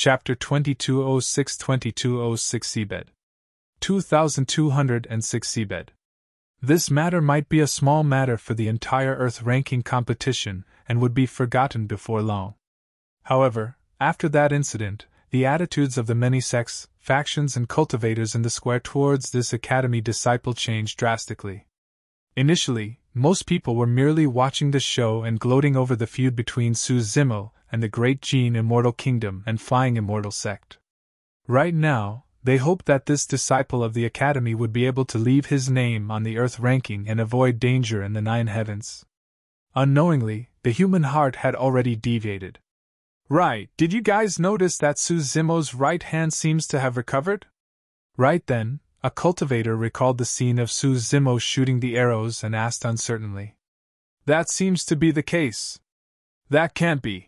Chapter 2206 Seabed. 2206 Seabed. This matter might be a small matter for the entire Earth ranking competition and would be forgotten before long. However, after that incident, the attitudes of the many sects, factions, and cultivators in the square towards this academy disciple changed drastically. Initially, most people were merely watching the show and gloating over the feud between Zither and the Great Gene Immortal Kingdom and Flying Immortal Sect. Right now, they hoped that this disciple of the Academy would be able to leave his name on the Earth ranking and avoid danger in the 9 heavens. Unknowingly, the human heart had already deviated. Right, did you guys notice that Zither's right hand seems to have recovered? Right then, a cultivator recalled the scene of Zither shooting the arrows and asked uncertainly. That seems to be the case. That can't be.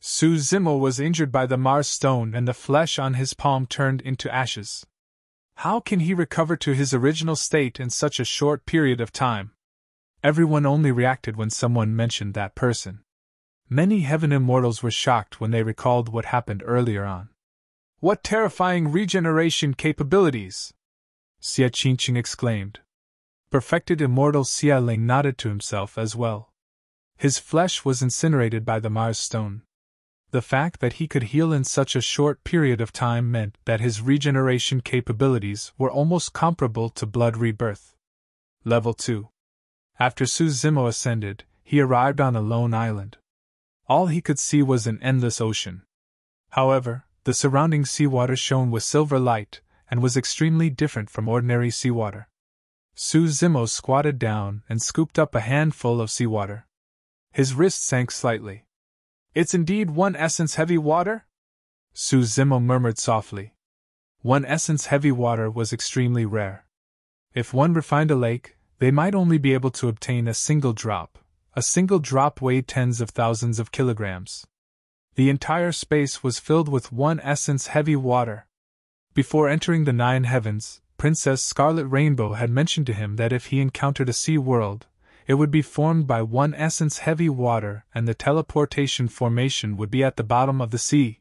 Zither was injured by the Mars stone and the flesh on his palm turned into ashes. How can he recover to his original state in such a short period of time? Everyone only reacted when someone mentioned that person. Many Heaven Immortals were shocked when they recalled what happened earlier on. What terrifying regeneration capabilities! Xia Qingqing exclaimed. Perfected Immortal Xia Ling nodded to himself as well. His flesh was incinerated by the Mars stone. The fact that he could heal in such a short period of time meant that his regeneration capabilities were almost comparable to blood rebirth. Level 2. After Zither ascended, he arrived on a lone island. All he could see was an endless ocean. However, the surrounding seawater shone with silver light and was extremely different from ordinary seawater. Zither squatted down and scooped up a handful of seawater. His wrist sank slightly. It's indeed 1 essence heavy water? Zither murmured softly. 1 essence heavy water was extremely rare. If one refined a lake, they might only be able to obtain a single drop. A single drop weighed tens of thousands of kilograms. The entire space was filled with 1 essence heavy water. Before entering the 9 heavens, Princess Scarlet Rainbow had mentioned to him that if he encountered a sea world, it would be formed by 1 essence heavy water and the teleportation formation would be at the bottom of the sea.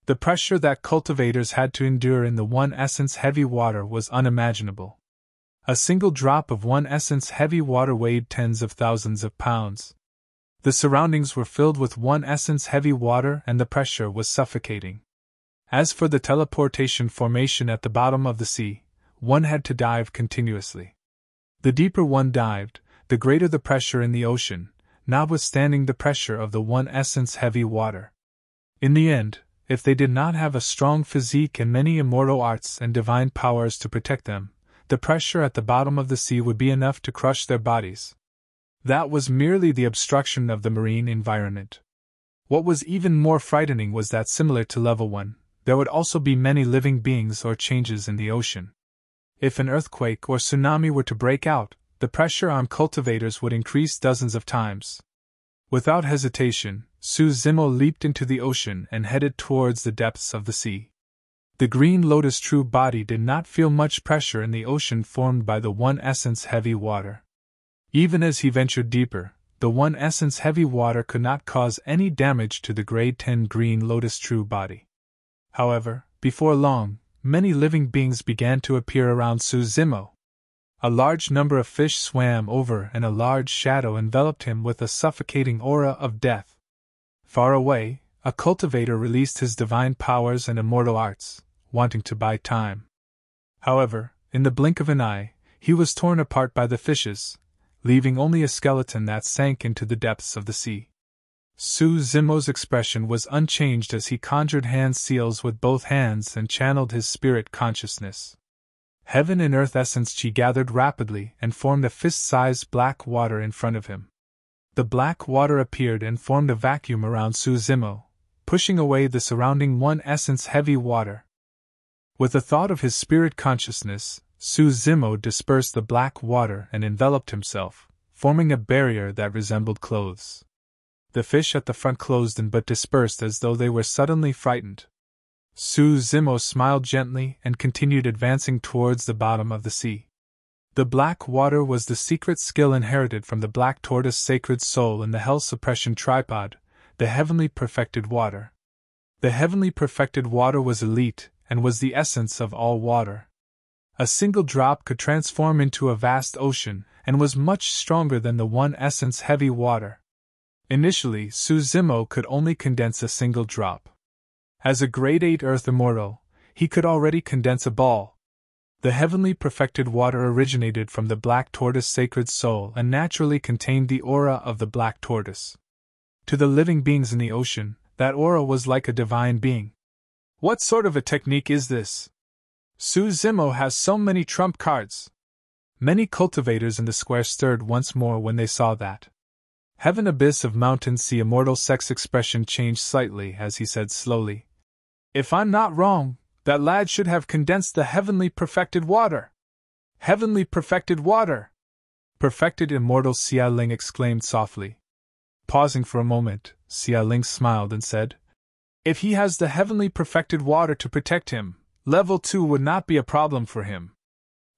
The pressure that cultivators had to endure in the 1 essence heavy water was unimaginable. A single drop of 1 essence heavy water weighed tens of thousands of pounds. The surroundings were filled with 1 essence heavy water and the pressure was suffocating. As for the teleportation formation at the bottom of the sea, one had to dive continuously. The deeper one dived, the greater the pressure in the ocean, notwithstanding the pressure of the 1 essence heavy water. In the end, if they did not have a strong physique and many immortal arts and divine powers to protect them, the pressure at the bottom of the sea would be enough to crush their bodies. That was merely the obstruction of the marine environment. What was even more frightening was that similar to level 1, there would also be many living beings or changes in the ocean. If an earthquake or tsunami were to break out, the pressure on cultivators would increase dozens of times. Without hesitation, Zither leaped into the ocean and headed towards the depths of the sea. The Green Lotus true body did not feel much pressure in the ocean formed by the 1 essence heavy water. Even as he ventured deeper, the 1 essence heavy water could not cause any damage to the grade 10 Green Lotus true body. However, before long, many living beings began to appear around Zither. A large number of fish swam over and a large shadow enveloped him with a suffocating aura of death. Far away, a cultivator released his divine powers and immortal arts, wanting to buy time. However, in the blink of an eye, he was torn apart by the fishes, leaving only a skeleton that sank into the depths of the sea. Zither's expression was unchanged as he conjured hand seals with both hands and channeled his spirit consciousness. Heaven and earth essence chi gathered rapidly and formed a fist-sized black water in front of him. The black water appeared and formed a vacuum around Zither, pushing away the surrounding 1 essence heavy water. With the thought of his spirit consciousness, Zither dispersed the black water and enveloped himself, forming a barrier that resembled clothes. The fish at the front closed in but dispersed as though they were suddenly frightened. Zither smiled gently and continued advancing towards the bottom of the sea. The black water was the secret skill inherited from the black tortoise sacred soul in the hell suppression tripod, the heavenly perfected water. The heavenly perfected water was elite and was the essence of all water. A single drop could transform into a vast ocean and was much stronger than the one essence heavy water. Initially, Suzimo could only condense a single drop. As a grade 8 Earth Immortal, he could already condense a ball. The heavenly perfected water originated from the Black Tortoise sacred soul and naturally contained the aura of the Black Tortoise. To the living beings in the ocean, that aura was like a divine being. What sort of a technique is this? Suzimo has so many trump cards. Many cultivators in the square stirred once more when they saw that. Heaven Abyss of Mountain Sea Immortal Sex expression changed slightly as he said slowly, "If I'm not wrong, that lad should have condensed the heavenly perfected water." Heavenly perfected water! Perfected Immortal Xia Ling exclaimed softly. Pausing for a moment, Xia Ling smiled and said, "If he has the heavenly perfected water to protect him, level 2 would not be a problem for him.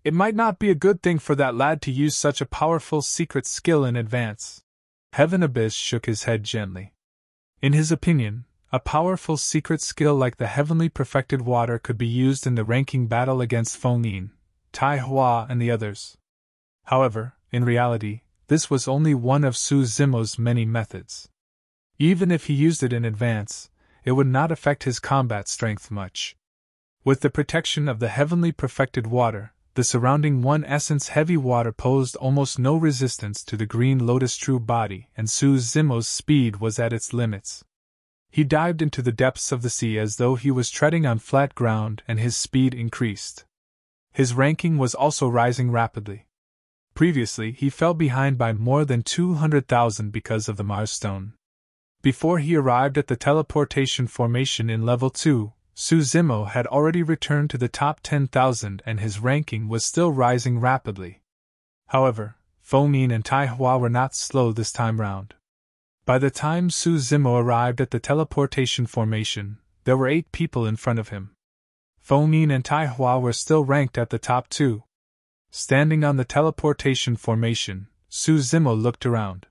It might not be a good thing for that lad to use such a powerful secret skill in advance." Heaven Abyss shook his head gently. In his opinion, a powerful secret skill like the heavenly perfected water could be used in the ranking battle against Feng Yin, Tai Hua and the others. However, in reality, this was only one of Suzimo's many methods. Even if he used it in advance, it would not affect his combat strength much. With the protection of the heavenly perfected water, the surrounding one essence heavy water posed almost no resistance to the green lotus true body, and Suzimo's speed was at its limits. He dived into the depths of the sea as though he was treading on flat ground, and his speed increased. His ranking was also rising rapidly. Previously, he fell behind by more than 200,000 because of the Mars Stone. Before he arrived at the teleportation formation in level 2, Suzimo had already returned to the top 10,000 and his ranking was still rising rapidly. However, Feng Yin and Tai Hua were not slow this time round. By the time Suzimo arrived at the teleportation formation, there were 8 people in front of him. Feng Yin and Tai Hua were still ranked at the top 2. Standing on the teleportation formation, Suzimo looked around.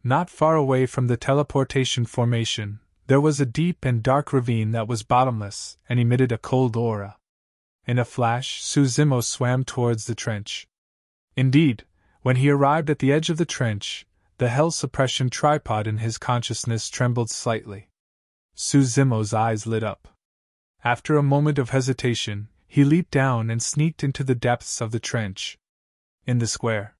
Not far away from the teleportation formation, there was a deep and dark ravine that was bottomless and emitted a cold aura. In a flash, Suzimo swam towards the trench. Indeed, when he arrived at the edge of the trench, the hell suppression tripod in his consciousness trembled slightly. Suzimo's eyes lit up. After a moment of hesitation, he leaped down and sneaked into the depths of the trench. In the square,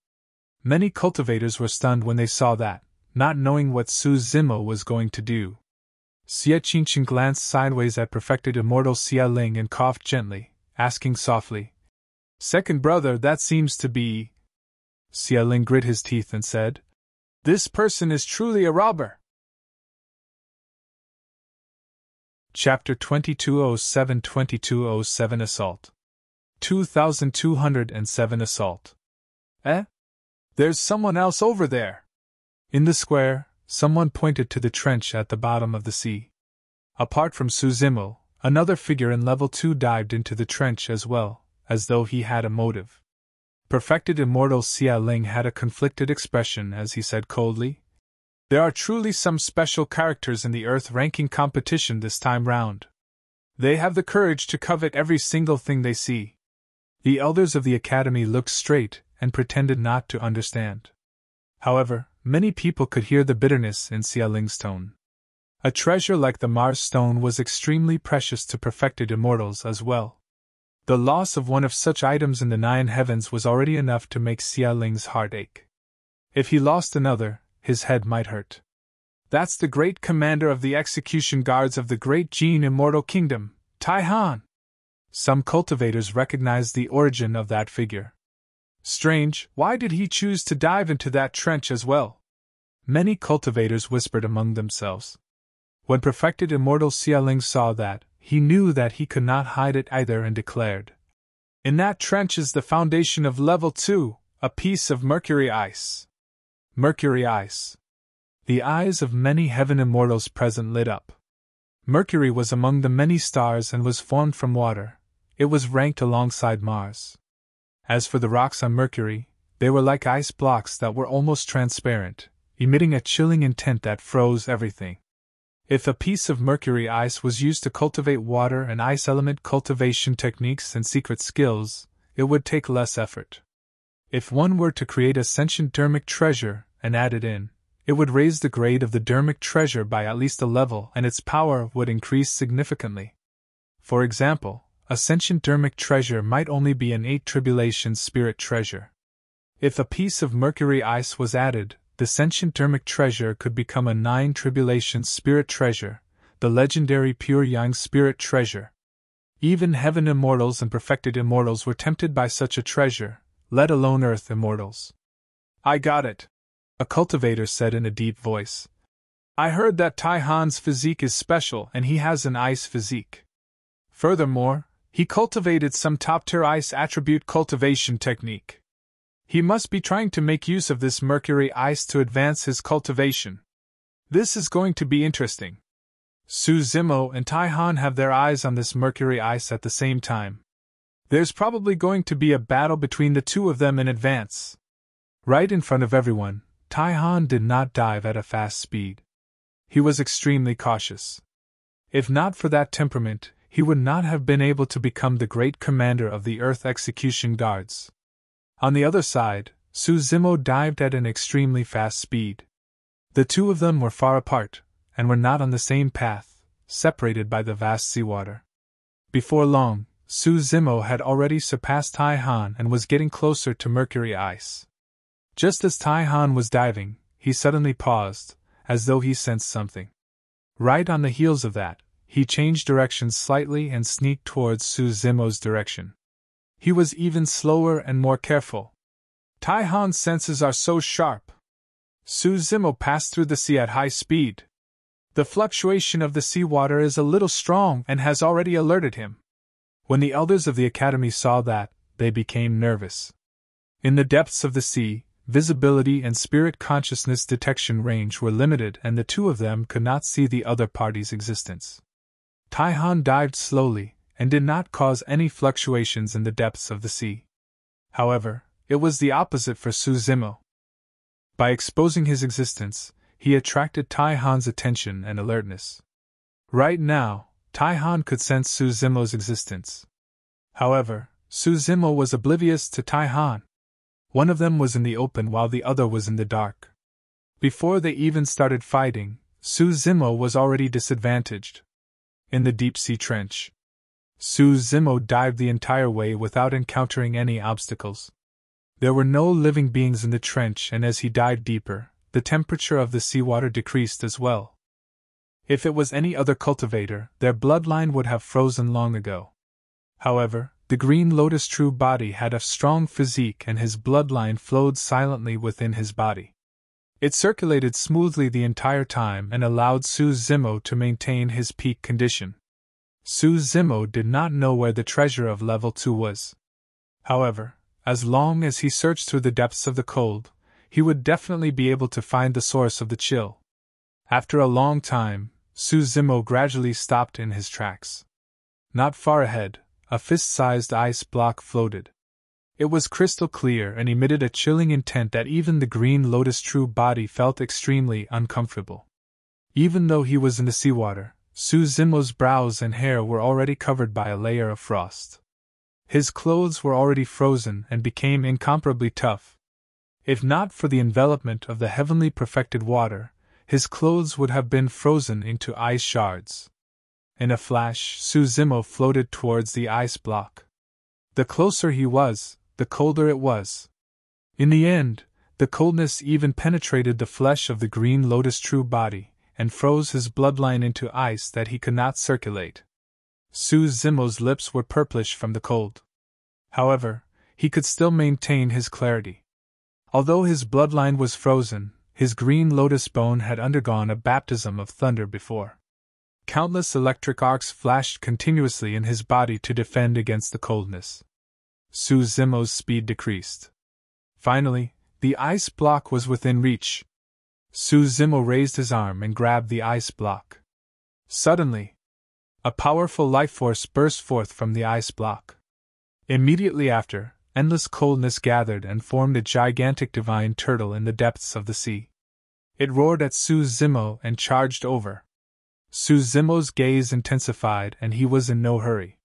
many cultivators were stunned when they saw that, not knowing what Suzimo was going to do. Xie Qingqing glanced sideways at perfected Immortal Xia Ling and coughed gently, asking softly, "Second brother, that seems to be..." Xia Ling grit his teeth and said, "This person is truly a robber." Chapter 2207 Assault 2207 Assault. There's someone else over there. In the square, someone pointed to the trench at the bottom of the sea. Apart from Suzimo, another figure in level 2 dived into the trench as well, as though he had a motive. Perfected Immortal Xia Ling had a conflicted expression as he said coldly, "There are truly some special characters in the Earth ranking competition this time round. They have the courage to covet every single thing they see." The elders of the Academy looked straight and pretended not to understand. However, many people could hear the bitterness in Xia Ling's tone. A treasure like the Mars Stone was extremely precious to perfected immortals as well. The loss of one of such items in the 9 heavens was already enough to make Xia Ling's heart ache. If he lost another, his head might hurt. "That's the great commander of the execution guards of the great Jin Immortal Kingdom, Tai Han." Some cultivators recognized the origin of that figure. Strange, why did he choose to dive into that trench as well? Many cultivators whispered among themselves. When perfected Immortal Xia Ling saw that, he knew that he could not hide it either and declared, "In that trench is the foundation of level 2, a piece of mercury ice." Mercury ice. The eyes of many heaven immortals present lit up. Mercury was among the many stars and was formed from water. It was ranked alongside Mars. As for the rocks on Mercury, they were like ice blocks that were almost transparent, emitting a chilling intent that froze everything. If a piece of mercury ice was used to cultivate water and ice element cultivation techniques and secret skills, it would take less effort. If one were to create a sentient dermic treasure and add it in, it would raise the grade of the dermic treasure by at least a level and its power would increase significantly. For example, a sentient dermic treasure might only be an 8 tribulations spirit treasure. If a piece of mercury ice was added, the sentient dermic treasure could become a 9 tribulations spirit treasure, the legendary pure yang spirit treasure. Even heaven immortals and perfected immortals were tempted by such a treasure, let alone earth immortals. I got it, a cultivator said in a deep voice. I heard that Tai Han's physique is special and he has an ice physique. Furthermore, he cultivated some top-tier ice attribute cultivation technique. He must be trying to make use of this mercury ice to advance his cultivation. This is going to be interesting. Su Zimo and Tai Han have their eyes on this mercury ice at the same time. There's probably going to be a battle between the two of them in advance. Right in front of everyone, Tai Han did not dive at a fast speed. He was extremely cautious. If not for that temperament, he would not have been able to become the great commander of the Earth Execution Guards. On the other side, Su Zimo dived at an extremely fast speed. The two of them were far apart, and were not on the same path, separated by the vast seawater. Before long, Su Zimo had already surpassed Tai Han and was getting closer to mercury ice. Just as Tai Han was diving, he suddenly paused, as though he sensed something. Right on the heels of that, he changed direction slightly and sneaked towards Su Zimo's direction. He was even slower and more careful. Tai Han's senses are so sharp. Su Zimo passed through the sea at high speed. The fluctuation of the seawater is a little strong and has already alerted him. When the elders of the academy saw that, they became nervous. In the depths of the sea, visibility and spirit consciousness detection range were limited and the two of them could not see the other party's existence. Tai Han dived slowly, and did not cause any fluctuations in the depths of the sea. However, it was the opposite for Su Zimo. By exposing his existence, he attracted Tai Han's attention and alertness. Right now, Tai Han could sense Su Zimo's existence. However, Su Zimo was oblivious to Tai Han. One of them was in the open while the other was in the dark. Before they even started fighting, Su Zimo was already disadvantaged. In the deep-sea trench, Su Zimo dived the entire way without encountering any obstacles. There were no living beings in the trench, and as he dived deeper, the temperature of the seawater decreased as well. If it was any other cultivator, their bloodline would have frozen long ago. However, the Green Lotus True Body had a strong physique and his bloodline flowed silently within his body. It circulated smoothly the entire time and allowed Su Zimo to maintain his peak condition. Su Zimo did not know where the treasure of level 2 was. However, as long as he searched through the depths of the cold, he would definitely be able to find the source of the chill. After a long time, Su Zimo gradually stopped in his tracks. Not far ahead, a fist-sized ice block floated. It was crystal clear and emitted a chilling intent that even the Green Lotus True Body felt extremely uncomfortable. Even though he was in the seawater, Su Zimo's brows and hair were already covered by a layer of frost. His clothes were already frozen and became incomparably tough. If not for the envelopment of the heavenly perfected water, his clothes would have been frozen into ice shards. In a flash, Su Zimo floated towards the ice block. The closer he was, the colder it was. In the end, the coldness even penetrated the flesh of the Green Lotus True Body, and froze his bloodline into ice that he could not circulate. Su Zimo's lips were purplish from the cold. However, he could still maintain his clarity. Although his bloodline was frozen, his Green Lotus bone had undergone a baptism of thunder before. Countless electric arcs flashed continuously in his body to defend against the coldness. Su Zimo's speed decreased. Finally, the ice block was within reach. Su Zimo raised his arm and grabbed the ice block. Suddenly, a powerful life force burst forth from the ice block. Immediately after, endless coldness gathered and formed a gigantic divine turtle in the depths of the sea. It roared at Su Zimo and charged over. Suzumo's gaze intensified and he was in no hurry.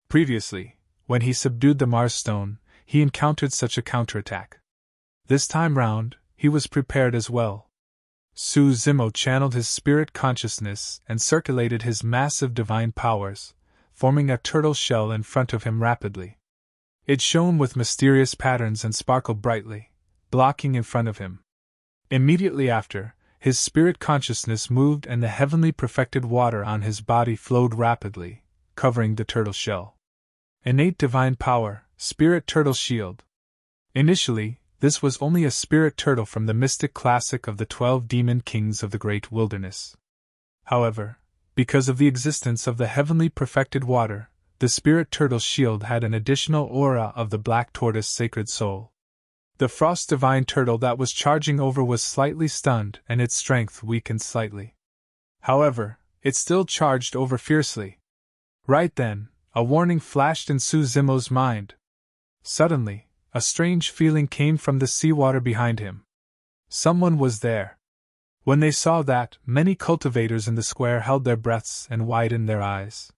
Previously, when he subdued the Mars Stone, he encountered such a counterattack. This time round, he was prepared as well. Suzumo channeled his spirit consciousness and circulated his massive divine powers, forming a turtle shell in front of him rapidly. It shone with mysterious patterns and sparkled brightly, blocking in front of him. Immediately after, his spirit consciousness moved and the heavenly perfected water on his body flowed rapidly, covering the turtle shell. Innate divine power, spirit turtle shield. Initially, this was only a spirit turtle from the mystic classic of the 12 demon kings of the great wilderness. However, because of the existence of the heavenly perfected water, the spirit turtle shield had an additional aura of the black tortoise sacred soul. The frost divine turtle that was charging over was slightly stunned and its strength weakened slightly. However, it still charged over fiercely. Right then, a warning flashed in Suzumo's mind. Suddenly, a strange feeling came from the seawater behind him. Someone was there. When they saw that, many cultivators in the square held their breaths and widened their eyes.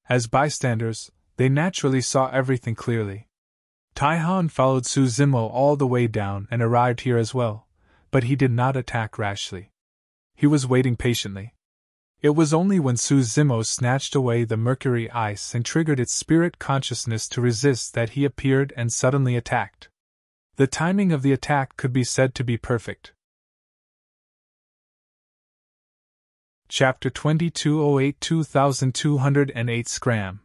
As bystanders, they naturally saw everything clearly. Taihan followed Suzumo all the way down and arrived here as well, but he did not attack rashly. He was waiting patiently. It was only when Suzumo snatched away the mercury ice and triggered its spirit consciousness to resist that he appeared and suddenly attacked. The timing of the attack could be said to be perfect. Chapter 2208 2208 Scram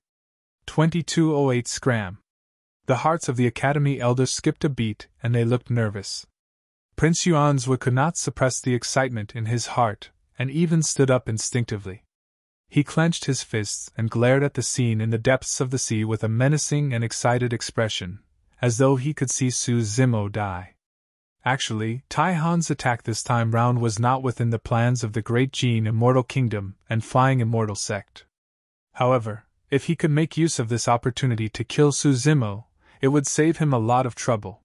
2208 Scram. The hearts of the Academy elders skipped a beat and they looked nervous. Prince Yuanzhu could not suppress the excitement in his heart and even stood up instinctively. He clenched his fists and glared at the scene in the depths of the sea with a menacing and excited expression, as though he could see Suzumo die. Actually, Taihan's attack this time round was not within the plans of the Great Gene Immortal Kingdom and Flying Immortal Sect. However, if he could make use of this opportunity to kill Suzumo, it would save him a lot of trouble.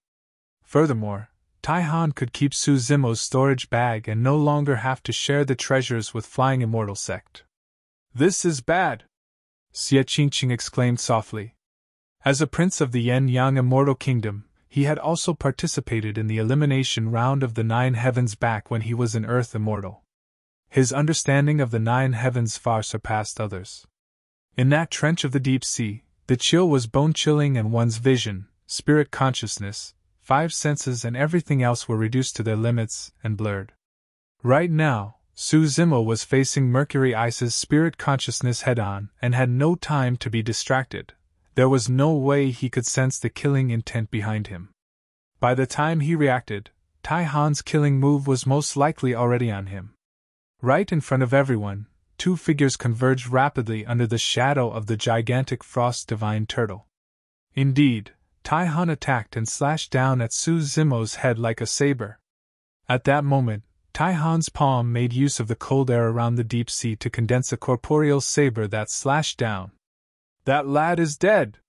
Furthermore, Taihan could keep Suzumo's storage bag and no longer have to share the treasures with Flying Immortal Sect. "This is bad!" Xie Qingqing exclaimed softly. As a prince of the Yen-Yang Immortal Kingdom, he had also participated in the elimination round of the Nine Heavens back when he was an Earth Immortal. His understanding of the Nine Heavens far surpassed others. In that trench of the deep sea, the chill was bone-chilling and one's vision, spirit consciousness, 5 senses and everything else were reduced to their limits and blurred. Right now, Suzumo was facing Mercury Ice's spirit consciousness head-on and had no time to be distracted. There was no way he could sense the killing intent behind him. By the time he reacted, Taihan's killing move was most likely already on him. Right in front of everyone, 2 figures converged rapidly under the shadow of the gigantic frost divine turtle. Indeed, Taihan attacked and slashed down at Suzumo's head like a saber. At that moment, Taihan's palm made use of the cold air around the deep sea to condense a corporeal saber that slashed down. "That lad is dead!"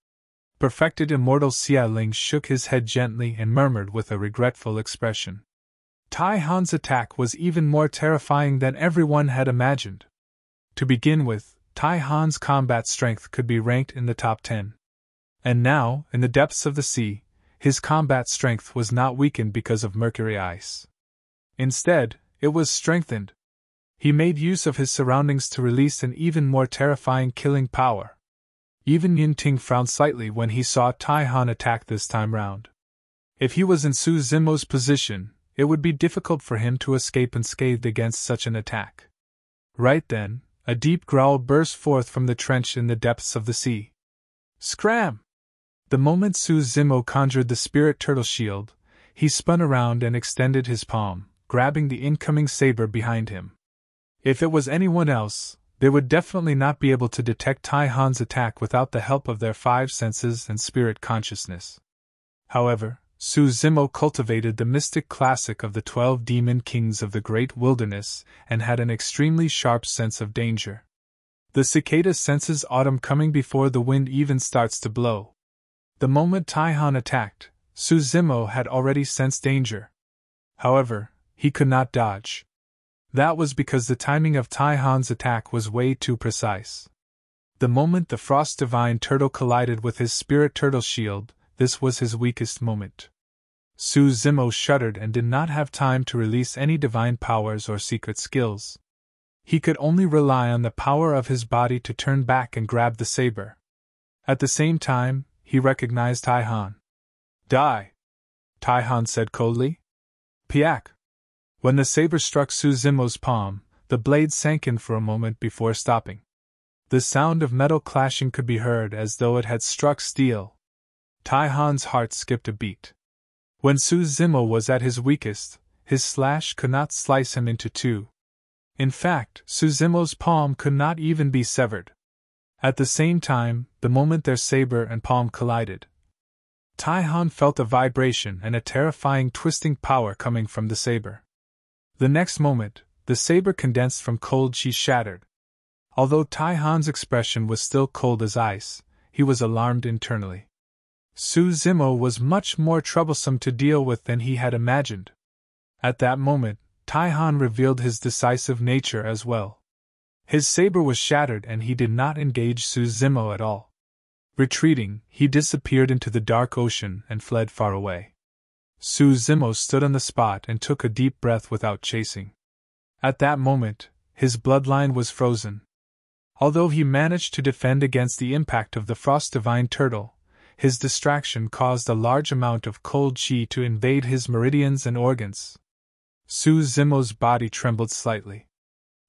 Perfected Immortal Xia Ling shook his head gently and murmured with a regretful expression. Taihan's attack was even more terrifying than everyone had imagined. To begin with, Taihan's combat strength could be ranked in the top 10. And now, in the depths of the sea, his combat strength was not weakened because of mercury ice. Instead, it was strengthened. He made use of his surroundings to release an even more terrifying killing power. Even Yinting frowned slightly when he saw Taihan attack this time round. If he was in Suzumo's position, it would be difficult for him to escape unscathed against such an attack. Right then, a deep growl burst forth from the trench in the depths of the sea. "Scram!" The moment Suzumo conjured the spirit turtle shield, he spun around and extended his palm, grabbing the incoming saber behind him. If it was anyone else, they would definitely not be able to detect Taihan's attack without the help of their 5 senses and spirit consciousness. However, Suzumo cultivated the mystic classic of the 12 demon kings of the great wilderness and had an extremely sharp sense of danger. The cicada senses autumn coming before the wind even starts to blow. The moment Taihan attacked, Suzumo had already sensed danger. However, he could not dodge. That was because the timing of Taihan's attack was way too precise. The moment the Frost Divine Turtle collided with his Spirit Turtle shield, this was his weakest moment. Su Zimo shuddered and did not have time to release any divine powers or secret skills. He could only rely on the power of his body to turn back and grab the saber. At the same time, he recognized Taihan. Die! Taihan said coldly. Piak! When the saber struck Su Zimo's palm, the blade sank in for a moment before stopping. The sound of metal clashing could be heard as though it had struck steel. Taihan's heart skipped a beat. When Su Zimo was at his weakest, his slash could not slice him into two. In fact, Su Zimo's palm could not even be severed. At the same time, the moment their saber and palm collided, Taihan felt a vibration and a terrifying twisting power coming from the saber. The next moment, the saber condensed from cold chi shattered. Although Taihan's expression was still cold as ice, he was alarmed internally. Su Zimo was much more troublesome to deal with than he had imagined. At that moment, Taihan revealed his decisive nature as well. His saber was shattered and he did not engage Su Zimo at all. Retreating, he disappeared into the dark ocean and fled far away. Su Zimo stood on the spot and took a deep breath without chasing. At that moment, his bloodline was frozen. Although he managed to defend against the impact of the Frost Divine Turtle, his distraction caused a large amount of cold chi to invade his meridians and organs. Su Zimo's body trembled slightly.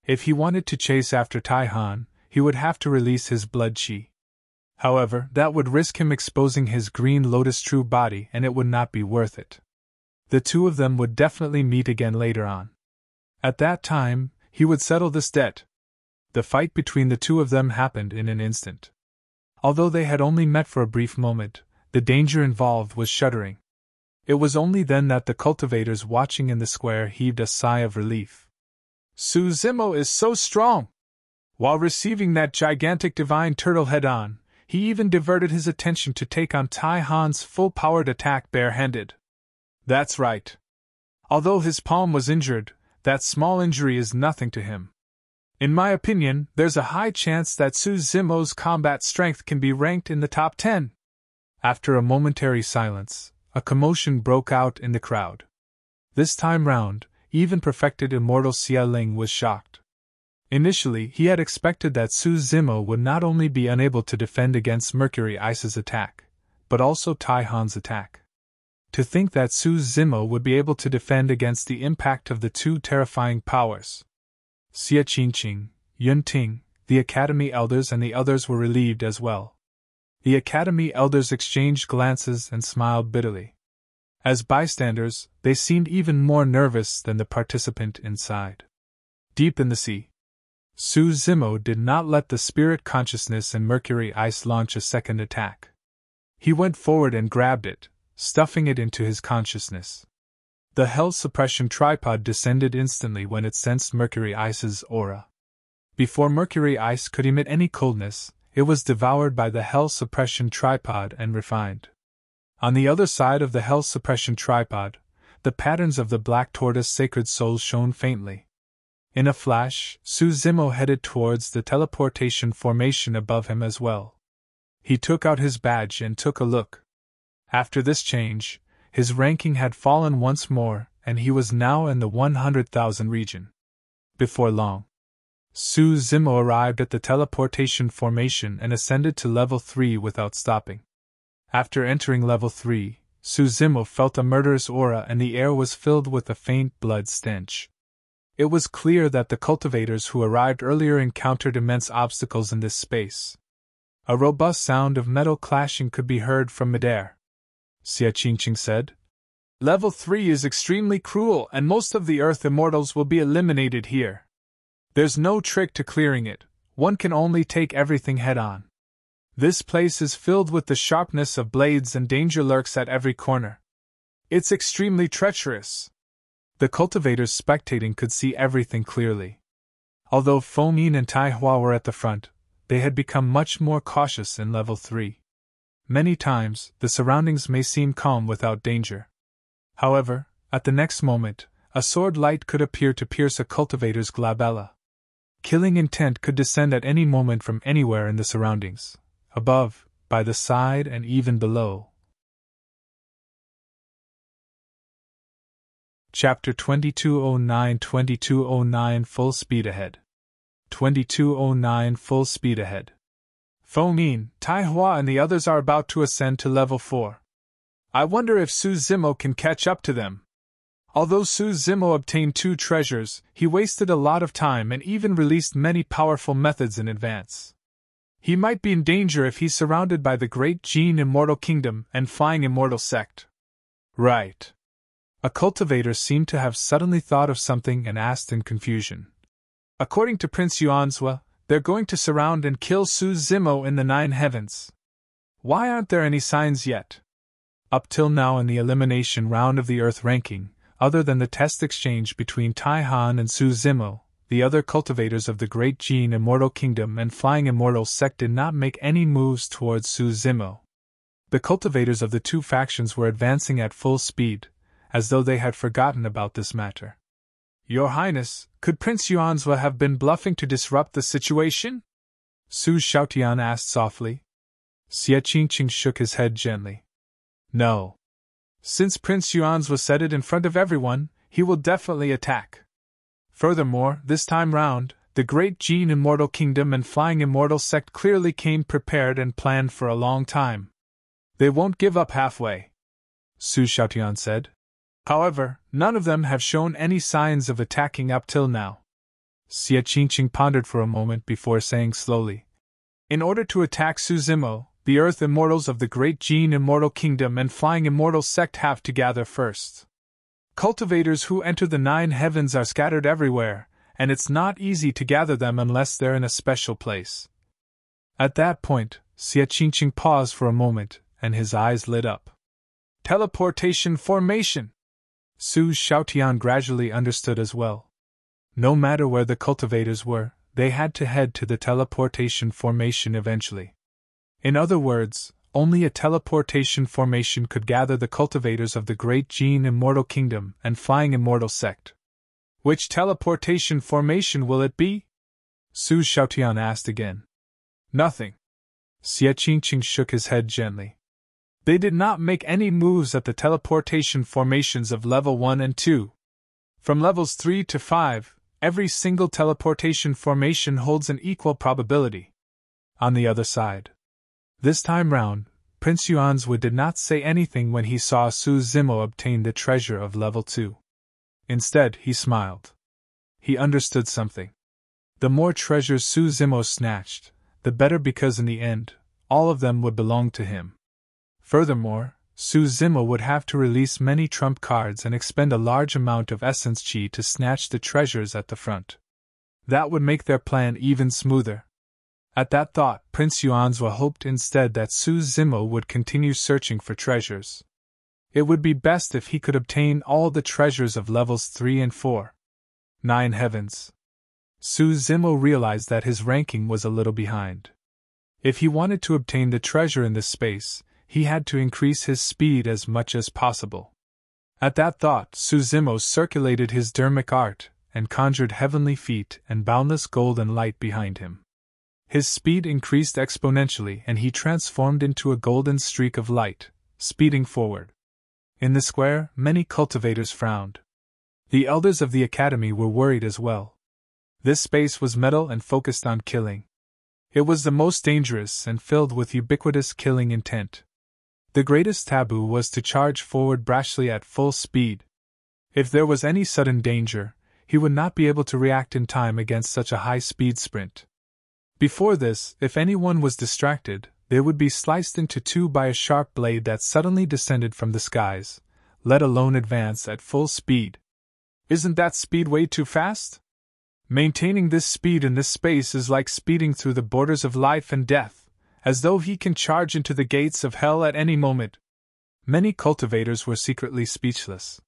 If he wanted to chase after Taihan, he would have to release his blood chi. However, that would risk him exposing his Green Lotus true body and it would not be worth it. The two of them would definitely meet again later on. At that time, he would settle this debt. The fight between the two of them happened in an instant. Although they had only met for a brief moment, the danger involved was shuddering. It was only then that the cultivators watching in the square heaved a sigh of relief. Su Zimo is so strong! While receiving that gigantic divine turtle head-on, he even diverted his attention to take on Taihan's full-powered attack barehanded. That's right. Although his palm was injured, that small injury is nothing to him. In my opinion, there's a high chance that Su Zimo's combat strength can be ranked in the top 10. After a momentary silence, a commotion broke out in the crowd. This time round, even perfected Immortal Xia Ling was shocked. Initially, he had expected that Su Zimo would not only be unable to defend against Mercury Ice's attack, but also Taihan's attack. To think that Su Zimo would be able to defend against the impact of the two terrifying powers. Xia Qingqing, Yun Ting, the Academy elders and the others were relieved as well. The Academy elders exchanged glances and smiled bitterly. As bystanders, they seemed even more nervous than the participant inside. Deep in the sea, Su Zimo did not let the spirit consciousness and Mercury Ice launch a second attack. He went forward and grabbed it, stuffing it into his consciousness. The Hell Suppression Tripod descended instantly when it sensed Mercury Ice's aura. Before Mercury Ice could emit any coldness, it was devoured by the Hell Suppression Tripod and refined. On the other side of the Hell Suppression Tripod, the patterns of the Black Tortoise Sacred Soul shone faintly. In a flash, Su Zimo headed towards the teleportation formation above him as well. He took out his badge and took a look. After this change, his ranking had fallen once more, and he was now in the 100,000 region. Before long, Su Zimo arrived at the teleportation formation and ascended to level 3 without stopping. After entering level 3, Su Zimo felt a murderous aura and the air was filled with a faint blood stench. It was clear that the cultivators who arrived earlier encountered immense obstacles in this space. A robust sound of metal clashing could be heard from midair. Xia Qingqing said, "Level 3 is extremely cruel and most of the Earth Immortals will be eliminated here. There's no trick to clearing it, one can only take everything head-on. This place is filled with the sharpness of blades and danger lurks at every corner. It's extremely treacherous." The cultivators spectating could see everything clearly. Although Fomin and Taihua were at the front, they had become much more cautious in level 3. Many times, the surroundings may seem calm without danger. However, at the next moment, a sword light could appear to pierce a cultivator's glabella. Killing intent could descend at any moment from anywhere in the surroundings, above, by the side, and even below. Chapter 2209 Full Speed Ahead. 2209 Full Speed Ahead. Fo Min, Tai Hua and the others are about to ascend to level 4. I wonder if Su Zimo can catch up to them. Although Su Zimo obtained 2 treasures, he wasted a lot of time and even released many powerful methods in advance. He might be in danger if he's surrounded by the Great Gene Immortal Kingdom and Flying Immortal Sect. Right. A cultivator seemed to have suddenly thought of something and asked in confusion. According to Prince Yuanzhua, they're going to surround and kill Su Zimo in the 9 heavens. Why aren't there any signs yet? Up till now in the elimination round of the Earth ranking, other than the test exchange between Tai Han and Su Zimo, the other cultivators of the Great Gene Immortal Kingdom and Flying Immortal Sect did not make any moves towards Su Zimo. The cultivators of the 2 factions were advancing at full speed, as though they had forgotten about this matter. Your Highness, could Prince Yuanzhua have been bluffing to disrupt the situation? Su Xiaotian asked softly. Xie Qingqing shook his head gently. No. Since Prince Yuanzhua said it in front of everyone, he will definitely attack. Furthermore, this time round, the Great Gene Immortal Kingdom and Flying Immortal Sect clearly came prepared and planned for a long time. They won't give up halfway, Su Xiaotian said. However, none of them have shown any signs of attacking up till now. Xie Qingqing pondered for a moment before saying slowly, in order to attack Su Zimo, the Earth Immortals of the Great Gene Immortal Kingdom and Flying Immortal Sect have to gather first. Cultivators who enter the 9 heavens are scattered everywhere, and it's not easy to gather them unless they're in a special place. At that point, Xie Qingqing paused for a moment, and his eyes lit up. Teleportation formation! Su Xiaotian gradually understood as well. No matter where the cultivators were, they had to head to the teleportation formation eventually. In other words, only a teleportation formation could gather the cultivators of the Great Gene Immortal Kingdom and Flying Immortal Sect. Which teleportation formation will it be? Su Xiaotian asked again. Nothing. Xie Qingqing shook his head gently. They did not make any moves at the teleportation formations of level 1 and 2. From levels 3 to 5, every single teleportation formation holds an equal probability. On the other side. This time round, Prince Yuanzhua did not say anything when he saw Su Zimo obtain the treasure of level 2. Instead, he smiled. He understood something. The more treasures Su Zimo snatched, the better, because in the end, all of them would belong to him. Furthermore, Su Zimo would have to release many trump cards and expend a large amount of essence chi to snatch the treasures at the front. That would make their plan even smoother. At that thought, Prince Yuanzhua hoped instead that Su Zimo would continue searching for treasures. It would be best if he could obtain all the treasures of levels 3 and 4. 9 heavens. Su Zimo realized that his ranking was a little behind. If he wanted to obtain the treasure in this space, he had to increase his speed as much as possible. At that thought, Su Zimo circulated his dermic art and conjured heavenly feet and boundless golden light behind him. His speed increased exponentially and he transformed into a golden streak of light, speeding forward. In the square, many cultivators frowned. The elders of the academy were worried as well. This space was metal and focused on killing. It was the most dangerous and filled with ubiquitous killing intent. The greatest taboo was to charge forward brashly at full speed. If there was any sudden danger, he would not be able to react in time against such a high-speed sprint. Before this, if anyone was distracted, they would be sliced into 2 by a sharp blade that suddenly descended from the skies, let alone advance at full speed. Isn't that speed way too fast? Maintaining this speed in this space is like speeding through the borders of life and death, as though he can charge into the gates of hell at any moment. Many cultivators were secretly speechless.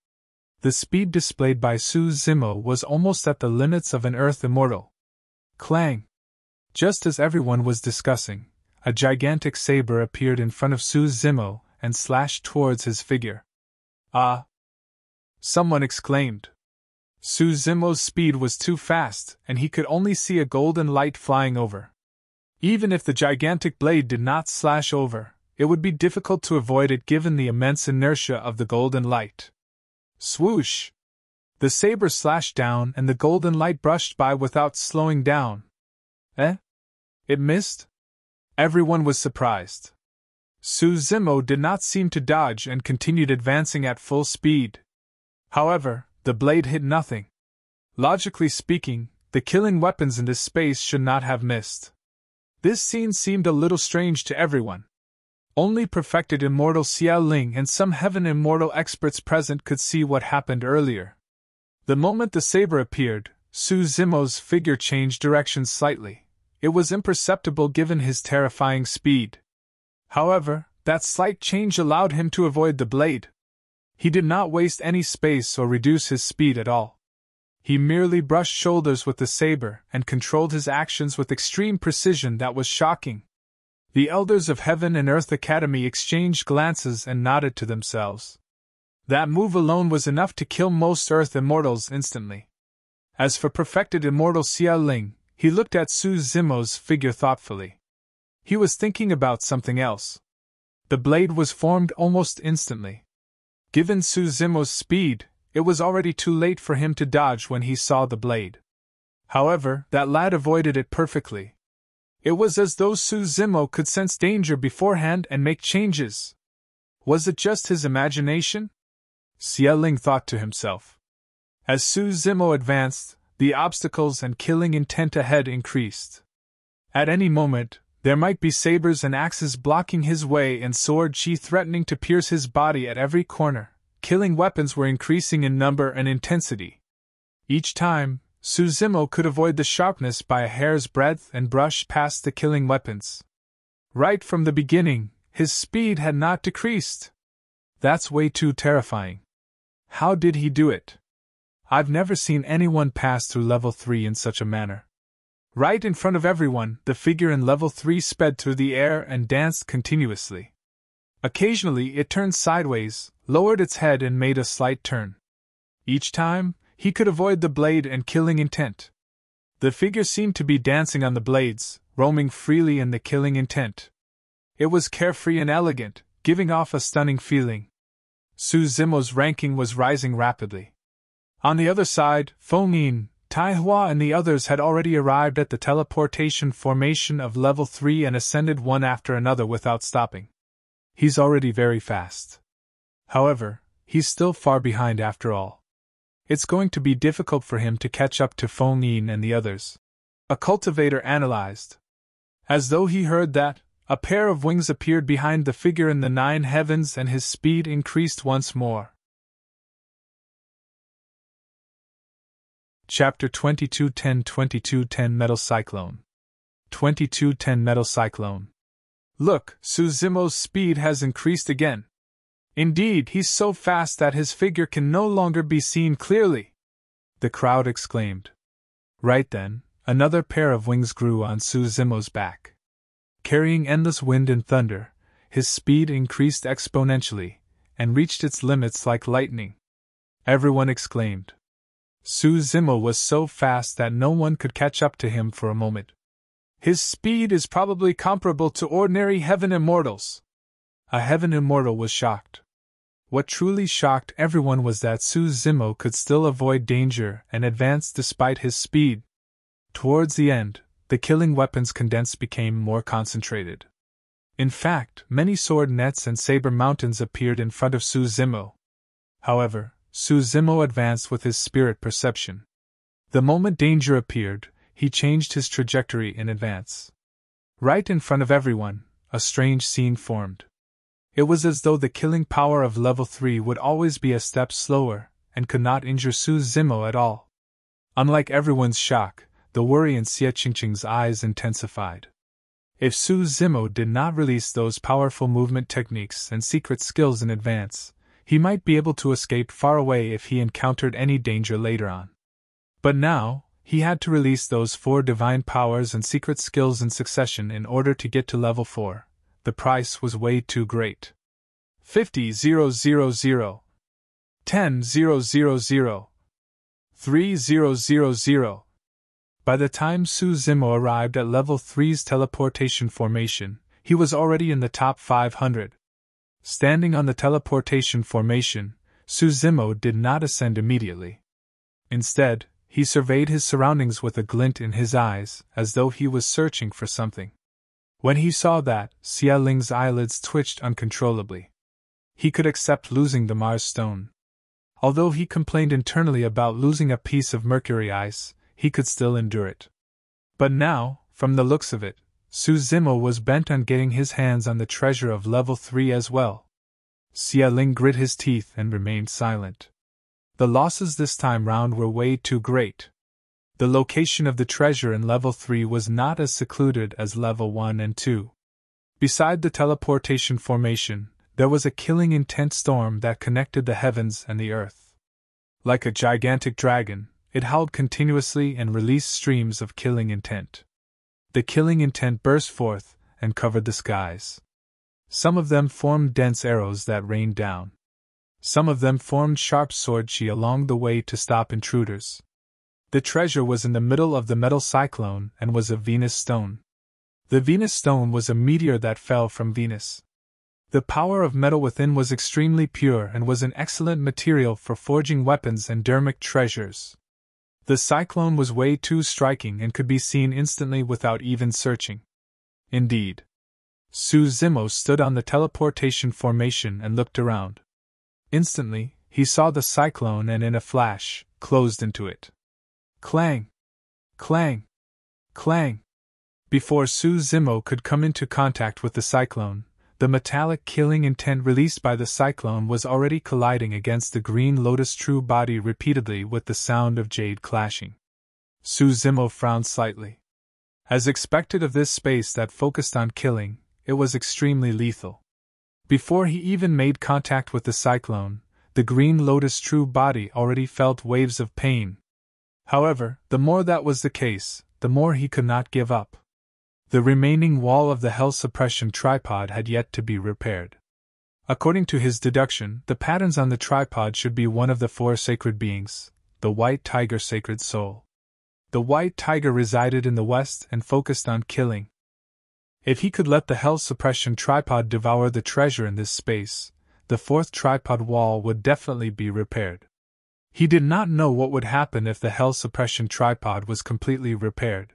The speed displayed by Su Zimo was almost at the limits of an Earth Immortal. Clang! Just as everyone was discussing, a gigantic saber appeared in front of Su Zimo and slashed towards his figure. Ah! Someone exclaimed. Su Zimo's speed was too fast, and he could only see a golden light flying over. Even if the gigantic blade did not slash over, it would be difficult to avoid it given the immense inertia of the golden light. Swoosh! The saber slashed down and the golden light brushed by without slowing down. Eh? It missed? Everyone was surprised. Su Zimo did not seem to dodge and continued advancing at full speed. However, the blade hit nothing. Logically speaking, the killing weapons in this space should not have missed. This scene seemed a little strange to everyone. Only perfected Immortal Xiao Ling and some Heaven Immortal experts present could see what happened earlier. The moment the saber appeared, Su Zimo's figure changed direction slightly. It was imperceptible given his terrifying speed. However, that slight change allowed him to avoid the blade. He did not waste any space or reduce his speed at all. He merely brushed shoulders with the saber and controlled his actions with extreme precision that was shocking. The elders of Heaven and Earth Academy exchanged glances and nodded to themselves. That move alone was enough to kill most Earth Immortals instantly. As for perfected Immortal Xiao Ling, he looked at Su Zimo's figure thoughtfully. He was thinking about something else. The blade was formed almost instantly. Given Su Zimo's speed, it was already too late for him to dodge when he saw the blade. However, that lad avoided it perfectly. It was as though Su Zimo could sense danger beforehand and make changes. Was it just his imagination? Xiao Ling thought to himself. As Su Zimo advanced, the obstacles and killing intent ahead increased. At any moment, there might be sabers and axes blocking his way and sword chi threatening to pierce his body at every corner. Killing weapons were increasing in number and intensity. Each time, Su Zimo could avoid the sharpness by a hair's breadth and brush past the killing weapons. Right from the beginning, his speed had not decreased. That's way too terrifying. How did he do it? I've never seen anyone pass through level 3 in such a manner. Right in front of everyone, the figure in level 3 sped through the air and danced continuously. Occasionally it turned sideways, lowered its head and made a slight turn. Each time, he could avoid the blade and killing intent. The figure seemed to be dancing on the blades, roaming freely in the killing intent. It was carefree and elegant, giving off a stunning feeling. Su Zimo's ranking was rising rapidly. On the other side, Feng Yin, Tai Hua and the others had already arrived at the teleportation formation of level 3 and ascended one after another without stopping. He's already very fast. However, he's still far behind after all. It's going to be difficult for him to catch up to Feng Yin and the others. A cultivator analyzed. As though he heard that, a pair of wings appeared behind the figure in the 9 heavens and his speed increased once more. Chapter 2210 Metal Cyclone. 2210 Metal Cyclone. Look, Su Zimo's speed has increased again. Indeed, he's so fast that his figure can no longer be seen clearly, the crowd exclaimed. Right then, another pair of wings grew on Su Zimo's back. Carrying endless wind and thunder, his speed increased exponentially, and reached its limits like lightning. Everyone exclaimed. Su Zimo was so fast that no one could catch up to him for a moment. His speed is probably comparable to ordinary Heaven Immortals. A Heaven Immortal was shocked. What truly shocked everyone was that Su Zimo could still avoid danger and advance despite his speed. Towards the end, the killing weapons condensed became more concentrated. In fact, many sword nets and saber mountains appeared in front of Su Zimo. However, Su Zimo advanced with his spirit perception. The moment danger appeared, he changed his trajectory in advance. Right in front of everyone, a strange scene formed. It was as though the killing power of level 3 would always be a step slower, and could not injure Su Zimo at all. Unlike everyone's shock, the worry in Xie Qingqing's eyes intensified. If Su Zimo did not release those powerful movement techniques and secret skills in advance, he might be able to escape far away if he encountered any danger later on. But now, he had to release those 4 divine powers and secret skills in succession in order to get to level 4. The price was way too great. 50,000, 10,000, 3000. By the time Su Zimo arrived at level 3's teleportation formation, he was already in the top 500. Standing on the teleportation formation, Su Zimo did not ascend immediately. Instead, he surveyed his surroundings with a glint in his eyes, as though he was searching for something. When he saw that, Xia Ling's eyelids twitched uncontrollably. He could accept losing the Mars stone. Although he complained internally about losing a piece of mercury ice, he could still endure it. But now, from the looks of it, Su Zimo was bent on getting his hands on the treasure of level 3 as well. Xia Ling grit his teeth and remained silent. The losses this time round were way too great. The location of the treasure in level 3 was not as secluded as level 1 and 2. Beside the teleportation formation, there was a killing intent storm that connected the heavens and the earth. Like a gigantic dragon, it howled continuously and released streams of killing intent. The killing intent burst forth and covered the skies. Some of them formed dense arrows that rained down. Some of them formed sharp sword chi along the way to stop intruders. The treasure was in the middle of the metal cyclone and was a Venus stone. The Venus stone was a meteor that fell from Venus. The power of metal within was extremely pure and was an excellent material for forging weapons and dermic treasures. The cyclone was way too striking and could be seen instantly without even searching. Indeed. Su Zimo stood on the teleportation formation and looked around. Instantly, he saw the cyclone and in a flash, closed into it. Clang! Clang! Clang! Before Su Zimo could come into contact with the cyclone, the metallic killing intent released by the cyclone was already colliding against the green lotus true body repeatedly with the sound of jade clashing. Su Zimo frowned slightly. As expected of this space that focused on killing, it was extremely lethal. Before he even made contact with the cyclone, the green lotus true body already felt waves of pain. However, the more that was the case, the more he could not give up. The remaining wall of the hell suppression tripod had yet to be repaired. According to his deduction, the patterns on the tripod should be one of the 4 sacred beings, the white tiger sacred soul. The white tiger resided in the west and focused on killing. If he could let the hell suppression tripod devour the treasure in this space, the 4th tripod wall would definitely be repaired. He did not know what would happen if the hell suppression tripod was completely repaired.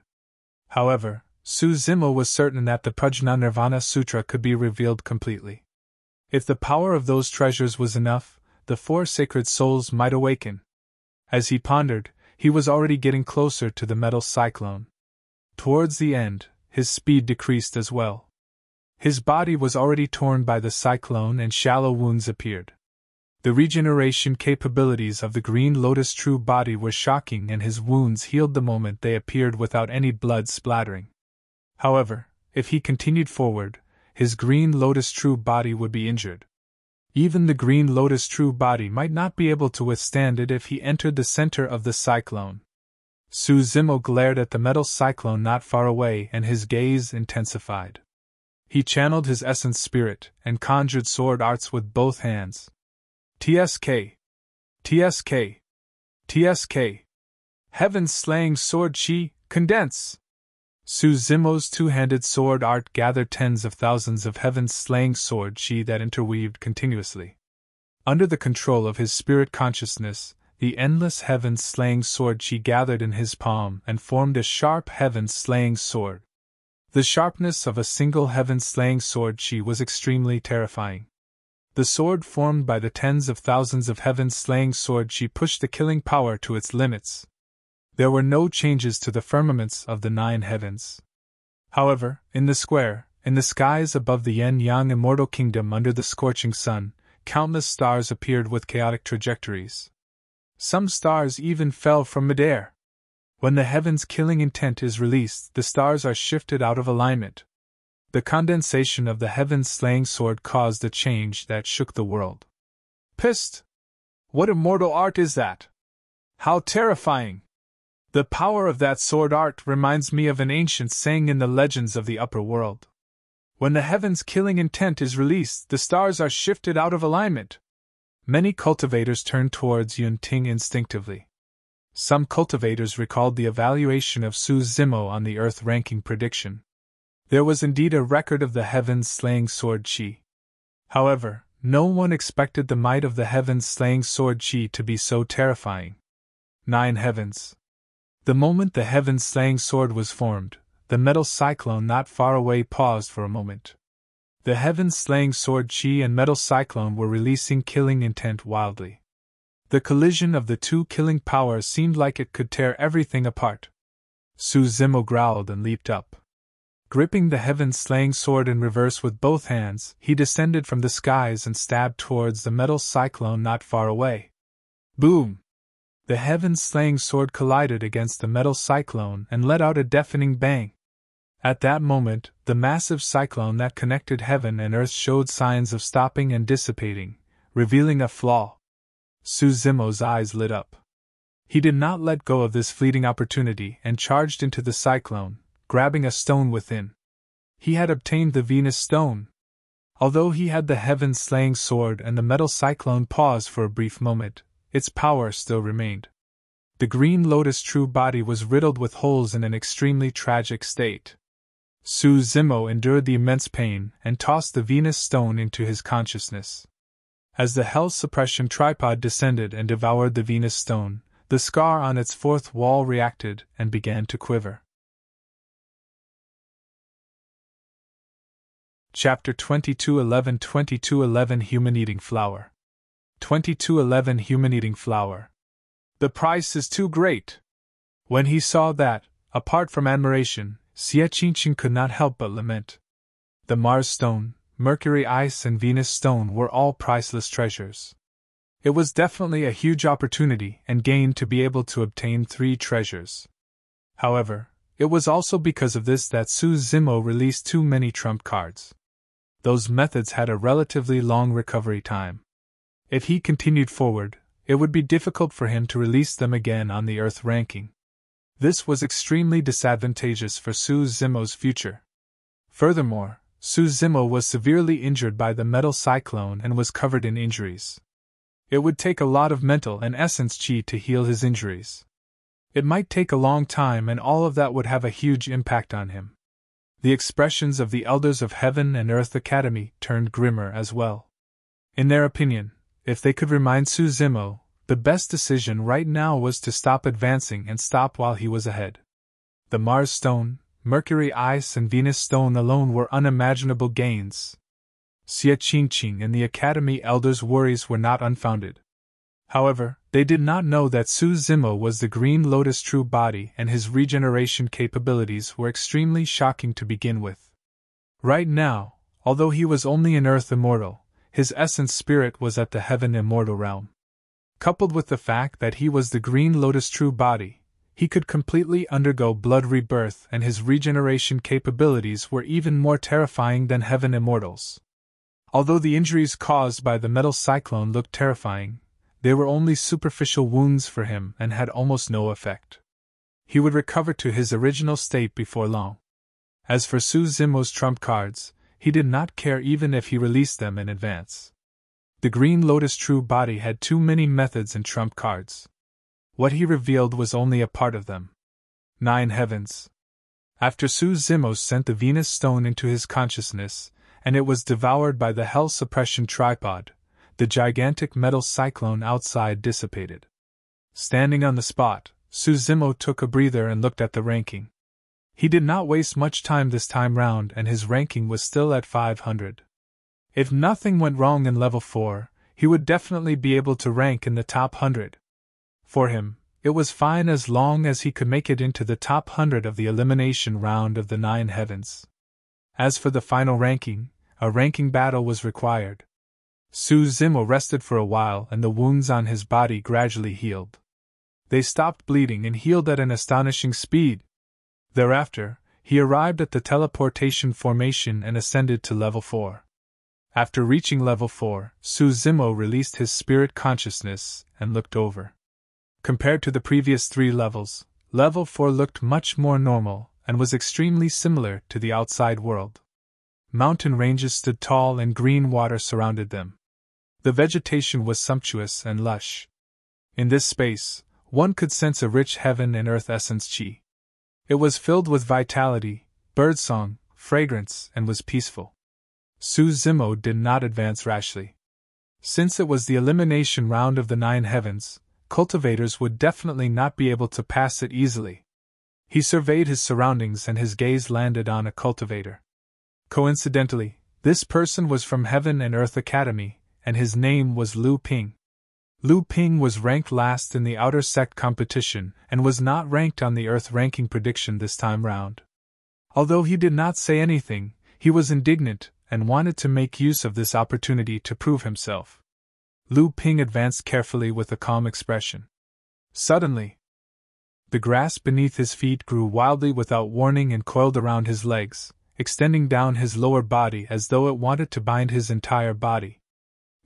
However, Su Zimo was certain that the Prajna Nirvana Sutra could be revealed completely. If the power of those treasures was enough, the 4 sacred souls might awaken. As he pondered, he was already getting closer to the metal cyclone. Towards the end, his speed decreased as well. His body was already torn by the cyclone and shallow wounds appeared. The regeneration capabilities of the green lotus true body were shocking and his wounds healed the moment they appeared without any blood splattering. However, if he continued forward, his green lotus true body would be injured. Even the green lotus true body might not be able to withstand it if he entered the center of the cyclone. Su Zimo glared at the metal cyclone not far away and his gaze intensified. He channeled his essence spirit and conjured sword arts with both hands. TSK! TSK! TSK! Heaven's slaying sword chi, condense! Su Zimo's two-handed sword art gathered tens of thousands of heaven's slaying sword chi that interweaved continuously. Under the control of his spirit consciousness, the endless heaven's slaying sword chi gathered in his palm and formed a sharp heaven's slaying sword. The sharpness of a single heaven's slaying sword chi was extremely terrifying. The sword formed by the tens of thousands of heaven's slaying sword chi pushed the killing power to its limits. There were no changes to the firmaments of the 9 heavens. However, in the square, in the skies above the yin-yang immortal kingdom under the scorching sun, countless stars appeared with chaotic trajectories. Some stars even fell from midair. When the heaven's killing intent is released, the stars are shifted out of alignment. The condensation of the heaven's slaying sword caused a change that shook the world. Psst! What immortal art is that? How terrifying! The power of that sword art reminds me of an ancient saying in the legends of the upper world. When the heaven's killing intent is released, the stars are shifted out of alignment. Many cultivators turned towards Yun Ting instinctively. Some cultivators recalled the evaluation of Su Zimo on the Earth ranking prediction. There was indeed a record of the heavens-slaying sword Qi. However, no one expected the might of the heavens-slaying sword Qi to be so terrifying. 9 heavens. The moment the heavens-slaying sword was formed, the metal cyclone not far away paused for a moment. The heavens-slaying sword Qi and metal cyclone were releasing killing intent wildly. The collision of the two killing powers seemed like it could tear everything apart. Su Zimo growled and leaped up. Gripping the heaven-slaying sword in reverse with both hands, he descended from the skies and stabbed towards the metal cyclone not far away. Boom! The heaven-slaying sword collided against the metal cyclone and let out a deafening bang. At that moment, the massive cyclone that connected heaven and earth showed signs of stopping and dissipating, revealing a flaw. Su Zimo's eyes lit up. He did not let go of this fleeting opportunity and charged into the cyclone, grabbing a stone within. He had obtained the Venus stone. Although he had the heaven-slaying sword and the metal cyclone pause for a brief moment, its power still remained. The green lotus true body was riddled with holes in an extremely tragic state. Su Zimo endured the immense pain and tossed the Venus stone into his consciousness. As the Hell Suppression tripod descended and devoured the Venus stone, the scar on its fourth wall reacted and began to quiver. Chapter 2211 Human-Eating Flower. 2211 Human-Eating Flower. The price is too great. When he saw that, apart from admiration, Xie Qingqing could not help but lament. The Mars stone, Mercury ice and Venus stone were all priceless treasures. It was definitely a huge opportunity and gain to be able to obtain 3 treasures. However, it was also because of this that Su Zimo released too many trump cards. Those methods had a relatively long recovery time. If he continued forward, it would be difficult for him to release them again on the Earth ranking. This was extremely disadvantageous for Su Zimo's future. Furthermore, Su Zimo was severely injured by the metal cyclone and was covered in injuries. It would take a lot of mental and essence chi to heal his injuries. It might take a long time, and all of that would have a huge impact on him. The expressions of the elders of Heaven and Earth Academy turned grimmer as well. In their opinion, if they could remind Su Zimo, the best decision right now was to stop advancing and stop while he was ahead. The Mars stone, Mercury ice and Venus stone alone were unimaginable gains. Xie Qingqing and the Academy elders' worries were not unfounded. However, they did not know that Su Zimo was the Green Lotus true body, and his regeneration capabilities were extremely shocking to begin with. Right now, although he was only an Earth Immortal, his essence spirit was at the Heaven Immortal realm. Coupled with the fact that he was the Green Lotus true body, he could completely undergo blood rebirth, and his regeneration capabilities were even more terrifying than Heaven Immortals. Although the injuries caused by the metal cyclone looked terrifying, they were only superficial wounds for him and had almost no effect. He would recover to his original state before long. As for Su Zimo's trump cards, he did not care even if he released them in advance. The Green Lotus true body had too many methods and trump cards. What he revealed was only a part of them. 9 heavens. After Su Zimo sent the Venus stone into his consciousness, and it was devoured by the Hell Suppression tripod, the gigantic metal cyclone outside dissipated. Standing on the spot, Su Zimo took a breather and looked at the ranking. He did not waste much time this time round, and his ranking was still at 500. If nothing went wrong in level 4, he would definitely be able to rank in the top 100. For him, it was fine as long as he could make it into the top 100 of the elimination round of the 9 heavens. As for the final ranking, a ranking battle was required. Su Zimo rested for a while, and the wounds on his body gradually healed. They stopped bleeding and healed at an astonishing speed. Thereafter, he arrived at the teleportation formation and ascended to level 4. After reaching level 4, Su Zimo released his spirit consciousness and looked over. Compared to the previous 3 levels, level 4 looked much more normal and was extremely similar to the outside world. Mountain ranges stood tall and green water surrounded them. The vegetation was sumptuous and lush. In this space, one could sense a rich heaven and earth essence chi. It was filled with vitality, birdsong, fragrance, and was peaceful. Su Zimo did not advance rashly. Since it was the elimination round of the 9 heavens, cultivators would definitely not be able to pass it easily. He surveyed his surroundings and his gaze landed on a cultivator. Coincidentally, this person was from Heaven and Earth Academy, and his name was Lu Ping. Lu Ping was ranked last in the outer sect competition and was not ranked on the Earth ranking prediction this time round. Although he did not say anything, he was indignant and wanted to make use of this opportunity to prove himself. Lu Ping advanced carefully with a calm expression. Suddenly, the grass beneath his feet grew wildly without warning and coiled around his legs, extending down his lower body as though it wanted to bind his entire body.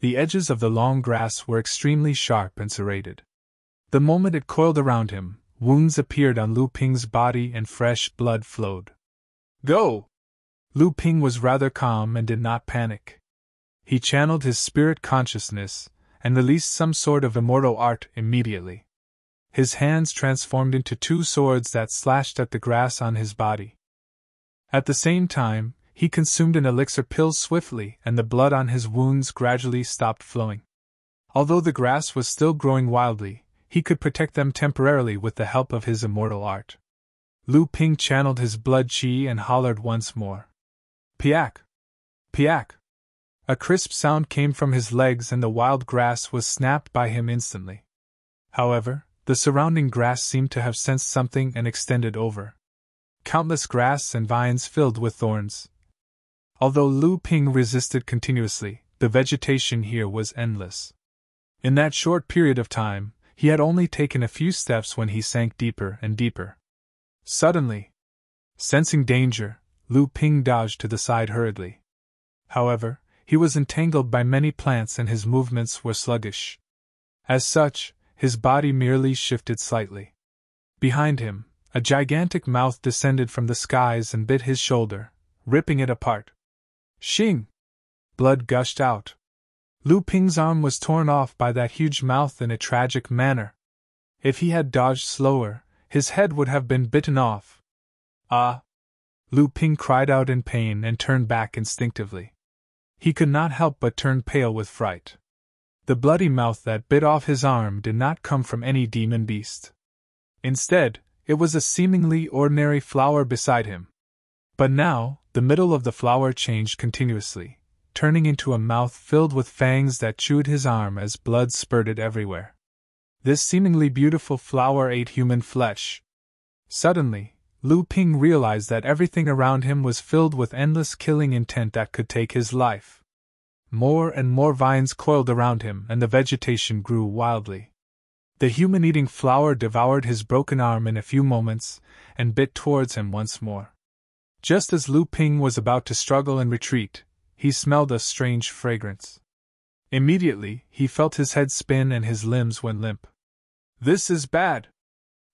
The edges of the long grass were extremely sharp and serrated. The moment it coiled around him, wounds appeared on Lu Ping's body and fresh blood flowed. Go! Lu Ping was rather calm and did not panic. He channeled his spirit consciousness and released some sort of immortal art immediately. His hands transformed into 2 swords that slashed at the grass on his body. At the same time, he consumed an elixir pill swiftly and the blood on his wounds gradually stopped flowing. Although the grass was still growing wildly, he could protect them temporarily with the help of his immortal art. Lu Ping channeled his blood chi and hollered once more. Piak! Piak! A crisp sound came from his legs and the wild grass was snapped by him instantly. However, the surrounding grass seemed to have sensed something and extended over. Countless grass and vines filled with thorns. Although Lu Ping resisted continuously, the vegetation here was endless. In that short period of time, he had only taken a few steps when he sank deeper and deeper. Suddenly, sensing danger, Lu Ping dodged to the side hurriedly. However, he was entangled by many plants and his movements were sluggish. As such, his body merely shifted slightly. Behind him, a gigantic mouth descended from the skies and bit his shoulder, ripping it apart. Shing! Blood gushed out. Lu Ping's arm was torn off by that huge mouth in a tragic manner. If he had dodged slower, his head would have been bitten off. Ah! Lu Ping cried out in pain and turned back instinctively. He could not help but turn pale with fright. The bloody mouth that bit off his arm did not come from any demon beast. Instead, it was a seemingly ordinary flower beside him. But now, the middle of the flower changed continuously, turning into a mouth filled with fangs that chewed his arm as blood spurted everywhere. This seemingly beautiful flower ate human flesh. Suddenly, Lu Ping realized that everything around him was filled with endless killing intent that could take his life. More and more vines coiled around him and the vegetation grew wildly. The human-eating flower devoured his broken arm in a few moments and bit towards him once more. Just as Lu Ping was about to struggle and retreat, he smelled a strange fragrance. Immediately, he felt his head spin and his limbs went limp. This is bad!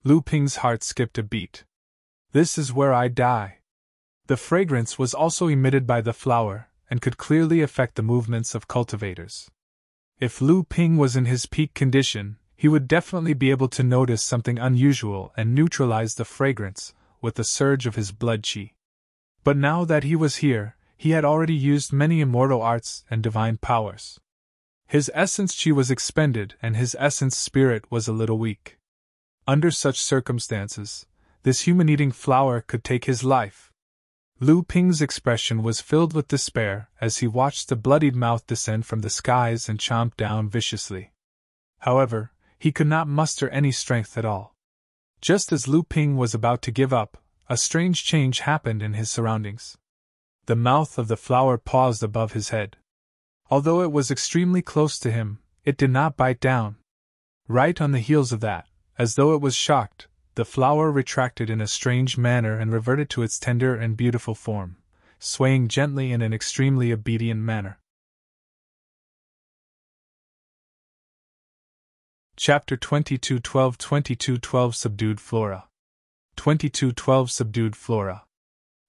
Lu Ping's heart skipped a beat. This is where I die. The fragrance was also emitted by the flower, and could clearly affect the movements of cultivators. If Lu Ping was in his peak condition, he would definitely be able to notice something unusual and neutralize the fragrance with the surge of his blood chi. But now that he was here, he had already used many immortal arts and divine powers. His essence chi was expended and his essence spirit was a little weak. Under such circumstances, this human-eating flower could take his life. Lu Ping's expression was filled with despair as he watched the bloodied mouth descend from the skies and chomp down viciously. However, he could not muster any strength at all. Just as Lu Ping was about to give up, a strange change happened in his surroundings. The mouth of the flower paused above his head. Although it was extremely close to him, it did not bite down. Right on the heels of that, as though it was shocked, the flower retracted in a strange manner and reverted to its tender and beautiful form, swaying gently in an extremely obedient manner. Chapter 22:12 Subdued Flora. 22:12 Subdued Flora.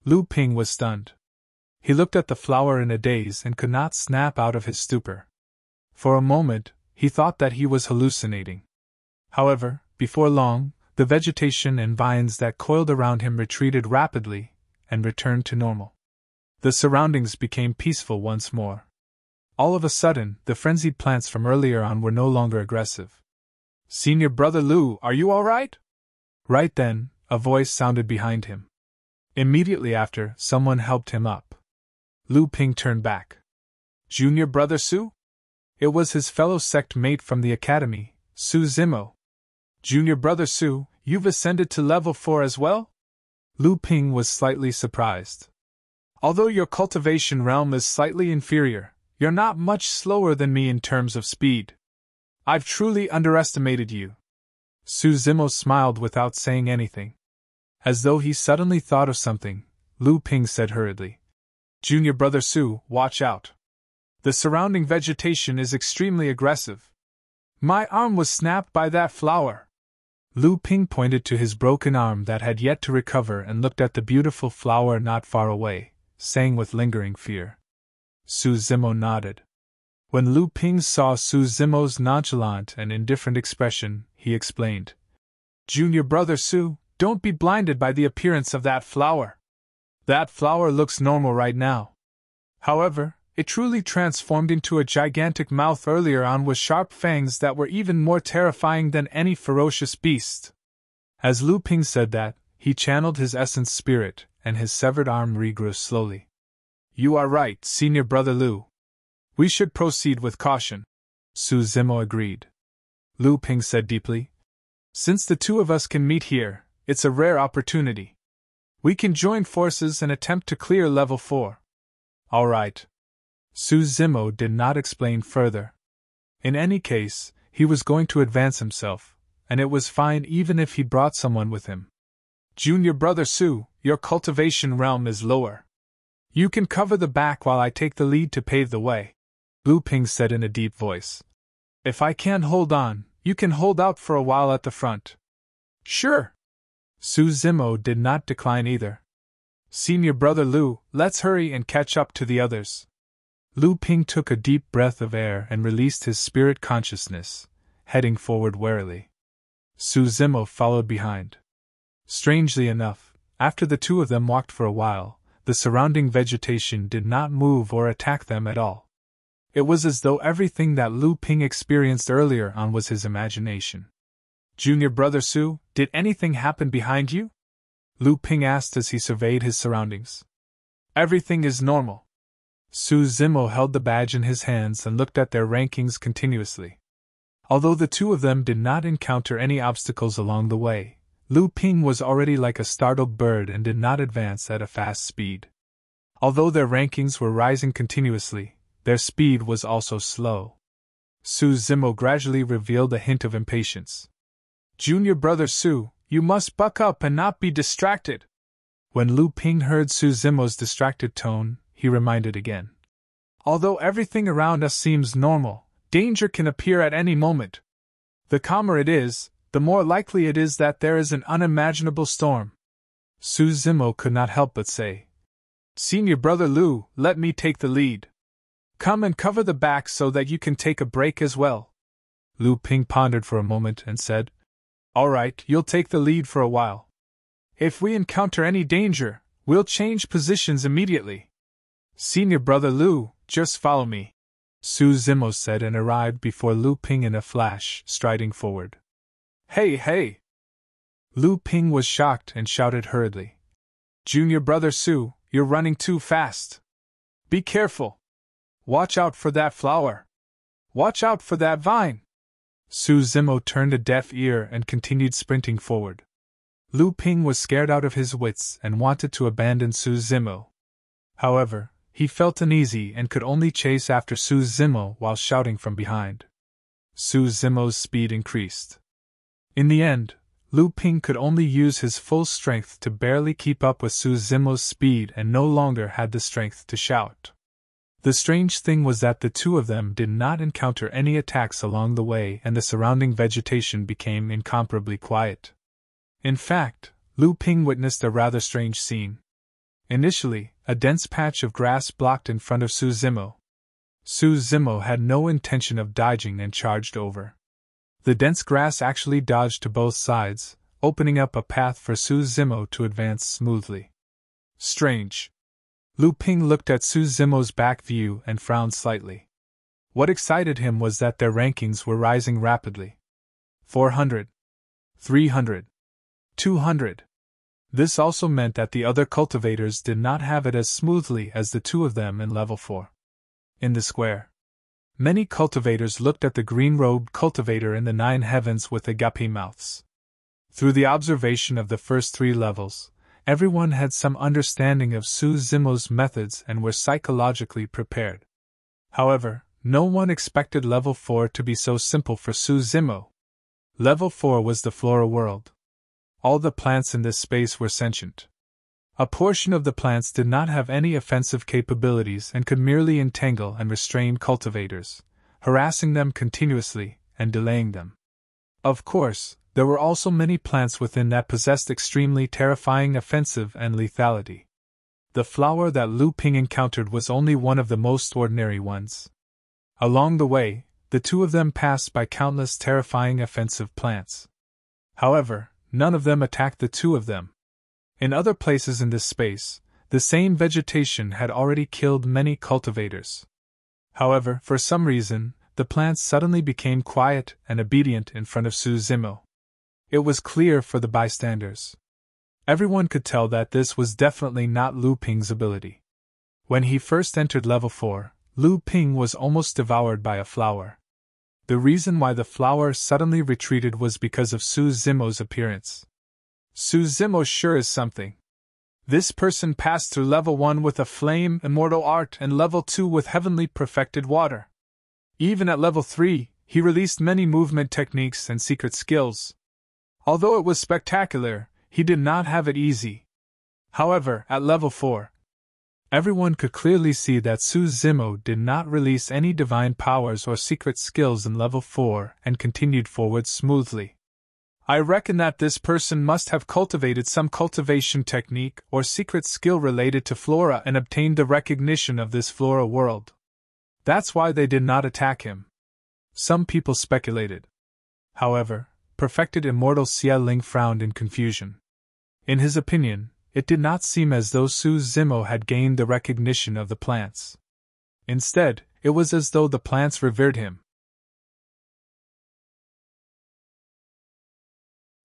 Lu Ping was stunned. He looked at the flower in a daze and could not snap out of his stupor. For a moment, he thought that he was hallucinating. However, before long, the vegetation and vines that coiled around him retreated rapidly and returned to normal. The surroundings became peaceful once more. All of a sudden, the frenzied plants from earlier on were no longer aggressive. "Senior Brother Lu, are you all right?" Right then, a voice sounded behind him. Immediately after, someone helped him up. Lu Ping turned back. "Junior Brother Su?" It was his fellow sect mate from the academy, Su Zimo. "Junior Brother Su, you've ascended to level 4 as well?" Lu Ping was slightly surprised. "Although your cultivation realm is slightly inferior, you're not much slower than me in terms of speed. I've truly underestimated you." Su Zimo smiled without saying anything. As though he suddenly thought of something, Lu Ping said hurriedly, "Junior Brother Su, watch out. The surrounding vegetation is extremely aggressive. My arm was snapped by that flower." Lu Ping pointed to his broken arm that had yet to recover and looked at the beautiful flower not far away, saying with lingering fear. Su Zimo nodded. When Lu Ping saw Su Zimo's nonchalant and indifferent expression, he explained, "Junior Brother Su, don't be blinded by the appearance of that flower. That flower looks normal right now. However, it truly transformed into a gigantic mouth earlier on with sharp fangs that were even more terrifying than any ferocious beast." As Lu Ping said that, he channeled his essence spirit, and his severed arm regrew slowly. "You are right, Senior Brother Lu. We should proceed with caution," Su Zimo agreed. Lu Ping said deeply, "Since the two of us can meet here, it's a rare opportunity. We can join forces and attempt to clear level 4. "All right." Su Zimo did not explain further. In any case, he was going to advance himself, and it was fine even if he brought someone with him. "Junior Brother Su, your cultivation realm is lower. You can cover the back while I take the lead to pave the way," Lu Ping said in a deep voice. "If I can't hold on, you can hold out for a while at the front." "Sure." Su Zimo did not decline either. "Senior Brother Lu, let's hurry and catch up to the others." Lu Ping took a deep breath of air and released his spirit consciousness, heading forward warily. Su Zimo followed behind. Strangely enough, after the two of them walked for a while, the surrounding vegetation did not move or attack them at all. It was as though everything that Lu Ping experienced earlier on was his imagination. "Junior Brother Su, did anything happen behind you?" Lu Ping asked as he surveyed his surroundings. "Everything is normal." Su Zimo held the badge in his hands and looked at their rankings continuously. Although the two of them did not encounter any obstacles along the way, Lu Ping was already like a startled bird and did not advance at a fast speed. Although their rankings were rising continuously, their speed was also slow. Su Zimo gradually revealed a hint of impatience. "Junior Brother Su, you must buck up and not be distracted." When Lu Ping heard Su Zimo's distracted tone, he reminded again. "Although everything around us seems normal, danger can appear at any moment. The calmer it is, the more likely it is that there is an unimaginable storm." Su Zimo could not help but say, "Senior Brother Lu, let me take the lead. Come and cover the back so that you can take a break as well." Lu Ping pondered for a moment and said, "All right, you'll take the lead for a while. If we encounter any danger, we'll change positions immediately." "Senior Brother Lu, just follow me," Su Zimo said and arrived before Lu Ping in a flash, striding forward. "Hey, hey!" Lu Ping was shocked and shouted hurriedly. "Junior Brother Su, you're running too fast. Be careful. Watch out for that flower. Watch out for that vine." Su Zimo turned a deaf ear and continued sprinting forward. Lu Ping was scared out of his wits and wanted to abandon Su Zimo. However, he felt uneasy and could only chase after Su Zimo while shouting from behind. Su Zimo's speed increased. In the end, Lu Ping could only use his full strength to barely keep up with Su Zimo's speed and no longer had the strength to shout. The strange thing was that the two of them did not encounter any attacks along the way and the surrounding vegetation became incomparably quiet. In fact, Lu Ping witnessed a rather strange scene. Initially, a dense patch of grass blocked in front of Su Zimo. Su Zimo had no intention of dodging and charged over. The dense grass actually dodged to both sides, opening up a path for Su Zimo to advance smoothly. Strange. Lu Ping looked at Su Zimo's back view and frowned slightly. What excited him was that their rankings were rising rapidly. 400. 300. 200. This also meant that the other cultivators did not have it as smoothly as the two of them in level 4. In the square, many cultivators looked at the green-robed cultivator in the 9 heavens with agape mouths. Through the observation of the first 3 levels, everyone had some understanding of Su Zimo's methods and were psychologically prepared. However, no one expected level 4 to be so simple for Su Zimo. Level 4 was the Flora world. All the plants in this space were sentient. A portion of the plants did not have any offensive capabilities and could merely entangle and restrain cultivators, harassing them continuously and delaying them. Of course, there were also many plants within that possessed extremely terrifying offensive and lethality. The flower that Lu Ping encountered was only one of the most ordinary ones. Along the way, the two of them passed by countless terrifying offensive plants. However, none of them attacked the two of them. In other places in this space, the same vegetation had already killed many cultivators. However, for some reason, the plants suddenly became quiet and obedient in front of Su Zimo. It was clear for the bystanders. Everyone could tell that this was definitely not Lu Ping's ability. When he first entered level 4, Lu Ping was almost devoured by a flower. The reason why the flower suddenly retreated was because of Su Zimo's appearance. Su Zimo sure is something. This person passed through level 1 with a flame immortal art and level 2 with heavenly perfected water. Even at level 3, he released many movement techniques and secret skills. Although it was spectacular, he did not have it easy. However, at level 4, everyone could clearly see that Su Zimo did not release any divine powers or secret skills in level 4 and continued forward smoothly. I reckon that this person must have cultivated some cultivation technique or secret skill related to Flora and obtained the recognition of this Flora world. That's why they did not attack him. Some people speculated. However, perfected Immortal Xie Ling frowned in confusion. In his opinion, it did not seem as though Su Zimo had gained the recognition of the plants. Instead, it was as though the plants revered him.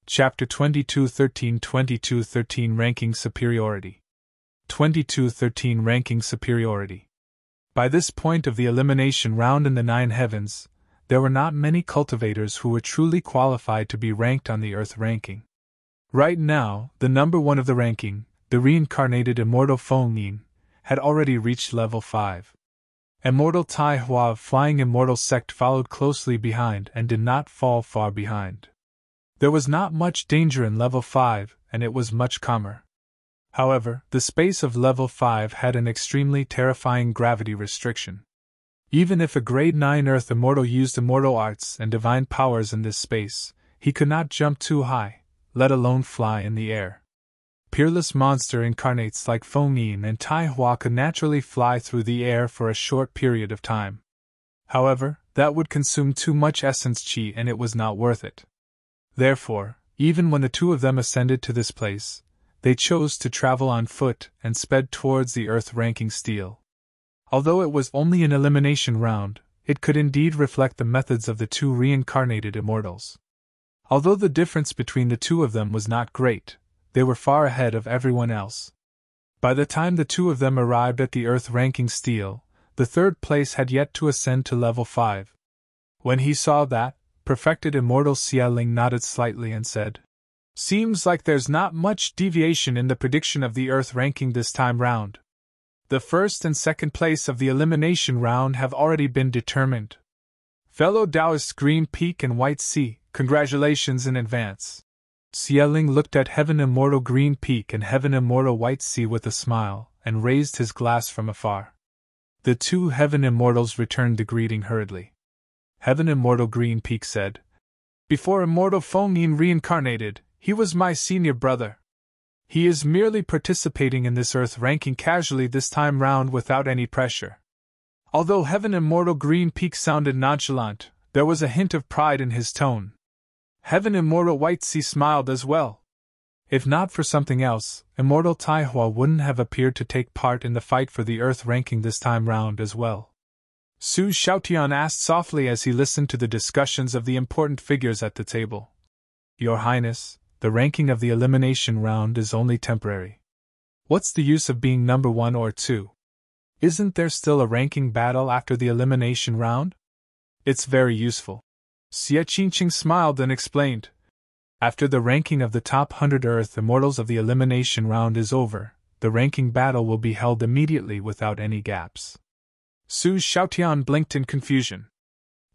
Chapter 2213 2213 Ranking Superiority 2213 Ranking Superiority. By this point of the elimination round in the 9 heavens, there were not many cultivators who were truly qualified to be ranked on the Earth ranking. Right now, the number 1 of the ranking, the reincarnated Immortal Feng Yin, had already reached level 5. Immortal Tai Hua of Flying Immortal Sect followed closely behind and did not fall far behind. There was not much danger in level 5, and it was much calmer. However, the space of level 5 had an extremely terrifying gravity restriction. Even if a grade 9 Earth Immortal used immortal arts and divine powers in this space, he could not jump too high, let alone fly in the air. Peerless monster incarnates like Feng Yin and Tai Hua could naturally fly through the air for a short period of time. However, that would consume too much essence chi and it was not worth it. Therefore, even when the two of them ascended to this place, they chose to travel on foot and sped towards the Earth ranking stele. Although it was only an elimination round, it could indeed reflect the methods of the two reincarnated immortals. Although the difference between the two of them was not great, they were far ahead of everyone else. By the time the two of them arrived at the Earth ranking stele, the third place had yet to ascend to level 5. When he saw that, perfected Immortal Xie Ling nodded slightly and said, "Seems like there's not much deviation in the prediction of the Earth ranking this time round. The first and second place of the elimination round have already been determined. Fellow Taoists Green Peak and White Sea, congratulations in advance." Xie Ling looked at Heaven Immortal Green Peak and Heaven Immortal White Sea with a smile, and raised his glass from afar. The two Heaven Immortals returned the greeting hurriedly. Heaven Immortal Green Peak said, "Before Immortal Feng Yin reincarnated, he was my senior brother. He is merely participating in this Earth ranking casually this time round without any pressure." Although Heaven Immortal Green Peak sounded nonchalant, There was a hint of pride in his tone. Heaven Immortal Whitesea smiled as well. If not for something else, Immortal Taihua wouldn't have appeared to take part in the fight for the Earth ranking this time round as well. Su Xiaotian asked softly as he listened to the discussions of the important figures at the table. Your Highness, the ranking of the elimination round is only temporary. What's the use of being number 1 or 2? Isn't there still a ranking battle after the elimination round? It's very useful. Xie Qingqing smiled and explained. After the ranking of the top 100 Earth Immortals of the elimination round is over, the ranking battle will be held immediately without any gaps. Su Xiaotian blinked in confusion.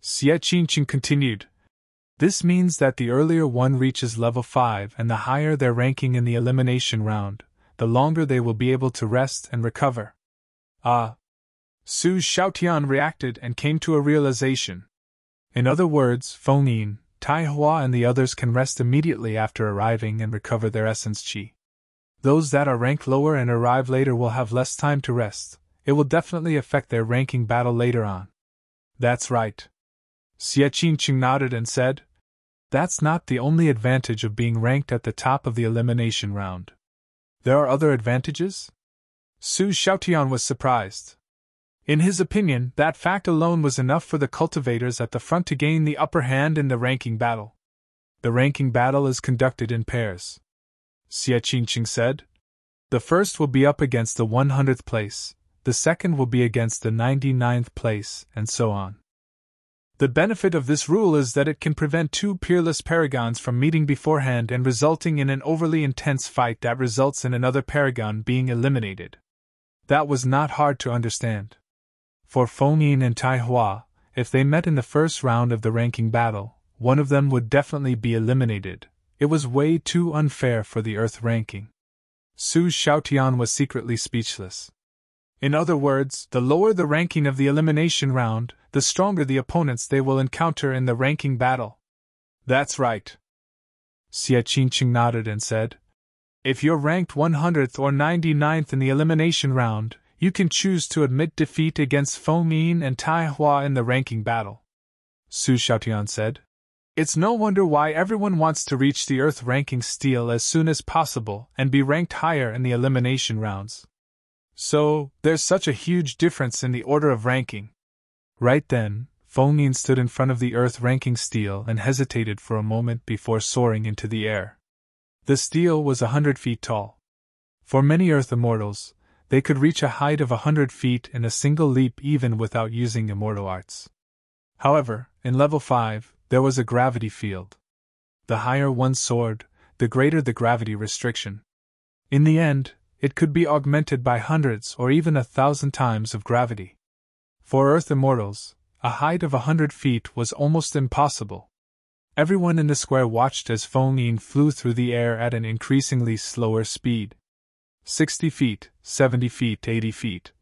Xie Qingqing continued. This means that the earlier one reaches level 5 and the higher their ranking in the elimination round, the longer they will be able to rest and recover. Ah! Su Xiaotian reacted and came to a realization. In other words, Feng Yin, Taihua and the others can rest immediately after arriving and recover their essence qi. Those that are ranked lower and arrive later will have less time to rest. It will definitely affect their ranking battle later on. That's right. Xie Qingqing nodded and said, That's not the only advantage of being ranked at the top of the elimination round. There are other advantages? Su Xiaotian was surprised. In his opinion, that fact alone was enough for the cultivators at the front to gain the upper hand in the ranking battle. The ranking battle is conducted in pairs. Xie Qingqing said. The first will be up against the 100th place, the second will be against the 99th place, and so on. The benefit of this rule is that it can prevent two peerless paragons from meeting beforehand and resulting in an overly intense fight that results in another paragon being eliminated. That was not hard to understand. For Feng Yin and Taihua, if they met in the first round of the ranking battle, one of them would definitely be eliminated. It was way too unfair for the Earth ranking. Su Xiaotian was secretly speechless. In other words, the lower the ranking of the elimination round, the stronger the opponents they will encounter in the ranking battle. That's right. Xie Qingqing nodded and said, If you're ranked 100th or 99th in the elimination round, you can choose to admit defeat against Feng Yin and Taihua in the ranking battle. Su Xiaotian said, It's no wonder why everyone wants to reach the Earth ranking stele as soon as possible and be ranked higher in the elimination rounds. So, there's such a huge difference in the order of ranking. Right then, Feng Yin stood in front of the Earth ranking stele and hesitated for a moment before soaring into the air. The stele was 100 feet tall. For many Earth Immortals, they could reach a height of 100 feet in a single leap even without using immortal arts. However, in level 5, there was a gravity field. The higher one soared, the greater the gravity restriction. In the end, it could be augmented by hundreds or even 1,000 times of gravity. For Earth Immortals, a height of 100 feet was almost impossible. Everyone in the square watched as Feng Yin flew through the air at an increasingly slower speed. 60 feet, 70 feet, 80 feet.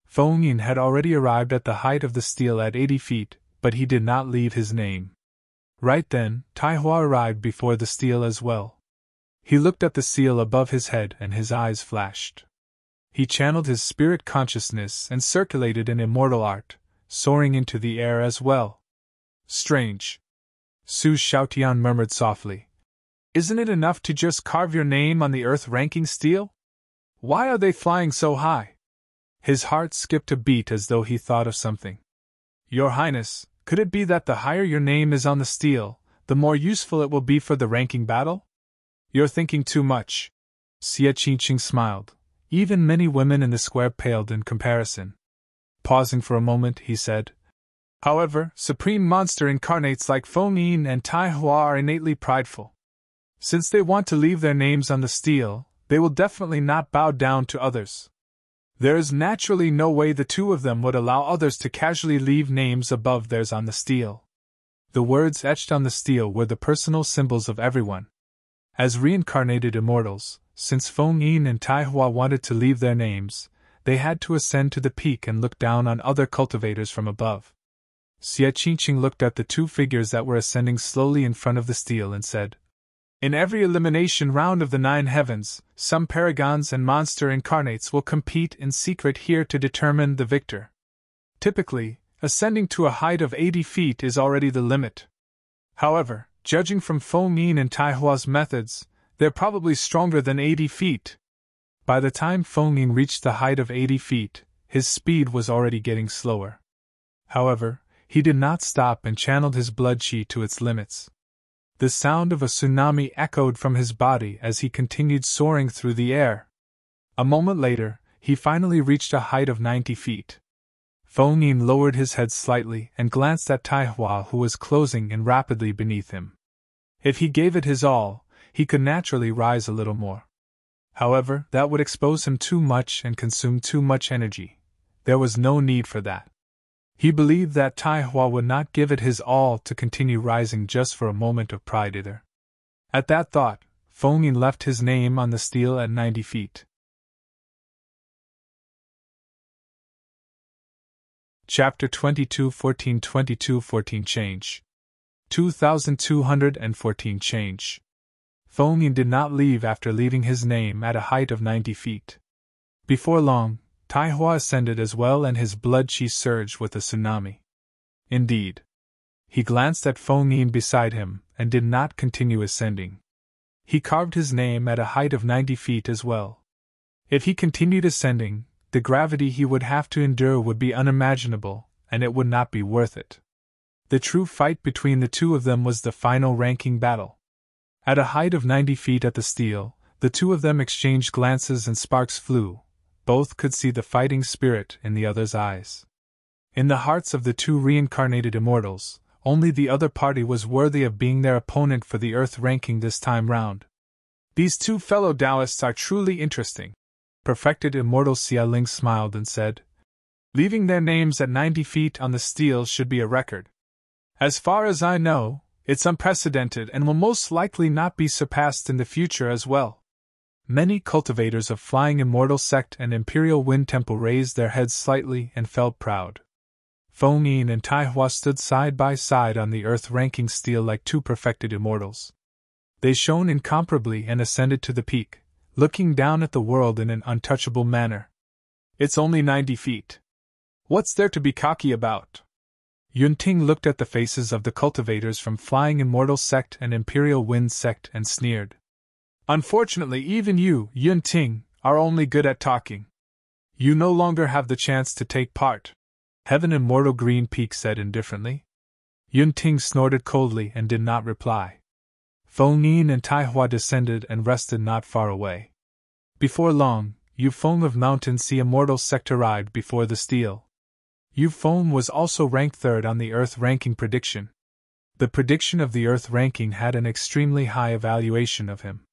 Feng Yin had already arrived at the height of the stele at 80 feet, but he did not leave his name. Right then, Taihua arrived before the stele as well. He looked at the seal above his head and his eyes flashed. He channeled his spirit consciousness and circulated an immortal art, soaring into the air as well. Strange. Su Xiaotian murmured softly. Isn't it enough to just carve your name on the Earth ranking stele? Why are they flying so high? His heart skipped a beat as though he thought of something. Your Highness, could it be that the higher your name is on the stele, the more useful it will be for the ranking battle? You're thinking too much. Xie Qingqing smiled. Even many women in the square paled in comparison. Pausing for a moment, he said, However, supreme monster incarnates like Feng Yin and Taihua are innately prideful. Since they want to leave their names on the stele, they will definitely not bow down to others. There is naturally no way the two of them would allow others to casually leave names above theirs on the stele. The words etched on the stele were the personal symbols of everyone. As reincarnated immortals, since Feng Yin and Taihua wanted to leave their names, they had to ascend to the peak and look down on other cultivators from above. Xie Qingqing looked at the two figures that were ascending slowly in front of the stele and said, In every elimination round of the 9 heavens, some paragons and monster incarnates will compete in secret here to determine the victor. Typically, ascending to a height of 80 feet is already the limit. However, judging from Feng Yin and Tai Hua's methods, they're probably stronger than 80 feet. By the time Feng Yin reached the height of 80 feet, his speed was already getting slower. However, he did not stop and channeled his blood qi to its limits. The sound of a tsunami echoed from his body as he continued soaring through the air. A moment later, he finally reached a height of 90 feet. Feng Yin lowered his head slightly and glanced at Tai Hua, who was closing in rapidly beneath him. If he gave it his all, he could naturally rise a little more. However, that would expose him too much and consume too much energy. There was no need for that. He believed that Tai Hua would not give it his all to continue rising just for a moment of pride either. At that thought, Feng Yin left his name on the steel at 90 feet. Chapter 22 14 Change 2214 Change. Feng Yin did not leave after leaving his name at a height of 90 feet. Before long, Tai Hua ascended as well and his blood qi surged with a tsunami. Indeed. He glanced at Feng Yin beside him and did not continue ascending. He carved his name at a height of 90 feet as well. If he continued ascending, the gravity he would have to endure would be unimaginable, and it would not be worth it. The true fight between the two of them was the final ranking battle. At a height of 90 feet at the steel, the two of them exchanged glances and sparks flew. Both could see the fighting spirit in the other's eyes. In the hearts of the two reincarnated immortals, only the other party was worthy of being their opponent for the Earth ranking this time round. These two fellow Taoists are truly interesting. Perfected Immortal Xia smiled and said, leaving their names at 90 feet on the steel should be a record. As far as I know, it's unprecedented and will most likely not be surpassed in the future as well. Many cultivators of Flying Immortal Sect and Imperial Wind Temple raised their heads slightly and felt proud. Feng Yin and Tai Hua stood side by side on the Earth ranking steel like two perfected immortals. They shone incomparably and ascended to the peak, looking down at the world in an untouchable manner. It's only 90 feet. What's there to be cocky about? Yunting looked at the faces of the cultivators from Flying Immortal Sect and Imperial Wind Sect and sneered. Unfortunately, even you, Yunting, are only good at talking. You no longer have the chance to take part. Heaven Immortal Green Peak said indifferently. Yunting snorted coldly and did not reply. Feng Yin and Tai Hua descended and rested not far away. Before long, Yu Feng of Mountain Sea Immortal Sect arrived before the steel. Yu Feng was also ranked third on the Earth ranking prediction. The prediction of the Earth ranking had an extremely high evaluation of him.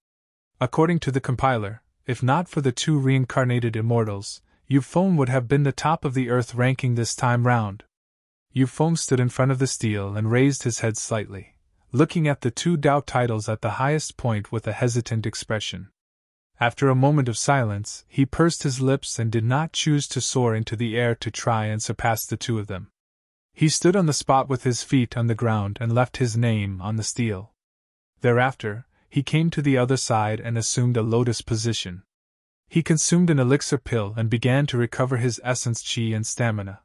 According to the compiler, if not for the two reincarnated immortals, Yu Feng would have been the top of the Earth ranking this time round. Yu Feng stood in front of the steel and raised his head slightly, looking at the two Dao titles at the highest point with a hesitant expression. After a moment of silence, he pursed his lips and did not choose to soar into the air to try and surpass the two of them. He stood on the spot with his feet on the ground and left his name on the steel. Thereafter, he came to the other side and assumed a lotus position. He consumed an elixir pill and began to recover his essence qi and stamina.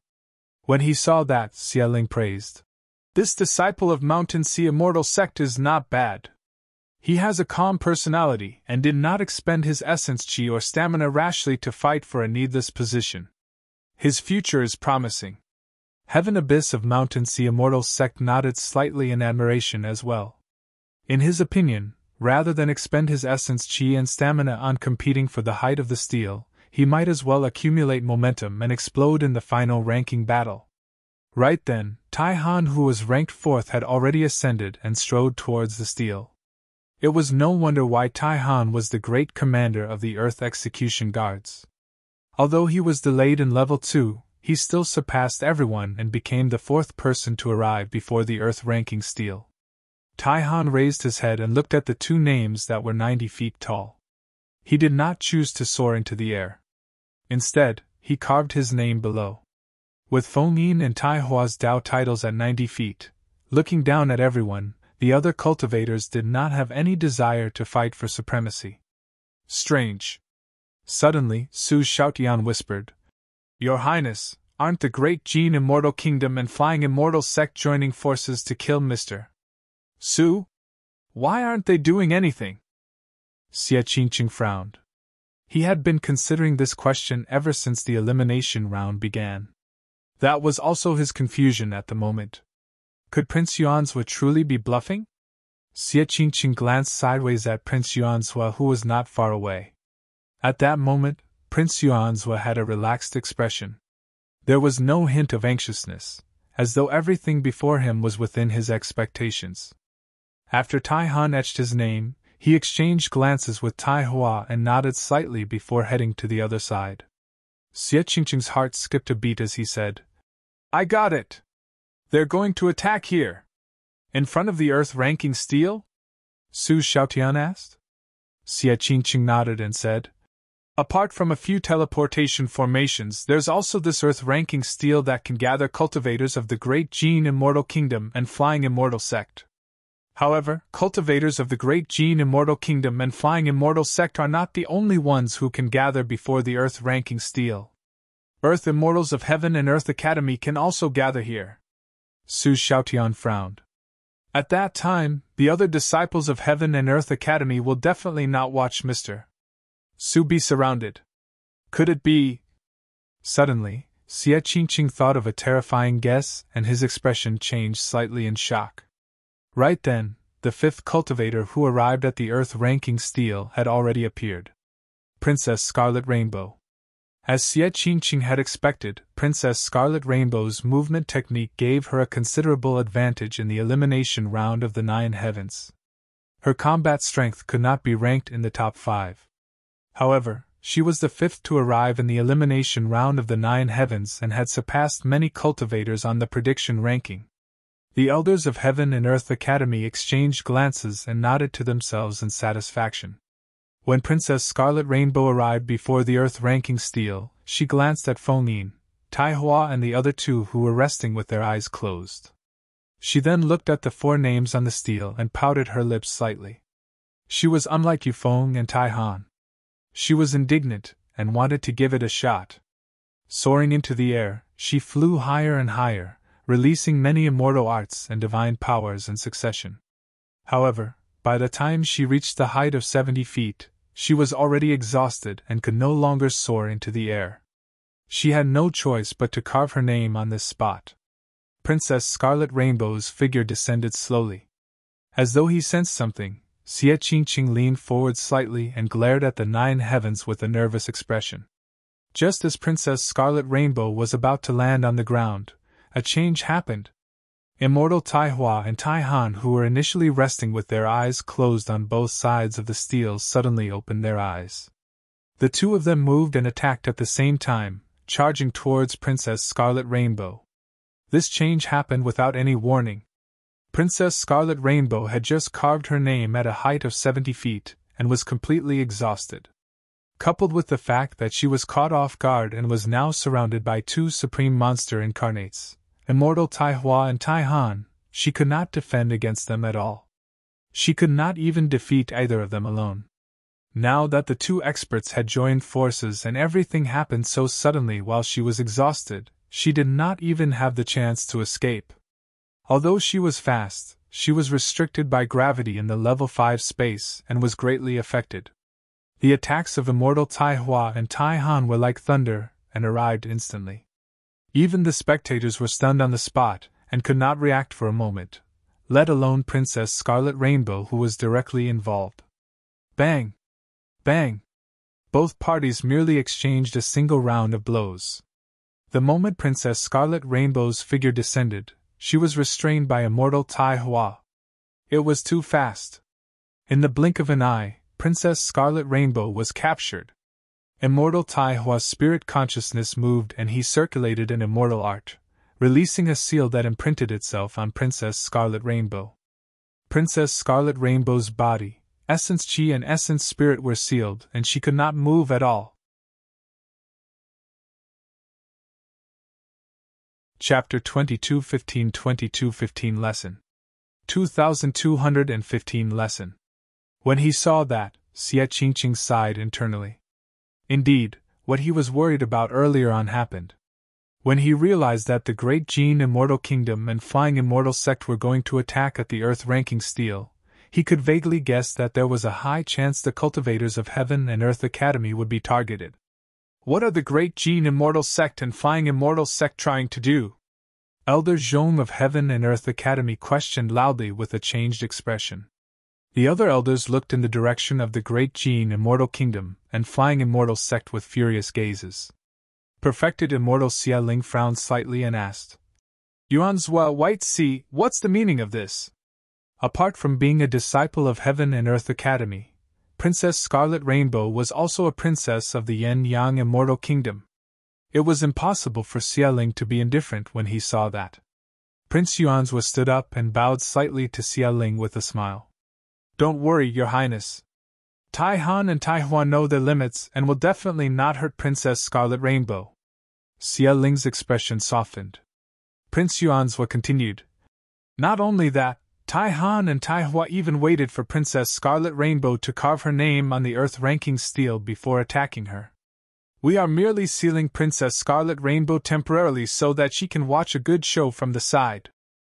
When he saw that, Xia praised. This disciple of Mountain Sea Immortal Sect is not bad. He has a calm personality and did not expend his essence qi or stamina rashly to fight for a needless position. His future is promising. Heaven Abyss of Mountain Sea Immortal Sect nodded slightly in admiration as well. In his opinion, rather than expend his essence qi and stamina on competing for the height of the steel, he might as well accumulate momentum and explode in the final ranking battle. Right then, Tai Han, who was ranked fourth, had already ascended and strode towards the steel. It was no wonder why Tai Han was the great commander of the Earth Execution Guards. Although he was delayed in level 2, he still surpassed everyone and became the fourth person to arrive before the Earth ranking steel. Tai Han raised his head and looked at the two names that were 90 feet tall. He did not choose to soar into the air. Instead, he carved his name below. With Feng Yin and Tai Hua's Dao titles at 90 feet, looking down at everyone, the other cultivators did not have any desire to fight for supremacy. Strange. Suddenly, Su Shoutian whispered, Your Highness, aren't the Great Gene Immortal Kingdom and Flying Immortal Sect joining forces to kill Mr. Su? Why aren't they doing anything? Xie Qingqing frowned. He had been considering this question ever since the elimination round began. That was also his confusion at the moment. Could Prince Yuanzhua truly be bluffing? Xie Qingqing glanced sideways at Prince Yuanzhua, who was not far away. At that moment, Prince Yuanzhua had a relaxed expression. There was no hint of anxiousness, as though everything before him was within his expectations. After Tai Han etched his name, he exchanged glances with Tai Hua and nodded slightly before heading to the other side. Xie Qingqing's heart skipped a beat as he said, "I got it! They're going to attack here! In front of the Earth-ranking steel?" Su Xiaotian asked. Xie Qingqing nodded and said, "Apart from a few teleportation formations, there's also this Earth-ranking steel that can gather cultivators of the Great Gene Immortal Kingdom and Flying Immortal Sect. However, cultivators of the Great Gene Immortal Kingdom and Flying Immortal Sect are not the only ones who can gather before the Earth-ranking steel. Earth Immortals of Heaven and Earth Academy can also gather here." Su Xiaotian frowned. "At that time, the other disciples of Heaven and Earth Academy will definitely not watch Mr. Su be surrounded. Could it be?" Suddenly, Xie Qingqing thought of a terrifying guess, and his expression changed slightly in shock. Right then, the fifth cultivator who arrived at the Earth-ranking steel had already appeared. Princess Scarlet Rainbow. As Xie Qingqing had expected, Princess Scarlet Rainbow's movement technique gave her a considerable advantage in the elimination round of the 9 heavens. Her combat strength could not be ranked in the top 5. However, she was the 5th to arrive in the elimination round of the 9 heavens and had surpassed many cultivators on the prediction ranking. The Elders of Heaven and Earth Academy exchanged glances and nodded to themselves in satisfaction. When Princess Scarlet Rainbow arrived before the Earth-ranking steel, she glanced at Feng Yin, Tai Hua and the other 2 who were resting with their eyes closed. She then looked at the 4 names on the steel and pouted her lips slightly. She was unlike Yufeng and Tai Han. She was indignant, and wanted to give it a shot. Soaring into the air, she flew higher and higher, releasing many immortal arts and divine powers in succession. However, by the time she reached the height of 70 feet, she was already exhausted and could no longer soar into the air. She had no choice but to carve her name on this spot. Princess Scarlet Rainbow's figure descended slowly. As though he sensed something, Xie Qingqing leaned forward slightly and glared at the 9 heavens with a nervous expression. Just as Princess Scarlet Rainbow was about to land on the ground, a change happened. Immortal Tai Hua and Tai Han, who were initially resting with their eyes closed on both sides of the steel, suddenly opened their eyes. The 2 of them moved and attacked at the same time, charging towards Princess Scarlet Rainbow. This change happened without any warning. Princess Scarlet Rainbow had just carved her name at a height of 70 feet, and was completely exhausted. Coupled with the fact that she was caught off guard and was now surrounded by 2 supreme monster incarnates, Immortal Tai Hua and Tai Han, she could not defend against them at all. She could not even defeat either of them alone. Now that the 2 experts had joined forces and everything happened so suddenly while she was exhausted, she did not even have the chance to escape. Although she was fast, she was restricted by gravity in the level 5 space and was greatly affected. The attacks of Immortal Tai Hua and Tai Han were like thunder and arrived instantly. Even the spectators were stunned on the spot and could not react for a moment, let alone Princess Scarlet Rainbow, who was directly involved. Bang! Bang! Both parties merely exchanged a single round of blows. The moment Princess Scarlet Rainbow's figure descended, she was restrained by Immortal Tai Hua. It was too fast. In the blink of an eye, Princess Scarlet Rainbow was captured. Immortal Tai Hua's spirit consciousness moved and he circulated an immortal art, releasing a seal that imprinted itself on Princess Scarlet Rainbow. Princess Scarlet Rainbow's body, essence chi and essence spirit were sealed and she could not move at all. Chapter 2215 2215 Lesson 2215 Lesson. When he saw that, Xie Qingqing sighed internally. Indeed, what he was worried about earlier on happened. When he realized that the Great Gene Immortal Kingdom and Flying Immortal Sect were going to attack at the Earth-ranking steel, he could vaguely guess that there was a high chance the cultivators of Heaven and Earth Academy would be targeted. What are the Great Gene Immortal Sect and Flying Immortal Sect trying to do? Elder Zhong of Heaven and Earth Academy questioned loudly with a changed expression. The other elders looked in the direction of the Great Gene Immortal Kingdom and Flying Immortal Sect with furious gazes. Perfected Immortal Xia Ling frowned slightly and asked, Yuanzhua White Sea, what's the meaning of this? Apart from being a disciple of Heaven and Earth Academy, Princess Scarlet Rainbow was also a princess of the Yin-Yang Immortal Kingdom. It was impossible for Xia Ling to be indifferent when he saw that. Prince Yuanzhua stood up and bowed slightly to Xia Ling with a smile. Don't worry, Your Highness. Tai Han and Tai Hua know their limits and will definitely not hurt Princess Scarlet Rainbow. Xia Ling's expression softened. Prince Yuanzhua continued. Not only that, Tai Han and Tai Hua even waited for Princess Scarlet Rainbow to carve her name on the Earth-ranking steel before attacking her. We are merely sealing Princess Scarlet Rainbow temporarily so that she can watch a good show from the side.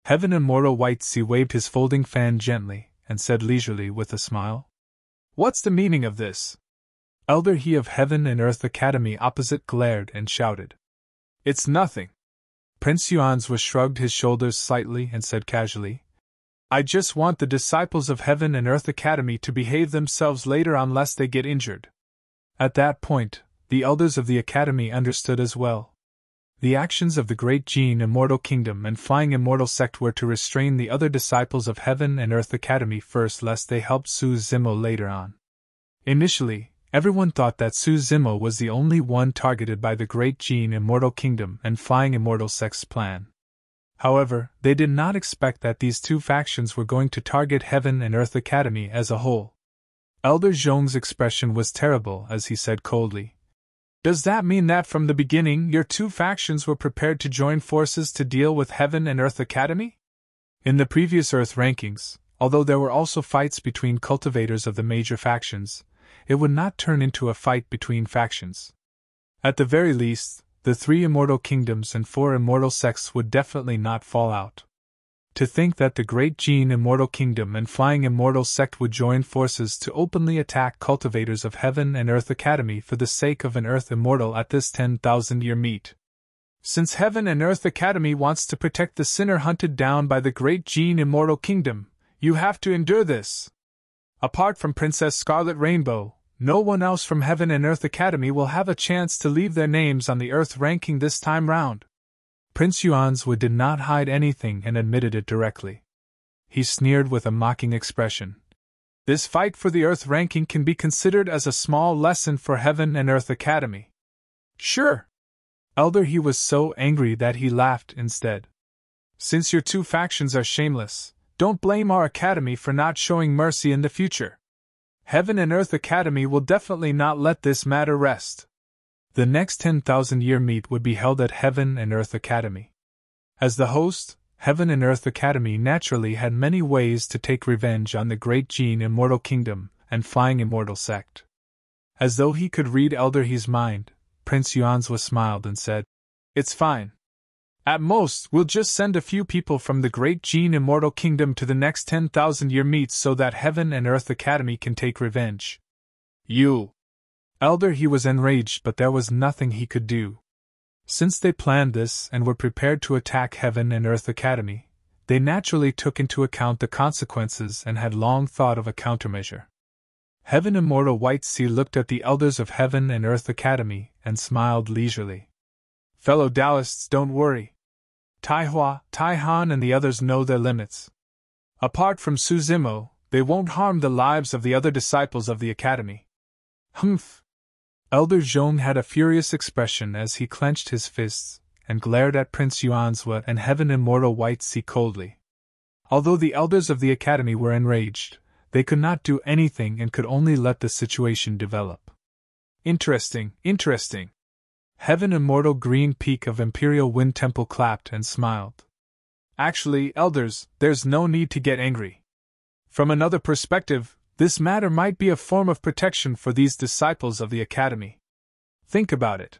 Heaven Immortal White Sea waved his folding fan gently and said leisurely with a smile. What's the meaning of this? Elder He of Heaven and Earth Academy opposite glared and shouted. It's nothing. Prince Yuanzhua shrugged his shoulders slightly and said casually, I just want the disciples of Heaven and Earth Academy to behave themselves later unless they get injured. At that point, the elders of the Academy understood as well. The actions of the Great Gene Immortal Kingdom and Flying Immortal Sect were to restrain the other disciples of Heaven and Earth Academy first lest they helped Su Zimo later on. Initially, everyone thought that Su Zimo was the only one targeted by the Great Gene Immortal Kingdom and Flying Immortal Sect's plan. However, they did not expect that these two factions were going to target Heaven and Earth Academy as a whole. Elder Zhong's expression was terrible as he said coldly, Does that mean that from the beginning your two factions were prepared to join forces to deal with Heaven and Earth Academy? In the previous Earth rankings, although there were also fights between cultivators of the major factions, it would not turn into a fight between factions. At the very least, the 3 immortal kingdoms and 4 immortal sects would definitely not fall out. To think that the Great Gene Immortal Kingdom and Flying Immortal Sect would join forces to openly attack cultivators of Heaven and Earth Academy for the sake of an Earth Immortal at this 10,000-year meet. Since Heaven and Earth Academy wants to protect the sinner hunted down by the Great Gene Immortal Kingdom, you have to endure this. Apart from Princess Scarlet Rainbow, no one else from Heaven and Earth Academy will have a chance to leave their names on the Earth ranking this time round. Prince Yuanzhua did not hide anything and admitted it directly. He sneered with a mocking expression. This fight for the Earth ranking can be considered as a small lesson for Heaven and Earth Academy. Sure. Elder He was so angry that he laughed instead. Since your two factions are shameless, don't blame our academy for not showing mercy in the future. Heaven and Earth Academy will definitely not let this matter rest. The next 10,000-year meet would be held at Heaven and Earth Academy. As the host, Heaven and Earth Academy naturally had many ways to take revenge on the Great Gene Immortal Kingdom and Flying Immortal Sect. As though he could read Elder He's mind, Prince Yuanzhua smiled and said, It's fine. At most, we'll just send a few people from the Great Gene Immortal Kingdom to the next 10,000-year meet so that Heaven and Earth Academy can take revenge. You! Elder He was enraged, but there was nothing he could do. Since they planned this and were prepared to attack Heaven and Earth Academy, they naturally took into account the consequences and had long thought of a countermeasure. Heaven Immortal White Sea looked at the elders of Heaven and Earth Academy and smiled leisurely. Fellow Taoists, don't worry. Tai Hua, Tai Han and the others know their limits. Apart from Su Zimo, they won't harm the lives of the other disciples of the Academy. Humph! Elder Zhong had a furious expression as he clenched his fists and glared at Prince Yuanzhua and Heaven Immortal White Sea coldly. Although the elders of the Academy were enraged, they could not do anything and could only let the situation develop. Interesting, interesting. Heaven Immortal Green Peak of Imperial Wind Temple clapped and smiled. Actually, elders, there's no need to get angry. From another perspective, this matter might be a form of protection for these disciples of the Academy. Think about it.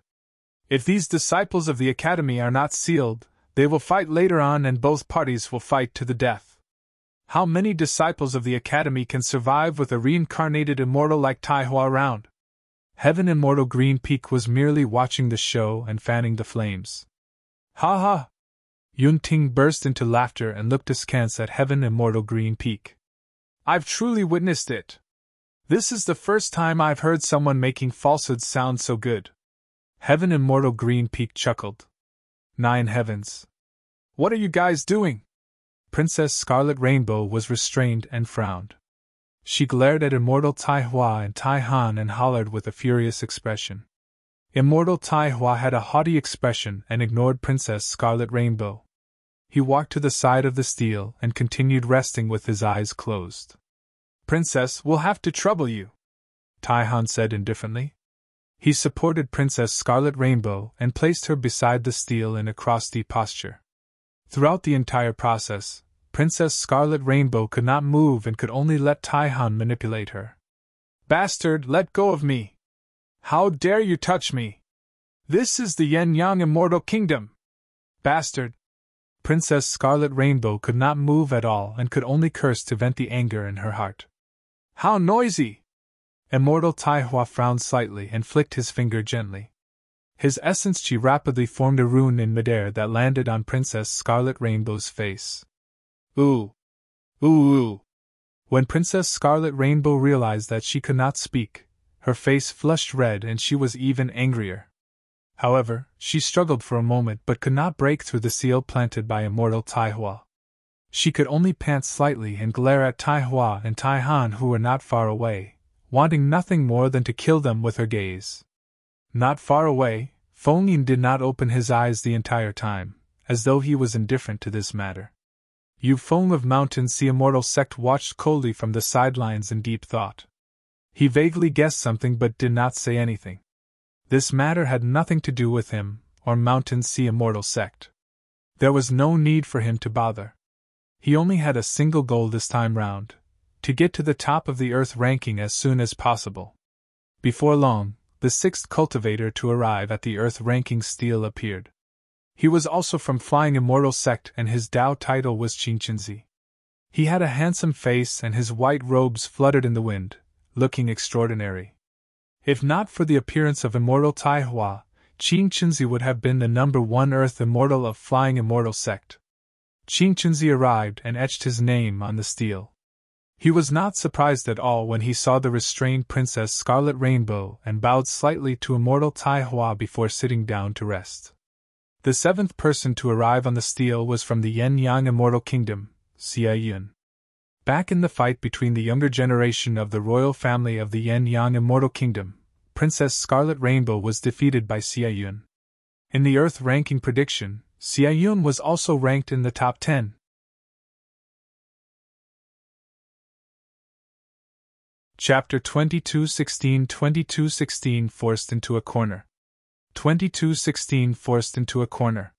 If these disciples of the Academy are not sealed, they will fight later on and both parties will fight to the death. How many disciples of the Academy can survive with a reincarnated immortal like Taihua around? Heaven Immortal Green Peak was merely watching the show and fanning the flames. Ha ha! Yun Ting burst into laughter and looked askance at Heaven Immortal Green Peak. I've truly witnessed it. This is the first time I've heard someone making falsehoods sound so good. Heaven Immortal Green Peak chuckled. 9 heavens. What are you guys doing? Princess Scarlet Rainbow was restrained and frowned. She glared at Immortal Taihua and Taihan and hollered with a furious expression. Immortal Taihua had a haughty expression and ignored Princess Scarlet Rainbow. He walked to the side of the steel and continued resting with his eyes closed. Princess, we'll have to trouble you, Taihan said indifferently. He supported Princess Scarlet Rainbow and placed her beside the steel in a cross-D posture. Throughout the entire process, Princess Scarlet Rainbow could not move and could only let Taihan manipulate her. Bastard, let go of me! How dare you touch me? This is the Yin-Yang Immortal Kingdom! Bastard! Princess Scarlet Rainbow could not move at all and could only curse to vent the anger in her heart. How noisy! Immortal Taihua frowned slightly and flicked his finger gently. His essence chi rapidly formed a rune in midair that landed on Princess Scarlet Rainbow's face. Ooh! Ooh! Ooh! When Princess Scarlet Rainbow realized that she could not speak, her face flushed red and she was even angrier. However, she struggled for a moment but could not break through the seal planted by Immortal Taihua. She could only pant slightly and glare at Taihua and Taihan, who were not far away, wanting nothing more than to kill them with her gaze. Not far away, Fengyin did not open his eyes the entire time, as though he was indifferent to this matter. Yu Feng of Mountain Sea Immortal Sect watched coldly from the sidelines in deep thought. He vaguely guessed something but did not say anything. This matter had nothing to do with him, or Mountain Sea Immortal Sect. There was no need for him to bother. He only had a single goal this time round: to get to the top of the Earth ranking as soon as possible. Before long, the 6th cultivator to arrive at the Earth ranking stele appeared. He was also from Flying Immortal Sect and his Dao title was Qingqinzi. He had a handsome face and his white robes fluttered in the wind, looking extraordinary. If not for the appearance of Immortal Taihua, Qingqinzi would have been the number 1 Earth Immortal of Flying Immortal Sect. Qingqinzi arrived and etched his name on the stele. He was not surprised at all when he saw the restrained Princess Scarlet Rainbow and bowed slightly to Immortal Taihua before sitting down to rest. The 7th person to arrive on the stele was from the Yin-Yang Immortal Kingdom, Xia Yun. Back in the fight between the younger generation of the royal family of the Yin-Yang Immortal Kingdom, Princess Scarlet Rainbow was defeated by Xia Yun. In the Earth ranking prediction, Xia Yun was also ranked in the top 10. Chapter 2216 Forced into a Corner. 2216 Forced into a Corner.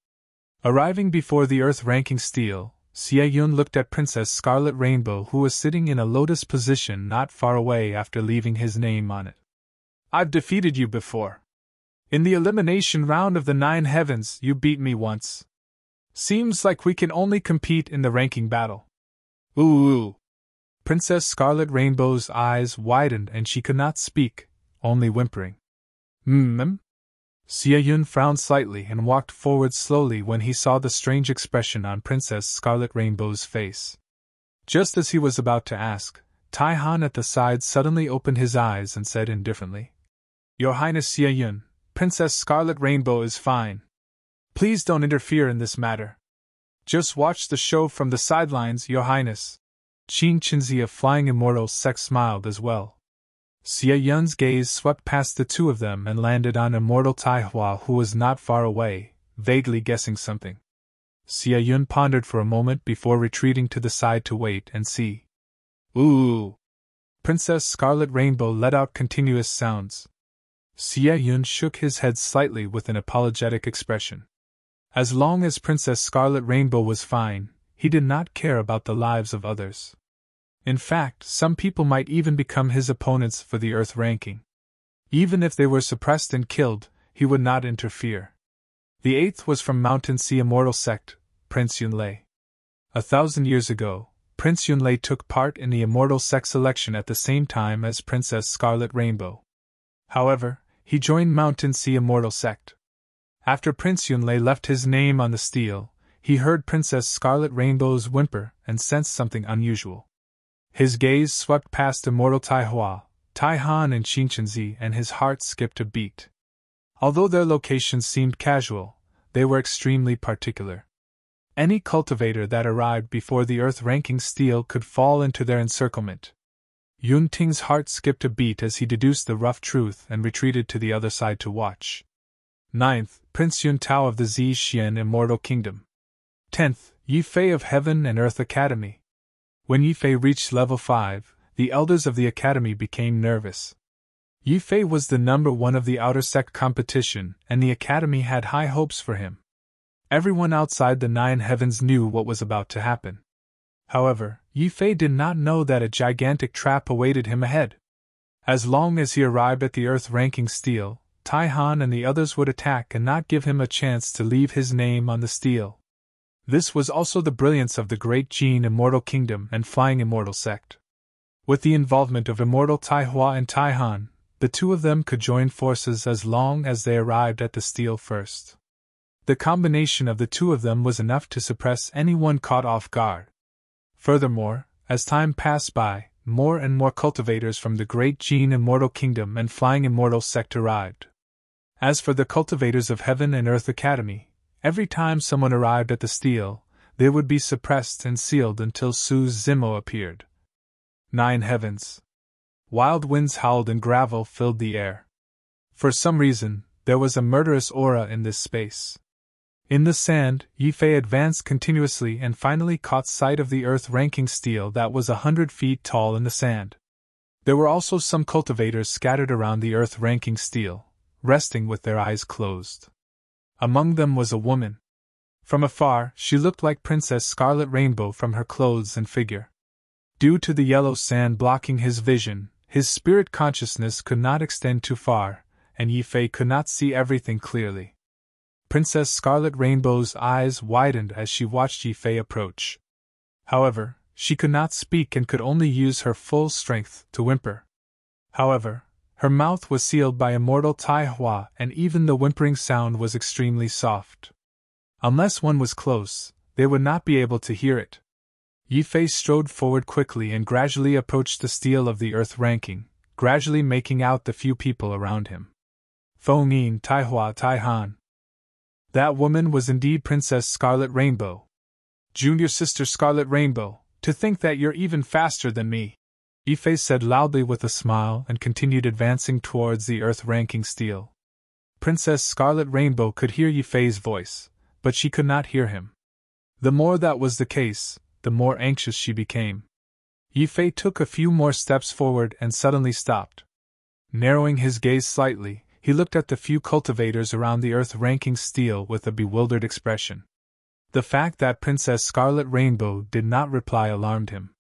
Arriving before the Earth ranking stele, Xia Yun looked at Princess Scarlet Rainbow, who was sitting in a lotus position not far away after leaving his name on it. I've defeated you before. In the elimination round of the 9 heavens, you beat me once. Seems like we can only compete in the ranking battle. Ooh. Princess Scarlet Rainbow's eyes widened and she could not speak, only whimpering. Xia Yun frowned slightly and walked forward slowly when he saw the strange expression on Princess Scarlet Rainbow's face. Just as he was about to ask, Taihan at the side suddenly opened his eyes and said indifferently, Your Highness Xia Yun, Princess Scarlet Rainbow is fine. Please don't interfere in this matter. Just watch the show from the sidelines, Your Highness. Qingqinzi of Flying Immortal Sect smiled as well. Xia Yun's gaze swept past the two of them and landed on Immortal Taihua, who was not far away, vaguely guessing something. Xia Yun pondered for a moment before retreating to the side to wait and see. Ooh! Princess Scarlet Rainbow let out continuous sounds. Xia Yun shook his head slightly with an apologetic expression. As long as Princess Scarlet Rainbow was fine, he did not care about the lives of others. In fact, some people might even become his opponents for the Earth ranking. Even if they were suppressed and killed, he would not interfere. The 8th was from Mountain Sea Immortal Sect, Prince Yunlei. 1,000 years ago, Prince Yunlei took part in the Immortal Sect selection at the same time as Princess Scarlet Rainbow. However, he joined Mountain Sea Immortal Sect. After Prince Yunlei left his name on the stele, he heard Princess Scarlet Rainbow's whimper and sensed something unusual. His gaze swept past Immortal Taihua, Taihan and Qinchenzi, and his heart skipped a beat. Although their locations seemed casual, they were extremely particular. Any cultivator that arrived before the Earth-ranking stele could fall into their encirclement. Yun Ting's heart skipped a beat as he deduced the rough truth and retreated to the other side to watch. 9th, Prince Yun Tao of the Zhixian Immortal Kingdom. 10th, Yi Fei of Heaven and Earth Academy. When Yi Fei reached level 5, the elders of the academy became nervous. Yi Fei was the number 1 of the outer sect competition, and the academy had high hopes for him. Everyone outside the 9 heavens knew what was about to happen. However, Yi Fei did not know that a gigantic trap awaited him ahead. As long as he arrived at the Earth-ranking stele, Taihan and the others would attack and not give him a chance to leave his name on the stele. This was also the brilliance of the Great Jin Immortal Kingdom and Flying Immortal Sect. With the involvement of Immortal Taihua and Taihan, the 2 of them could join forces as long as they arrived at the stele first. The combination of the 2 of them was enough to suppress anyone caught off guard. Furthermore, as time passed by, more and more cultivators from the Great Jin Immortal Kingdom and Flying Immortal Sect arrived. As for the cultivators of Heaven and Earth Academy, every time someone arrived at the stele, they would be suppressed and sealed until Su's Zimo appeared. 9 heavens. Wild winds howled and gravel filled the air. For some reason, there was a murderous aura in this space. In the sand, Yi Fei advanced continuously and finally caught sight of the Earth-ranking stele that was 100 feet tall in the sand. There were also some cultivators scattered around the Earth-ranking stele, resting with their eyes closed. Among them was a woman. From afar, she looked like Princess Scarlet Rainbow from her clothes and figure. Due to the yellow sand blocking his vision, his spirit consciousness could not extend too far, and Yi Fei could not see everything clearly. Princess Scarlet Rainbow's eyes widened as she watched Yi Fei approach. However, she could not speak and could only use her full strength to whimper. However, her mouth was sealed by Immortal Taihua, and even the whimpering sound was extremely soft. Unless one was close, they would not be able to hear it. Yi Fei strode forward quickly and gradually approached the stele of the Earth ranking, gradually making out the few people around him. Feng Yin, Taihua, Taihan. That woman was indeed Princess Scarlet Rainbow. Junior Sister Scarlet Rainbow, to think that you're even faster than me, Yi Fei said loudly with a smile and continued advancing towards the Earth-ranking stele. Princess Scarlet Rainbow could hear Yi Fei's voice, but she could not hear him. The more that was the case, the more anxious she became. Yi Fei took a few more steps forward and suddenly stopped. Narrowing his gaze slightly, he looked at the few cultivators around the Earth-ranking stele with a bewildered expression. The fact that Princess Scarlet Rainbow did not reply alarmed him.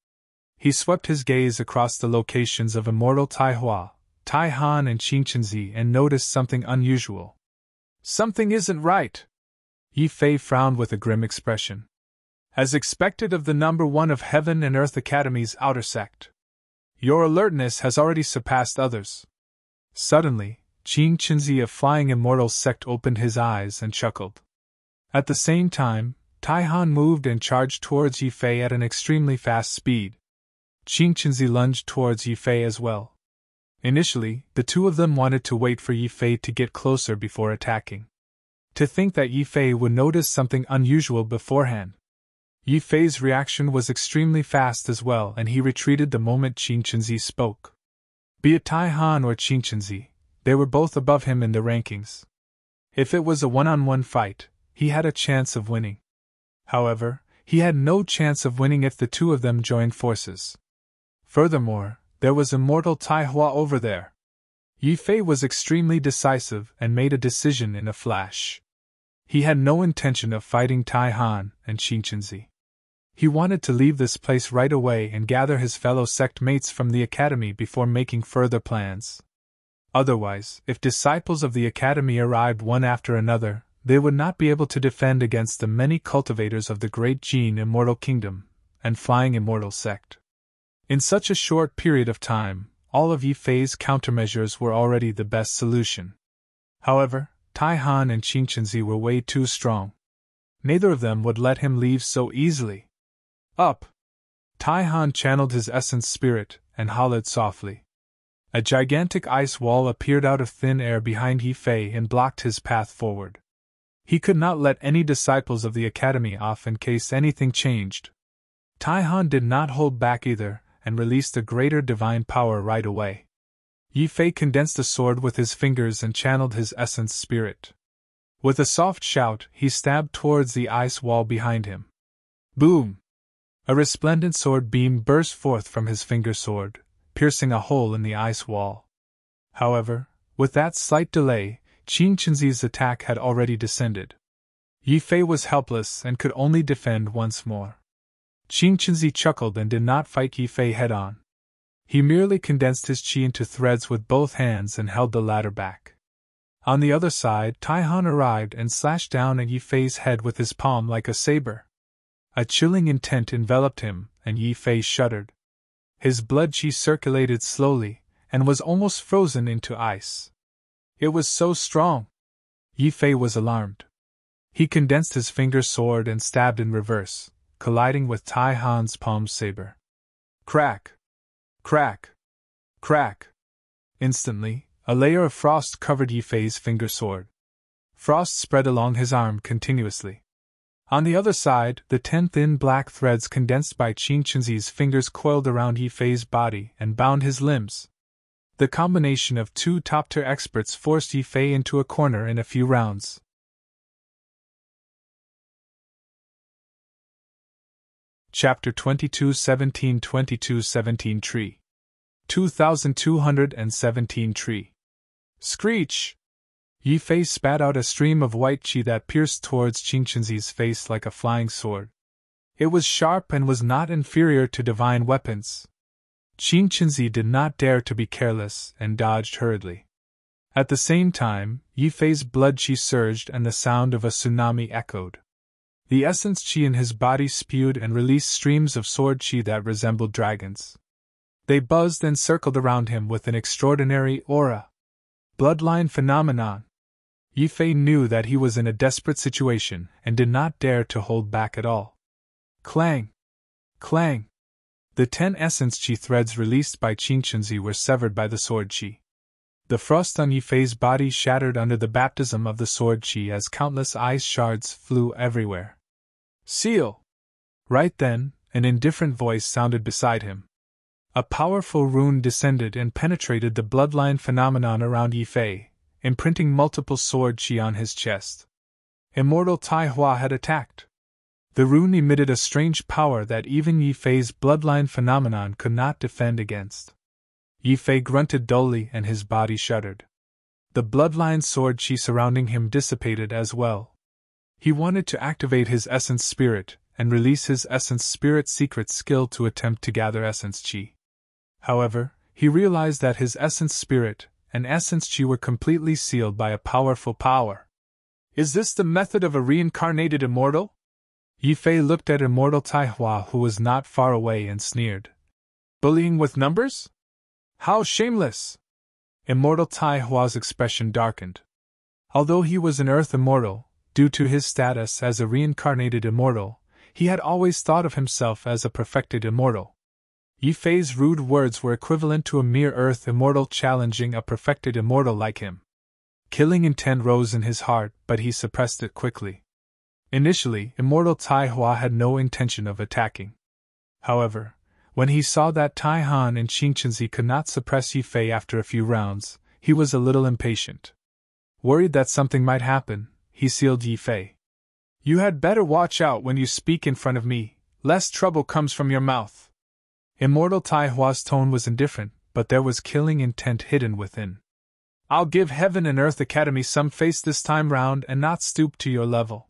He swept his gaze across the locations of Immortal Taihua, Taihan and Qinchenzi and noticed something unusual. Something isn't right. Yi Fei frowned with a grim expression. As expected of the number 1 of Heaven and Earth Academy's outer sect. Your alertness has already surpassed others. Suddenly, Qinchenzi of Flying Immortal Sect opened his eyes and chuckled. At the same time, Taihan moved and charged towards Yi Fei at an extremely fast speed. Qinchenzi lunged towards Yi Fei as well. Initially, the 2 of them wanted to wait for Yi Fei to get closer before attacking. To think that Yi Fei would notice something unusual beforehand. Yi Fei's reaction was extremely fast as well, and he retreated the moment Qinchenzi spoke. Be it Taihan or Qinchenzi, they were both above him in the rankings. If it was a one-on-one fight, he had a chance of winning. However, he had no chance of winning if the 2 of them joined forces. Furthermore, there was Immortal Taihua over there. Yi Fei was extremely decisive and made a decision in a flash. He had no intention of fighting Taihan and Qinchenzi. He wanted to leave this place right away and gather his fellow sect mates from the academy before making further plans. Otherwise, if disciples of the Academy arrived one after another, they would not be able to defend against the many cultivators of the great gene Immortal Kingdom and Flying Immortal Sect. In such a short period of time, all of Yi Fei's countermeasures were already the best solution. However, Tai Han and Qing Chenzi were way too strong. Neither of them would let him leave so easily. Up! Tai Han channeled his essence spirit and hollered softly. A gigantic ice wall appeared out of thin air behind Yi Fei and blocked his path forward. He could not let any disciples of the Academy off in case anything changed. Tai Han did not hold back either, and released a greater divine power right away. Yi Fei condensed a sword with his fingers and channeled his essence spirit. With a soft shout, he stabbed towards the ice wall behind him. Boom! A resplendent sword beam burst forth from his finger sword, piercing a hole in the ice wall. However, with that slight delay, Qing Chenzi's attack had already descended. Yi Fei was helpless and could only defend once more. Qing Chenzi chuckled and did not fight Yi Fei head-on. He merely condensed his qi into threads with both hands and held the latter back. On the other side, Tai Han arrived and slashed down at Yi Fei's head with his palm like a saber. A chilling intent enveloped him, and Yi Fei shuddered. His blood qi circulated slowly, and was almost frozen into ice. It was so strong. Yi Fei was alarmed. He condensed his finger sword and stabbed in reverse, colliding with Tai Han's palm saber. Crack! Crack! Crack! Instantly, a layer of frost covered Yi Fei's finger sword. Frost spread along his arm continuously. On the other side, the 10 thin black threads condensed by Qing Chenzi's fingers coiled around Yi Fei's body and bound his limbs. The combination of two top-tier experts forced Yi Fei into a corner in a few rounds. Chapter 22 17 Tree 2217 Tree. Screech! Yi Fei spat out a stream of white qi that pierced towards Qing Chenzi's face like a flying sword. It was sharp and was not inferior to divine weapons. Qing Chenzi did not dare to be careless and dodged hurriedly. At the same time, Yi Fei's blood qi surged and the sound of a tsunami echoed. The essence qi in his body spewed and released streams of sword qi that resembled dragons. They buzzed and circled around him with an extraordinary aura. Bloodline phenomenon. Yi Fei knew that he was in a desperate situation and did not dare to hold back at all. Clang! Clang! The 10 essence qi threads released by Qing Chenzi were severed by the sword qi. The frost on Yi Fei's body shattered under the baptism of the sword qi as countless ice shards flew everywhere. Seal! Right then, an indifferent voice sounded beside him. A powerful rune descended and penetrated the bloodline phenomenon around Yi Fei, imprinting multiple sword qi on his chest. Immortal Tai Hua had attacked. The rune emitted a strange power that even Yi Fei's bloodline phenomenon could not defend against. Yi Fei grunted dully and his body shuddered. The bloodline sword qi surrounding him dissipated as well. He wanted to activate his essence spirit and release his essence spirit secret skill to attempt to gather essence qi. However, he realized that his essence spirit and essence qi were completely sealed by a powerful power. Is this the method of a reincarnated immortal? Yi Fei looked at Immortal Tai Hua, who was not far away, and sneered. Bullying with numbers? How shameless! Immortal Tai Hua's expression darkened. Although he was an Earth immortal, due to his status as a reincarnated immortal, he had always thought of himself as a perfected immortal. Yi Fei's rude words were equivalent to a mere Earth immortal challenging a perfected immortal like him. Killing intent rose in his heart, but he suppressed it quickly. Initially, Immortal Tai Hua had no intention of attacking. However, when he saw that Tai Han and Qing Chenzi could not suppress Yi Fei after a few rounds, he was a little impatient. Worried that something might happen, he sealed Yi Fei. You had better watch out when you speak in front of me, lest trouble comes from your mouth. Immortal Tai Hua's tone was indifferent, but there was killing intent hidden within. I'll give Heaven and Earth Academy some face this time round and not stoop to your level.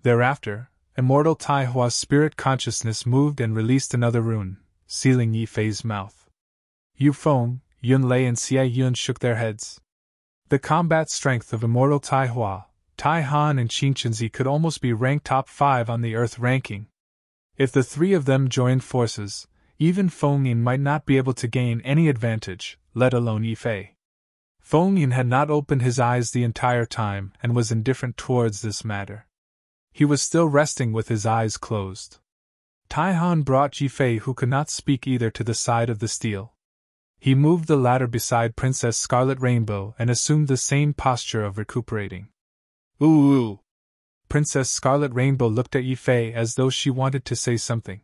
Thereafter, Immortal Tai Hua's spirit consciousness moved and released another rune, sealing Yi Fei's mouth. You foam, Yunlei and Xie Yun shook their heads. The combat strength of Immortal Tai Hua, Tai Han and Qingqinzi could almost be ranked top 5 on the Earth ranking. If the three of them joined forces, even Feng Yin might not be able to gain any advantage, let alone Yifei. Feng Yin had not opened his eyes the entire time and was indifferent towards this matter. He was still resting with his eyes closed. Tai Han brought Yifei, who could not speak either, to the side of the steel. He moved the latter beside Princess Scarlet Rainbow and assumed the same posture of recuperating. Ooh! Princess Scarlet Rainbow looked at Yifei as though she wanted to say something.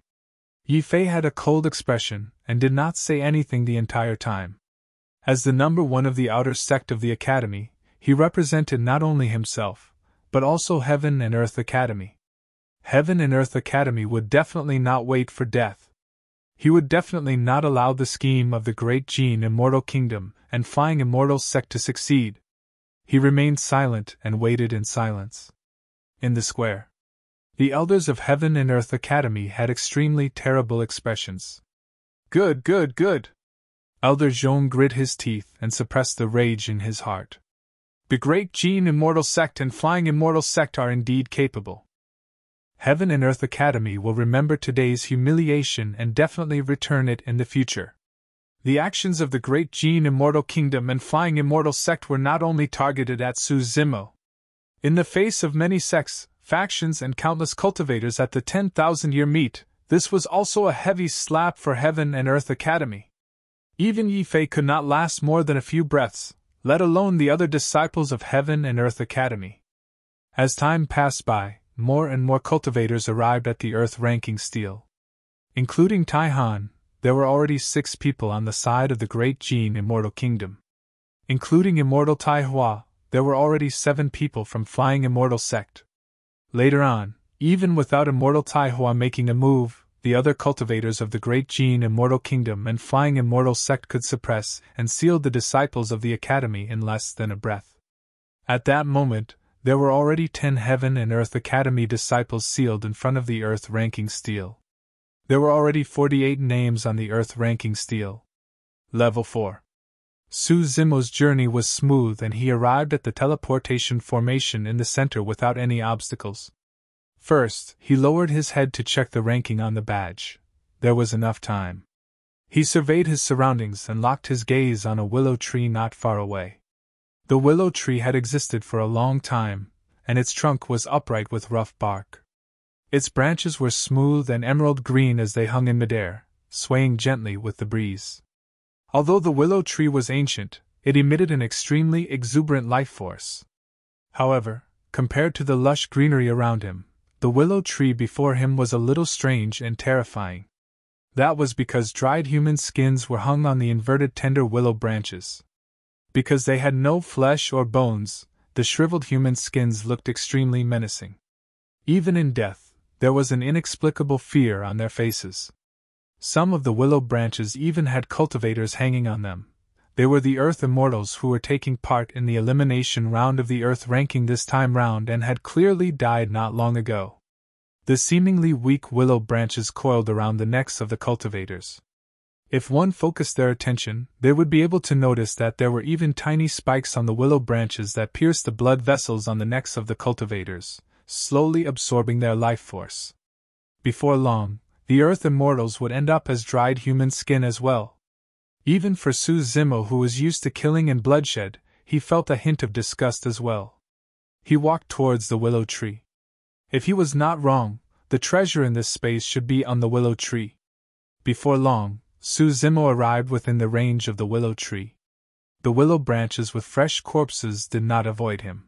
Yifei had a cold expression and did not say anything the entire time. As the number 1 of the outer sect of the Academy, he represented not only himself, but also Heaven and Earth Academy. Heaven and Earth Academy would definitely not wait for death. He would definitely not allow the scheme of the Great Gene Immortal Kingdom and Flying Immortal Sect to succeed. He remained silent and waited in silence. In the square, the elders of Heaven and Earth Academy had extremely terrible expressions. Good, good, good! Elder Zhong grit his teeth and suppressed the rage in his heart. The Great Gene Immortal Sect and Flying Immortal Sect are indeed capable. Heaven and Earth Academy will remember today's humiliation and definitely return it in the future. The actions of the Great Gene Immortal Kingdom and Flying Immortal Sect were not only targeted at Su Zimo. In the face of many sects, factions and countless cultivators at the 10,000-year meet, this was also a heavy slap for Heaven and Earth Academy. Even Yifei could not last more than a few breaths, let alone the other disciples of Heaven and Earth Academy. As time passed by, more and more cultivators arrived at the Earth ranking steel. Including Tai Han, there were already 6 people on the side of the Great Gene Immortal Kingdom. Including Immortal Tai Hua, there were already 7 people from Flying Immortal Sect. Later on, even without Immortal Tai Hua making a move, the other cultivators of the Great Gene Immortal Kingdom and Flying Immortal Sect could suppress and seal the disciples of the Academy in less than a breath. At that moment, there were already 10 Heaven and Earth Academy disciples sealed in front of the Earth ranking steel. There were already 48 names on the Earth ranking steel. Level 4. Su Zimo's journey was smooth and he arrived at the teleportation formation in the center without any obstacles. First, he lowered his head to check the ranking on the badge. There was enough time. He surveyed his surroundings and locked his gaze on a willow tree not far away. The willow tree had existed for a long time, and its trunk was upright with rough bark. Its branches were smooth and emerald green as they hung in midair, swaying gently with the breeze. Although the willow tree was ancient, it emitted an extremely exuberant life force. However, compared to the lush greenery around him, the willow tree before him was a little strange and terrifying. That was because dried human skins were hung on the inverted tender willow branches. Because they had no flesh or bones, the shriveled human skins looked extremely menacing. Even in death, there was an inexplicable fear on their faces. Some of the willow branches even had cultivators hanging on them. They were the Earth Immortals who were taking part in the elimination round of the Earth ranking this time round and had clearly died not long ago. The seemingly weak willow branches coiled around the necks of the cultivators. If one focused their attention, they would be able to notice that there were even tiny spikes on the willow branches that pierced the blood vessels on the necks of the cultivators, slowly absorbing their life force. Before long, the Earth Immortals would end up as dried human skin as well. Even for Su Zimo, who was used to killing and bloodshed, he felt a hint of disgust as well. He walked towards the willow tree. If he was not wrong, the treasure in this space should be on the willow tree. Before long, Su Zimo arrived within the range of the willow tree. The willow branches with fresh corpses did not avoid him.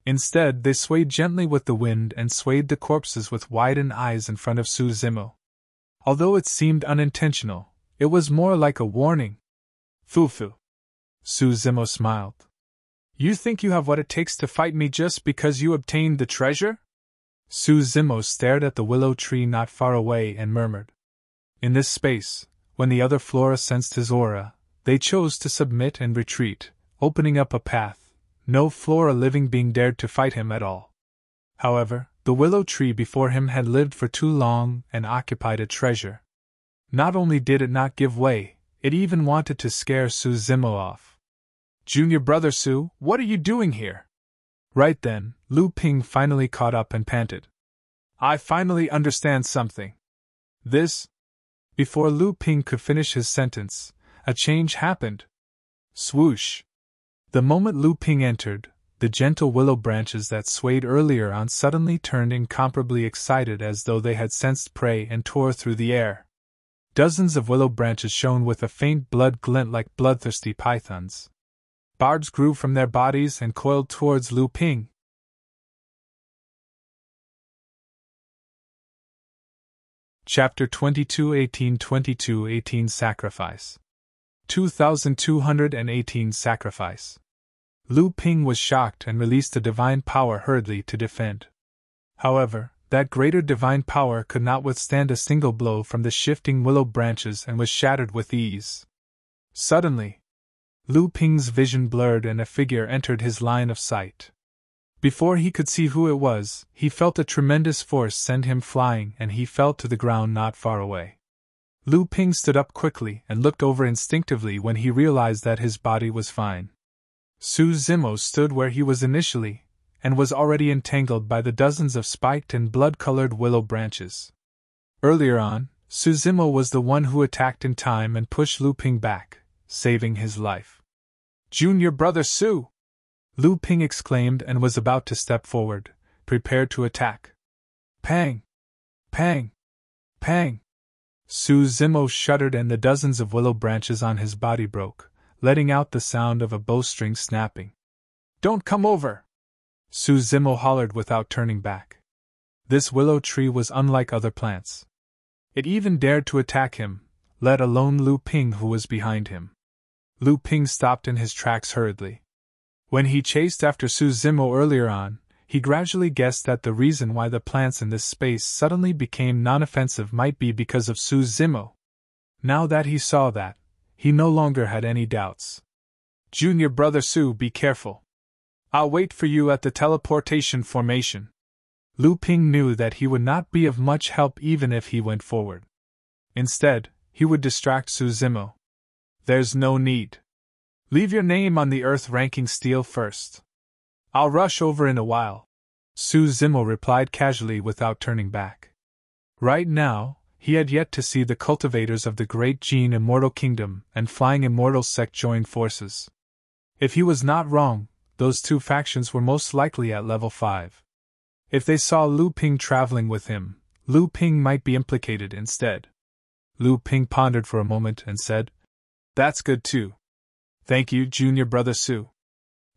Instead, they swayed gently with the wind and swayed the corpses with widened eyes in front of Su Zimo. Although it seemed unintentional, it was more like a warning. Fufu. Su Zimo smiled. You think you have what it takes to fight me just because you obtained the treasure? Su Zimo stared at the willow tree not far away and murmured. In this space, when the other Flora sensed his aura, they chose to submit and retreat, opening up a path. No Flora living being dared to fight him at all. However, the willow tree before him had lived for too long and occupied a treasure. Not only did it not give way, It even wanted to scare Zimo off. "Junior brother Su, what are you doing here?" Right then, Lu Ping finally caught up and panted. "I finally understand something. This..." Before Lu Ping could finish his sentence, a change happened. Swoosh! The moment Lu Ping entered, the gentle willow branches that swayed earlier on suddenly turned incomparably excited as though they had sensed prey and tore through the air. Dozens of willow branches shone with a faint blood glint like bloodthirsty pythons. Barbs grew from their bodies and coiled towards Lu Ping. Chapter 22 1822-18 Sacrifice 2218 Sacrifice. Lu Ping was shocked and released a divine power hurriedly to defend. However, that greater divine power could not withstand a single blow from the shifting willow branches and was shattered with ease. Suddenly, Lu Ping's vision blurred and a figure entered his line of sight. Before he could see who it was, he felt a tremendous force send him flying and he fell to the ground not far away. Lu Ping stood up quickly and looked over instinctively when he realized that his body was fine. Zimo stood where he was initially, and was already entangled by the dozens of spiked and blood-colored willow branches. Earlier on, Zimo was the one who attacked in time and pushed Lu Ping back, saving his life. "Junior brother Su!" Lu Ping exclaimed and was about to step forward, prepared to attack. Pang! Pang! Pang! Zimo shuddered and the dozens of willow branches on his body broke, letting out the sound of a bowstring snapping. "Don't come over!" Zimo hollered without turning back. This willow tree was unlike other plants. It even dared to attack him, let alone Lu Ping who was behind him. Lu Ping stopped in his tracks hurriedly. When he chased after Zimo earlier on, he gradually guessed that the reason why the plants in this space suddenly became non-offensive might be because of Zimo. Now that he saw that, he no longer had any doubts. "Junior brother Su, be careful. I'll wait for you at the teleportation formation." Lu Ping knew that he would not be of much help even if he went forward. Instead, he would distract Zimo. "There's no need. Leave your name on the Earth ranking stele first. I'll rush over in a while," Zimo replied casually without turning back. Right now, he had yet to see the cultivators of the great Gene Immortal Kingdom and Flying Immortal sect join forces. If he was not wrong, those two factions were most likely at level 5. If they saw Lu Ping traveling with him, Lu Ping might be implicated instead. Lu Ping pondered for a moment and said, "That's good too. Thank you, Junior brother Su.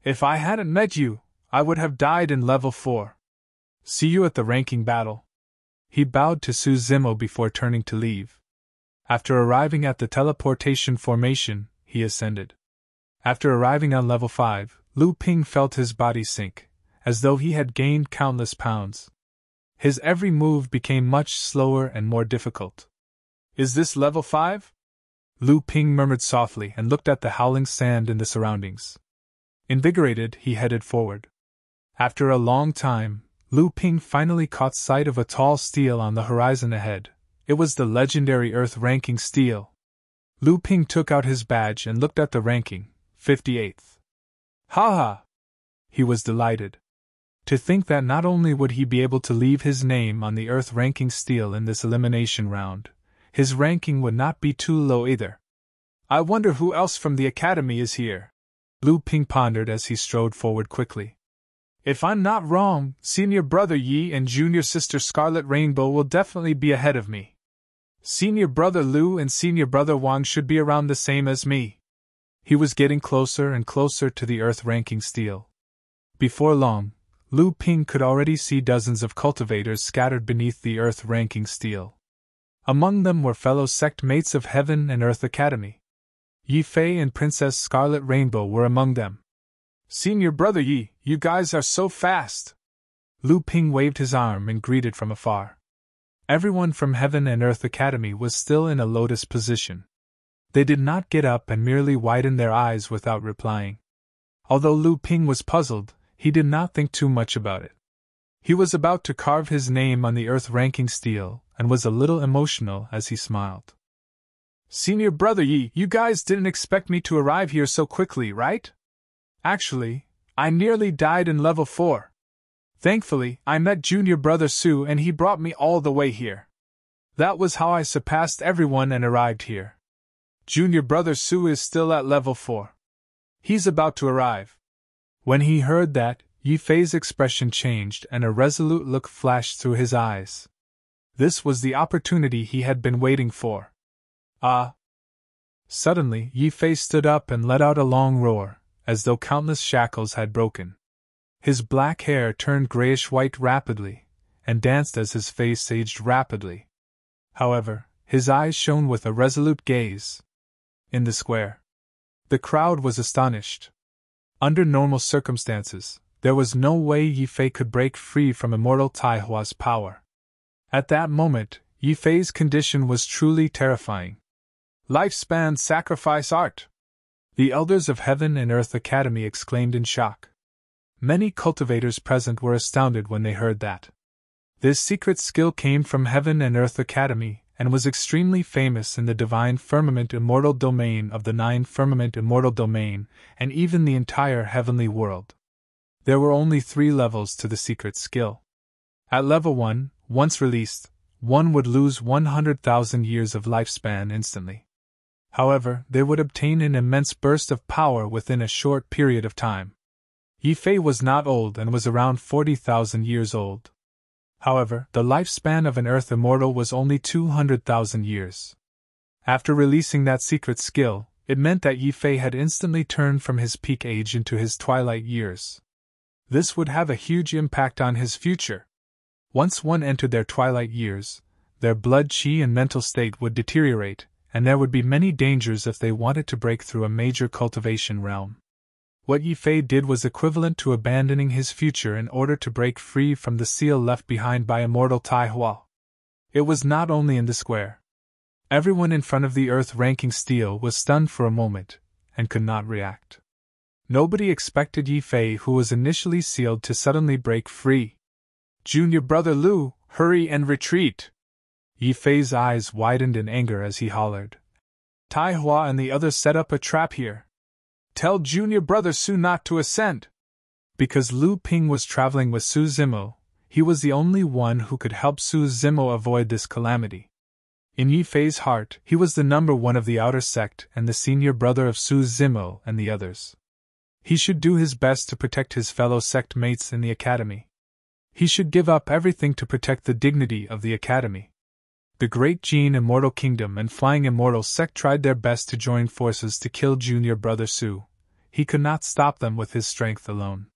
If I hadn't met you, I would have died in level 4. See you at the ranking battle." He bowed to Zimo before turning to leave. After arriving at the teleportation formation, he ascended. After arriving on level 5, Lu Ping felt his body sink, as though he had gained countless pounds. His every move became much slower and more difficult. "Is this level 5? Lu Ping murmured softly and looked at the howling sand in the surroundings. Invigorated, he headed forward. After a long time, Lu Ping finally caught sight of a tall stele on the horizon ahead. It was the legendary Earth ranking stele. Lu Ping took out his badge and looked at the ranking, 58th. "Ha ha!" He was delighted. To think that not only would he be able to leave his name on the Earth ranking stele in this elimination round, his ranking would not be too low either. "I wonder who else from the Academy is here," Lu Ping pondered as he strode forward quickly. "If I'm not wrong, Senior Brother Yi and Junior Sister Scarlet Rainbow will definitely be ahead of me. Senior Brother Lu and Senior Brother Wang should be around the same as me." He was getting closer and closer to the Earth ranking stele. Before long, Lu Ping could already see dozens of cultivators scattered beneath the Earth ranking stele. Among them were fellow sect mates of Heaven and Earth Academy. Yi Fei and Princess Scarlet Rainbow were among them. "Senior Brother Yi, you guys are so fast!" Lu Ping waved his arm and greeted from afar. Everyone from Heaven and Earth Academy was still in a lotus position. They did not get up and merely widened their eyes without replying. Although Lu Ping was puzzled, he did not think too much about it. He was about to carve his name on the Earth ranking stele, and was a little emotional as he smiled. Senior brother Yi, you guys didn't expect me to arrive here so quickly, right? Actually, I nearly died in level 4. Thankfully, I met junior brother Su and he brought me all the way here. That was how I surpassed everyone and arrived here. Junior brother Su is still at level 4. He's about to arrive. When he heard that, Yi Fei's expression changed and a resolute look flashed through his eyes. This was the opportunity he had been waiting for. Ah! Suddenly, Yi Fei stood up and let out a long roar, as though countless shackles had broken. His black hair turned grayish-white rapidly, and danced as his face aged rapidly. However, his eyes shone with a resolute gaze. In the square, the crowd was astonished. Under normal circumstances, there was no way Yi Fei could break free from Immortal Taihua's power. At that moment, Yi Fei's condition was truly terrifying. Lifespan sacrifice art! The elders of Heaven and Earth Academy exclaimed in shock. Many cultivators present were astounded when they heard that. This secret skill came from Heaven and Earth Academy, and was extremely famous in the Divine Firmament Immortal Domain of the Nine Firmament Immortal Domain, and even the entire heavenly world. There were only 3 levels to the secret skill. At level 1, once released, one would lose 100,000 years of lifespan instantly. However, they would obtain an immense burst of power within a short period of time. Yi Fei was not old and was around 40,000 years old. However, the lifespan of an Earth Immortal was only 200,000 years. After releasing that secret skill, it meant that Yi Fei had instantly turned from his peak age into his twilight years. This would have a huge impact on his future. Once one entered their twilight years, their blood qi and mental state would deteriorate, and there would be many dangers if they wanted to break through a major cultivation realm. What Yi Fei did was equivalent to abandoning his future in order to break free from the seal left behind by Immortal Taihua. It was not only in the square. Everyone in front of the earth-ranking steel was stunned for a moment, and could not react. Nobody expected Yi Fei, who was initially sealed, to suddenly break free. Junior brother Lu, hurry and retreat! Yi Fei's eyes widened in anger as he hollered. Taihua and the others set up a trap here. Tell junior brother Su not to ascend. Because Lu Ping was traveling with Su Zimo, he was the only one who could help Su Zimo avoid this calamity. In Yi Fei's heart, he was the number 1 of the outer sect and the senior brother of Su Zimo and the others. He should do his best to protect his fellow sect mates in the academy. He should give up everything to protect the dignity of the academy. The Great Gene Immortal Kingdom and Flying Immortal Sect tried their best to join forces to kill junior brother Su. He could not stop them with his strength alone.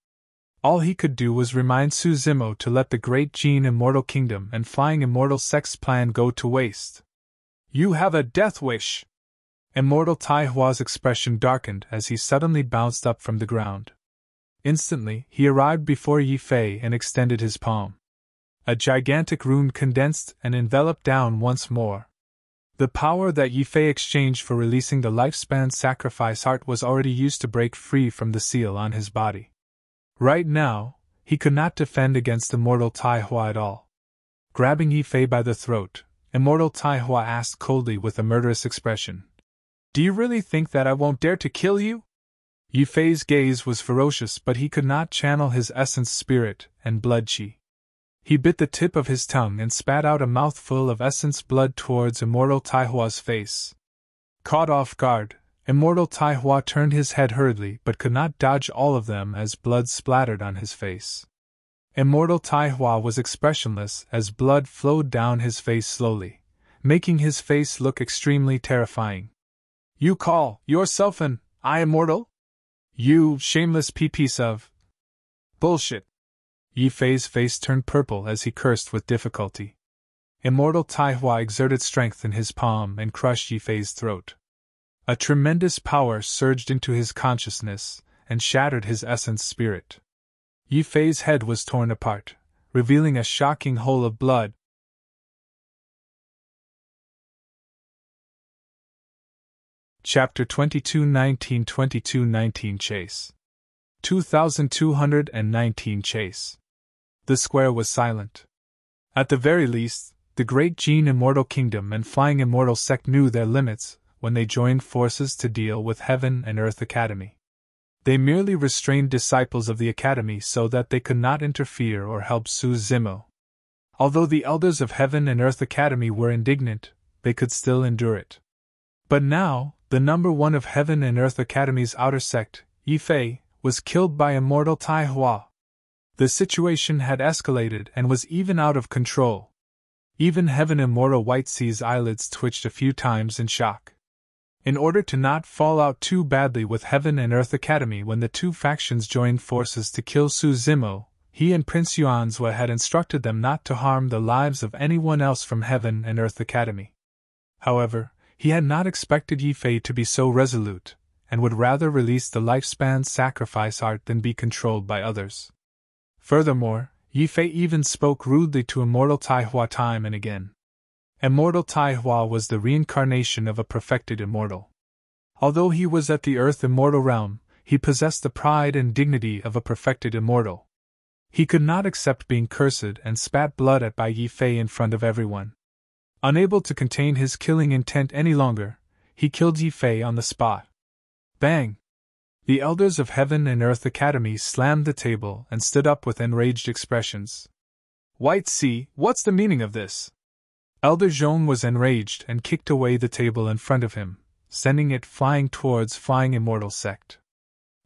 All he could do was remind Su Zimo to let the Great Gene Immortal Kingdom and Flying Immortal Sect's plan go to waste. You have a death wish! Immortal Taihua's expression darkened as he suddenly bounced up from the ground. Instantly, he arrived before Yi Fei and extended his palm. A gigantic rune condensed and enveloped down once more. The power that Yi Fei exchanged for releasing the lifespan sacrifice heart was already used to break free from the seal on his body. Right now, he could not defend against Immortal Taihua at all. Grabbing Yi Fei by the throat, Immortal Taihua asked coldly with a murderous expression. Do you really think that I won't dare to kill you? Yi Fei's gaze was ferocious, but he could not channel his essence spirit and blood qi. He bit the tip of his tongue and spat out a mouthful of essence blood towards Immortal Taihua's face. Caught off guard, Immortal Taihua turned his head hurriedly but could not dodge all of them as blood splattered on his face. Immortal Taihua was expressionless as blood flowed down his face slowly, making his face look extremely terrifying. You call yourself an immortal? You shameless piece of bullshit! Yi Fei's face turned purple as he cursed with difficulty. Immortal Taihua exerted strength in his palm and crushed Yi Fei's throat. A tremendous power surged into his consciousness and shattered his essence spirit. Yi Fei's head was torn apart, revealing a shocking hole of blood. Chapter 22 1922-19 Chase 2219 Chase. The square was silent. At the very least, the Great Gene Immortal Kingdom and Flying Immortal Sect knew their limits, when they joined forces to deal with Heaven and Earth Academy. They merely restrained disciples of the Academy so that they could not interfere or help Zimmo. Although the elders of Heaven and Earth Academy were indignant, they could still endure it. But now, the number one of Heaven and Earth Academy's outer sect, Yifei, was killed by Immortal Tai Hua. The situation had escalated and was even out of control. Even Heaven Immortal White Sea's eyelids twitched a few times in shock. In order to not fall out too badly with Heaven and Earth Academy when the two factions joined forces to kill Zimmo, he and Prince Yuanzhua had instructed them not to harm the lives of anyone else from Heaven and Earth Academy. However, he had not expected Yifei to be so resolute, and would rather release the lifespan sacrifice art than be controlled by others. Furthermore, Yifei even spoke rudely to Immortal Tai Hua time and again. Immortal Tai Hua was the reincarnation of a perfected immortal. Although he was at the Earth Immortal realm, he possessed the pride and dignity of a perfected immortal. He could not accept being cursed and spat blood at by Yifei in front of everyone. Unable to contain his killing intent any longer, he killed Yifei on the spot. Bang! The elders of Heaven and Earth Academy slammed the table and stood up with enraged expressions. White Sea, what's the meaning of this? Elder Zhong was enraged and kicked away the table in front of him, sending it flying towards Flying Immortal Sect.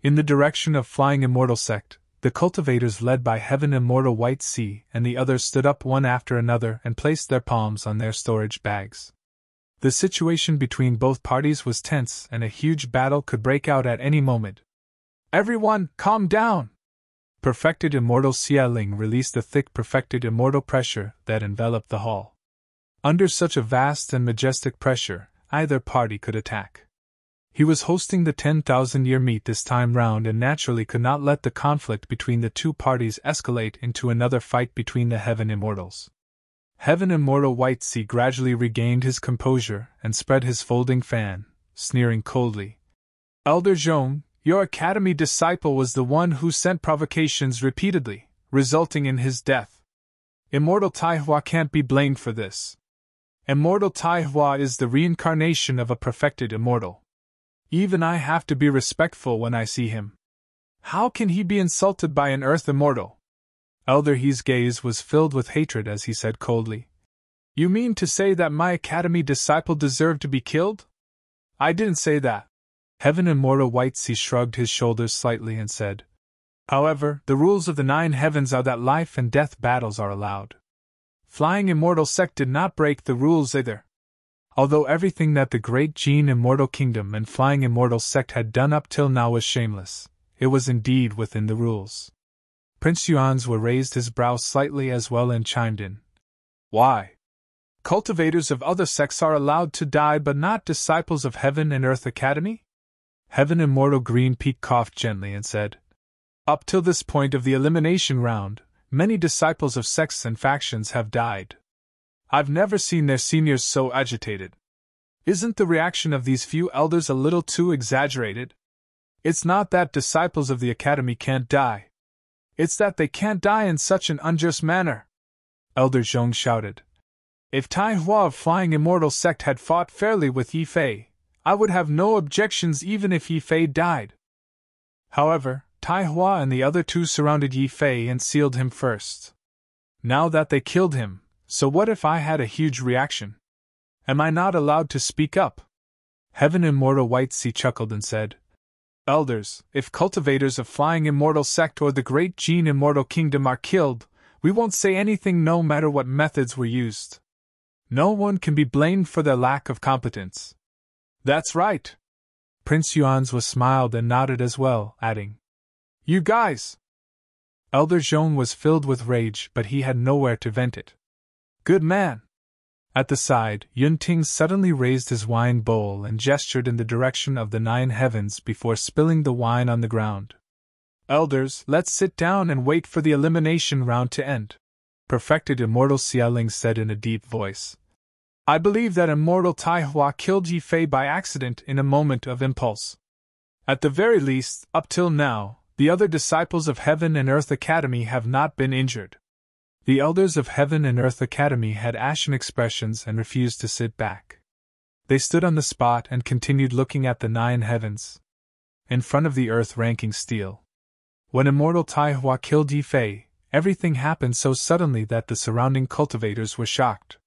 In the direction of Flying Immortal Sect, the cultivators led by Heaven Immortal White Sea and the others stood up one after another and placed their palms on their storage bags. The situation between both parties was tense and a huge battle could break out at any moment. Everyone, calm down! Perfected Immortal Xia Ling released the thick perfected immortal pressure that enveloped the hall. Under such a vast and majestic pressure, either party could attack. He was hosting the 10,000-year meet this time round and naturally could not let the conflict between the two parties escalate into another fight between the Heaven Immortals. Heaven Immortal White Sea gradually regained his composure and spread his folding fan, sneering coldly. Elder Zhong, your academy disciple was the one who sent provocations repeatedly, resulting in his death. Immortal Tai Hua can't be blamed for this. Immortal Tai Hua is the reincarnation of a perfected immortal. Even I have to be respectful when I see him. How can he be insulted by an Earth Immortal? Elder He's gaze was filled with hatred as he said coldly. You mean to say that my academy disciple deserved to be killed? I didn't say that. Heaven Immortal White Sea shrugged his shoulders slightly and said, However, the rules of the 9 heavens are that life and death battles are allowed. Flying Immortal Sect did not break the rules either. Although everything that the Great Gene Immortal Kingdom and Flying Immortal Sect had done up till now was shameless, it was indeed within the rules. Prince Yuanzhua raised his brow slightly as well and chimed in. Why? Cultivators of other sects are allowed to die but not disciples of Heaven and Earth Academy? Heaven Immortal Green Peak coughed gently and said, Up till this point of the elimination round, many disciples of sects and factions have died. I've never seen their seniors so agitated. Isn't the reaction of these few elders a little too exaggerated? It's not that disciples of the Academy can't die. It's that they can't die in such an unjust manner. Elder Zhong shouted. If Tai Hua of Flying Immortal Sect had fought fairly with Yifei, I would have no objections even if Yifei died. However, Tai Hua and the other two surrounded Yifei and sealed him first. Now that they killed him, so what if I had a huge reaction? Am I not allowed to speak up? Heaven Immortal White Sea chuckled and said, Elders, if cultivators of Flying Immortal Sect or the Great Gene Immortal Kingdom are killed, we won't say anything no matter what methods were used. No one can be blamed for their lack of competence. That's right. Prince Yuanzhua smiled and nodded as well, adding, You guys! Elder Zhong was filled with rage, but he had nowhere to vent it. Good man! At the side, Yunting suddenly raised his wine bowl and gestured in the direction of the 9 heavens before spilling the wine on the ground. Elders, let's sit down and wait for the elimination round to end. Perfected Immortal Xiaoling said in a deep voice. I believe that Immortal Tai Hua killed Yifei by accident in a moment of impulse. At the very least, up till now, the other disciples of Heaven and Earth Academy have not been injured. The elders of Heaven and Earth Academy had ashen expressions and refused to sit back. They stood on the spot and continued looking at the 9 heavens. In front of the earth-ranking steel. When Immortal Tai Hua killed Yi Fei, everything happened so suddenly that the surrounding cultivators were shocked.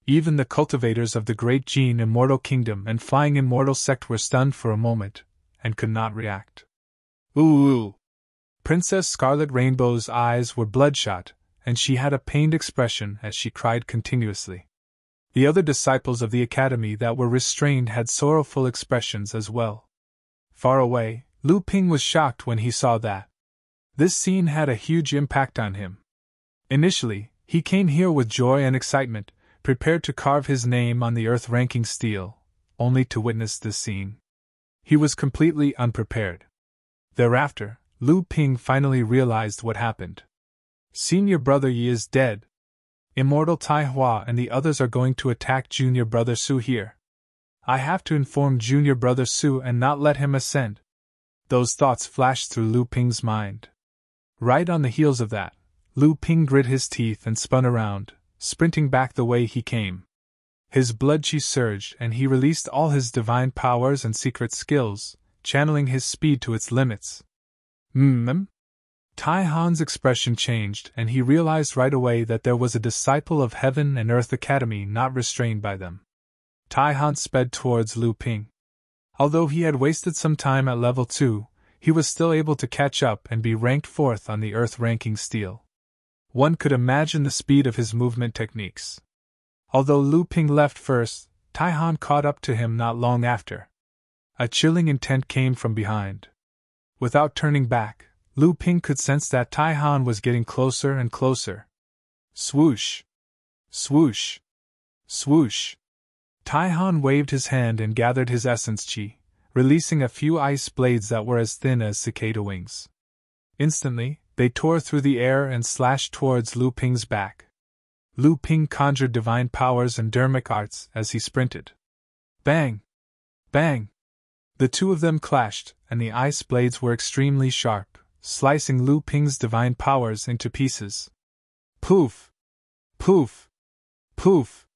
Even the cultivators of the Great Gene Immortal Kingdom and Flying Immortal Sect were stunned for a moment, and could not react. Ooh! Princess Scarlet Rainbow's eyes were bloodshot, and she had a pained expression as she cried continuously. The other disciples of the academy that were restrained had sorrowful expressions as well. Far away, Lu Ping was shocked when he saw that. This scene had a huge impact on him. Initially, he came here with joy and excitement, prepared to carve his name on the earth-ranking steel, only to witness this scene. He was completely unprepared. Thereafter, Lu Ping finally realized what happened. Senior Brother Yi is dead. Immortal Tai Hua and the others are going to attack Junior Brother Su here. I have to inform Junior Brother Su and not let him ascend. Those thoughts flashed through Lu Ping's mind. Right on the heels of that, Lu Ping grit his teeth and spun around, sprinting back the way he came. His blood chi surged and he released all his divine powers and secret skills, channeling his speed to its limits. Tai Han's expression changed and he realized right away that there was a disciple of Heaven and Earth Academy not restrained by them. Tai Han sped towards Lu Ping. Although he had wasted some time at level 2, he was still able to catch up and be ranked 4th on the Earth ranking steel. One could imagine the speed of his movement techniques. Although Lu Ping left first, Tai Han caught up to him not long after. A chilling intent came from behind. Without turning back, Lu Ping could sense that Tai Han was getting closer and closer. Swoosh! Swoosh! Swoosh! Tai Han waved his hand and gathered his essence chi, releasing a few ice blades that were as thin as cicada wings. Instantly, they tore through the air and slashed towards Lu Ping's back. Lu Ping conjured divine powers and dermic arts as he sprinted. Bang! Bang! The two of them clashed, and the ice blades were extremely sharp, slicing Lu Ping's divine powers into pieces. Poof! Poof! Poof!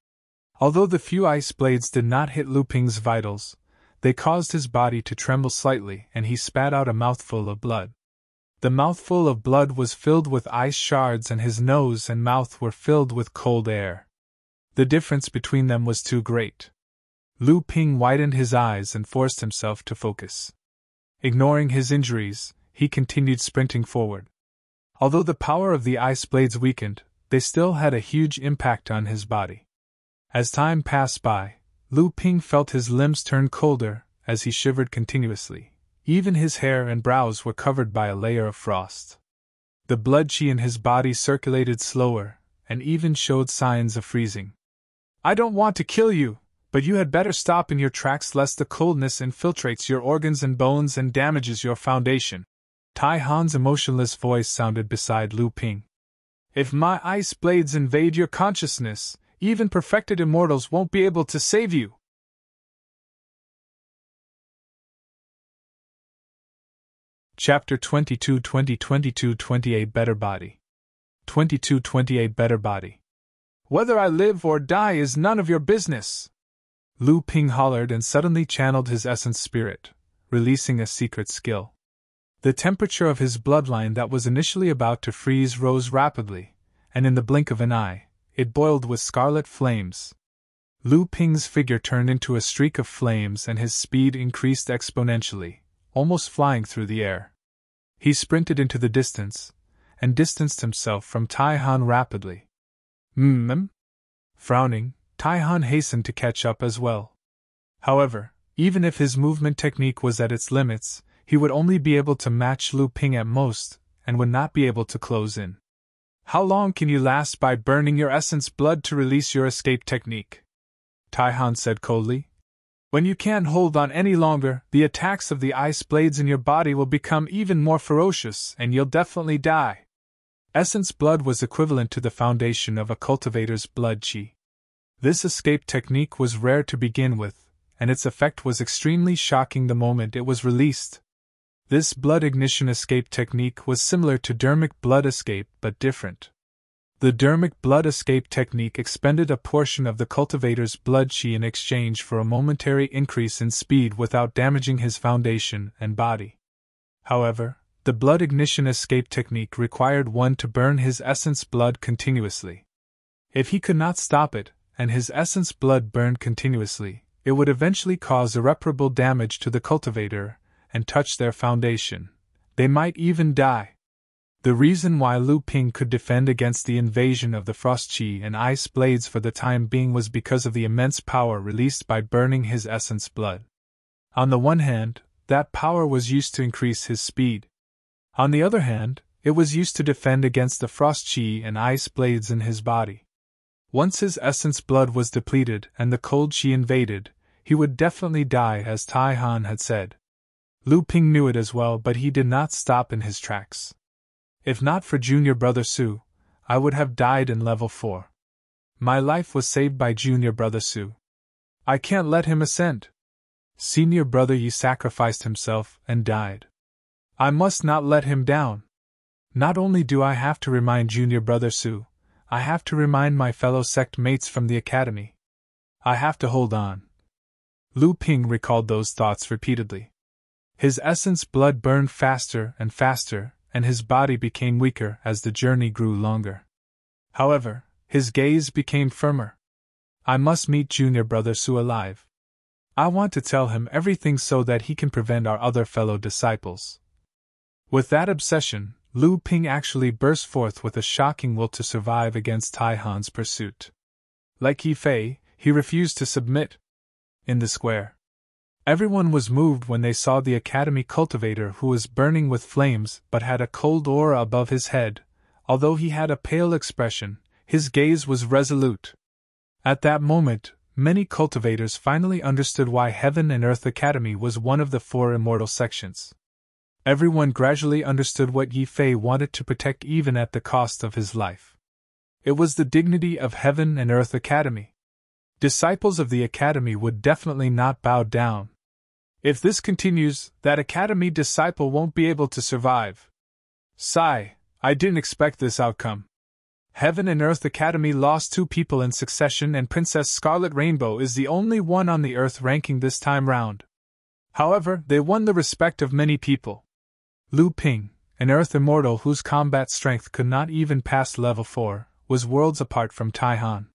Although the few ice blades did not hit Lu Ping's vitals, they caused his body to tremble slightly and he spat out a mouthful of blood. The mouthful of blood was filled with ice shards and his nose and mouth were filled with cold air. The difference between them was too great. Lu Ping widened his eyes and forced himself to focus. Ignoring his injuries, he continued sprinting forward. Although the power of the ice blades weakened, they still had a huge impact on his body. As time passed by, Lu Ping felt his limbs turn colder as he shivered continuously. Even his hair and brows were covered by a layer of frost. The blood chi in his body circulated slower, and even showed signs of freezing. I don't want to kill you, but you had better stop in your tracks lest the coldness infiltrates your organs and bones and damages your foundation. Tai Han's emotionless voice sounded beside Lu Ping. If my ice blades invade your consciousness, even perfected immortals won't be able to save you. Chapter 22 2022-28 Better Body 22-28 Better Body. Whether I live or die is none of your business. Lu Ping hollered and suddenly channeled his essence spirit, releasing a secret skill. The temperature of his bloodline that was initially about to freeze rose rapidly, and in the blink of an eye, it boiled with scarlet flames. Lu Ping's figure turned into a streak of flames and his speed increased exponentially, almost flying through the air. He sprinted into the distance, and distanced himself from Tai Han rapidly. Frowning, Tai Han hastened to catch up as well. However, even if his movement technique was at its limits, he would only be able to match Lu Ping at most, and would not be able to close in. How long can you last by burning your essence blood to release your escape technique? Tai Han said coldly. When you can't hold on any longer, the attacks of the ice blades in your body will become even more ferocious and you'll definitely die. Essence blood was equivalent to the foundation of a cultivator's blood chi. This escape technique was rare to begin with, and its effect was extremely shocking the moment it was released. This blood ignition escape technique was similar to dermic blood escape but different. The dermic blood escape technique expended a portion of the cultivator's blood chi in exchange for a momentary increase in speed without damaging his foundation and body. However, the blood ignition escape technique required one to burn his essence blood continuously. If he could not stop it, and his essence blood burned continuously, it would eventually cause irreparable damage to the cultivator and touch their foundation. They might even die. The reason why Lu Ping could defend against the invasion of the Frost Chi and Ice Blades for the time being was because of the immense power released by burning his essence blood. On the one hand, that power was used to increase his speed. On the other hand, it was used to defend against the Frost Chi and Ice Blades in his body. Once his essence blood was depleted and the cold Chi invaded, he would definitely die, as Tai Han had said. Lu Ping knew it as well, but he did not stop in his tracks. If not for Junior Brother Su, I would have died in level 4. My life was saved by Junior Brother Su. I can't let him ascend. Senior Brother Yi sacrificed himself and died. I must not let him down. Not only do I have to remind Junior Brother Su, I have to remind my fellow sect mates from the academy. I have to hold on. Lu Ping recalled those thoughts repeatedly. His essence blood burned faster and faster, and his body became weaker as the journey grew longer. However, his gaze became firmer. I must meet Junior Brother Su alive. I want to tell him everything so that he can prevent our other fellow disciples. With that obsession, Lu Ping actually burst forth with a shocking will to survive against Tai Han's pursuit. Like Yi Fei, he refused to submit. In the square, everyone was moved when they saw the academy cultivator, who was burning with flames but had a cold aura above his head. Although he had a pale expression, his gaze was resolute. At that moment, many cultivators finally understood why Heaven and Earth Academy was one of the 4 immortal sections. Everyone gradually understood what Yi Fei wanted to protect, even at the cost of his life. It was the dignity of Heaven and Earth Academy. Disciples of the academy would definitely not bow down. If this continues, that academy disciple won't be able to survive. Sigh, I didn't expect this outcome. Heaven and Earth Academy lost 2 people in succession, and Princess Scarlet Rainbow is the only one on the Earth ranking this time round. However, they won the respect of many people. Lu Ping, an Earth Immortal whose combat strength could not even pass level 4, was worlds apart from Tai Han.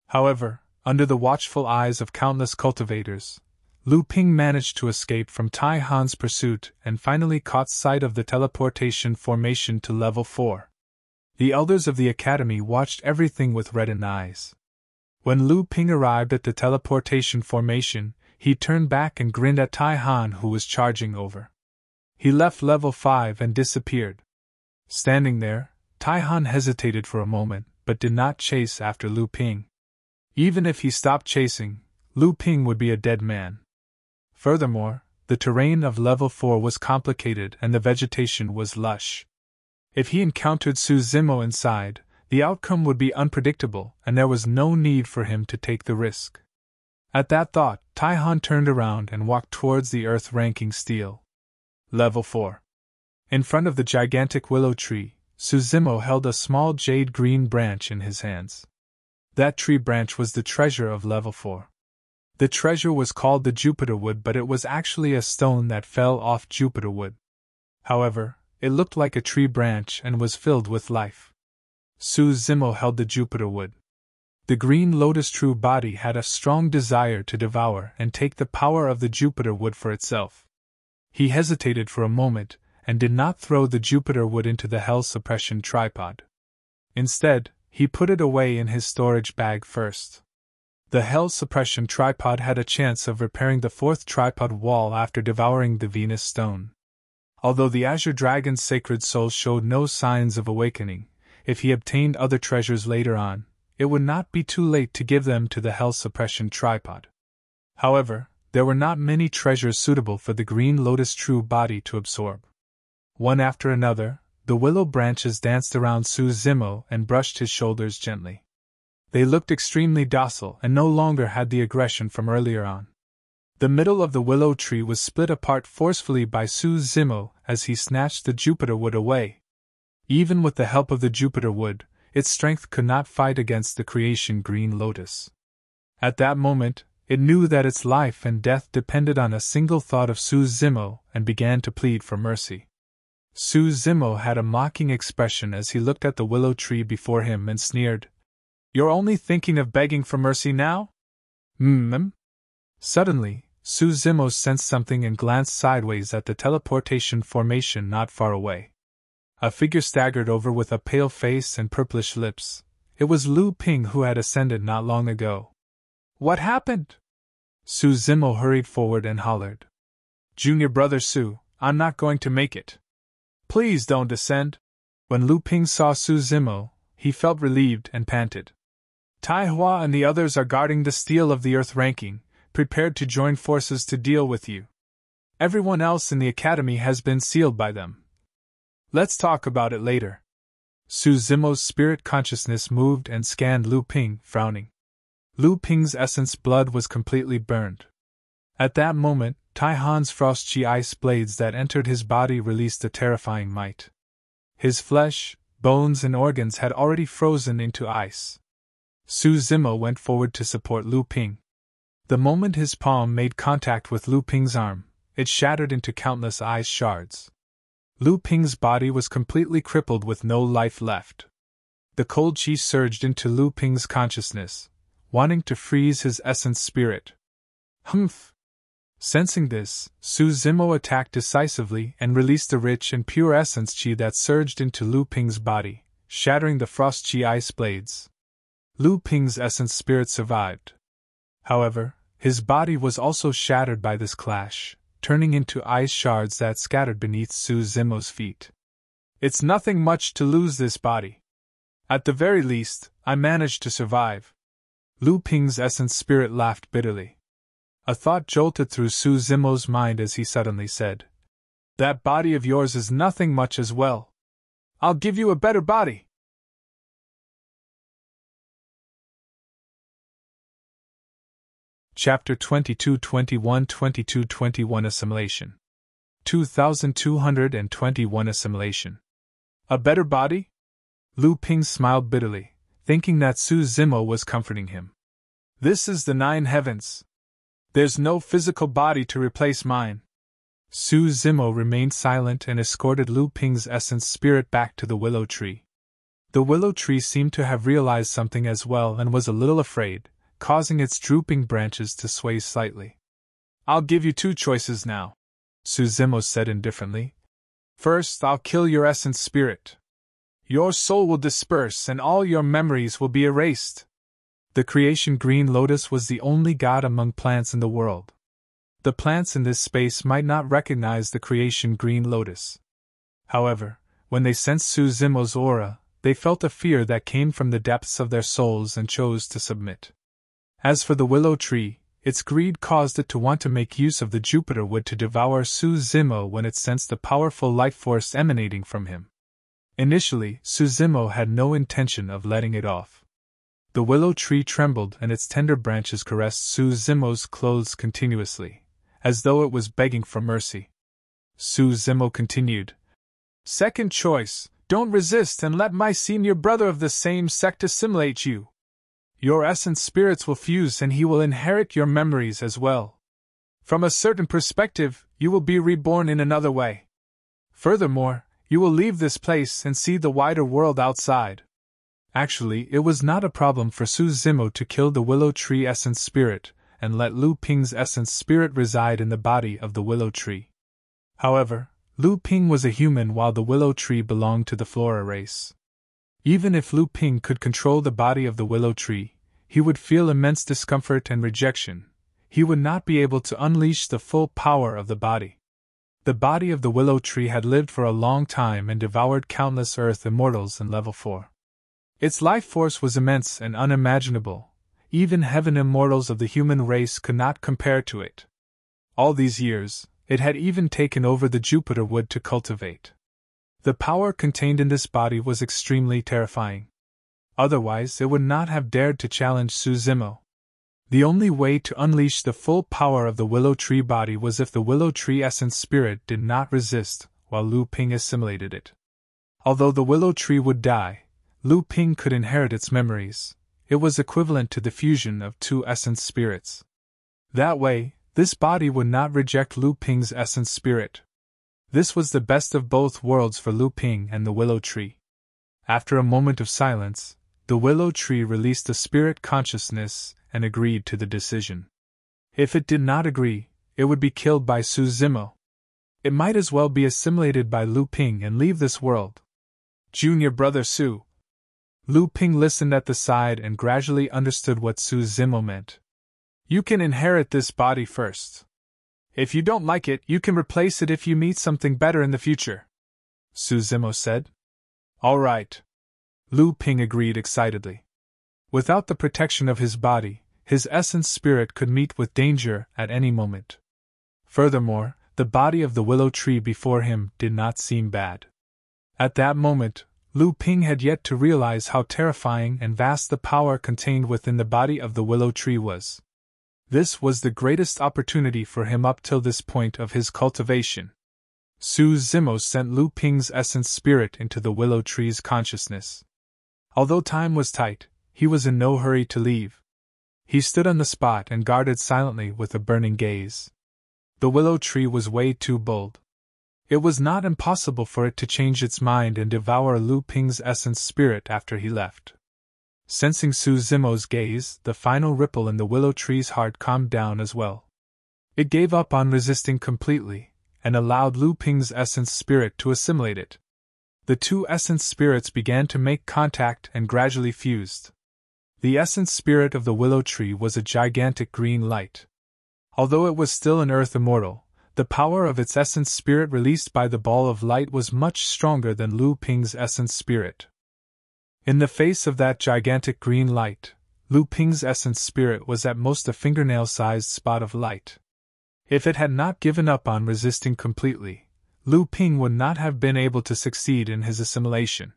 However, under the watchful eyes of countless cultivators, Lu Ping managed to escape from Tai Han's pursuit and finally caught sight of the teleportation formation to level 4. The elders of the academy watched everything with reddened eyes. When Lu Ping arrived at the teleportation formation, he turned back and grinned at Tai Han, who was charging over. He left level 5 and disappeared. Standing there, Tai Han hesitated for a moment, but did not chase after Lu Ping. Even if he stopped chasing, Lu Ping would be a dead man. Furthermore, the terrain of level 4 was complicated and the vegetation was lush. If he encountered Su Zimo inside, the outcome would be unpredictable, and there was no need for him to take the risk. At that thought, Tai Han turned around and walked towards the earth-ranking steel. Level 4. In front of the gigantic willow tree, Su Zimo held a small jade-green branch in his hands. That tree branch was the treasure of level 4. The treasure was called the Jupiter Wood, but it was actually a stone that fell off Jupiter Wood. However, it looked like a tree branch and was filled with life. Su Zimo held the Jupiter Wood. The green lotus true body had a strong desire to devour and take the power of the Jupiter Wood for itself. He hesitated for a moment and did not throw the Jupiter Wood into the Hell Suppression tripod. Instead, he put it away in his storage bag first. The Hell Suppression tripod had a chance of repairing the 4th tripod wall after devouring the Venus stone. Although the Azure Dragon's sacred soul showed no signs of awakening, if he obtained other treasures later on, it would not be too late to give them to the Hell Suppression tripod. However, there were not many treasures suitable for the green lotus true body to absorb. One after another, the willow branches danced around Su Zimo and brushed his shoulders gently. They looked extremely docile and no longer had the aggression from earlier on. The middle of the willow tree was split apart forcefully by Su Zimo as he snatched the Jupiter Wood away. Even with the help of the Jupiter Wood, its strength could not fight against the creation green lotus. At that moment, it knew that its life and death depended on a single thought of Su Zimo and began to plead for mercy. Su Zimo had a mocking expression as he looked at the willow tree before him and sneered, "You're only thinking of begging for mercy now?" Suddenly, Su Zimo sensed something and glanced sideways at the teleportation formation not far away. A figure staggered over with a pale face and purplish lips. It was Lu Ping who had ascended not long ago. "What happened?" Su Zimo hurried forward and hollered. "Junior brother Su, I'm not going to make it. Please don't descend." When Lu Ping saw Su Zimo, he felt relieved and panted. "Tai Hua and the others are guarding the steel of the Earth ranking, prepared to join forces to deal with you. Everyone else in the academy has been sealed by them. Let's talk about it later." Su Zimo's spirit consciousness moved and scanned Lu Ping, frowning. Lu Ping's essence blood was completely burned. At that moment, Tai Han's frost-chi ice blades that entered his body released a terrifying might. His flesh, bones and organs had already frozen into ice. Su Zimo went forward to support Lu Ping. The moment his palm made contact with Lu Ping's arm, it shattered into countless ice shards. Lu Ping's body was completely crippled with no life left. The cold chi surged into Lu Ping's consciousness, wanting to freeze his essence spirit. Humph! Sensing this, Su Zimo attacked decisively and released the rich and pure essence chi that surged into Lu Ping's body, shattering the frost chi ice blades. Lu Ping's essence spirit survived. However, his body was also shattered by this clash, turning into ice shards that scattered beneath Su Zimo's feet. "It's nothing much to lose this body. At the very least, I managed to survive." Lu Ping's essence spirit laughed bitterly. A thought jolted through Su Zimo's mind as he suddenly said, "That body of yours is nothing much as well. I'll give you a better body." Chapter 22-21 Assimilation 2221 Assimilation. A better body? Lu Ping smiled bitterly, thinking that Su Zimo was comforting him. "This is the 9 heavens. There's no physical body to replace mine." Su Zimo remained silent and escorted Lu Ping's essence spirit back to the willow tree. The willow tree seemed to have realized something as well and was a little afraid, causing its drooping branches to sway slightly. "I'll give you 2 choices now," Su Zimo said indifferently. "First, I'll kill your essence spirit. Your soul will disperse and all your memories will be erased." The creation green lotus was the only god among plants in the world. The plants in this space might not recognize the creation green lotus. However, when they sensed Su Zimo's aura, they felt a fear that came from the depths of their souls and chose to submit. As for the willow tree, its greed caused it to want to make use of the Jupiter wood to devour Su Zimo when it sensed the powerful life force emanating from him. Initially, Su Zimo had no intention of letting it off. The willow tree trembled and its tender branches caressed Su Zimo's clothes continuously, as though it was begging for mercy. Su Zimo continued, "Second choice, don't resist and let my senior brother of the same sect assimilate you. Your essence spirits will fuse and he will inherit your memories as well. From a certain perspective, you will be reborn in another way. Furthermore, you will leave this place and see the wider world outside." Actually, it was not a problem for Su Zimo to kill the willow tree essence spirit and let Lu Ping's essence spirit reside in the body of the willow tree. However, Lu Ping was a human while the willow tree belonged to the Flora race. Even if Lu Ping could control the body of the willow tree, he would feel immense discomfort and rejection. He would not be able to unleash the full power of the body. The body of the willow tree had lived for a long time and devoured countless Earth Immortals in level 4. Its life force was immense and unimaginable. Even heaven Immortals of the human race could not compare to it. All these years, it had even taken over the Jupiter wood to cultivate. The power contained in this body was extremely terrifying. Otherwise, it would not have dared to challenge Su Zimo. The only way to unleash the full power of the willow tree body was if the willow tree essence spirit did not resist while Lu Ping assimilated it. Although the willow tree would die, Lu Ping could inherit its memories. It was equivalent to the fusion of two essence spirits. That way, this body would not reject Lu Ping's essence spirit. This was the best of both worlds for Lu Ping and the willow tree. After a moment of silence, the willow tree released the spirit consciousness and agreed to the decision. If it did not agree, it would be killed by Su Zimo. It might as well be assimilated by Lu Ping and leave this world. Junior brother Su. Lu Ping listened at the side and gradually understood what Su Zimo meant. You can inherit this body first. If you don't like it, you can replace it if you meet something better in the future, Su Zimo said. All right. Lu Ping agreed excitedly. Without the protection of his body, his essence spirit could meet with danger at any moment. Furthermore, the body of the willow tree before him did not seem bad. At that moment, Lu Ping had yet to realize how terrifying and vast the power contained within the body of the willow tree was. This was the greatest opportunity for him up till this point of his cultivation. Su Zimo sent Lu Ping's essence spirit into the willow tree's consciousness. Although time was tight, he was in no hurry to leave. He stood on the spot and guarded silently with a burning gaze. The willow tree was way too bold. It was not impossible for it to change its mind and devour Lu Ping's essence spirit after he left. Sensing Su Zimo's gaze, the final ripple in the willow tree's heart calmed down as well. It gave up on resisting completely, and allowed Lu Ping's essence spirit to assimilate it. The two essence spirits began to make contact and gradually fused. The essence spirit of the willow tree was a gigantic green light. Although it was still an earth immortal, the power of its essence spirit released by the ball of light was much stronger than Lu Ping's essence spirit. In the face of that gigantic green light, Lu Ping's essence spirit was at most a fingernail-sized spot of light. If it had not given up on resisting completely, Lu Ping would not have been able to succeed in his assimilation.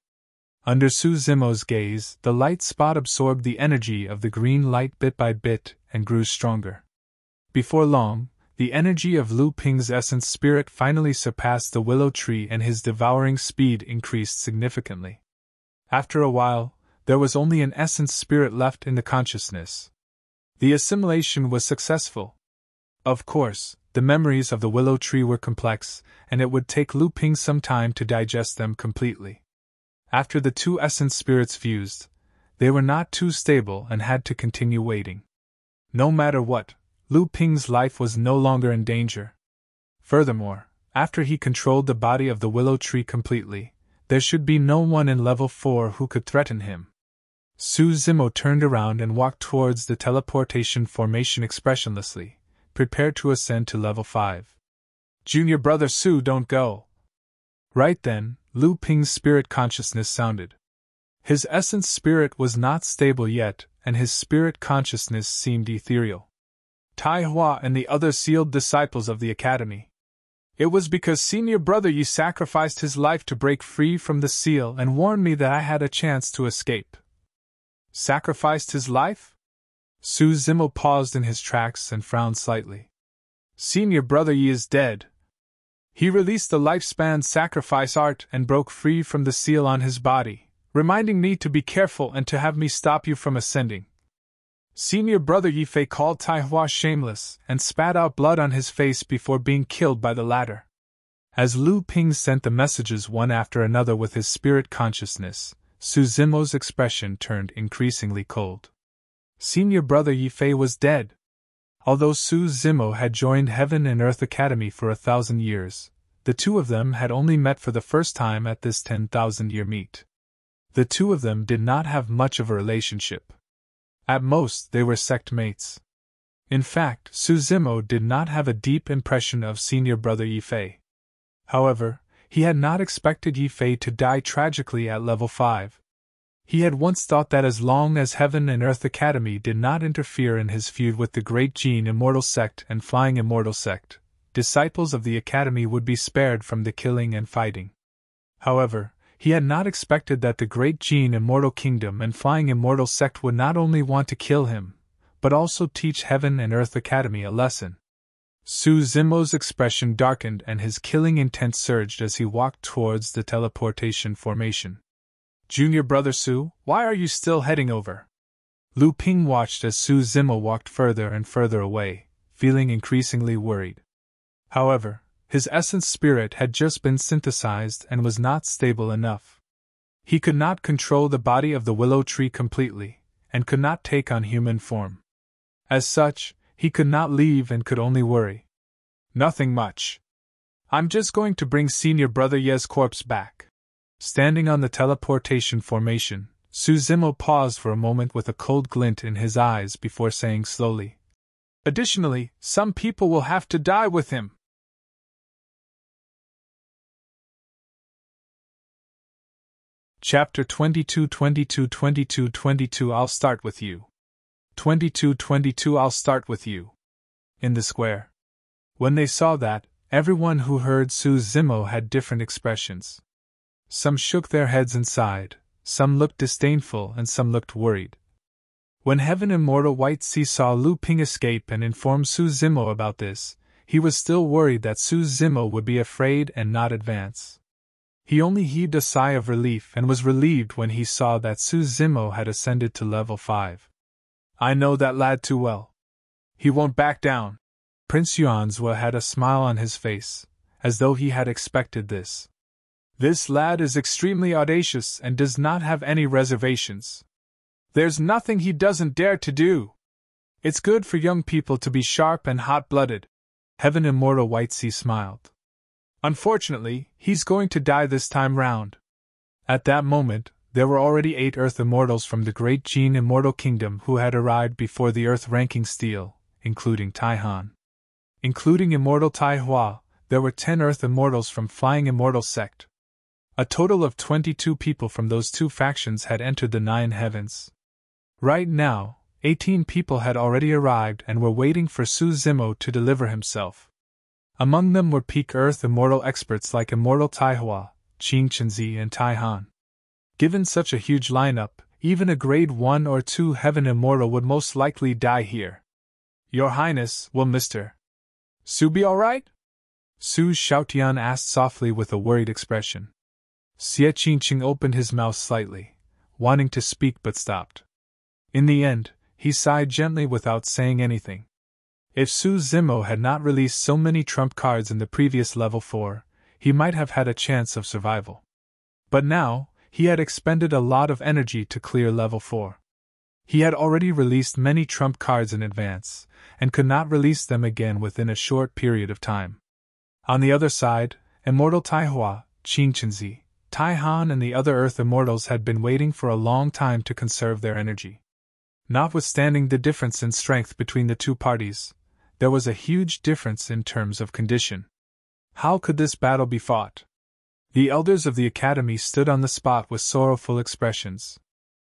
Under Su Zimo's gaze, the light spot absorbed the energy of the green light bit by bit and grew stronger. Before long, the energy of Lu Ping's essence spirit finally surpassed the willow tree and his devouring speed increased significantly. After a while, there was only an essence spirit left in the consciousness. The assimilation was successful. Of course, the memories of the willow tree were complex, and it would take Lu Ping some time to digest them completely. After the two essence spirits fused, they were not too stable and had to continue waiting. No matter what, Lu Ping's life was no longer in danger. Furthermore, after he controlled the body of the willow tree completely, there should be no one in level 4 who could threaten him. Su Zimo turned around and walked towards the teleportation formation expressionlessly, prepared to ascend to level 5. Junior brother Su, don't go. Right then, Lu Ping's spirit consciousness sounded. His essence spirit was not stable yet, and his spirit consciousness seemed ethereal. Tai Hua and the other sealed disciples of the Academy. It was because senior brother Yi sacrificed his life to break free from the seal and warned me that I had a chance to escape. Sacrificed his life? Su Zimo paused in his tracks and frowned slightly. Senior brother Yi is dead. He released the lifespan sacrifice art and broke free from the seal on his body, reminding me to be careful and to have me stop you from ascending. Senior brother Yifei called Tai Hua shameless and spat out blood on his face before being killed by the latter. As Lu Ping sent the messages one after another with his spirit consciousness, Su Zimo's expression turned increasingly cold. Senior brother Yifei was dead. Although Su Zimo had joined Heaven and Earth Academy for 1,000 years, the two of them had only met for the first time at this 10,000-year meet. The two of them did not have much of a relationship. At most, they were sect mates. In fact, Su Zimo did not have a deep impression of senior brother Yifei. However, he had not expected Yifei to die tragically at level 5. He had once thought that as long as Heaven and Earth Academy did not interfere in his feud with the Great Gene Immortal Sect and Flying Immortal Sect, disciples of the Academy would be spared from the killing and fighting. However, he had not expected that the Great Gene Immortal Kingdom and Flying Immortal Sect would not only want to kill him, but also teach Heaven and Earth Academy a lesson. Su Zimo's expression darkened and his killing intent surged as he walked towards the teleportation formation. Junior brother Su, why are you still heading over? Lu Ping watched as Su Zimo walked further and further away, feeling increasingly worried. However, his essence spirit had just been synthesized and was not stable enough. He could not control the body of the willow tree completely, and could not take on human form. As such, he could not leave and could only worry. Nothing much. I'm just going to bring senior brother Ye's corpse back. Standing on the teleportation formation, Su Zimo paused for a moment with a cold glint in his eyes before saying slowly, "Additionally, some people will have to die with him." Chapter 22 I'll start with you. 22 I'll start with you. In the square. When they saw that, everyone who heard Su Zimo had different expressions. Some shook their heads and sighed, some looked disdainful and some looked worried. When Heaven Immortal White Sea saw Lu Ping escape and informed Su Zimo about this, he was still worried that Su Zimo would be afraid and not advance. He only heaved a sigh of relief and was relieved when he saw that Su Zimo had ascended to level 5. I know that lad too well. He won't back down. Prince Yuanzhua had a smile on his face, as though he had expected this. This lad is extremely audacious and does not have any reservations. There's nothing he doesn't dare to do. It's good for young people to be sharp and hot-blooded. Heaven Immortal White Sea smiled. Unfortunately, he's going to die this time round. At that moment, there were already 8 Earth Immortals from the Great Gene Immortal Kingdom who had arrived before the Earth ranking stele, including Tai Han. Including Immortal Tai Hua, there were 10 Earth Immortals from Flying Immortal Sect. A total of 22 people from those 2 factions had entered the 9 heavens. Right now, 18 people had already arrived and were waiting for Su Zimo to deliver himself. Among them were peak Earth Immortal experts like Immortal Tai Hua, Qing Chenzi and Tai Han. Given such a huge lineup, even a grade 1 or 2 Heaven Immortal would most likely die here. Your Highness, will Mr. Su be alright? Su Xiaotian asked softly with a worried expression. Xie Qingqing opened his mouth slightly, wanting to speak but stopped. In the end, he sighed gently without saying anything. If Su Zimo had not released so many trump cards in the previous level 4, he might have had a chance of survival. But now, he had expended a lot of energy to clear level 4. He had already released many trump cards in advance, and could not release them again within a short period of time. On the other side, Immortal Tai Hua, Qing Chenzi, Tai Han and the other Earth Immortals had been waiting for a long time to conserve their energy. Notwithstanding the difference in strength between the 2 parties, there was a huge difference in terms of condition. How could this battle be fought? The elders of the academy stood on the spot with sorrowful expressions.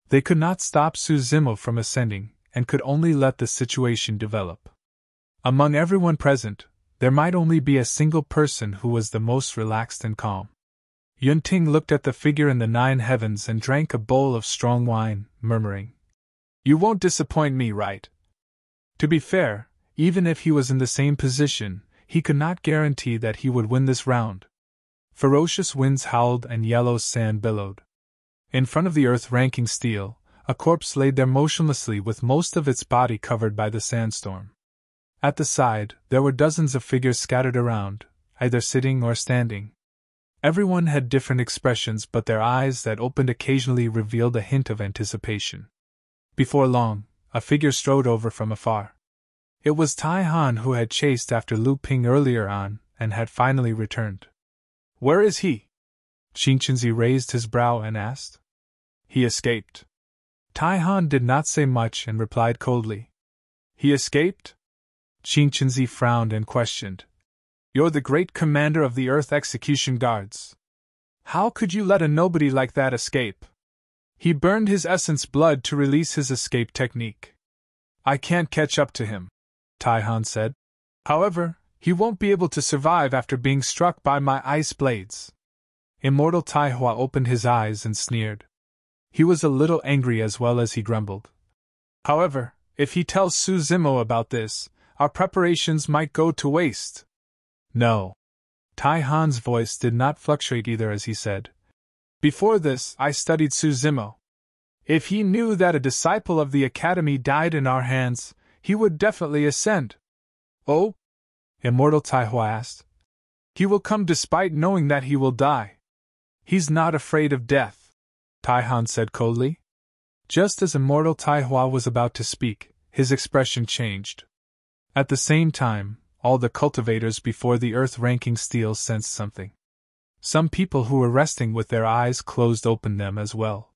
They could not stop Su Zimo from ascending, and could only let the situation develop. Among everyone present, there might only be a single person who was the most relaxed and calm. Yunting looked at the figure in the 9 heavens and drank a bowl of strong wine, murmuring, "You won't disappoint me, right?" To be fair, even if he was in the same position, he could not guarantee that he would win this round. Ferocious winds howled and yellow sand billowed. In front of the Earth ranking stele, a corpse laid there motionlessly with most of its body covered by the sandstorm. At the side, there were dozens of figures scattered around, either sitting or standing. Everyone had different expressions, but their eyes that opened occasionally revealed a hint of anticipation. Before long, a figure strode over from afar. It was Tai Han who had chased after Lu Ping earlier on, and had finally returned. Where is he? Qing Chenzi raised his brow and asked. He escaped. Tai Han did not say much and replied coldly. He escaped? Qing Chenzi frowned and questioned. You're the great commander of the Earth Execution Guards. How could you let a nobody like that escape? He burned his essence blood to release his escape technique. I can't catch up to him, Tai Han said. However, he won't be able to survive after being struck by my ice blades. Immortal Tai Hua opened his eyes and sneered. He was a little angry as well as he grumbled. However, if he tells Su Zimo about this, our preparations might go to waste. No. Tai Han's voice did not fluctuate either as he said. Before this, I studied Suzimo. If he knew that a disciple of the Academy died in our hands, he would definitely ascend. Oh? Immortal Taihua asked. He will come despite knowing that he will die. He's not afraid of death, Taihan said coldly. Just as Immortal Taihua was about to speak, his expression changed. At the same time, all the cultivators before the earth-ranking steel sensed something. Some people who were resting with their eyes closed opened them as well.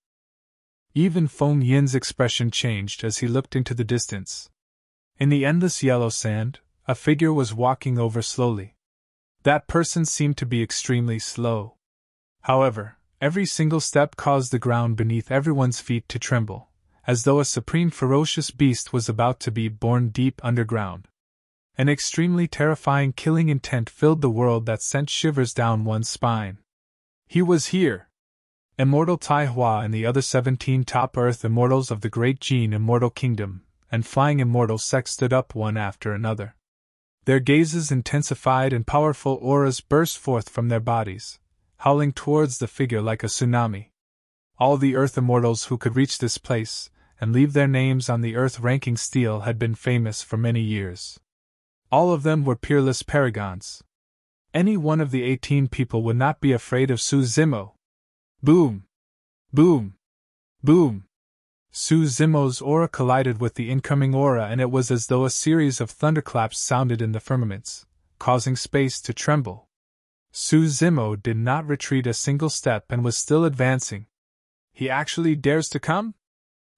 Even Feng Yin's expression changed as he looked into the distance. In the endless yellow sand, a figure was walking over slowly. That person seemed to be extremely slow. However, every single step caused the ground beneath everyone's feet to tremble, as though a supreme ferocious beast was about to be born deep underground. An extremely terrifying killing intent filled the world that sent shivers down one's spine. He was here! Immortal Taihua and the other 17 top Earth Immortals of the Great Gene Immortal Kingdom and Flying Immortal Sect stood up one after another. Their gazes intensified and powerful auras burst forth from their bodies, howling towards the figure like a tsunami. All the Earth Immortals who could reach this place and leave their names on the Earth-ranking steel had been famous for many years. All of them were peerless paragons. Any one of the 18 people would not be afraid of Suzimo. Boom! Boom! Boom! Suzimo's aura collided with the incoming aura, and it was as though a series of thunderclaps sounded in the firmaments, causing space to tremble. Suzimo did not retreat a single step and was still advancing. He actually dares to come?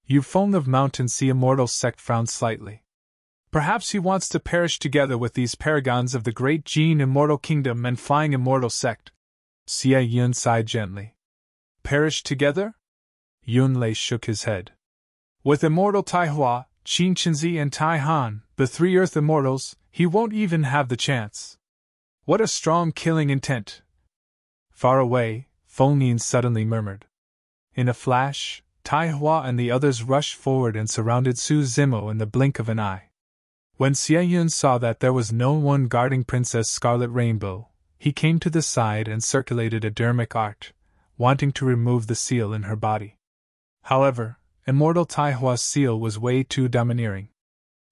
Yufeng of Mountain Sea Immortal Sect frowned slightly. Perhaps he wants to perish together with these paragons of the Great Gene Immortal Kingdom and Flying Immortal Sect. Xie Yun sighed gently. Perish together? Yunlei shook his head. With Immortal Taihua, Qin Qinzi and Taihan, the 3 Earth Immortals, he won't even have the chance. What a strong killing intent! Far away, Feng Yin suddenly murmured. In a flash, Taihua and the others rushed forward and surrounded Suzimo in the blink of an eye. When Xie Yun saw that there was no one guarding Princess Scarlet Rainbow, he came to the side and circulated a dermic art, wanting to remove the seal in her body. However, Immortal Taihua's seal was way too domineering.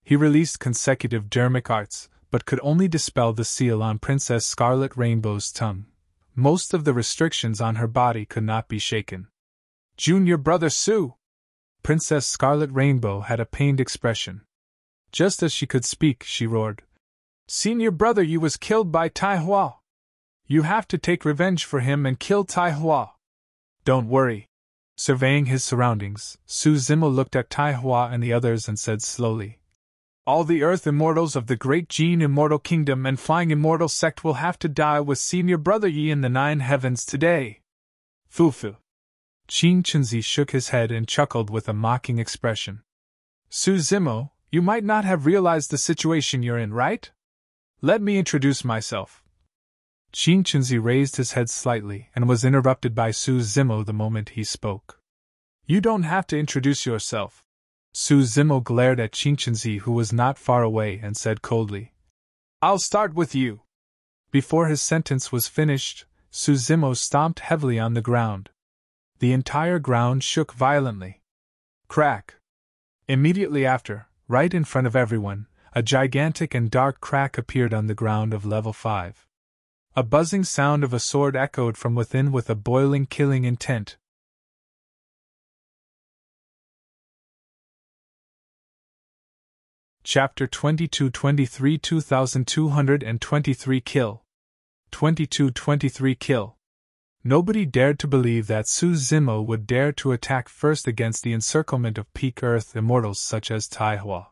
He released consecutive dermic arts, but could only dispel the seal on Princess Scarlet Rainbow's tongue. Most of the restrictions on her body could not be shaken. Junior brother Su! Princess Scarlet Rainbow had a pained expression. Just as she could speak, she roared. Senior brother, you was killed by Taihua. You have to take revenge for him and kill Taihua. Don't worry. Surveying his surroundings, Suzimo looked at Taihua and the others and said slowly. All the Earth Immortals of the Great Gene Immortal Kingdom and Flying Immortal Sect will have to die with Senior Brother Yi in the 9 heavens today. Fufu. Qin Qinzi shook his head and chuckled with a mocking expression. Suzimo, you might not have realized the situation you're in, right? Let me introduce myself. Qin Qinzi raised his head slightly and was interrupted by Suzimo the moment he spoke. You don't have to introduce yourself. Suzimo glared at Qin Qinzi, who was not far away, and said coldly. I'll start with you. Before his sentence was finished, Suzimo stomped heavily on the ground. The entire ground shook violently. Crack! Immediately after, right in front of everyone, a gigantic and dark crack appeared on the ground of level 5. A buzzing sound of a sword echoed from within with a boiling killing intent. Chapter 22-23 2223 Kill. 2223 Kill. Nobody dared to believe that Suzimo would dare to attack first against the encirclement of peak Earth Immortals such as Taihua.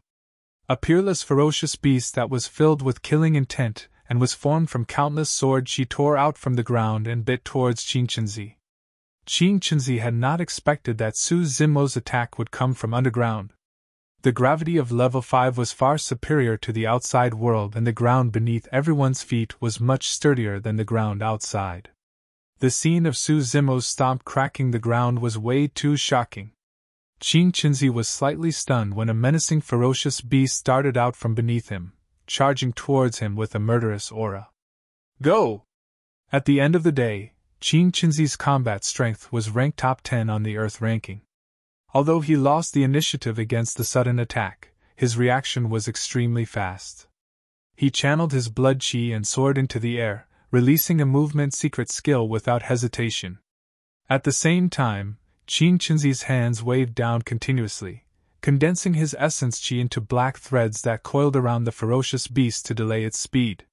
A peerless ferocious beast that was filled with killing intent and was formed from countless swords she tore out from the ground and bit towards Qin Qinzi. Qin Qinzi had not expected that Suzimo's attack would come from underground. The gravity of level 5 was far superior to the outside world, and the ground beneath everyone's feet was much sturdier than the ground outside. The scene of Suzimo's stomp cracking the ground was way too shocking. Qin Qinzi was slightly stunned when a menacing ferocious beast started out from beneath him, charging towards him with a murderous aura. Go! At the end of the day, Qin Qinzi's combat strength was ranked top 10 on the Earth ranking. Although he lost the initiative against the sudden attack, his reaction was extremely fast. He channeled his blood qi and soared into the air, releasing a movement secret skill without hesitation. At the same time, Qin Qinzi's hands waved down continuously, condensing his essence qi into black threads that coiled around the ferocious beast to delay its speed.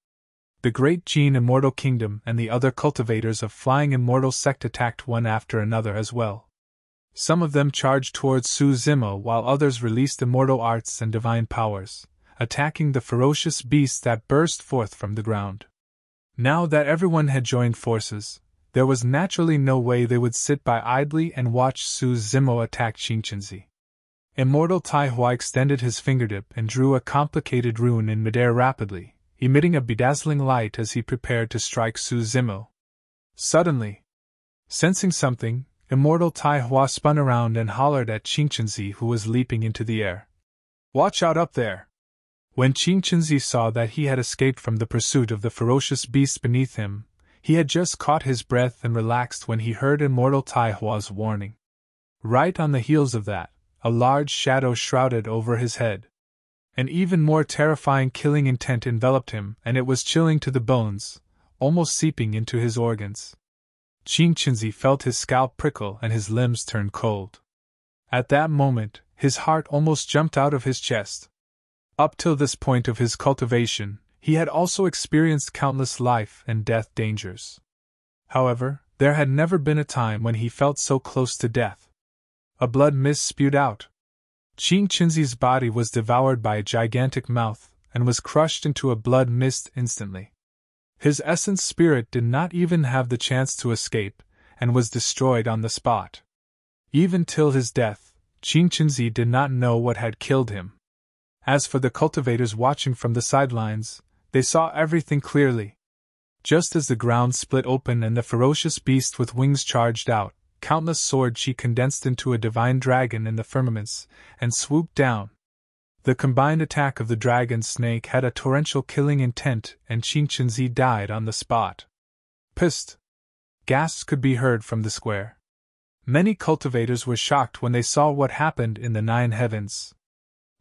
The great Qin Immortal Kingdom and the other cultivators of Flying Immortal Sect attacked one after another as well. Some of them charged towards Su Zimo while others released immortal arts and divine powers, attacking the ferocious beast that burst forth from the ground. Now that everyone had joined forces, there was naturally no way they would sit by idly and watch Su Zimo attack Qin Qinzi. Immortal Taihua extended his fingertip and drew a complicated rune in midair rapidly, emitting a bedazzling light as he prepared to strike Su Zimo. Suddenly, sensing something, Immortal Taihua spun around and hollered at Qin Qinzi, who was leaping into the air. "Watch out up there!" When Qin Qinzi saw that he had escaped from the pursuit of the ferocious beast beneath him, he had just caught his breath and relaxed when he heard Immortal Taihua's warning. Right on the heels of that, a large shadow shrouded over his head. An even more terrifying killing intent enveloped him, and it was chilling to the bones, almost seeping into his organs. Qin Qinzi felt his scalp prickle and his limbs turn cold. At that moment, his heart almost jumped out of his chest. Up till this point of his cultivation, he had also experienced countless life and death dangers. However, there had never been a time when he felt so close to death. A blood mist spewed out. Qin Qinzi's body was devoured by a gigantic mouth and was crushed into a blood mist instantly. His essence spirit did not even have the chance to escape, and was destroyed on the spot. Even till his death, Qin Qinzi did not know what had killed him. As for the cultivators watching from the sidelines, they saw everything clearly. Just as the ground split open and the ferocious beast with wings charged out, countless sword qi condensed into a divine dragon in the firmaments, and swooped down. The combined attack of the dragon snake had a torrential killing intent, and Qin Qinzi died on the spot. Psst! Gasps could be heard from the square. Many cultivators were shocked when they saw what happened in the 9 heavens.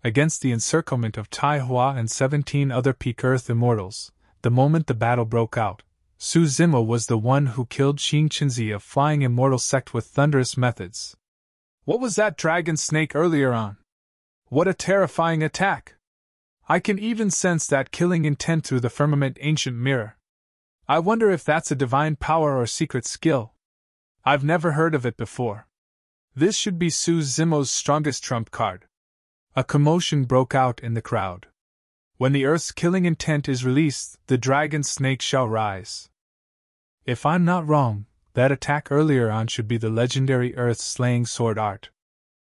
Against the encirclement of Taihua and 17 other peak Earth immortals, the moment the battle broke out, Su Zimo was the one who killed Qin Qinzi of Flying Immortal Sect with thunderous methods. What was that dragon snake earlier on? What a terrifying attack! I can even sense that killing intent through the firmament ancient mirror. I wonder if that's a divine power or secret skill. I've never heard of it before. This should be Su Zimo's strongest trump card. A commotion broke out in the crowd. When the Earth's killing intent is released, the dragon snake shall rise. If I'm not wrong, that attack earlier on should be the legendary Earth-slaying sword art.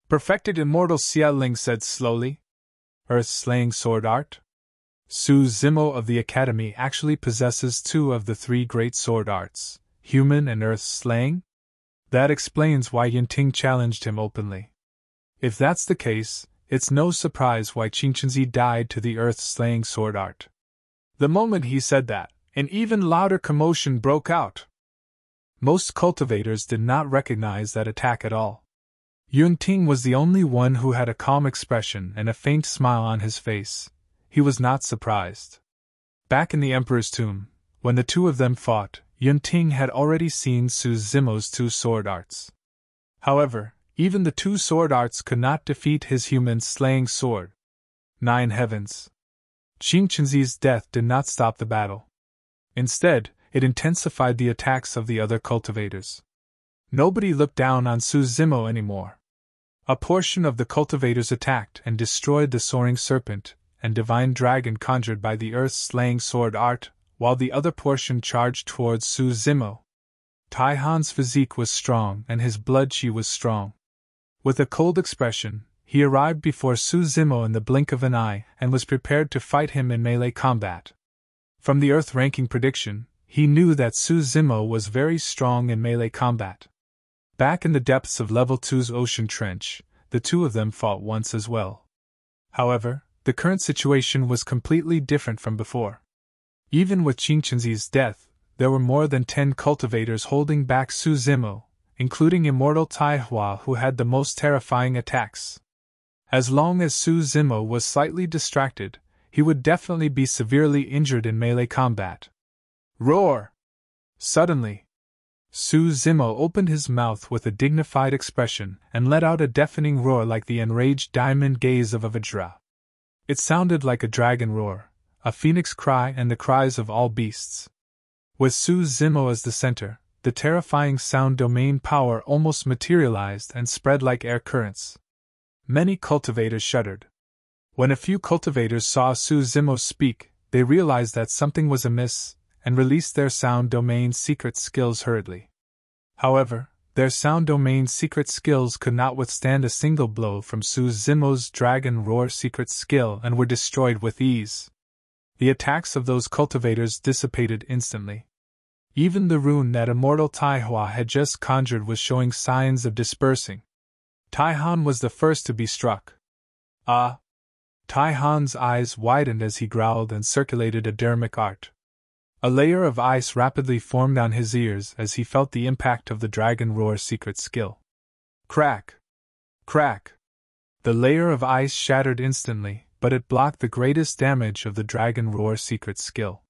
Perfected Immortal Xia Ling said slowly. Earth-slaying sword art? Su Zimo of the Academy actually possesses 2 of the 3 great sword arts, human and earth-slaying? That explains why Yinting challenged him openly. If that's the case, it's no surprise why Qin Qinzi died to the earth-slaying sword art. The moment he said that, an even louder commotion broke out. Most cultivators did not recognize that attack at all. Yunting was the only one who had a calm expression and a faint smile on his face. He was not surprised. Back in the Emperor's tomb, when the 2 of them fought, Yunting had already seen Su Zimo's 2 sword arts. However, even the 2 sword arts could not defeat his human-slaying sword. 9 heavens. Qin Qinzi's death did not stop the battle. Instead, it intensified the attacks of the other cultivators. Nobody looked down on Su Zimo anymore. A portion of the cultivators attacked and destroyed the soaring serpent and divine dragon conjured by the earth-slaying sword art, while the other portion charged towards Su Zimo. Taihan's physique was strong and his blood qi was strong. With a cold expression, he arrived before Su Zimo in the blink of an eye and was prepared to fight him in melee combat. From the Earth ranking prediction, he knew that Su Zimo was very strong in melee combat. Back in the depths of Level 2's ocean trench, the 2 of them fought once as well. However, the current situation was completely different from before. Even with Qin Qinzi's death, there were more than 10 cultivators holding back Su Zimo, including Immortal Taihua, who had the most terrifying attacks. As long as Su Zimo was slightly distracted, he would definitely be severely injured in melee combat. Roar! Suddenly, Su Zimo opened his mouth with a dignified expression and let out a deafening roar like the enraged diamond gaze of a Vajra. It sounded like a dragon roar, a phoenix cry, and the cries of all beasts. With Su Zimo as the center, the terrifying sound domain power almost materialized and spread like air currents. Many cultivators shuddered. When a few cultivators saw Su Zimo speak, they realized that something was amiss and released their sound domain secret skills hurriedly. However, their sound domain secret skills could not withstand a single blow from Su Zimo's dragon roar secret skill and were destroyed with ease. The attacks of those cultivators dissipated instantly. Even the rune that Immortal Taihua had just conjured was showing signs of dispersing. Taihan was the first to be struck. Ah! Taihan's eyes widened as he growled and circulated a dermic art. A layer of ice rapidly formed on his ears as he felt the impact of the Dragon Roar secret skill. Crack! Crack! The layer of ice shattered instantly, but it blocked the greatest damage of the Dragon Roar secret skill.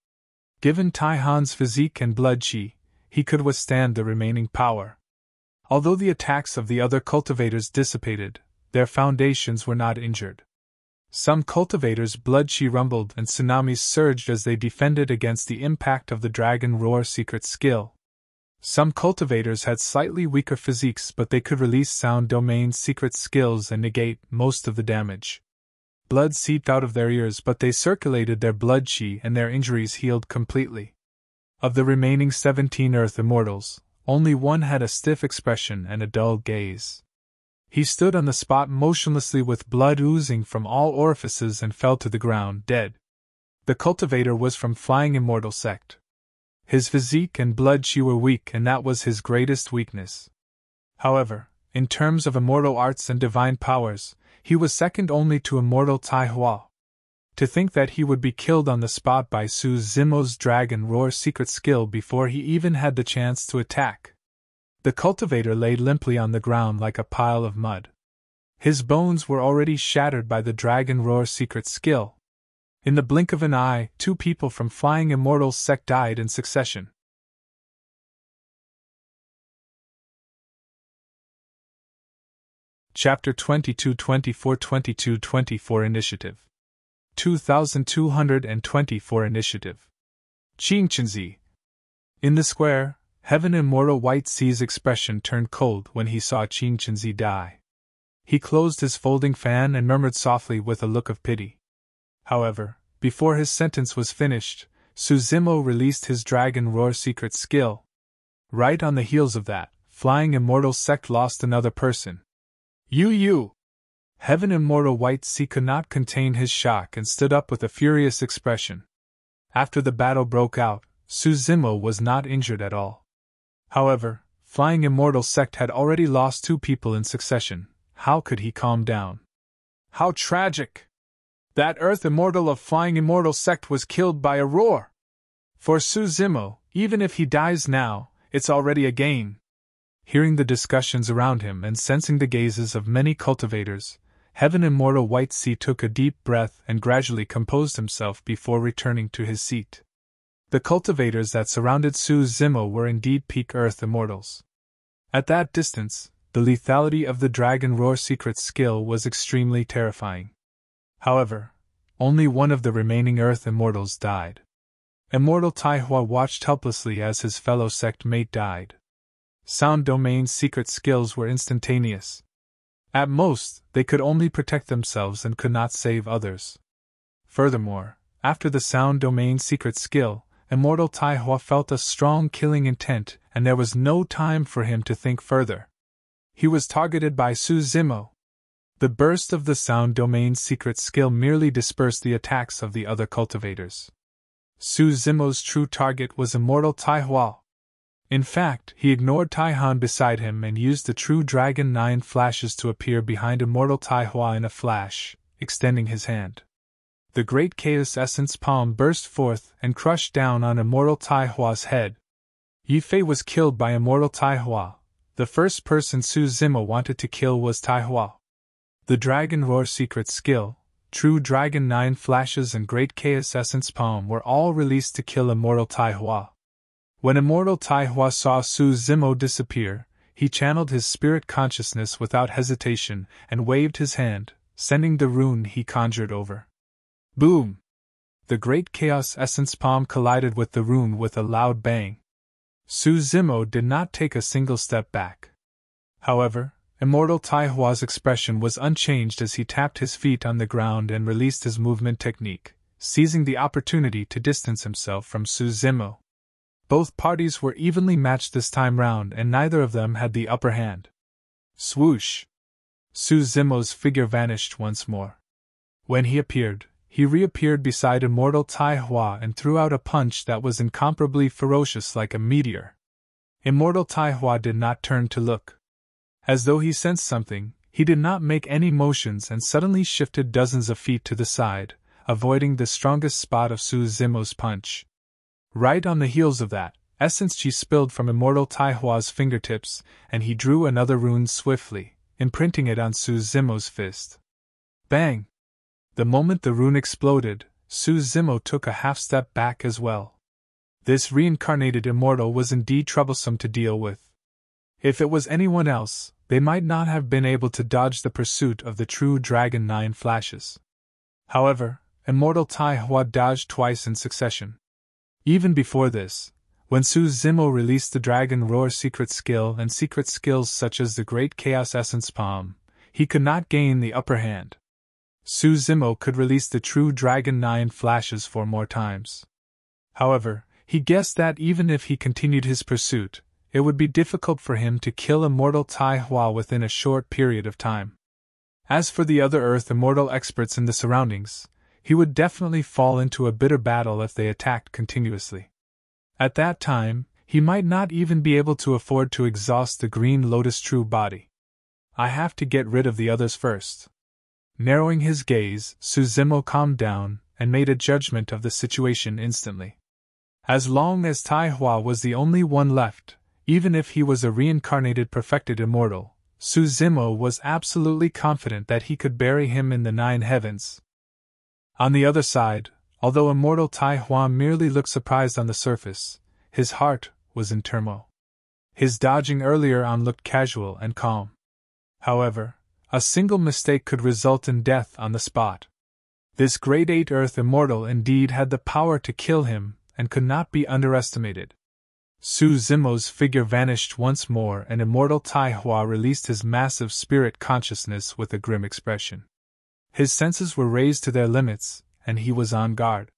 Given Taihan's physique and blood chi, he could withstand the remaining power. Although the attacks of the other cultivators dissipated, their foundations were not injured. Some cultivators' blood chi rumbled and tsunamis surged as they defended against the impact of the Dragon Roar secret skill. Some cultivators had slightly weaker physiques, but they could release sound domain secret skills and negate most of the damage. Blood seeped out of their ears, but they circulated their blood chi and their injuries healed completely. Of the remaining 17 Earth Immortals, only one had a stiff expression and a dull gaze. He stood on the spot motionlessly with blood oozing from all orifices and fell to the ground dead. The cultivator was from Flying Immortal sect. His physique and blood chi were weak, and that was his greatest weakness. However, in terms of immortal arts and divine powers, he was second only to Immortal Taihua. To think that he would be killed on the spot by Su Zimo's Dragon Roar secret skill before he even had the chance to attack. The cultivator lay limply on the ground like a pile of mud. His bones were already shattered by the Dragon Roar secret skill. In the blink of an eye, 2 people from Flying Immortal sect died in succession. Chapter 22-24 Initiative 2224 Initiative Qingqinzi. In the square, Heaven Immortal White Sea's expression turned cold when he saw Qingqinzi die. He closed his folding fan and murmured softly with a look of pity. However, before his sentence was finished, Su Zimo released his Dragon Roar secret skill. Right on the heels of that, Flying Immortal sect lost another person. You! Heaven Immortal White Sea could not contain his shock and stood up with a furious expression. After the battle broke out, Su Zimo was not injured at all. However, Flying Immortal sect had already lost 2 people in succession. How could he calm down? How tragic! That Earth Immortal of Flying Immortal sect was killed by a roar! For Su Zimo, even if he dies now, it's already a gain. Hearing the discussions around him and sensing the gazes of many cultivators, Heaven Immortal White Sea took a deep breath and gradually composed himself before returning to his seat. The cultivators that surrounded Su Zimo were indeed peak Earth Immortals. At that distance, the lethality of the Dragon Roar secret skill was extremely terrifying. However, only one of the remaining Earth Immortals died. Immortal Taihua watched helplessly as his fellow sect mate died. Sound domain secret skills were instantaneous. At most, they could only protect themselves and could not save others. Furthermore, after the sound domain secret skill, Immortal Taihua felt a strong killing intent, and there was no time for him to think further. He was targeted by Su Zimo. The burst of the sound domain secret skill merely dispersed the attacks of the other cultivators. Su Zimo's true target was Immortal Taihua. In fact, he ignored Taihan beside him and used the true Dragon 9 flashes to appear behind Immortal Taihua in a flash, extending his hand. the great chaos essence palm burst forth and crushed down on Immortal Tai Hua's head. Yifei was killed by Immortal Tai Hua. The first person Su Zimo wanted to kill was Tai Hua. The Dragon Roar secret skill, True Dragon 9 flashes and Great Chaos Essence Palm were all released to kill Immortal Tai Hua. When Immortal Tai Hua saw Su Zimo disappear, he channeled his spirit consciousness without hesitation and waved his hand, sending the rune he conjured over. Boom! The Great Chaos Essence Palm collided with the rune with a loud bang. Su Zimo did not take a single step back. However, Immortal Tai Hua's expression was unchanged as he tapped his feet on the ground and released his movement technique, seizing the opportunity to distance himself from Su Zimo. Both parties were evenly matched this time round and neither of them had the upper hand. Swoosh! Su Zimo's figure vanished once more. When he appeared, he reappeared beside Immortal Tai Hua and threw out a punch that was incomparably ferocious like a meteor. Immortal Tai Hua did not turn to look. As though he sensed something, he did not make any motions and suddenly shifted dozens of feet to the side, avoiding the strongest spot of Su Zimo's punch. Right on the heels of that, essence chi spilled from Immortal Tai Hua's fingertips, and he drew another rune swiftly, imprinting it on Su Zimo's fist. Bang! The moment the rune exploded, Su Zimo took a half-step back as well. This reincarnated immortal was indeed troublesome to deal with. If it was anyone else, they might not have been able to dodge the pursuit of the True Dragon 9 flashes. However, Immortal Tai Hua dodged twice in succession. Even before this, when Su Zimo released the Dragon Roar secret skill and secret skills such as the Great Chaos Essence Palm, he could not gain the upper hand. Su Zimo could release the True Dragon 9 flashes 4 more times. However, he guessed that even if he continued his pursuit, it would be difficult for him to kill Immortal Tai Hua within a short period of time. As for the other Earth Immortal experts in the surroundings, he would definitely fall into a bitter battle if they attacked continuously. At that time, he might not even be able to afford to exhaust the Green Lotus True Body. I have to get rid of the others first. Narrowing his gaze, Su Zimo calmed down and made a judgment of the situation instantly. As long as Tai Hua was the only one left, even if he was a reincarnated perfected immortal, Su Zimo was absolutely confident that he could bury him in the 9 heavens. On the other side, although Immortal Tai Hua merely looked surprised on the surface, his heart was in turmoil. His dodging earlier on looked casual and calm. However, a single mistake could result in death on the spot. This Grade 8 Earth Immortal indeed had the power to kill him and could not be underestimated. Su Zimo's figure vanished once more and Immortal Tai Hua released his massive spirit consciousness with a grim expression. His senses were raised to their limits, and he was on guard.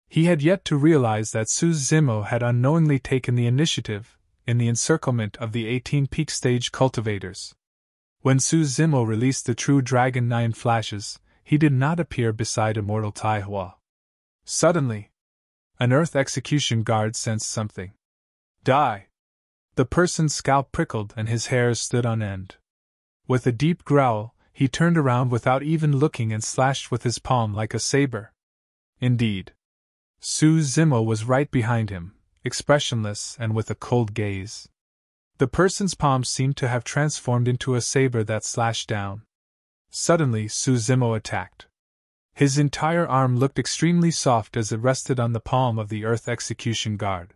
He had yet to realize that Su Zimo had unknowingly taken the initiative in the encirclement of the 18 peak stage cultivators. When Su Zimo released the True Dragon 9 flashes, he did not appear beside Immortal Tai Hua. Suddenly, an Earth Execution Guard sensed something. Die! The person's scalp prickled and his hairs stood on end. With a deep growl, he turned around without even looking and slashed with his palm like a saber. Indeed, Su Zimo was right behind him, expressionless and with a cold gaze. The person's palm seemed to have transformed into a saber that slashed down. Suddenly, Su Zimo attacked. His entire arm looked extremely soft as it rested on the palm of the Earth Execution Guard.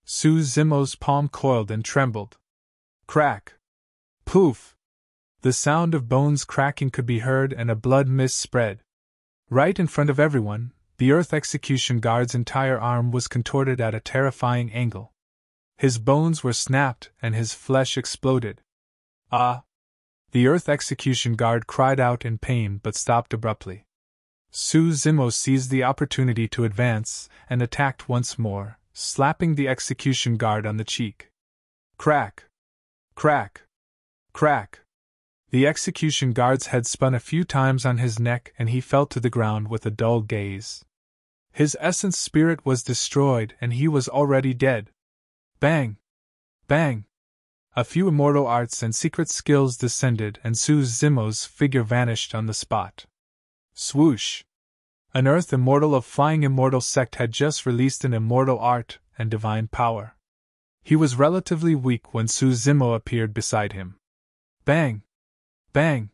Su Zimo's palm coiled and trembled. Crack! Poof! The sound of bones cracking could be heard and a blood mist spread. Right in front of everyone, the Earth Execution Guard's entire arm was contorted at a terrifying angle. His bones were snapped and his flesh exploded. Ah! The Earth Execution Guard cried out in pain but stopped abruptly. Su Zimo seized the opportunity to advance and attacked once more, slapping the Execution Guard on the cheek. Crack! Crack! Crack! The Execution Guard's head spun a few times on his neck and he fell to the ground with a dull gaze. His essence spirit was destroyed and he was already dead. Bang! Bang! A few immortal arts and secret skills descended and Su Zimo's figure vanished on the spot. Swoosh! An Earth Immortal of Flying Immortal sect had just released an immortal art and divine power. He was relatively weak when Zimo appeared beside him. Bang! Bang!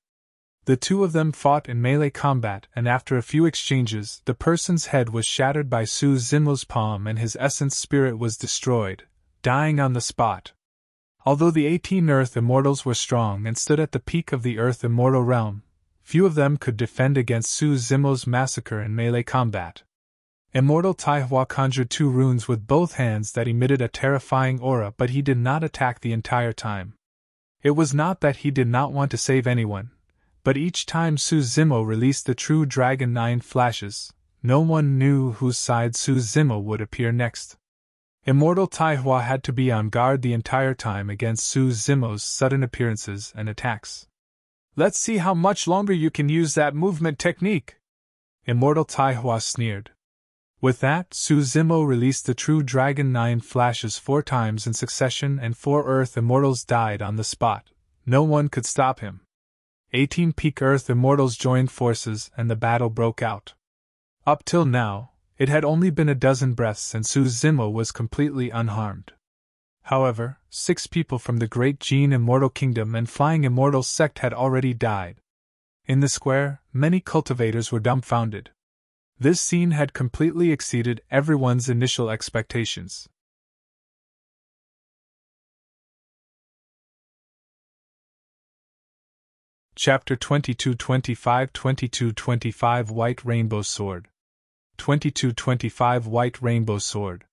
The two of them fought in melee combat, and after a few exchanges, the person's head was shattered by Zimo's palm and his essence spirit was destroyed, dying on the spot. Although the 18 Earth Immortals were strong and stood at the peak of the Earth Immortal realm, few of them could defend against Zimo's massacre in melee combat. Immortal Taihua conjured 2 runes with both hands that emitted a terrifying aura, but he did not attack the entire time. It was not that he did not want to save anyone, but each time Zimo released the true Dragon 9 flashes, no one knew whose side Zimo would appear next. Immortal Taihua had to be on guard the entire time against Zimo's sudden appearances and attacks. "Let's see how much longer you can use that movement technique," Immortal Taihua sneered. With that, Zimo released the true Dragon 9 flashes 4 times in succession and 4 Earth Immortals died on the spot. No one could stop him. 18 peak Earth Immortals joined forces and the battle broke out. Up till now, it had only been a dozen breaths and Zimo was completely unharmed. However, 6 people from the Great Gene Immortal Kingdom and Flying Immortal sect had already died. In the square, many cultivators were dumbfounded. This scene had completely exceeded everyone's initial expectations. Chapter 2225 2225 White Rainbow Sword 2225 White Rainbow Sword.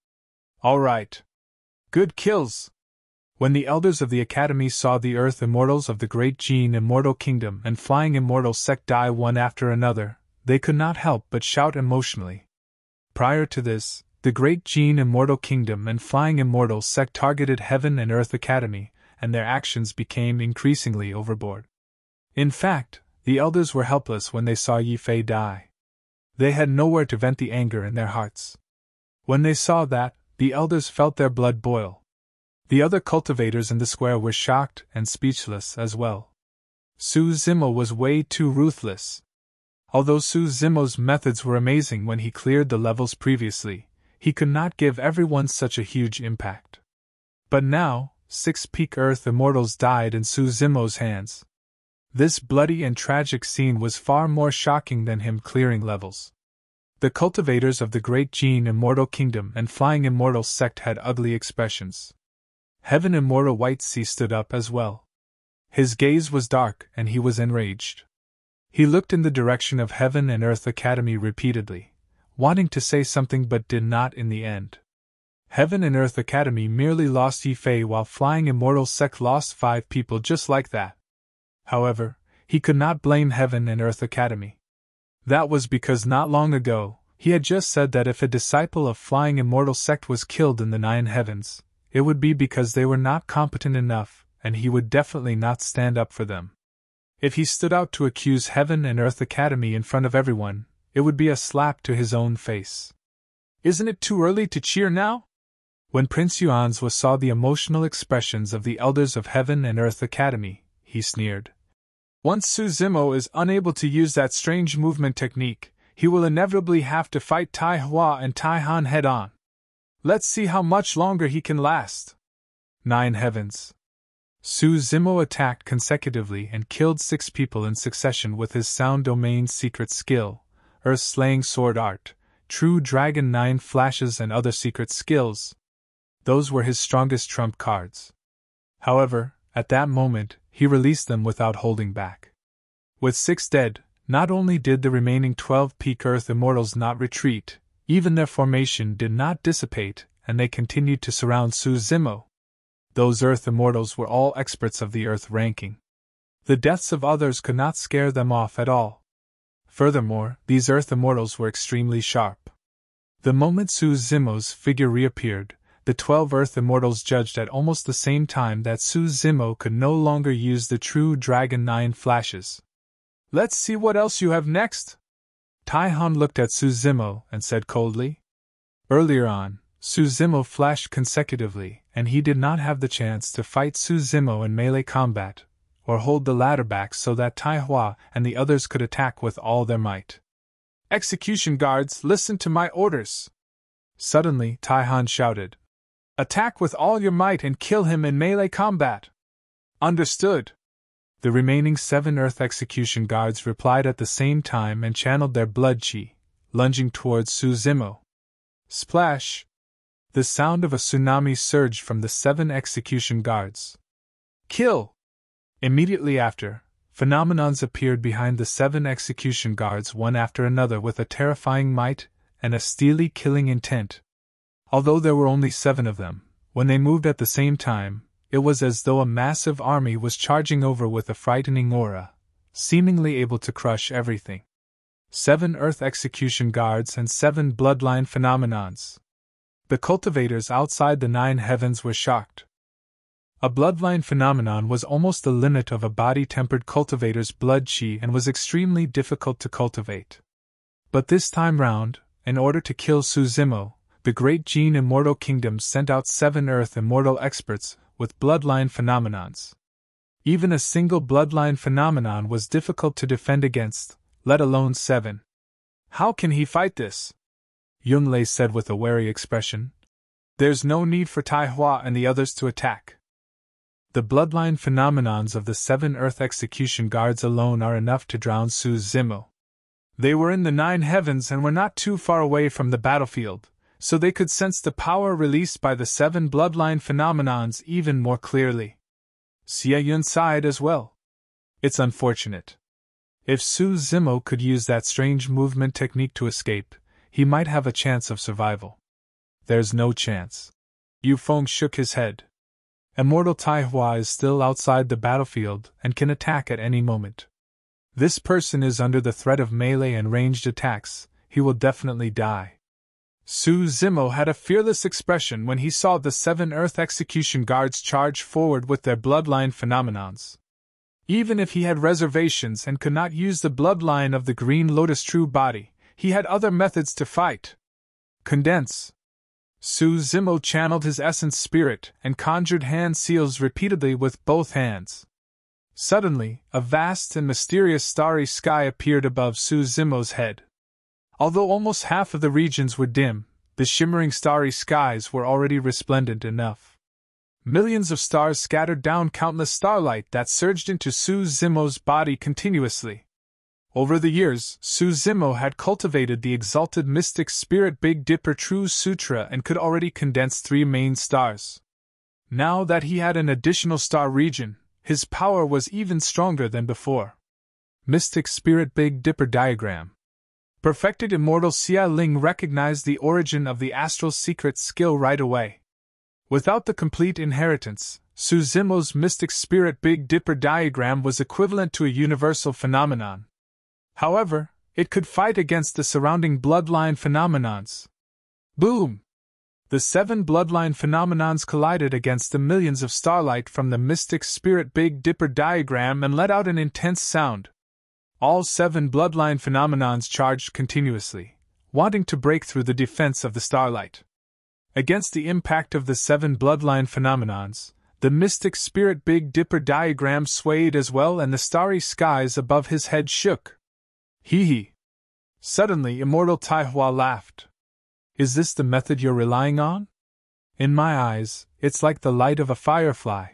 All right. Good kills! When the elders of the Academy saw the Earth Immortals of the Great Gene Immortal Kingdom and Flying Immortal sect die one after another, they could not help but shout emotionally. Prior to this, the Great Gene Immortal Kingdom and Flying Immortal sect targeted Heaven and Earth Academy, and their actions became increasingly overboard. In fact, the elders were helpless when they saw Yi Fei die. They had nowhere to vent the anger in their hearts. When they saw that, the elders felt their blood boil. The other cultivators in the square were shocked and speechless as well. Zimo was way too ruthless. Although Zimo's methods were amazing when he cleared the levels previously, he could not give everyone such a huge impact. But now, 6 peak Earth Immortals died in Zimo's hands. This bloody and tragic scene was far more shocking than him clearing levels. The cultivators of the Great Gene Immortal Kingdom and Flying Immortal sect had ugly expressions. Heaven Immortal White Sea stood up as well. His gaze was dark and he was enraged. He looked in the direction of Heaven and Earth Academy repeatedly, wanting to say something but did not in the end. Heaven and Earth Academy merely lost Yi Fei while Flying Immortal sect lost 5 people just like that. However, he could not blame Heaven and Earth Academy. That was because not long ago, he had just said that if a disciple of Flying Immortal sect was killed in the 9 heavens, it would be because they were not competent enough, and he would definitely not stand up for them. If he stood out to accuse Heaven and Earth Academy in front of everyone, it would be a slap to his own face. "Isn't it too early to cheer now?" When Prince Yuanzhua saw the emotional expressions of the elders of Heaven and Earth Academy, he sneered. "Once Zimo is unable to use that strange movement technique, he will inevitably have to fight Taihua and Taihan head-on. Let's see how much longer he can last." 9 heavens. Zimo attacked consecutively and killed 6 people in succession with his Sound Domain secret skill, Earth-slaying sword art, true Dragon 9 flashes and other secret skills. Those were his strongest trump cards. However, at that moment, he released them without holding back. With 6 dead, not only did the remaining 12 peak Earth Immortals not retreat, even their formation did not dissipate, and they continued to surround Zimo. Those Earth Immortals were all experts of the Earth ranking. The deaths of others could not scare them off at all. Furthermore, these Earth Immortals were extremely sharp. The moment Zimo's figure reappeared, the 12 Earth Immortals judged at almost the same time that Zimo could no longer use the true Dragon 9 flashes. "Let's see what else you have next." Taihan looked at Zimo and said coldly. Earlier on, Zimo flashed consecutively, and he did not have the chance to fight Zimo in melee combat, or hold the ladder back so that Taihua and the others could attack with all their might. Execution guards, listen to my orders! Suddenly, Taihan shouted. Attack with all your might and kill him in melee combat! Understood! The remaining 7 Earth Execution guards replied at the same time and channeled their blood chi, lunging towards Suzumo. Splash! The sound of a tsunami surged from the 7 Execution guards. Kill! Immediately after, phenomenons appeared behind the 7 Execution guards one after another with a terrifying might and a steely killing intent. Although there were only 7 of them, when they moved at the same time, it was as though a massive army was charging over with a frightening aura, seemingly able to crush everything. 7 Earth Execution guards and 7 bloodline phenomenons. The cultivators outside the 9 heavens were shocked. A bloodline phenomenon was almost the limit of a body-tempered cultivator's blood chi and was extremely difficult to cultivate. But this time round, in order to kill Suzumo, the Great Gene Immortal Kingdom sent out 7 Earth Immortal experts with bloodline phenomenons. Even a single bloodline phenomenon was difficult to defend against, let alone 7. How can he fight this? Yunlei said with a wary expression. There's no need for Tai Hua and the others to attack. The bloodline phenomenons of the 7 Earth Execution guards alone are enough to drown Suzumo. They were in the 9 heavens and were not too far away from the battlefield, so they could sense the power released by the 7 bloodline phenomenons even more clearly. Xie Yun sighed as well. It's unfortunate. If Suzumo could use that strange movement technique to escape, he might have a chance of survival. There's no chance. Yu Feng shook his head. Immortal Tai Hua is still outside the battlefield and can attack at any moment. This person is under the threat of melee and ranged attacks, he will definitely die. Suzumo had a fearless expression when he saw the 7 Earth Execution guards charge forward with their bloodline phenomenons. Even if he had reservations and could not use the bloodline of the Green Lotus True Body, he had other methods to fight. Condense. Suzumo channeled his essence spirit and conjured hand seals repeatedly with both hands. Suddenly, a vast and mysterious starry sky appeared above Suzumo's head. Although almost half of the regions were dim, the shimmering starry skies were already resplendent enough. Millions of stars scattered down countless starlight that surged into Suzumo's body continuously. Over the years, Suzumo had cultivated the exalted mystic spirit Big Dipper True Sutra and could already condense 3 main stars. Now that he had an additional star region, his power was even stronger than before. Mystic Spirit Big Dipper Diagram. Perfected Immortal Xia Ling recognized the origin of the astral secret skill right away. Without the complete inheritance, Suzumo's Mystic Spirit Big Dipper Diagram was equivalent to a universal phenomenon. However, it could fight against the surrounding bloodline phenomenons. Boom! The 7 bloodline phenomenons collided against the millions of starlight from the Mystic Spirit Big Dipper Diagram and let out an intense sound. All 7 bloodline phenomenons charged continuously, wanting to break through the defense of the starlight. Against the impact of the 7 bloodline phenomenons, the Mystic Spirit Big Dipper Diagram swayed as well and the starry skies above his head shook. Hee hee. Suddenly Immortal Tai Hua laughed. Is this the method you're relying on? In my eyes, it's like the light of a firefly.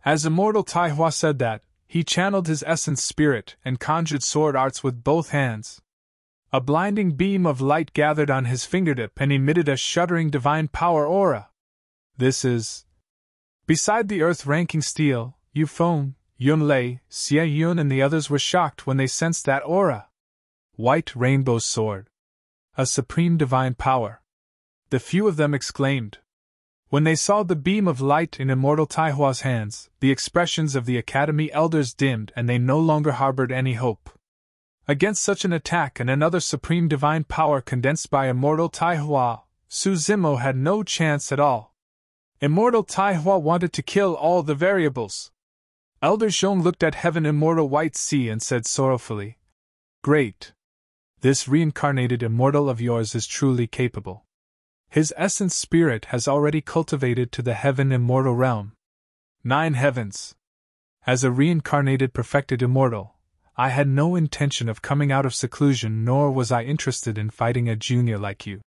As Immortal Tai Hua said that, he channeled his essence spirit and conjured sword arts with both hands. A blinding beam of light gathered on his fingertip and emitted a shuddering divine power aura. This is... Beside the earth-ranking steel, Yu Feng, Yunlei, Xie Yun and the others were shocked when they sensed that aura. White Rainbow Sword. A supreme divine power. The few of them exclaimed. When they saw the beam of light in Immortal Tai Hua's hands, the expressions of the Academy elders dimmed and they no longer harbored any hope. Against such an attack and another supreme divine power condensed by Immortal Tai Hua, Suzumo had no chance at all. Immortal Tai Hua wanted to kill all the variables. Elder Zhong looked at Heaven Immortal White Sea and said sorrowfully, Great. This reincarnated immortal of yours is truly capable. His essence spirit has already cultivated to the Heaven Immortal realm. 9 heavens. As a reincarnated perfected immortal, I had no intention of coming out of seclusion, nor was I interested in fighting a junior like you.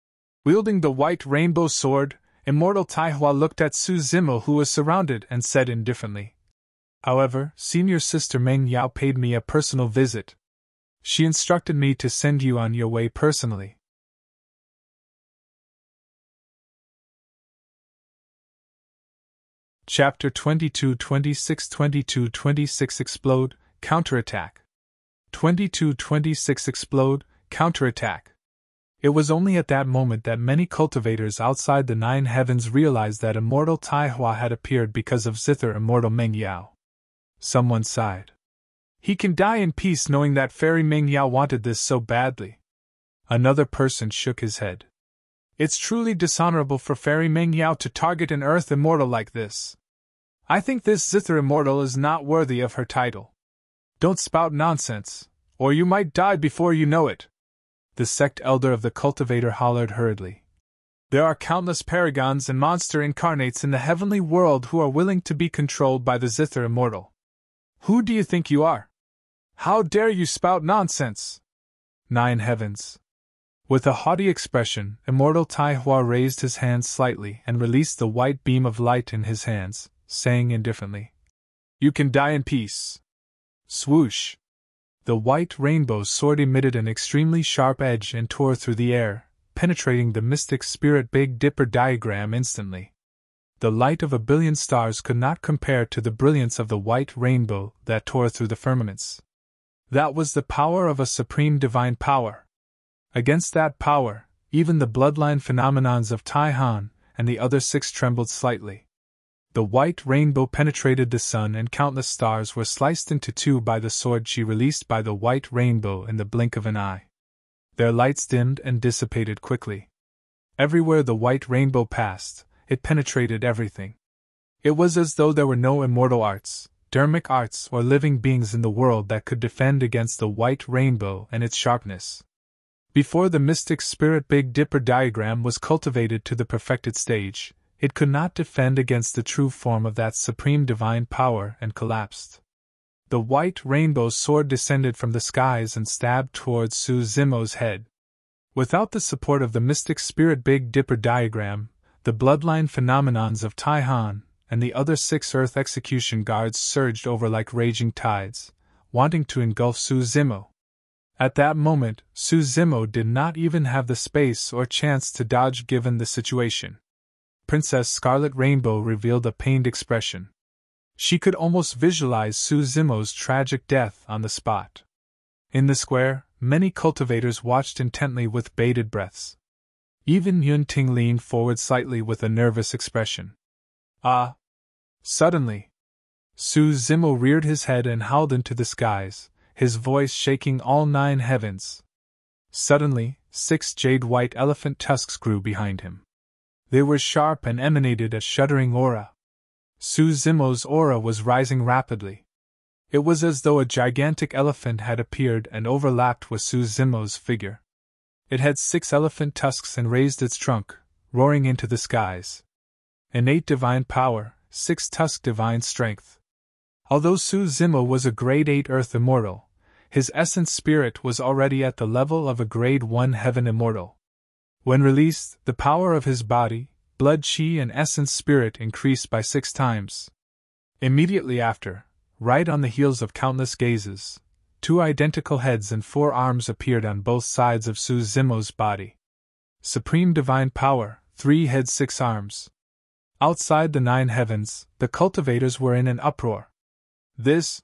Wielding the white rainbow sword, Immortal Taihua looked at Su Zimo, who was surrounded, and said indifferently, "However, Senior Sister Meng Yao paid me a personal visit. She instructed me to send you on your way personally." Chapter 22-26 Explode, Counterattack. 22-26 Explode, Counterattack. It was only at that moment that many cultivators outside the Nine Heavens realized that Immortal Taihua had appeared because of Zither Immortal Meng Yao. Someone sighed. "He can die in peace knowing that Fairy Meng Yao wanted this so badly." Another person shook his head. "It's truly dishonorable for Fairy Meng Yao to target an Earth Immortal like this. I think this Zither Immortal is not worthy of her title." "Don't spout nonsense, or you might die before you know it," the sect elder of the cultivator hollered hurriedly. "There are countless paragons and monster incarnates in the heavenly world who are willing to be controlled by the Zither Immortal. Who do you think you are? How dare you spout nonsense?" Nine Heavens. With a haughty expression, Immortal Taihua raised his hands slightly and released the white beam of light in his hands, saying indifferently, "You can die in peace." Swoosh! The white rainbow's sword emitted an extremely sharp edge and tore through the air, penetrating the mystic spirit Big Dipper diagram instantly. The light of a billion stars could not compare to the brilliance of the white rainbow that tore through the firmaments. That was the power of a supreme divine power. Against that power, even the bloodline phenomenons of Taihan and the other six trembled slightly. The white rainbow penetrated the sun, and countless stars were sliced into two by the sword she released by the white rainbow in the blink of an eye. Their lights dimmed and dissipated quickly. Everywhere the white rainbow passed, it penetrated everything. It was as though there were no immortal arts, dermic arts, or living beings in the world that could defend against the white rainbow and its sharpness. Before the mystic spirit Big Dipper diagram was cultivated to the perfected stage, it could not defend against the true form of that supreme divine power and collapsed. The white rainbow's sword descended from the skies and stabbed towards Su Zimo's head. Without the support of the mystic spirit Big Dipper diagram, the bloodline phenomenons of Taihan and the other six Earth execution guards surged over like raging tides, wanting to engulf Su Zimo. At that moment, Su Zimo did not even have the space or chance to dodge given the situation. Princess Scarlet Rainbow revealed a pained expression. She could almost visualize Su Zimo's tragic death on the spot. In the square, many cultivators watched intently with bated breaths. Even Yun Ting leaned forward slightly with a nervous expression. "Ah!" Suddenly, Su Zimo reared his head and howled into the skies, his voice shaking all nine heavens. Suddenly, 6 jade-white elephant tusks grew behind him. They were sharp and emanated a shuddering aura. Su Zimo's aura was rising rapidly. It was as though a gigantic elephant had appeared and overlapped with Su Zimo's figure. It had 6 elephant tusks and raised its trunk, roaring into the skies. Innate divine power, 6-tusk divine strength. Although Su Zimo was a grade 8 Earth Immortal, his essence spirit was already at the level of a grade 1 Heaven Immortal. When released, the power of his body, blood chi and essence spirit increased by 6 times. Immediately after, right on the heels of countless gazes, 2 identical heads and 4 arms appeared on both sides of Su Zimo's body. Supreme divine power, 3 heads 6 arms. Outside the 9 heavens, the cultivators were in an uproar. This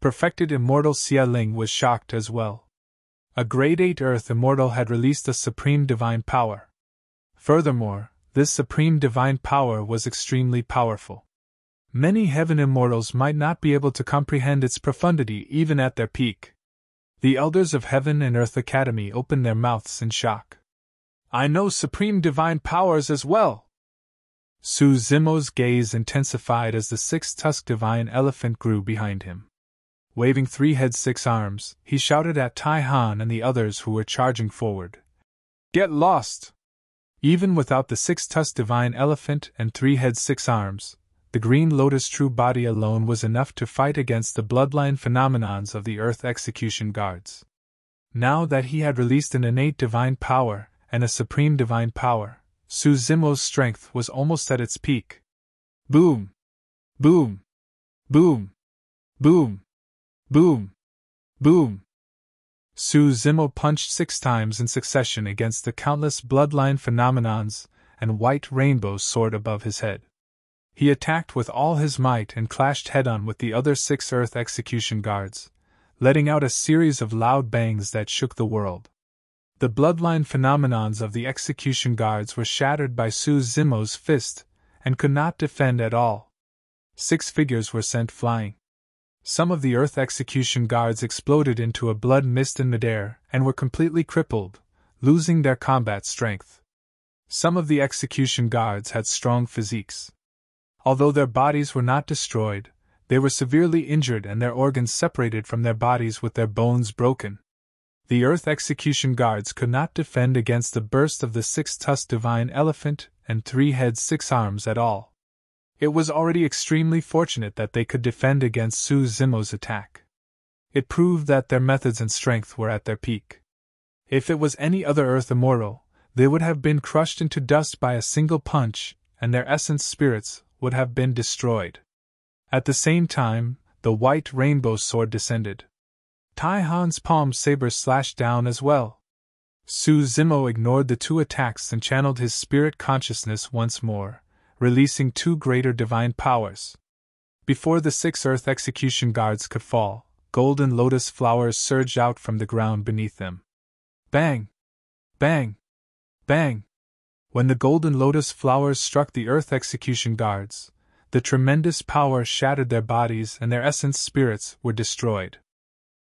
perfected immortal Xia Ling was shocked as well. A grade 8 Earth Immortal had released a supreme divine power. Furthermore, this supreme divine power was extremely powerful. Many Heaven Immortals might not be able to comprehend its profundity even at their peak. The Elders of Heaven and Earth Academy opened their mouths in shock. "I know supreme divine powers as well!" Su Zimo's gaze intensified as the 6-tusked divine elephant grew behind him. Waving 3 heads 6 arms, he shouted at Taihan and the others who were charging forward. "Get lost!" Even without the 6-tusked divine elephant and 3 heads 6 arms, the Green Lotus true body alone was enough to fight against the bloodline phenomenons of the Earth Execution Guards. Now that he had released an innate divine power and a supreme divine power, Suzumo's strength was almost at its peak. Boom! Boom! Boom! Boom! Boom! Boom! Suzumo punched 6 times in succession against the countless bloodline phenomenons and white rainbows soared above his head. He attacked with all his might and clashed head-on with the other 6 Earth Execution Guards, letting out a series of loud bangs that shook the world. The bloodline phenomenons of the Execution Guards were shattered by Suzumo's fist and could not defend at all. 6 figures were sent flying. Some of the Earth Execution Guards exploded into a blood mist in midair and were completely crippled, losing their combat strength. Some of the Execution Guards had strong physiques. Although their bodies were not destroyed, they were severely injured and their organs separated from their bodies with their bones broken. The Earth Execution Guards could not defend against the burst of the 6-tusked divine elephant and 3 heads 6 arms at all. It was already extremely fortunate that they could defend against Suzumo's attack. It proved that their methods and strength were at their peak. If it was any other Earth Immortal, they would have been crushed into dust by a single punch, and their essence spirits would have been destroyed. At the same time, the white rainbow sword descended. Taihan's palm saber slashed down as well. Suzumo ignored the 2 attacks and channeled his spirit consciousness once more, releasing 2 greater divine powers. Before the 6 Earth Execution Guards could fall, golden lotus flowers surged out from the ground beneath them. Bang! Bang! Bang! When the golden lotus flowers struck the Earth Execution Guards, the tremendous power shattered their bodies and their essence spirits were destroyed.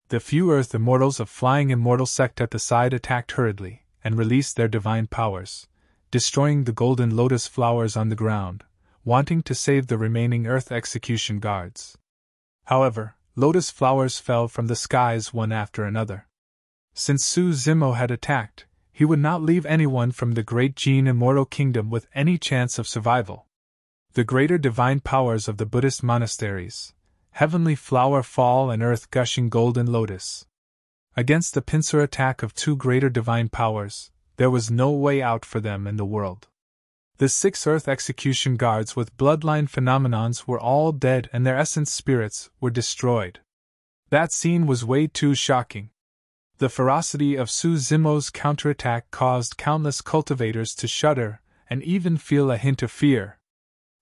The few Earth Immortals of Flying Immortal Sect at the side attacked hurriedly and released their divine powers, destroying the golden lotus flowers on the ground, wanting to save the remaining Earth Execution Guards. However, lotus flowers fell from the skies one after another. Since Suzumo had attacked, he would not leave anyone from the Great Gene Immortal Kingdom with any chance of survival. The greater divine powers of the Buddhist monasteries, Heavenly Flower Fall and Earth Gushing Golden Lotus. Against the pincer attack of 2 greater divine powers, there was no way out for them in the world. The 6 Earth Execution Guards with bloodline phenomenons were all dead and their essence spirits were destroyed. That scene was way too shocking. The ferocity of Suzumo's counterattack caused countless cultivators to shudder and even feel a hint of fear.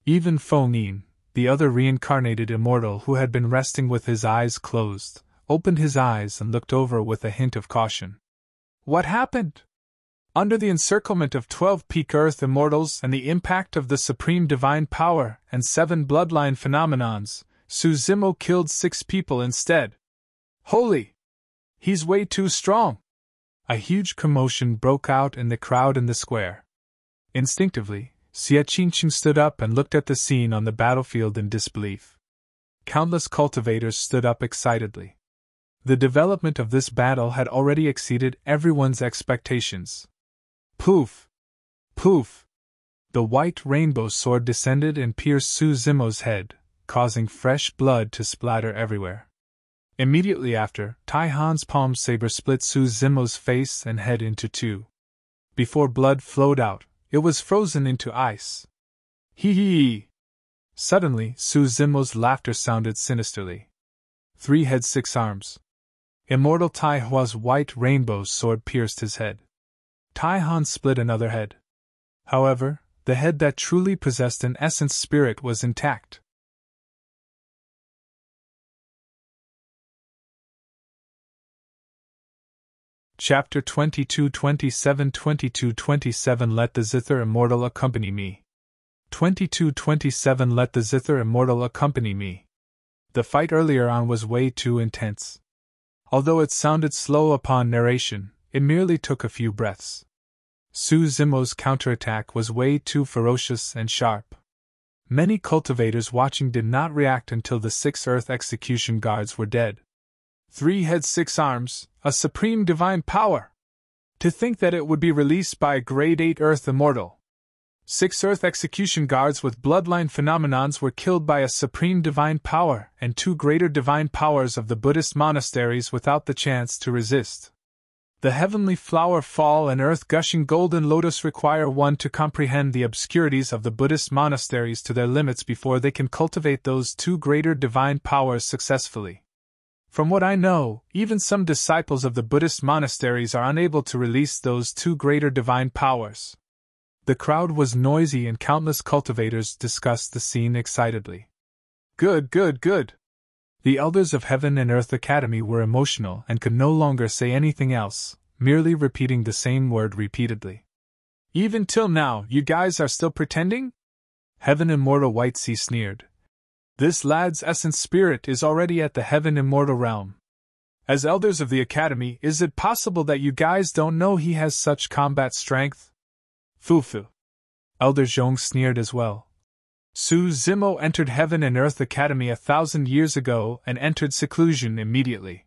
Even Fonin, the other reincarnated immortal who had been resting with his eyes closed, opened his eyes and looked over with a hint of caution. What happened? Under the encirclement of 12 peak Earth Immortals and the impact of the Supreme Divine Power and 7 bloodline phenomenons, Suzumo killed 6 people instead. Holy! He's way too strong! A huge commotion broke out in the crowd in the square. Instinctively, Xiaqingqing stood up and looked at the scene on the battlefield in disbelief. Countless cultivators stood up excitedly. The development of this battle had already exceeded everyone's expectations. Poof! Poof! The white rainbow sword descended and pierced Suzumo's head, causing fresh blood to splatter everywhere. Immediately after, Taihan's palm saber split Suzumo's face and head into 2. Before blood flowed out, it was frozen into ice. Hee hee! Suddenly, Suzumo's laughter sounded sinisterly. 3 heads 6 arms. Immortal Taihua's white rainbow sword pierced his head. Taihan split another head. However, the head that truly possessed an essence spirit was intact. Chapter 22-27 Let the Zither Immortal accompany me. 22-27 Let the Zither Immortal accompany me. The fight earlier on was way too intense. Although it sounded slow upon narration, it merely took a few breaths. Suzumo's counterattack was way too ferocious and sharp. Many cultivators watching did not react until the 6 Earth Execution Guards were dead. 3 heads 6 arms, a supreme divine power! To think that it would be released by a grade 8 Earth Immortal! 6 Earth Execution Guards with bloodline phenomenons were killed by a supreme divine power and 2 greater divine powers of the Buddhist monasteries without the chance to resist. The Heavenly Flower Fall and Earth Gushing Golden Lotus require one to comprehend the obscurities of the Buddhist monasteries to their limits before they can cultivate those 2 greater divine powers successfully. From what I know, even some disciples of the Buddhist monasteries are unable to release those 2 greater divine powers. The crowd was noisy and countless cultivators discussed the scene excitedly. Good, good, good! The Elders of Heaven and Earth Academy were emotional and could no longer say anything else, merely repeating the same word repeatedly. Even till now, you guys are still pretending? Heaven Immortal White Sea sneered. This lad's essence spirit is already at the Heaven Immortal realm. As Elders of the Academy, is it possible that you guys don't know he has such combat strength? Fufu. Elder Zhong sneered as well. Su Zimo entered Heaven and Earth Academy 1,000 years ago and entered seclusion immediately.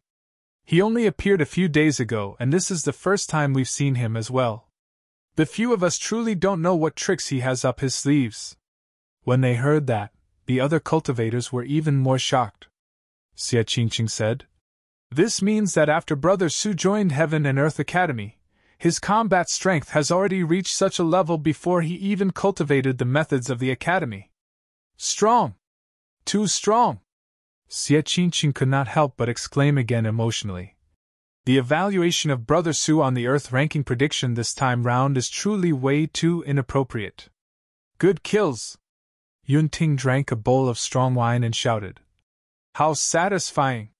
He only appeared a few days ago, and this is the first time we've seen him as well. The few of us truly don't know what tricks he has up his sleeves. When they heard that, the other cultivators were even more shocked. Xie Qingqing said, "This means that after Brother Su joined Heaven and Earth Academy, his combat strength has already reached such a level before he even cultivated the methods of the Academy. Strong! Too strong!" Xie Qingqing could not help but exclaim again emotionally. The evaluation of Brother Su on the Earth ranking prediction this time round is truly way too inappropriate. Good kills! Yunting drank a bowl of strong wine and shouted. How satisfying!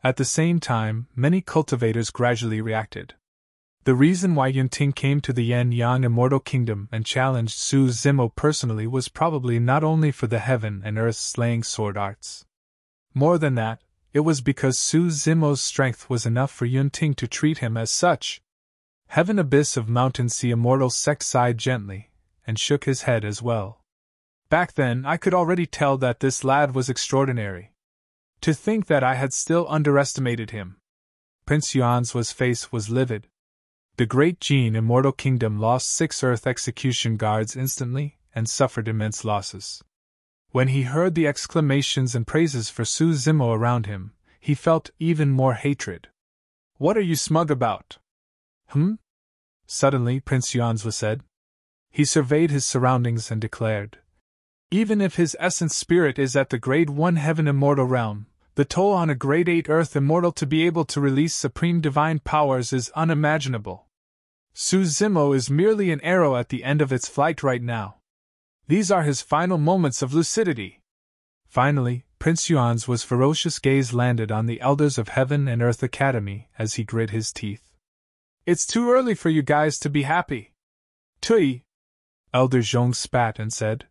At the same time, many cultivators gradually reacted. The reason why Yunting came to the Yan-Yang Immortal Kingdom and challenged Su Zimo personally was probably not only for the Heaven and Earth slaying sword arts. More than that, it was because Su Zimo's strength was enough for Yunting to treat him as such. Heaven Abyss of Mountain Sea Immortal Sect sighed gently, and shook his head as well. Back then I could already tell that this lad was extraordinary. To think that I had still underestimated him. Prince Yuan's face was livid. The Great Jin Immortal Kingdom lost 6 Earth Execution Guards instantly, and suffered immense losses. When he heard the exclamations and praises for Su Zimo around him, he felt even more hatred. What are you smug about? Suddenly Prince Yuan's said. He surveyed his surroundings and declared. Even if his essence spirit is at the Grade 1 Heaven Immortal realm, the toll on a Grade 8 Earth Immortal to be able to release supreme divine powers is unimaginable. Su Zimo is merely an arrow at the end of its flight right now. These are his final moments of lucidity. Finally, Prince Yuan's ferocious gaze landed on the Elders of Heaven and Earth Academy as he grit his teeth. It's too early for you guys to be happy. Tui! Elder Zhong spat and said,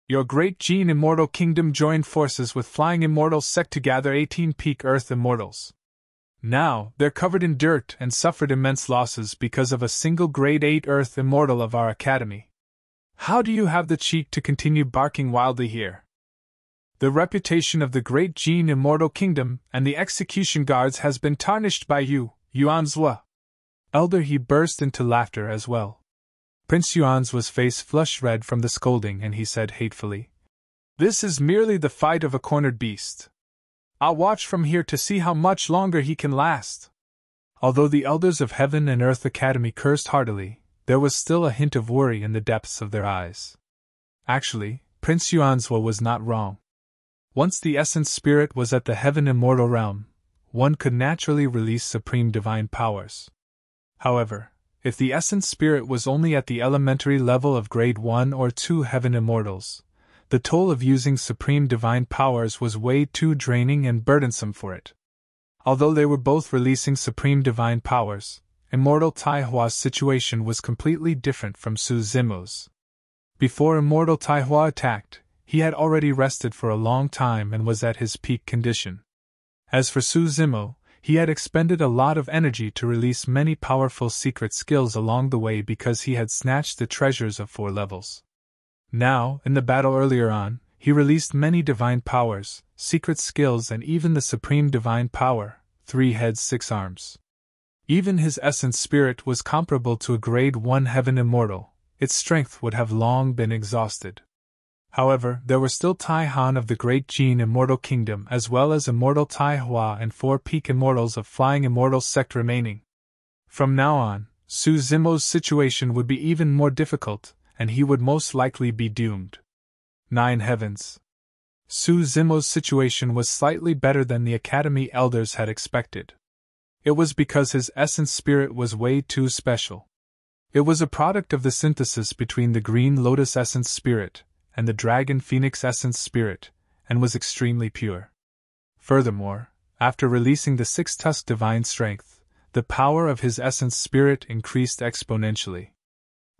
Your Great Jin Immortal Kingdom joined forces with Flying Immortal Sect to gather 18 peak Earth Immortals. Now, they're covered in dirt and suffered immense losses because of a single Grade 8 Earth Immortal of our Academy. How do you have the cheek to continue barking wildly here? The reputation of the Great Jin Immortal Kingdom and the Execution Guards has been tarnished by you, Yuanzhua. Elder He burst into laughter as well. Prince Yuan's face flushed red from the scolding and he said hatefully, This is merely the fight of a cornered beast. I'll watch from here to see how much longer he can last. Although the Elders of Heaven and Earth Academy cursed heartily, there was still a hint of worry in the depths of their eyes. Actually, Prince Yuanzhua was not wrong. Once the essence spirit was at the Heaven Immortal realm, one could naturally release supreme divine powers. However, if the essence spirit was only at the elementary level of Grade 1 or 2 Heaven Immortals, the toll of using supreme divine powers was way too draining and burdensome for it. Although they were both releasing supreme divine powers, Immortal Taihua's situation was completely different from Su Zimo's. Before Immortal Taihua attacked, he had already rested for a long time and was at his peak condition. As for Su Zimo, he had expended a lot of energy to release many powerful secret skills along the way because he had snatched the treasures of 4 levels. Now, in the battle earlier on, he released many divine powers, secret skills and even the supreme divine power, 3 heads 6 arms. Even his essence spirit was comparable to a Grade 1 Heaven Immortal, its strength would have long been exhausted. However, there were still Tai Han of the Great Jin Immortal Kingdom as well as Immortal Tai Hua and 4 peak Immortals of Flying Immortal Sect remaining. From now on, Su Zimo's situation would be even more difficult, and he would most likely be doomed. 9 heavens. Su Zimo's situation was slightly better than the Academy elders had expected. It was because his essence spirit was way too special. It was a product of the synthesis between the Green Lotus essence spirit and the Dragon Phoenix essence spirit, and was extremely pure. Furthermore, after releasing the 6-tusk divine strength, the power of his essence spirit increased exponentially.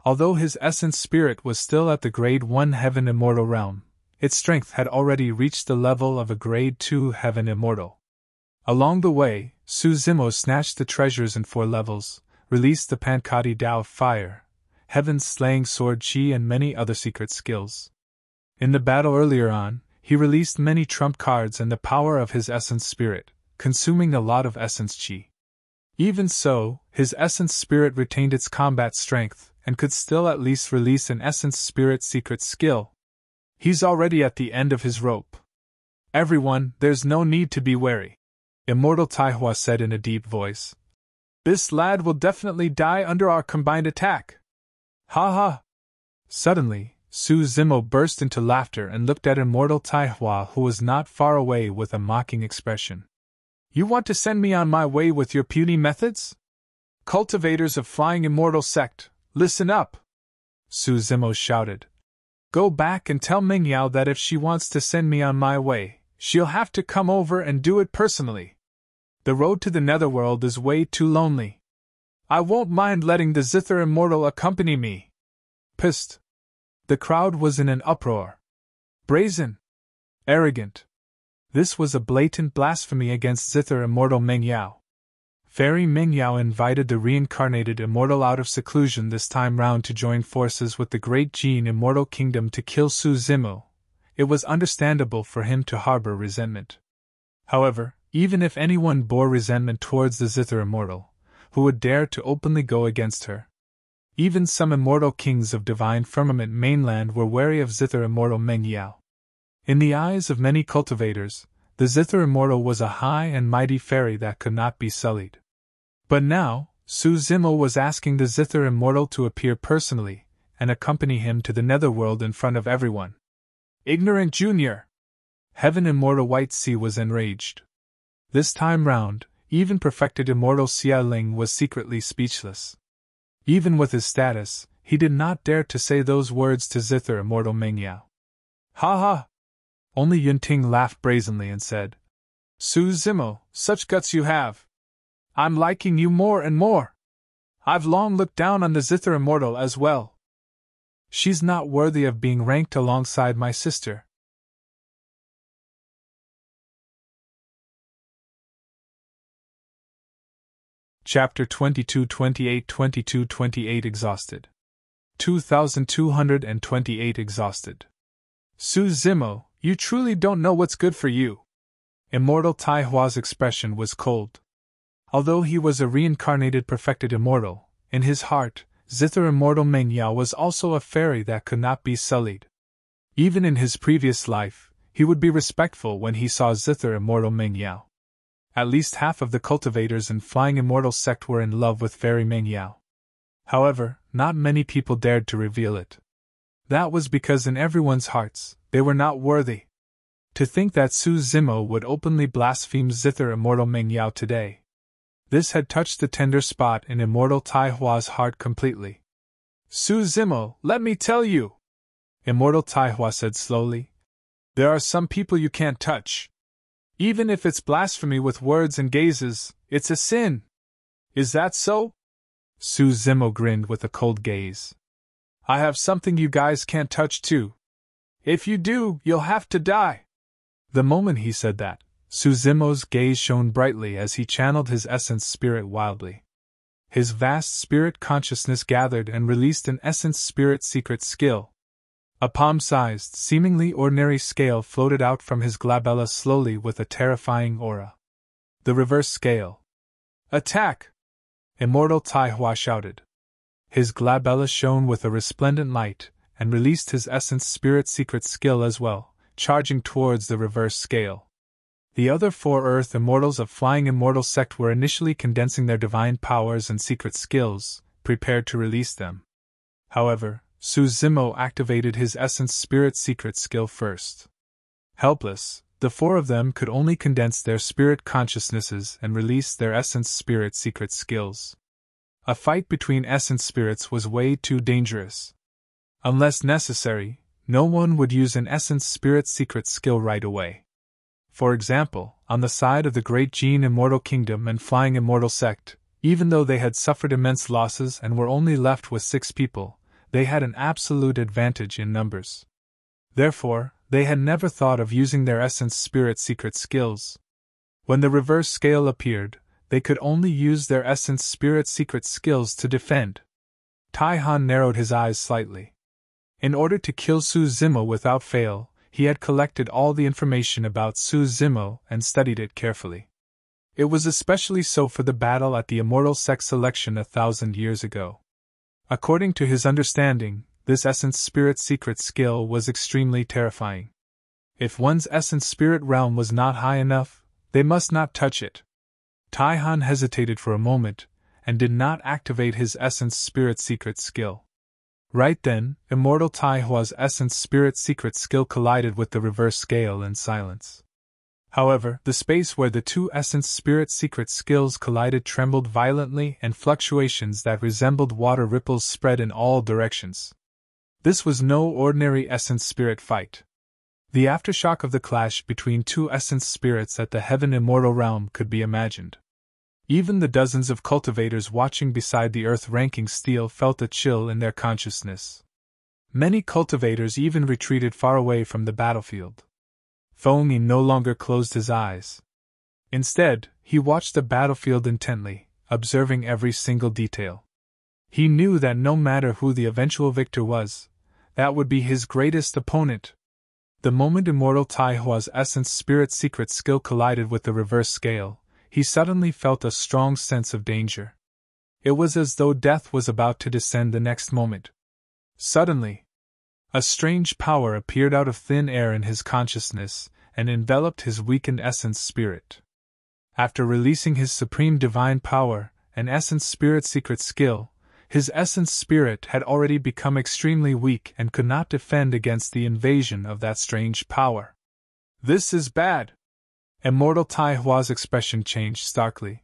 Although his essence spirit was still at the Grade 1 Heaven Immortal realm, its strength had already reached the level of a Grade 2 Heaven Immortal. Along the way, Su Zimo snatched the treasures in 4 levels, released the Pankati Dao of Fire, Heaven's Slaying Sword Chi and many other secret skills. In the battle earlier on, he released many trump cards and the power of his essence spirit, consuming a lot of essence chi. Even so, his essence spirit retained its combat strength, and could still at least release an essence spirit secret skill. He's already at the end of his rope. Everyone, there's no need to be wary. Immortal Tai Hua said in a deep voice. This lad will definitely die under our combined attack. Ha ha! Suddenly, Su Zimo burst into laughter and looked at Immortal Tai Hua, who was not far away, with a mocking expression. You want to send me on my way with your puny methods? Cultivators of Flying Immortal Sect, listen up! Su Zimo shouted. Go back and tell Ming Yao that if she wants to send me on my way, she'll have to come over and do it personally. The road to the Netherworld is way too lonely. I won't mind letting the Zither Immortal accompany me. Psst. The crowd was in an uproar. Brazen. Arrogant. This was a blatant blasphemy against Zither Immortal Ming Yao. Fairy Ming Yao invited the reincarnated Immortal out of seclusion this time round to join forces with the Great Jin Immortal Kingdom to kill Su Zimo. It was understandable for him to harbor resentment. However, even if anyone bore resentment towards the Zither Immortal, who would dare to openly go against her? Even some immortal kings of Divine Firmament Mainland were wary of Zither Immortal Meng Yao. In the eyes of many cultivators, the Zither Immortal was a high and mighty fairy that could not be sullied. But now, Su Zimo was asking the Zither Immortal to appear personally and accompany him to the Netherworld in front of everyone. Ignorant Junior! Heaven Immortal White Sea was enraged. This time round, even perfected Immortal Xia Ling was secretly speechless. Even with his status, he did not dare to say those words to Zither Immortal Meng Yao. Ha ha! Only Yunting laughed brazenly and said, Su Zimo, such guts you have! I'm liking you more and more! I've long looked down on the Zither Immortal as well. She's not worthy of being ranked alongside my sister. Chapter 22 28 Exhausted. 2228 Exhausted. Su Zimo, you truly don't know what's good for you. Immortal Tai Hua's expression was cold. Although he was a reincarnated perfected immortal, in his heart, Zither Immortal Meng Yao was also a fairy that could not be sullied. Even in his previous life, he would be respectful when he saw Zither Immortal Meng Yao. At least half of the cultivators in Flying Immortal Sect were in love with Fairy Meng Yao. However, not many people dared to reveal it. That was because in everyone's hearts, they were not worthy. To think that Su Zimo would openly blaspheme Zither Immortal Meng Yao today. This had touched the tender spot in Immortal Tai Hua's heart completely. Su Zimo, let me tell you, Immortal Tai Hua said slowly. There are some people you can't touch. Even if it's blasphemy with words and gazes, it's a sin. Is that so? Su Zimo grinned with a cold gaze. I have something you guys can't touch too. If you do, you'll have to die. The moment he said that, Su Zimo's gaze shone brightly as he channeled his essence spirit wildly. His vast spirit consciousness gathered and released an essence spirit secret skill. A palm-sized, seemingly ordinary scale floated out from his glabella slowly with a terrifying aura. The reverse scale. Attack! Immortal Tai Hua shouted. His glabella shone with a resplendent light, and released his essence spirit secret skill as well, charging towards the reverse scale. The other 4 Earth Immortals of Flying Immortal sect were initially condensing their divine powers and secret skills, prepared to release them. However, Zimo activated his essence spirit secret skill first. Helpless, the 4 of them could only condense their spirit consciousnesses and release their essence spirit secret skills. A fight between essence spirits was way too dangerous. Unless necessary, no one would use an essence spirit secret skill right away. For example, on the side of the Great Gene Immortal Kingdom and Flying Immortal Sect, even though they had suffered immense losses and were only left with 6 people, they had an absolute advantage in numbers. Therefore, they had never thought of using their essence spirit secret skills. When the reverse scale appeared, they could only use their essence spirit secret skills to defend. Taihan narrowed his eyes slightly. In order to kill Zimo without fail, he had collected all the information about Zimo and studied it carefully. It was especially so for the battle at the Immortal Sect selection 1,000 years ago. According to his understanding, this essence spirit secret skill was extremely terrifying. If one's essence spirit realm was not high enough, they must not touch it. Taihan hesitated for a moment, and did not activate his essence spirit secret skill. Right then, Immortal Taihua's essence spirit secret skill collided with the reverse scale in silence. However, the space where the 2 essence spirit secret skills collided trembled violently, and fluctuations that resembled water ripples spread in all directions. This was no ordinary essence spirit fight. The aftershock of the clash between 2 essence spirits at the Heaven Immortal realm could be imagined. Even the dozens of cultivators watching beside the Earth ranking steel felt a chill in their consciousness. Many cultivators even retreated far away from the battlefield. Feng no longer closed his eyes. Instead, he watched the battlefield intently, observing every single detail. He knew that no matter who the eventual victor was, that would be his greatest opponent. The moment Immortal Taihua's essence spirit secret skill collided with the reverse scale, he suddenly felt a strong sense of danger. It was as though death was about to descend the next moment. Suddenly, a strange power appeared out of thin air in his consciousness and enveloped his weakened essence spirit. After releasing his supreme divine power and essence spirit secret skill, his essence spirit had already become extremely weak and could not defend against the invasion of that strange power. "This is bad!" Immortal Taihua's expression changed starkly.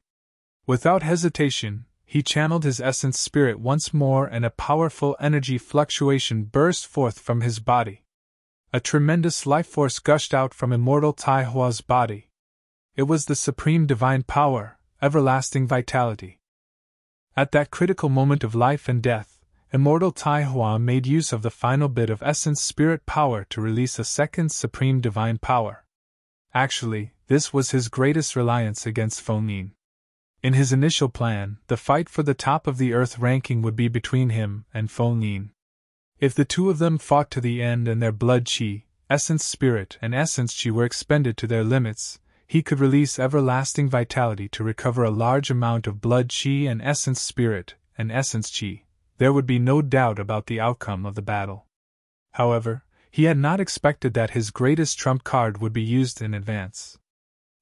Without hesitation, he channeled his essence spirit once more, and a powerful energy fluctuation burst forth from his body. A tremendous life force gushed out from Immortal Taihua's body. It was the supreme divine power, everlasting vitality. At that critical moment of life and death, Immortal Taihua made use of the final bit of essence spirit power to release a second supreme divine power. Actually, this was his greatest reliance against Feng. In his initial plan, the fight for the top of the Earth ranking would be between him and Feng. If the 2 of them fought to the end and their blood chi, essence spirit and essence chi were expended to their limits, he could release everlasting vitality to recover a large amount of blood chi and essence spirit and essence chi. There would be no doubt about the outcome of the battle. However, he had not expected that his greatest trump card would be used in advance.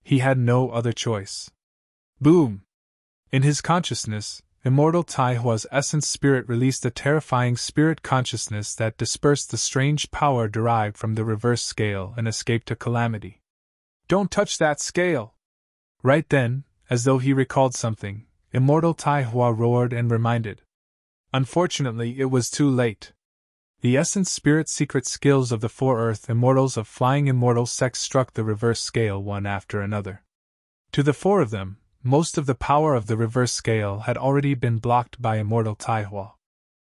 He had no other choice. Boom! In his consciousness, Immortal Taihua's essence spirit released a terrifying spirit consciousness that dispersed the strange power derived from the reverse scale and escaped a calamity. "Don't touch that scale!" Right then, as though he recalled something, Immortal Taihua roared and reminded. Unfortunately, it was too late. The essence spirit secret skills of the 4 Earth Immortals of Flying Immortal Sect struck the reverse scale one after another. To the 4 of them, most of the power of the reverse scale had already been blocked by Immortal Taihua.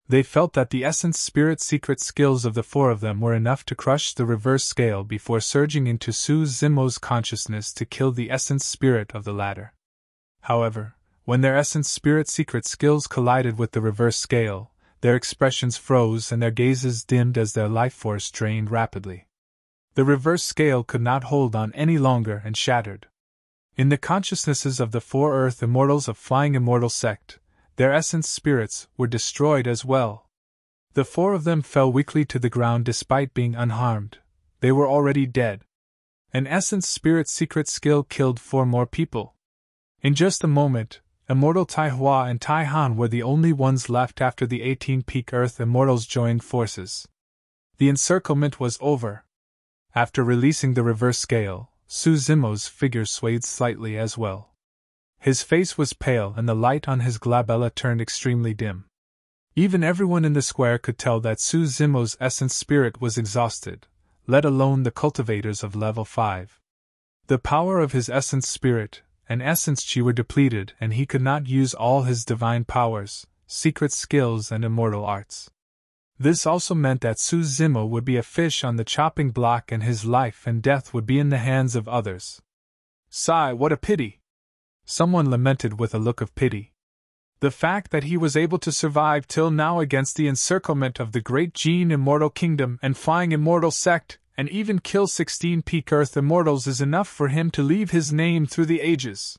They felt that the essence spirit secret skills of the 4 of them were enough to crush the reverse scale before surging into Zimo's consciousness to kill the essence spirit of the latter. However, when their essence spirit secret skills collided with the reverse scale, their expressions froze and their gazes dimmed as their life force drained rapidly. The reverse scale could not hold on any longer and shattered. In the consciousnesses of the 4 Earth Immortals of Flying Immortal Sect, their essence spirits were destroyed as well. The 4 of them fell weakly to the ground despite being unharmed. They were already dead. An essence spirit secret skill killed 4 more people. In just a moment, Immortal Tai Hua and Tai Han were the only ones left after the 18 peak Earth Immortals joined forces. The encirclement was over. After releasing the reverse scale, Su Zimo's figure swayed slightly as well. His face was pale and the light on his glabella turned extremely dim. Even everyone in the square could tell that Su Zimo's essence spirit was exhausted, let alone the cultivators of level 5. The power of his essence spirit and essence chi were depleted and he could not use all his divine powers, secret skills and immortal arts. This also meant that Su Zimo would be a fish on the chopping block and his life and death would be in the hands of others. Sigh, what a pity! Someone lamented with a look of pity. The fact that he was able to survive till now against the encirclement of the Great Gene Immortal Kingdom and Flying Immortal Sect, and even kill 16 peak Earth Immortals is enough for him to leave his name through the ages.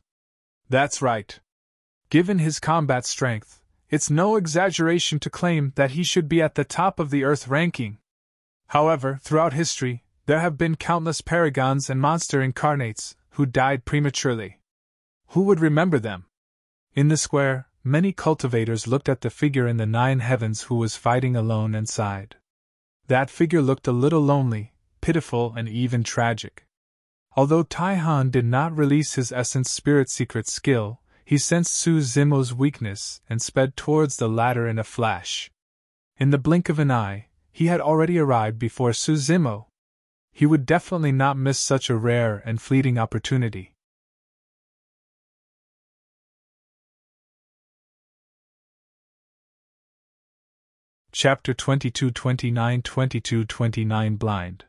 That's right. Given his combat strength, it's no exaggeration to claim that he should be at the top of the Earth ranking. However, throughout history, there have been countless paragons and monster incarnates who died prematurely. Who would remember them? In the square, many cultivators looked at the figure in the 9 heavens who was fighting alone and sighed. That figure looked a little lonely, pitiful and even tragic. Although Tai Han did not release his essence spirit secret skill, he sensed Su Zimo's weakness and sped towards the latter in a flash. In the blink of an eye, he had already arrived before Su Zimo. He would definitely not miss such a rare and fleeting opportunity. Chapter 22-29 Blind.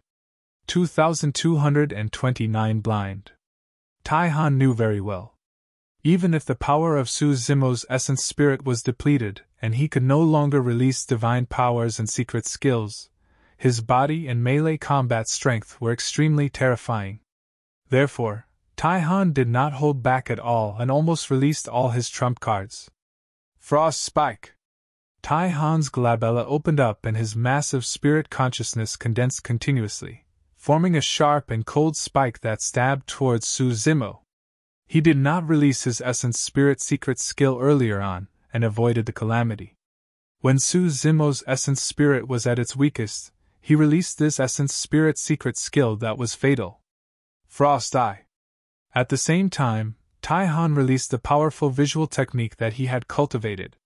2229 Blind. Tai Han knew very well. Even if the power of Su Zimo's essence spirit was depleted and he could no longer release divine powers and secret skills, his body and melee combat strength were extremely terrifying. Therefore, Tai Han did not hold back at all and almost released all his trump cards. Frost Spike. Tai Han's glabella opened up and his massive spirit consciousness condensed continuously, forming a sharp and cold spike that stabbed towards Su Zimo. He did not release his essence spirit secret skill earlier on, and avoided the calamity. When Su Zimo's essence spirit was at its weakest, he released this essence spirit secret skill that was fatal. Frost Eye. At the same time, Tai Han released the powerful visual technique that he had cultivated.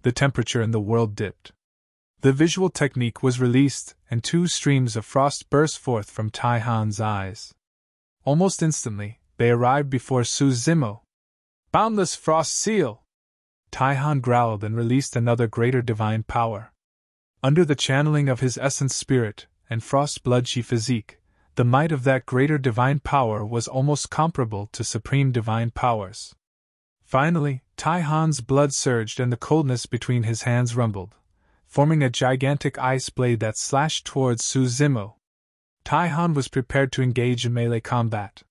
The temperature in the world dipped. The visual technique was released, and 2 streams of frost burst forth from Tai Han's eyes. Almost instantly, they arrived before Su Zimo. Boundless Frost Seal! Tai Han growled and released another greater divine power. Under the channeling of his essence spirit and frost blood chi physique, the might of that greater divine power was almost comparable to supreme divine powers. Finally, Tai Han's blood surged and the coldness between his hands rumbled, forming a gigantic ice blade that slashed towards Su Zimo. Tai Han was prepared to engage in melee combat.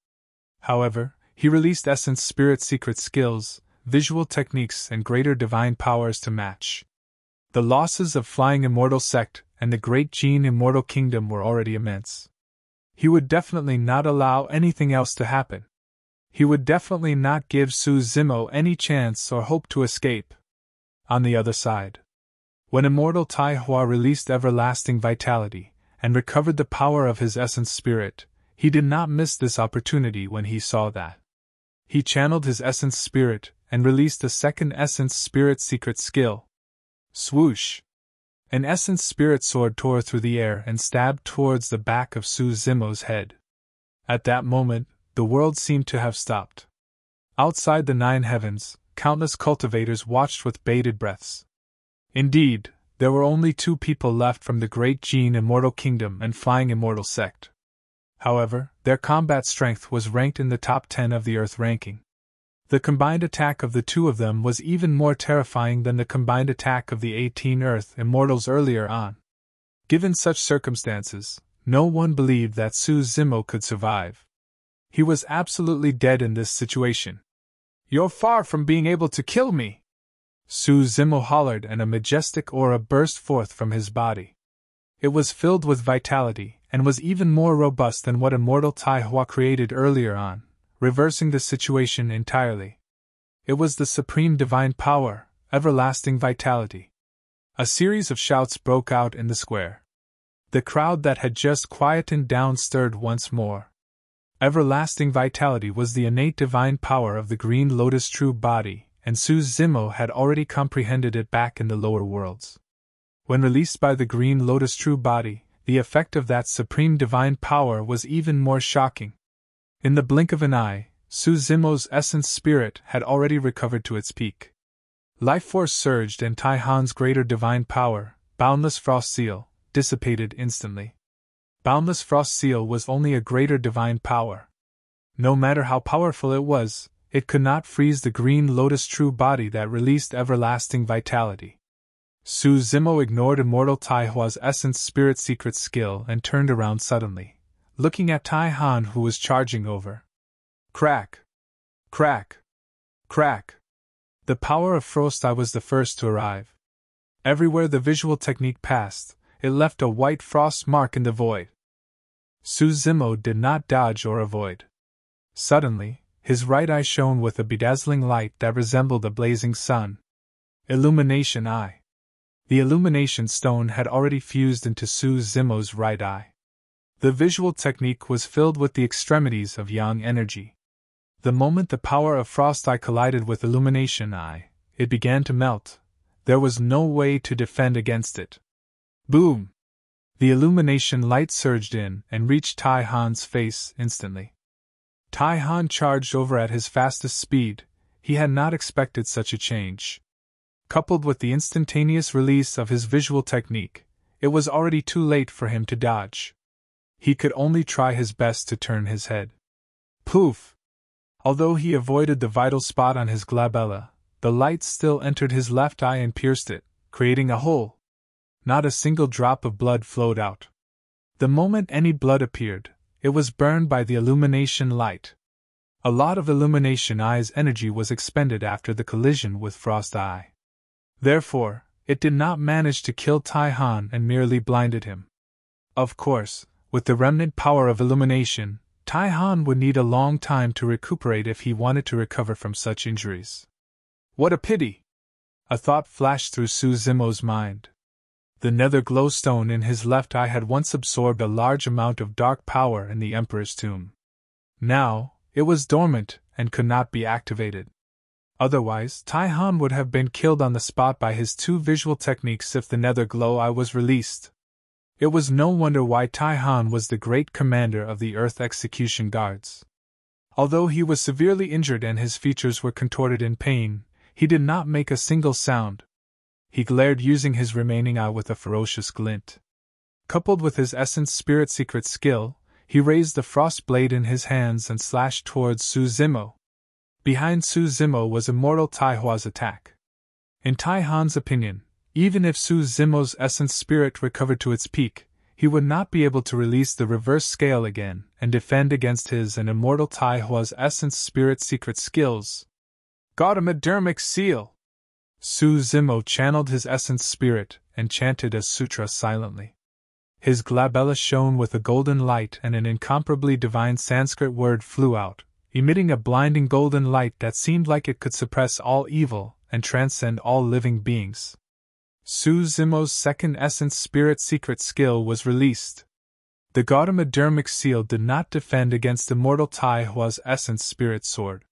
However, he released essence spirit secret skills, visual techniques and greater divine powers to match. The losses of Flying Immortal Sect and the Great Gene Immortal Kingdom were already immense. He would definitely not allow anything else to happen. He would definitely not give Su Zimo any chance or hope to escape. On the other side, when Immortal Tai Hua released everlasting vitality and recovered the power of his essence spirit, he did not miss this opportunity when he saw that. He channeled his essence spirit and released a second essence spirit secret skill. Swoosh! An essence spirit sword tore through the air and stabbed towards the back of Su Zimo's head. At that moment, the world seemed to have stopped. Outside the 9 heavens, countless cultivators watched with bated breaths. Indeed, there were only 2 people left from the Great Gene Immortal Kingdom and Flying Immortal Sect. However, their combat strength was ranked in the top 10 of the Earth ranking. The combined attack of the 2 of them was even more terrifying than the combined attack of the 18 Earth Immortals earlier on. Given such circumstances, no one believed that Su Zimo could survive. He was absolutely dead in this situation. You're far from being able to kill me! Zimmo hollered, and a majestic aura burst forth from his body. It was filled with vitality, and was even more robust than what Immortal Taihua created earlier on, reversing the situation entirely. It was the supreme divine power, everlasting vitality. A series of shouts broke out in the square. The crowd that had just quietened down stirred once more. Everlasting vitality was the innate divine power of the Green Lotus true body, and Zimmo had already comprehended it back in the lower worlds. When released by the Green Lotus true body, the effect of that supreme divine power was even more shocking. In the blink of an eye, Zimmo's essence spirit had already recovered to its peak. Life force surged, and Taihan's greater divine power, Boundless Frost Seal, dissipated instantly. Boundless Frost Seal was only a greater divine power. No matter how powerful it was, it could not freeze the Green Lotus true body that released everlasting vitality. Zimmo ignored Immortal Taihua's essence spirit secret skill and turned around suddenly, looking at Taihan, who was charging over. Crack! Crack! Crack! The power of Frost Eye was the first to arrive. Everywhere the visual technique passed, it left a white frost mark in the void. Zimmo did not dodge or avoid. Suddenly, his right eye shone with a bedazzling light that resembled a blazing sun. Illumination Eye. The illumination stone had already fused into Zimmo's right eye. The visual technique was filled with the extremities of yang energy. The moment the power of Frost Eye collided with Illumination Eye, it began to melt. There was no way to defend against it. Boom! The illumination light surged in and reached Taihan's face instantly. Taihan charged over at his fastest speed. He had not expected such a change. Coupled with the instantaneous release of his visual technique, it was already too late for him to dodge. He could only try his best to turn his head. Poof! Although he avoided the vital spot on his glabella, the light still entered his left eye and pierced it, creating a hole. Not a single drop of blood flowed out. The moment any blood appeared, it was burned by the illumination light. A lot of Illumination Eye's energy was expended after the collision with Frost Eye. Therefore, it did not manage to kill Taihan and merely blinded him. Of course, with the remnant power of illumination, Taihan would need a long time to recuperate if he wanted to recover from such injuries. What a pity! A thought flashed through Zimmo's mind. The nether glowstone in his left eye had once absorbed a large amount of dark power in the Emperor's tomb. Now, it was dormant and could not be activated. Otherwise, Taihan would have been killed on the spot by his two visual techniques if the nether glow eye was released. It was no wonder why Taihan was the great commander of the Earth Execution Guards. Although he was severely injured and his features were contorted in pain, he did not make a single sound. He glared using his remaining eye with a ferocious glint. Coupled with his essence spirit secret skill, he raised the frost blade in his hands and slashed towards Zimmo. Behind Zimmo was Immortal Taihua's attack. In Taihan's opinion, even if Zimmo's essence spirit recovered to its peak, he would not be able to release the reverse scale again and defend against his and Immortal Taihua's essence spirit secret skills. Gaudamodermic Seal! Zimmo channeled his essence spirit and chanted a sutra silently. His glabella shone with a golden light and an incomparably divine Sanskrit word flew out, emitting a blinding golden light that seemed like it could suppress all evil and transcend all living beings. Zimmo's second essence spirit secret skill was released. The Gaudamodermic Seal did not defend against Immortal Taihua's essence spirit sword.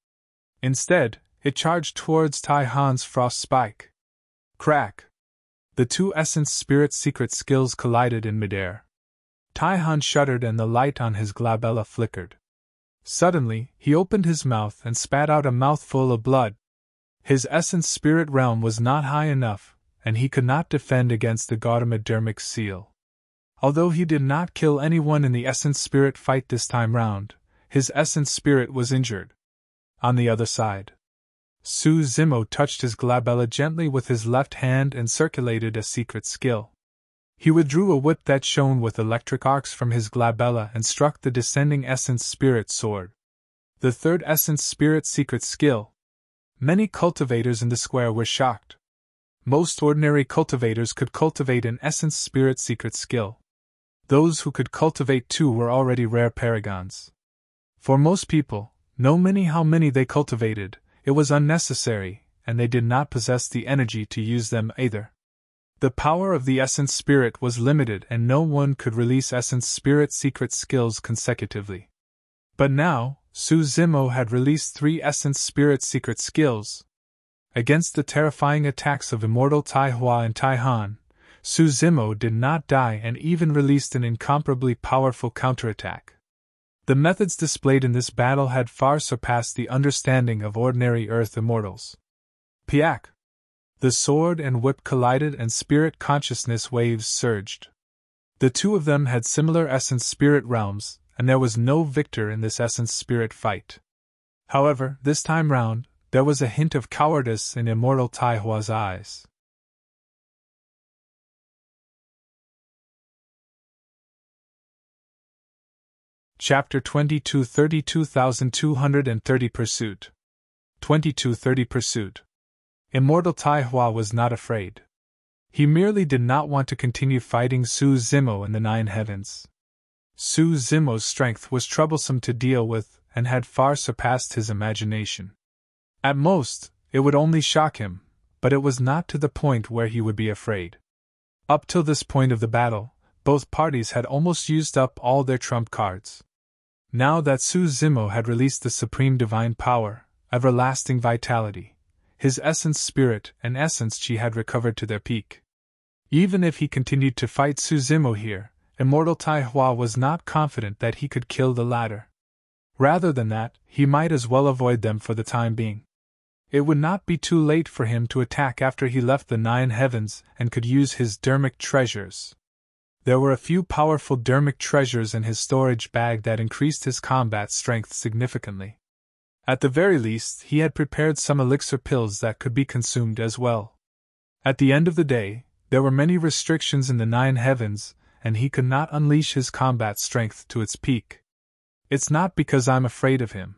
Instead, it charged towards Taihan's frost spike. Crack! The two essence spirit secret skills collided in midair. Taihan shuddered and the light on his glabella flickered. Suddenly, he opened his mouth and spat out a mouthful of blood. His essence spirit realm was not high enough, and he could not defend against the Gaudamodermic Seal. Although he did not kill anyone in the essence spirit fight this time round, his essence spirit was injured. On the other side, Zimmo touched his glabella gently with his left hand and circulated a secret skill. He withdrew a whip that shone with electric arcs from his glabella and struck the descending essence spirit sword. The third essence spirit secret skill. Many cultivators in the square were shocked. Most ordinary cultivators could cultivate an essence spirit secret skill. Those who could cultivate two were already rare paragons. For most people, no matter how many they cultivated, it was unnecessary, and they did not possess the energy to use them either. The power of the essence spirit was limited and no one could release essence spirit secret skills consecutively. But now, Su Zimo had released 3 essence spirit secret skills. Against the terrifying attacks of Immortal Tai Hua and Tai Han, Su Zimo did not die and even released an incomparably powerful counterattack. The methods displayed in this battle had far surpassed the understanding of ordinary Earth immortals. Piak! The sword and whip collided and spirit consciousness waves surged. The two of them had similar essence spirit realms, and there was no victor in this essence spirit fight. However, this time round, there was a hint of cowardice in Immortal Tai Hua's eyes. Chapter 22 32,230 Pursuit 2230 Pursuit. Immortal Tai Hua was not afraid. He merely did not want to continue fighting Su Zimo in the 9 heavens. Su Zimo's strength was troublesome to deal with and had far surpassed his imagination. At most, it would only shock him, but it was not to the point where he would be afraid. Up till this point of the battle, both parties had almost used up all their trump cards. Now that Su Zimo had released the supreme divine power, everlasting vitality, his essence spirit and essence chi had recovered to their peak. Even if he continued to fight Su Zimo here, Immortal Tai Hua was not confident that he could kill the latter. Rather than that, he might as well avoid them for the time being. It would not be too late for him to attack after he left the 9 heavens and could use his dermic treasures. There were a few powerful dermic treasures in his storage bag that increased his combat strength significantly. At the very least, he had prepared some elixir pills that could be consumed as well. At the end of the day, there were many restrictions in the 9 heavens, and he could not unleash his combat strength to its peak. It's not because I'm afraid of him.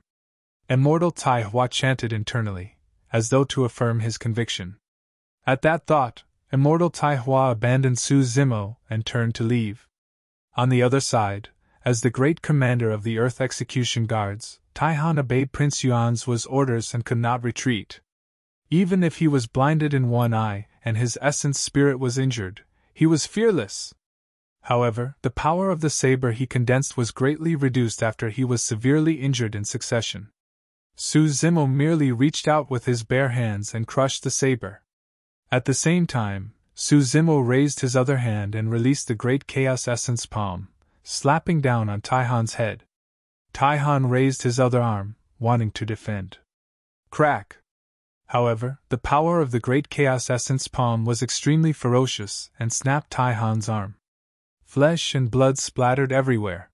Immortal Tai Hua chanted internally, as though to affirm his conviction. At that thought, Immortal Tai Hua abandoned Su Zimo and turned to leave. On the other side, as the great commander of the Earth Execution Guards, Tai Han obeyed Prince Yuan's orders and could not retreat. Even if he was blinded in one eye and his essence spirit was injured, he was fearless. However, the power of the saber he condensed was greatly reduced after he was severely injured in succession. Su Zimo merely reached out with his bare hands and crushed the saber. At the same time, Su Zimo raised his other hand and released the great Chaos Essence Palm, slapping down on Tai Han's head. Tai Han raised his other arm, wanting to defend. Crack! However, the power of the great Chaos Essence Palm was extremely ferocious and snapped Tai Han's arm. Flesh and blood splattered everywhere.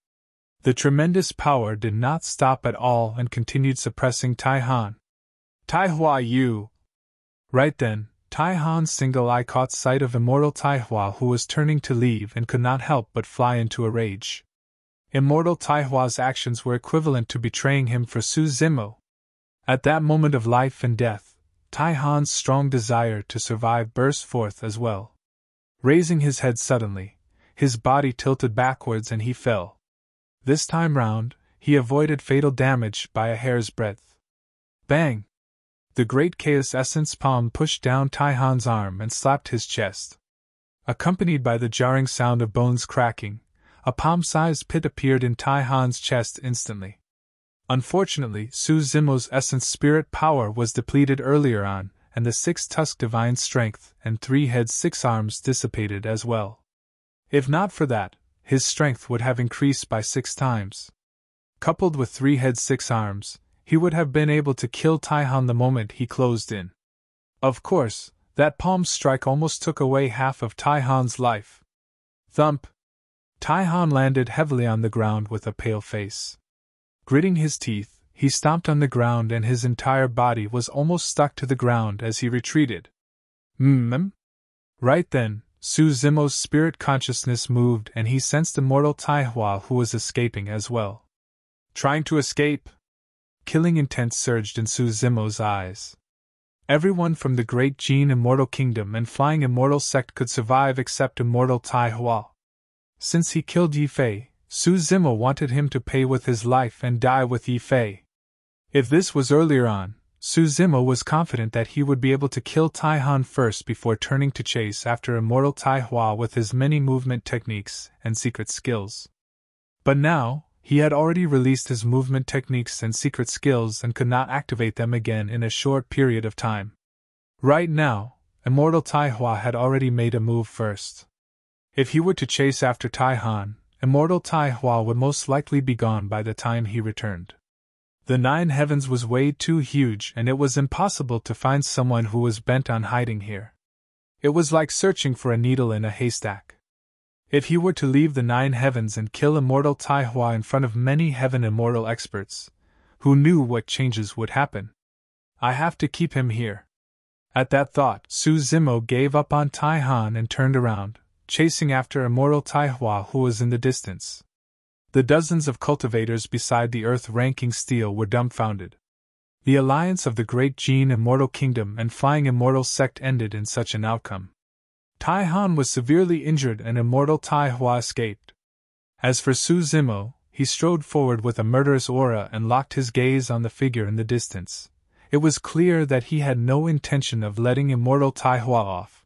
The tremendous power did not stop at all and continued suppressing Tai Han. Tai Hua, you! Right then, Tai Han's single eye caught sight of Immortal Tai Hua, who was turning to leave and could not help but fly into a rage. Immortal Tai Hua's actions were equivalent to betraying him for Su Zimo. At that moment of life and death, Tai Han's strong desire to survive burst forth as well. Raising his head suddenly, his body tilted backwards and he fell. This time round, he avoided fatal damage by a hair's breadth. Bang! The great Chaos Essence Palm pushed down Tai Han's arm and slapped his chest. Accompanied by the jarring sound of bones cracking, a palm-sized pit appeared in Tai Han's chest instantly. Unfortunately, Su Zimo's essence spirit power was depleted earlier on, and the 6-tusk divine strength and 3 heads 6 arms dissipated as well. If not for that, his strength would have increased by 6 times. Coupled with 3 heads 6 arms, he would have been able to kill Tai Han the moment he closed in. Of course, that palm strike almost took away half of Tai Han's life. Thump! Tai Han landed heavily on the ground with a pale face. Gritting his teeth, he stomped on the ground and his entire body was almost stuck to the ground as he retreated. Right then, Su Zimo's spirit consciousness moved and he sensed Immortal Tai Hua, who was escaping as well. Trying to escape? Killing intent surged in Su Zimo's eyes. Everyone from the Great Gene Immortal Kingdom and Flying Immortal Sect could survive except Immortal Tai Hua. Since he killed Yi Fei, Su Zimo wanted him to pay with his life and die with Yi Fei. If this was earlier on, Su Zimo was confident that he would be able to kill Tai Han first before turning to chase after Immortal Tai Hua with his many movement techniques and secret skills. But now, he had already released his movement techniques and secret skills and could not activate them again in a short period of time. Right now, Immortal Tai Hua had already made a move first. If he were to chase after Tai Han, Immortal Tai Hua would most likely be gone by the time he returned. The Nine Heavens was way too huge and it was impossible to find someone who was bent on hiding here. It was like searching for a needle in a haystack. If he were to leave the Nine Heavens and kill Immortal Tai Hua in front of many Heaven Immortal experts, who knew what changes would happen? I have to keep him here. At that thought, Su Zimo gave up on Tai Han and turned around, chasing after Immortal Tai Hua who was in the distance. The dozens of cultivators beside the earth-ranking steel were dumbfounded. The alliance of the Great Gene Immortal Kingdom and Flying Immortal Sect ended in such an outcome. Tai Han was severely injured and Immortal Tai Hua escaped. As for Su Zimo, he strode forward with a murderous aura and locked his gaze on the figure in the distance. It was clear that he had no intention of letting Immortal Tai Hua off.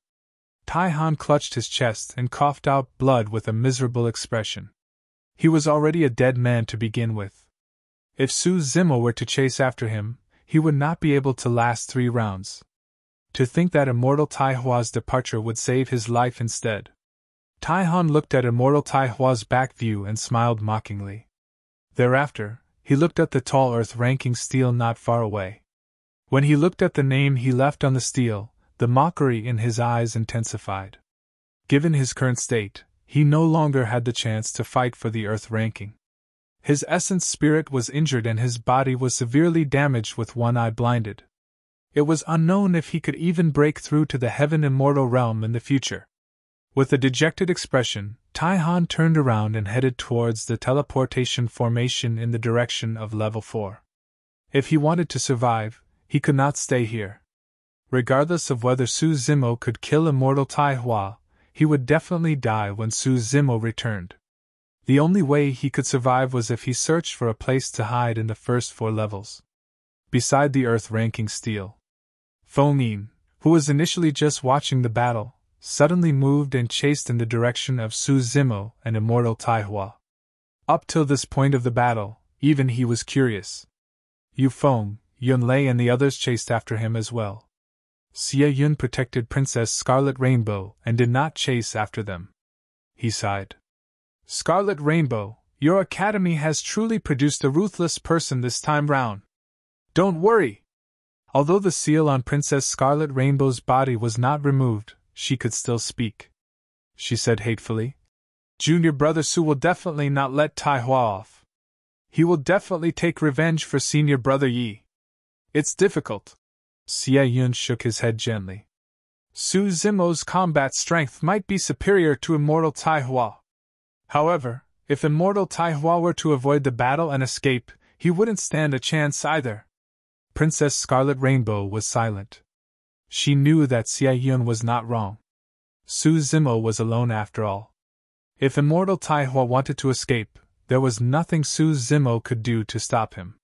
Tai Han clutched his chest and coughed out blood with a miserable expression. He was already a dead man to begin with. If Su Zimo were to chase after him, he would not be able to last 3 rounds. To think that Immortal Tai Hua's departure would save his life instead. Tai Han looked at Immortal Tai Hua's back view and smiled mockingly. Thereafter, he looked at the tall earth-ranking steel not far away. When he looked at the name he left on the steel, the mockery in his eyes intensified. Given his current state, he no longer had the chance to fight for the Earth ranking. His essence spirit was injured and his body was severely damaged with one eye blinded. It was unknown if he could even break through to the Heaven Immortal realm in the future. With a dejected expression, Tai Han turned around and headed towards the teleportation formation in the direction of Level 4. If he wanted to survive, he could not stay here. Regardless of whether Su Zimo could kill Immortal Tai Hua, he would definitely die when Su Zimo returned. The only way he could survive was if he searched for a place to hide in the first 4 levels. Beside the earth-ranking steel, Feng Yin, who was initially just watching the battle, suddenly moved and chased in the direction of Su Zimo and Immortal Tai Hua. Up till this point of the battle, even he was curious. Yu Feng, Yun Lei and the others chased after him as well. Xie Yun protected Princess Scarlet Rainbow and did not chase after them. He sighed. Scarlet Rainbow, your academy has truly produced a ruthless person this time round. Don't worry! Although the seal on Princess Scarlet Rainbow's body was not removed, she could still speak. She said hatefully, Junior Brother Su will definitely not let Tai Hua off. He will definitely take revenge for Senior Brother Yi. It's difficult. Xie Yun shook his head gently. Su Zimo's combat strength might be superior to Immortal Tai Hua. However, if Immortal Tai Hua were to avoid the battle and escape, he wouldn't stand a chance either. Princess Scarlet Rainbow was silent. She knew that Xie Yun was not wrong. Su Zimo was alone after all. If Immortal Tai Hua wanted to escape, there was nothing Su Zimo could do to stop him.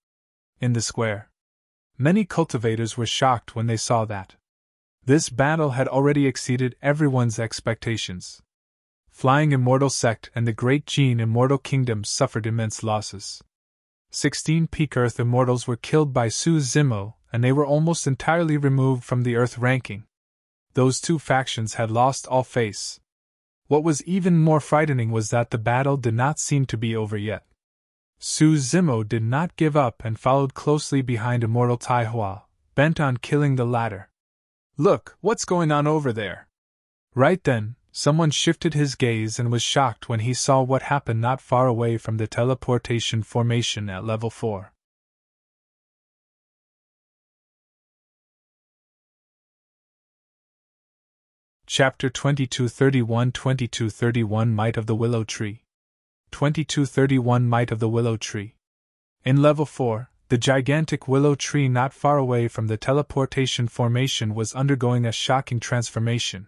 In the square, many cultivators were shocked when they saw that this battle had already exceeded everyone's expectations. Flying Immortal Sect and the Great Gene Immortal Kingdom suffered immense losses. 16 peak Earth Immortals were killed by Su Zimo, and they were almost entirely removed from the Earth ranking. Those 2 factions had lost all face. What was even more frightening was that the battle did not seem to be over yet. Su Zimo did not give up and followed closely behind Immortal Tai Hua, bent on killing the latter. Look, what's going on over there? Right then, someone shifted his gaze and was shocked when he saw what happened not far away from the teleportation formation at Level 4. Chapter 2231 Might of the Willow Tree. 2231 Might of the Willow Tree. In Level 4, The gigantic willow tree not far away from the teleportation formation was undergoing a shocking transformation.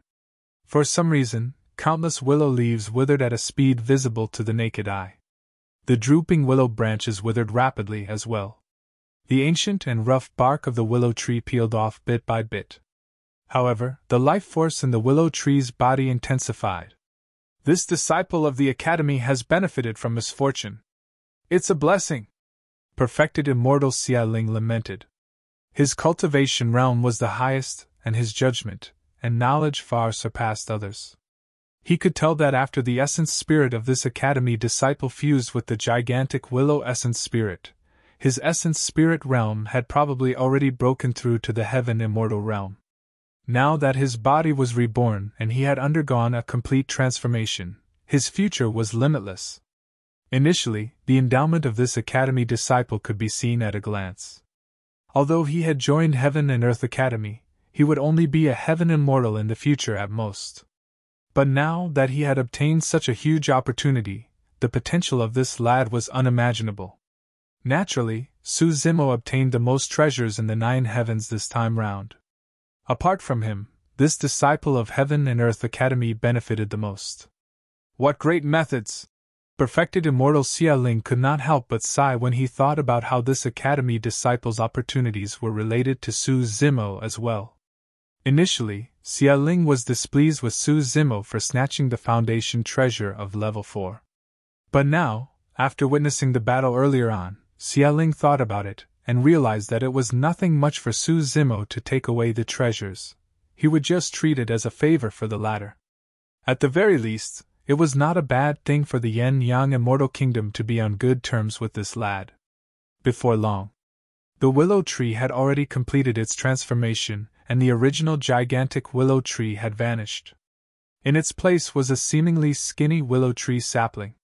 For some reason, countless willow leaves withered at a speed visible to the naked eye. The drooping willow branches withered rapidly as well. The ancient and rough bark of the willow tree peeled off bit by bit. However, the life force in the willow tree's body intensified. This disciple of the Academy has benefited from misfortune. It's a blessing, perfected Immortal Xialing lamented. His cultivation realm was the highest, and his judgment and knowledge far surpassed others. He could tell that after the essence spirit of this Academy disciple fused with the gigantic willow essence spirit, his essence spirit realm had probably already broken through to the heaven immortal realm. Now that his body was reborn and he had undergone a complete transformation, his future was limitless. Initially, the endowment of this Academy disciple could be seen at a glance. Although he had joined Heaven and Earth Academy, he would only be a Heaven Immortal in the future at most. But now that he had obtained such a huge opportunity, the potential of this lad was unimaginable. Naturally, Su Zimo obtained the most treasures in the 9 heavens this time round. Apart from him, this disciple of Heaven and Earth Academy benefited the most. What great methods! Perfected Immortal Xialing could not help but sigh when he thought about how this Academy disciple's opportunities were related to Su Zimo as well. Initially, Xialing was displeased with Su Zimo for snatching the Foundation treasure of level 4. But now, after witnessing the battle earlier on, Xialing thought about it, and realized that it was nothing much for Su Zimo to take away the treasures. He would just treat it as a favor for the latter. At the very least, it was not a bad thing for the Yin-Yang Immortal Kingdom to be on good terms with this lad. Before long, the willow tree had already completed its transformation, and the original gigantic willow tree had vanished. In its place was a seemingly skinny willow tree sapling.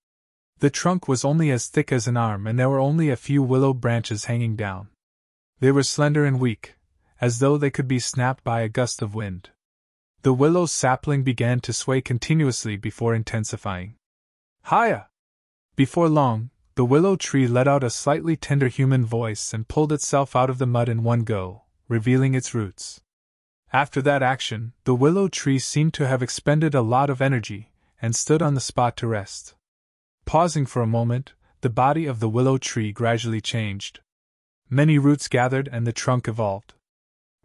The trunk was only as thick as an arm and there were only a few willow branches hanging down. They were slender and weak, as though they could be snapped by a gust of wind. The willow sapling began to sway continuously before intensifying. Hiya! Before long, the willow tree let out a slightly tender human voice and pulled itself out of the mud in one go, revealing its roots. After that action, the willow tree seemed to have expended a lot of energy, and stood on the spot to rest. Pausing for a moment, the body of the willow tree gradually changed. Many roots gathered and the trunk evolved.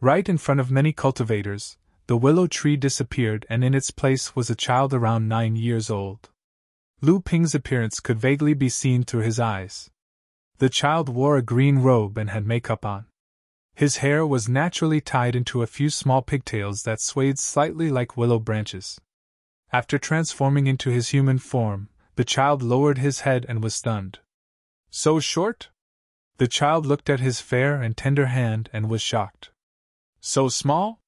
Right in front of many cultivators, the willow tree disappeared and in its place was a child around 9 years old. Lu Ping's appearance could vaguely be seen through his eyes. The child wore a green robe and had makeup on. His hair was naturally tied into a few small pigtails that swayed slightly like willow branches. After transforming into his human form, the child lowered his head and was stunned. So short? The child looked at his fair and tender hand and was shocked. So small?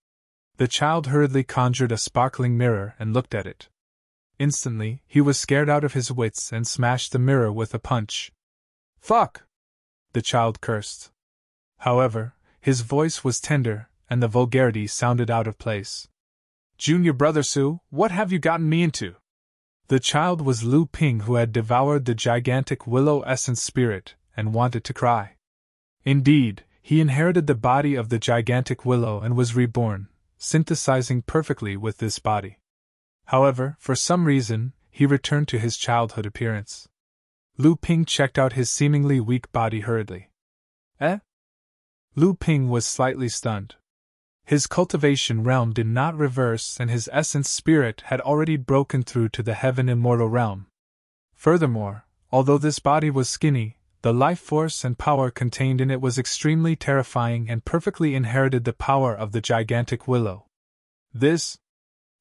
The child hurriedly conjured a sparkling mirror and looked at it. Instantly, he was scared out of his wits and smashed the mirror with a punch. Fuck! The child cursed. However, his voice was tender, and the vulgarity sounded out of place. Junior brother Su, what have you gotten me into? The child was Lu Ping, who had devoured the gigantic willow essence spirit, and wanted to cry. Indeed, he inherited the body of the gigantic willow and was reborn, synthesizing perfectly with this body. However, for some reason, he returned to his childhood appearance. Lu Ping checked out his seemingly weak body hurriedly. Eh? Lu Ping was slightly stunned. His cultivation realm did not reverse and his essence spirit had already broken through to the Heaven Immortal realm. Furthermore, although this body was skinny, the life force and power contained in it was extremely terrifying and perfectly inherited the power of the gigantic willow. This?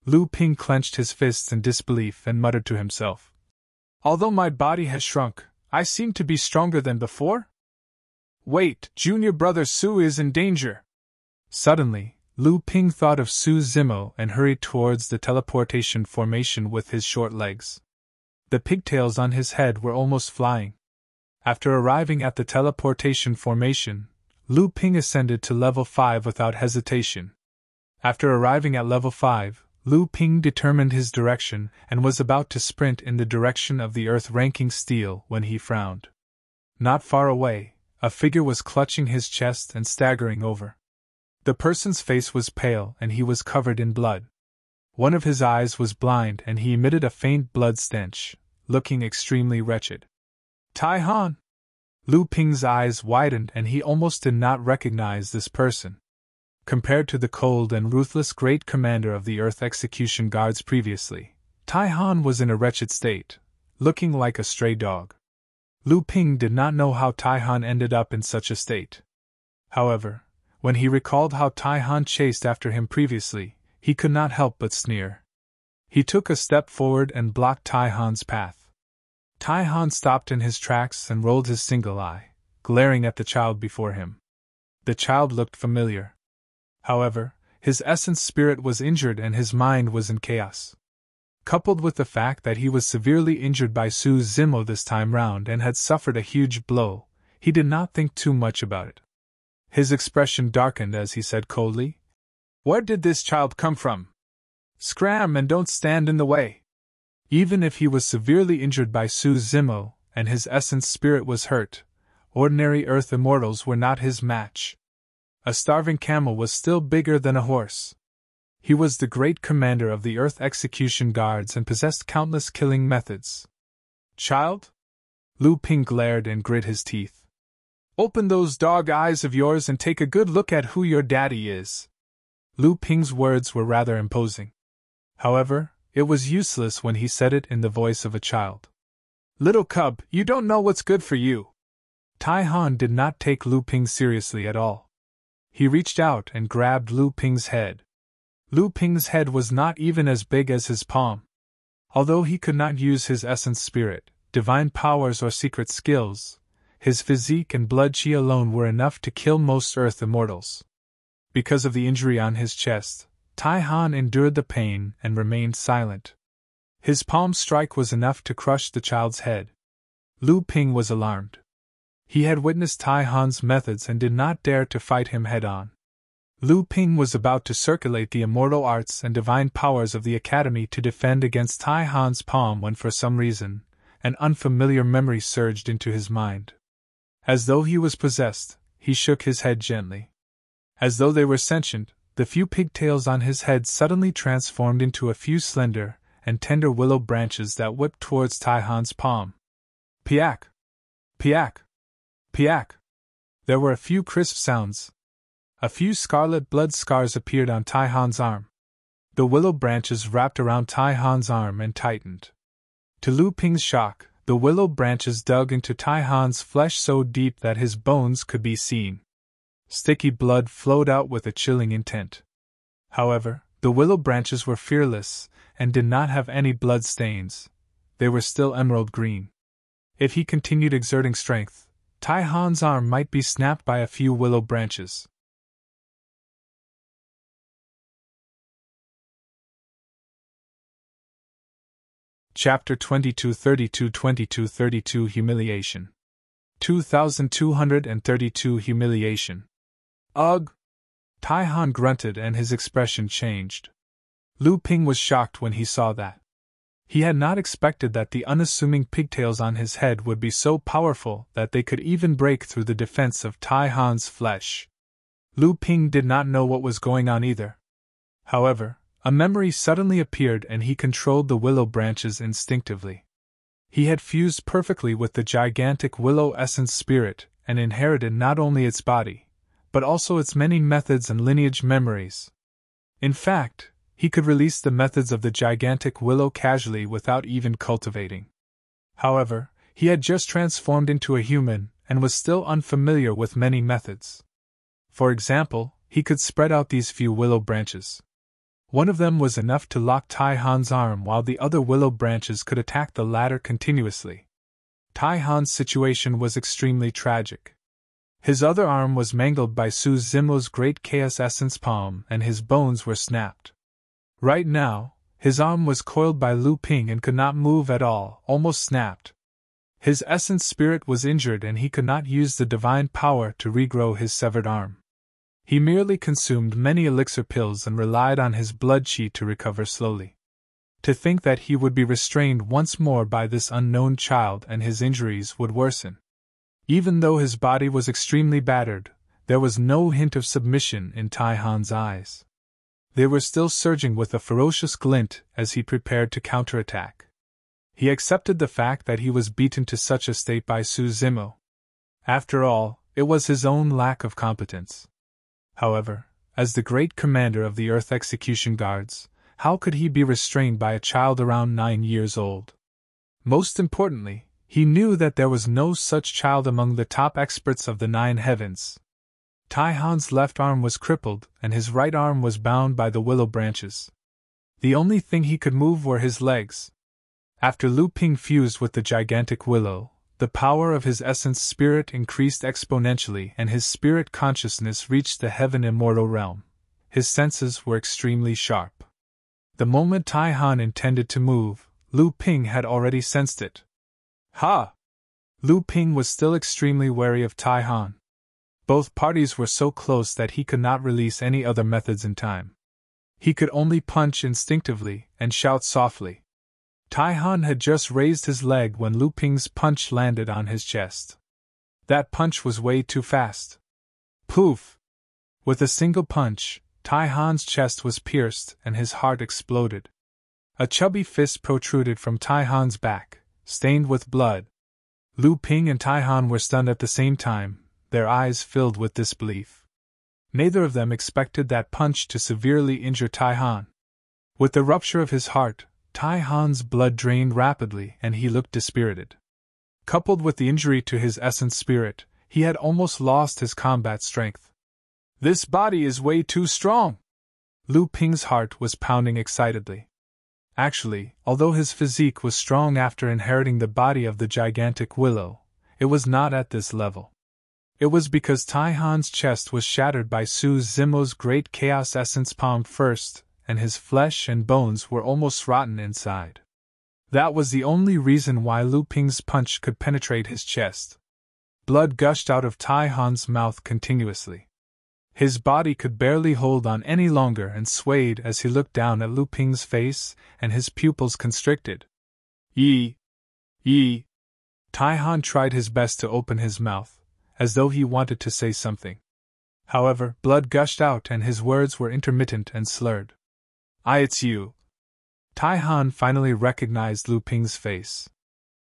Lu Ping clenched his fists in disbelief and muttered to himself. Although my body has shrunk, I seem to be stronger than before? Wait, junior brother Su is in danger! Suddenly, Lu Ping thought of Su Zimo and hurried towards the teleportation formation with his short legs. The pigtails on his head were almost flying. After arriving at the teleportation formation, Lu Ping ascended to level 5 without hesitation. After arriving at level 5, Lu Ping determined his direction and was about to sprint in the direction of the earth-ranking steel when he frowned. Not far away, a figure was clutching his chest and staggering over. The person's face was pale and he was covered in blood. One of his eyes was blind and he emitted a faint blood stench, looking extremely wretched. Tai Han! Lu Ping's eyes widened and he almost did not recognize this person. Compared to the cold and ruthless great commander of the Earth Execution Guards previously, Tai Han was in a wretched state, looking like a stray dog. Lu Ping did not know how Tai Han ended up in such a state. However, when he recalled how Tai Han chased after him previously, he could not help but sneer. He took a step forward and blocked Tai Han's path. Tai Han stopped in his tracks and rolled his single eye, glaring at the child before him. The child looked familiar. However, his essence spirit was injured and his mind was in chaos. Coupled with the fact that he was severely injured by Su Zimo this time round and had suffered a huge blow, he did not think too much about it. His expression darkened as he said coldly, "Where did this child come from? Scram and don't stand in the way." Even if he was severely injured by Su Zimo and his essence spirit was hurt, ordinary Earth Immortals were not his match. A starving camel was still bigger than a horse. He was the great commander of the Earth Execution Guards and possessed countless killing methods. "Child?" Lu Ping glared and grit his teeth. "Open those dog eyes of yours and take a good look at who your daddy is." Lu Ping's words were rather imposing. However, it was useless when he said it in the voice of a child. "Little cub, you don't know what's good for you." Tai Han did not take Lu Ping seriously at all. He reached out and grabbed Lu Ping's head. Lu Ping's head was not even as big as his palm. Although he could not use his essence spirit, divine powers or secret skills, his physique and blood chi alone were enough to kill most Earth Immortals. Because of the injury on his chest, Tai Han endured the pain and remained silent. His palm strike was enough to crush the child's head. Lu Ping was alarmed. He had witnessed Tai Han's methods and did not dare to fight him head-on. Lu Ping was about to circulate the immortal arts and divine powers of the Academy to defend against Tai Han's palm when for some reason, an unfamiliar memory surged into his mind. As though he was possessed, he shook his head gently. As though they were sentient, the few pigtails on his head suddenly transformed into a few slender and tender willow branches that whipped towards Tai Han's palm. Piak! Piak! Piak! There were a few crisp sounds. A few scarlet blood scars appeared on Tai Han's arm. The willow branches wrapped around Tai Han's arm and tightened. To Lu Ping's shock, the willow branches dug into Tai Han's flesh so deep that his bones could be seen. Sticky blood flowed out with a chilling intent. However, the willow branches were fearless and did not have any blood stains. They were still emerald green. If he continued exerting strength, Tai Han's arm might be snapped by a few willow branches. Chapter 2232 Humiliation 2232 Humiliation. Ugh! Tai Han grunted and his expression changed. Lu Ping was shocked when he saw that. He had not expected that the unassuming pigtails on his head would be so powerful that they could even break through the defense of Tai Han's flesh. Lu Ping did not know what was going on either. However, a memory suddenly appeared and he controlled the willow branches instinctively. He had fused perfectly with the gigantic willow essence spirit and inherited not only its body, but also its many methods and lineage memories. In fact, he could release the methods of the gigantic willow casually without even cultivating. However, he had just transformed into a human and was still unfamiliar with many methods. For example, he could spread out these few willow branches. One of them was enough to lock Tai Han's arm while the other willow branches could attack the latter continuously. Tai Han's situation was extremely tragic. His other arm was mangled by Su Zimo's great chaos essence palm and his bones were snapped. Right now, his arm was coiled by Lu Ping and could not move at all, almost snapped. His essence spirit was injured and he could not use the divine power to regrow his severed arm. He merely consumed many elixir pills and relied on his blood chi to recover slowly. To think that he would be restrained once more by this unknown child and his injuries would worsen. Even though his body was extremely battered, there was no hint of submission in Tai Han's eyes. They were still surging with a ferocious glint as he prepared to counterattack. He accepted the fact that he was beaten to such a state by Su Zimo. After all, it was his own lack of competence. However, as the great commander of the Earth Execution Guards, how could he be restrained by a child around 9 years old? Most importantly, he knew that there was no such child among the top experts of the 9 heavens. Tai Han's left arm was crippled, and his right arm was bound by the willow branches. The only thing he could move were his legs. After Lu Ping fused with the gigantic willow, the power of his essence spirit increased exponentially and his spirit consciousness reached the heaven immortal realm. His senses were extremely sharp. The moment Tai Han intended to move, Lu Ping had already sensed it. Ha! Lu Ping was still extremely wary of Tai Han. Both parties were so close that he could not release any other methods in time. He could only punch instinctively and shout softly. Tai Han had just raised his leg when Lu Ping's punch landed on his chest. That punch was way too fast. Poof! With a single punch, Tai Han's chest was pierced and his heart exploded. A chubby fist protruded from Tai Han's back, stained with blood. Lu Ping and Tai Han were stunned at the same time, their eyes filled with disbelief. Neither of them expected that punch to severely injure Tai Han. With the rupture of his heart, Tai Han's blood drained rapidly and he looked dispirited. Coupled with the injury to his essence spirit, he had almost lost his combat strength. This body is way too strong! Lu Ping's heart was pounding excitedly. Actually, although his physique was strong after inheriting the body of the gigantic Willow, it was not at this level. It was because Tai Han's chest was shattered by Su Zimo's great chaos essence palm first, and his flesh and bones were almost rotten inside. That was the only reason why Lu Ping's punch could penetrate his chest. Blood gushed out of Tai Han's mouth continuously. His body could barely hold on any longer and swayed as he looked down at Lu Ping's face, and his pupils constricted. Yi! Yi! Tai Han tried his best to open his mouth, as though he wanted to say something. However, blood gushed out and his words were intermittent and slurred. It's you. Tai Han finally recognized Lu Ping's face.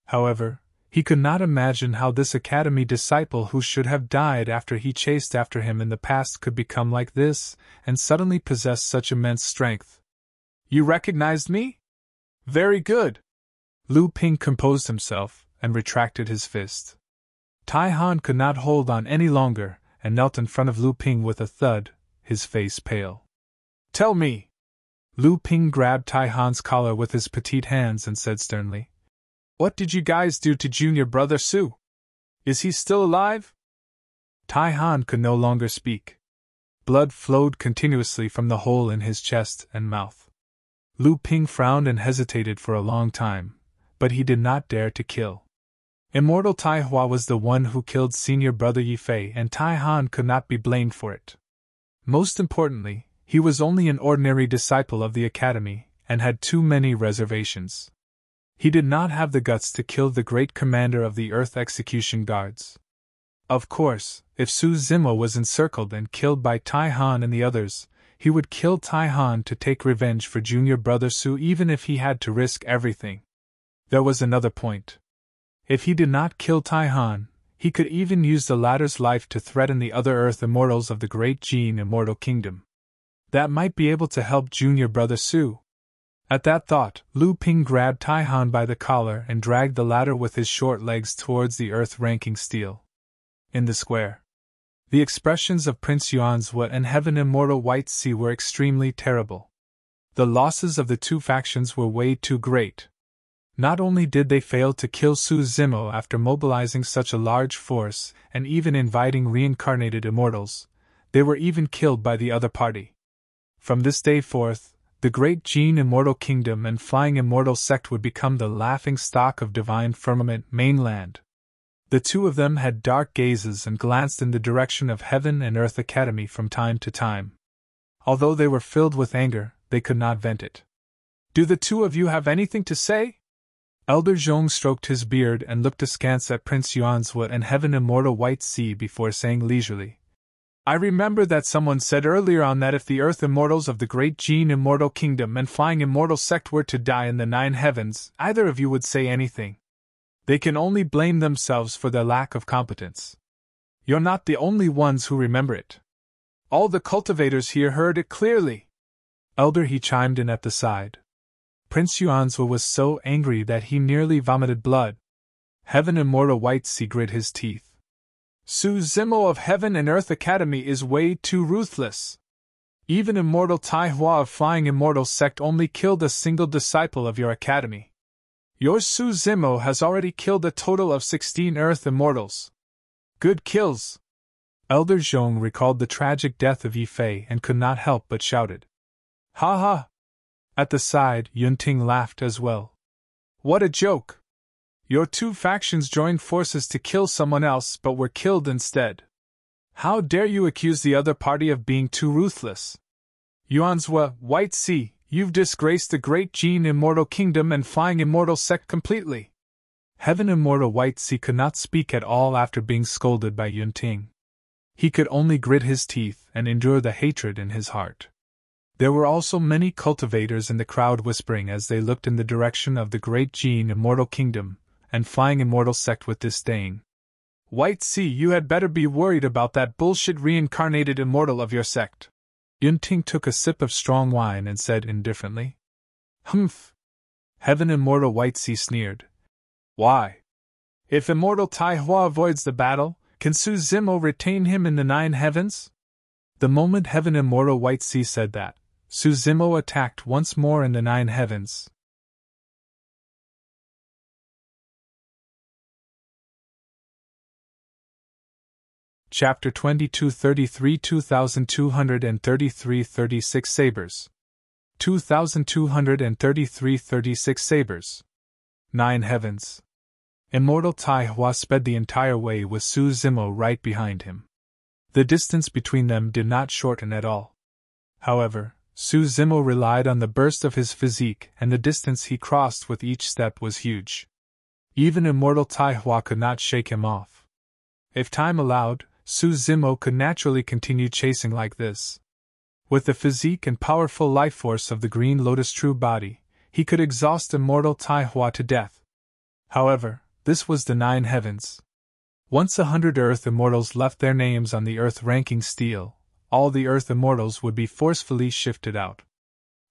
However, he could not imagine how this academy disciple who should have died after he chased after him in the past could become like this, and suddenly possess such immense strength. You recognized me? Very good. Lu Ping composed himself and retracted his fist. Tai Han could not hold on any longer and knelt in front of Lu Ping with a thud, his face pale. Tell me! Lu Ping grabbed Tai Han's collar with his petite hands and said sternly, What did you guys do to junior brother Su? Is he still alive? Tai Han could no longer speak. Blood flowed continuously from the hole in his chest and mouth. Lu Ping frowned and hesitated for a long time, but he did not dare to kill. Immortal Tai Hua was the one who killed senior brother Yi Fei, and Tai Han could not be blamed for it. Most importantly, he was only an ordinary disciple of the academy, and had too many reservations. He did not have the guts to kill the great commander of the Earth Execution Guards. Of course, if Su Zimo was encircled and killed by Tai Han and the others, he would kill Tai Han to take revenge for junior brother Su even if he had to risk everything. There was another point. If he did not kill Tai Han, he could even use the latter's life to threaten the other Earth Immortals of the Great Gene Immortal Kingdom. That might be able to help junior brother Su. At that thought, Lu Ping grabbed Tai Han by the collar and dragged the latter with his short legs towards the earth-ranking steel. In the square, the expressions of Prince Yuan's What and Heaven Immortal White Sea were extremely terrible. The losses of the two factions were way too great. Not only did they fail to kill Su Zimo after mobilizing such a large force and even inviting reincarnated immortals, they were even killed by the other party. From this day forth, the Great Gene Immortal Kingdom and Flying Immortal Sect would become the laughing stock of Divine Firmament mainland. The two of them had dark gazes and glanced in the direction of Heaven and Earth Academy from time to time. Although they were filled with anger, they could not vent it. Do the two of you have anything to say? Elder Zhong stroked his beard and looked askance at Prince Yuanzhua and Heaven Immortal White Sea before saying leisurely, I remember that someone said earlier on that if the Earth Immortals of the Great Gene Immortal Kingdom and Flying Immortal Sect were to die in the 9 heavens, either of you would say anything. They can only blame themselves for their lack of competence. You're not the only ones who remember it. All the cultivators here heard it clearly. Elder He chimed in at the side. Prince Yuanzhua was so angry that he nearly vomited blood. Heaven Immortal White Sea grit his teeth. Su Zimo of Heaven and Earth Academy is way too ruthless. Even Immortal Tai Hua of Flying Immortal Sect only killed a single disciple of your academy. Your Su Zimo has already killed a total of 16 Earth Immortals. Good kills. Elder Zhong recalled the tragic death of Yi Fei and could not help but shouted. Ha ha! At the side, Yunting laughed as well. What a joke! Your 2 factions joined forces to kill someone else but were killed instead. How dare you accuse the other party of being too ruthless? Yuanzhua, White Sea, you've disgraced the Great Gene Immortal Kingdom and Flying Immortal Sect completely. Heaven Immortal White Sea could not speak at all after being scolded by Yunting. He could only grit his teeth and endure the hatred in his heart. There were also many cultivators in the crowd whispering as they looked in the direction of the Great Gene Immortal Kingdom and Flying Immortal Sect with disdain. White Sea, you had better be worried about that bullshit reincarnated immortal of your sect. Yunting took a sip of strong wine and said indifferently. Humph! Heaven Immortal White Sea sneered. Why? If Immortal Tai Hua avoids the battle, can Su Zimo retain him in the 9 heavens? The moment Heaven Immortal White Sea said that, Su Zimo attacked once more in the 9 heavens. Chapter 2233 2233-36 Sabers. 2233-36 Sabers. 9 heavens. Immortal Tai Hua sped the entire way with Su Zimo right behind him. The distance between them did not shorten at all. However, Su Zimo relied on the burst of his physique, and the distance he crossed with each step was huge. Even Immortal Tai Hua could not shake him off. If time allowed, Su Zimo could naturally continue chasing like this. With the physique and powerful life force of the Green Lotus True Body, he could exhaust Immortal Tai Hua to death. However, this was the 9 heavens. Once 100 Earth Immortals left their names on the Earth ranking stele, all the Earth Immortals would be forcefully shifted out.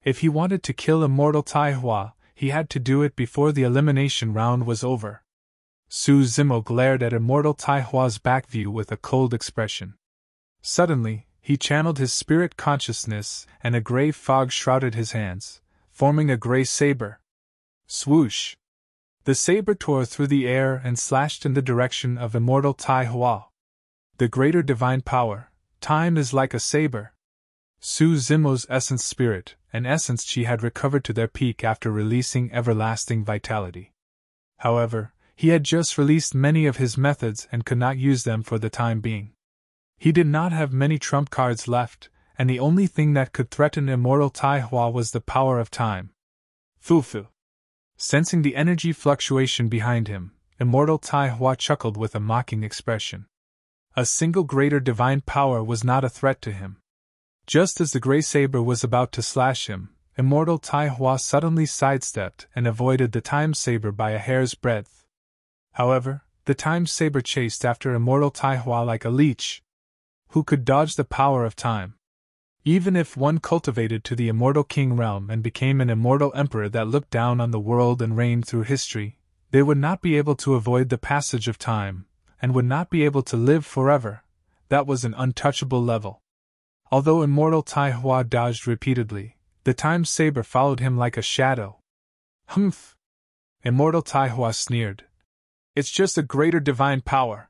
If he wanted to kill Immortal Tai Hua, he had to do it before the elimination round was over. Su Zimo glared at Immortal Tai Hua's back view with a cold expression. Suddenly, he channeled his spirit consciousness, and a gray fog shrouded his hands, forming a gray saber. Swoosh! The saber tore through the air and slashed in the direction of Immortal Tai Hua. The greater divine power, time is like a saber. Su Zimo's essence spirit and essence chi had recovered to their peak after releasing everlasting vitality. However, he had just released many of his methods and could not use them for the time being. He did not have many trump cards left, and the only thing that could threaten Immortal Tai Hua was the power of time. Fufu. Sensing the energy fluctuation behind him, Immortal Tai Hua chuckled with a mocking expression. A single greater divine power was not a threat to him. Just as the gray saber was about to slash him, Immortal Tai Hua suddenly sidestepped and avoided the time saber by a hair's breadth. However, the time saber chased after Immortal Tai Hua like a leech. Who could dodge the power of time? Even if one cultivated to the Immortal King realm and became an immortal emperor that looked down on the world and reigned through history, they would not be able to avoid the passage of time, and would not be able to live forever. That was an untouchable level. Although Immortal Tai Hua dodged repeatedly, the time saber followed him like a shadow. Humph! Immortal Tai Hua sneered. It's just a greater divine power.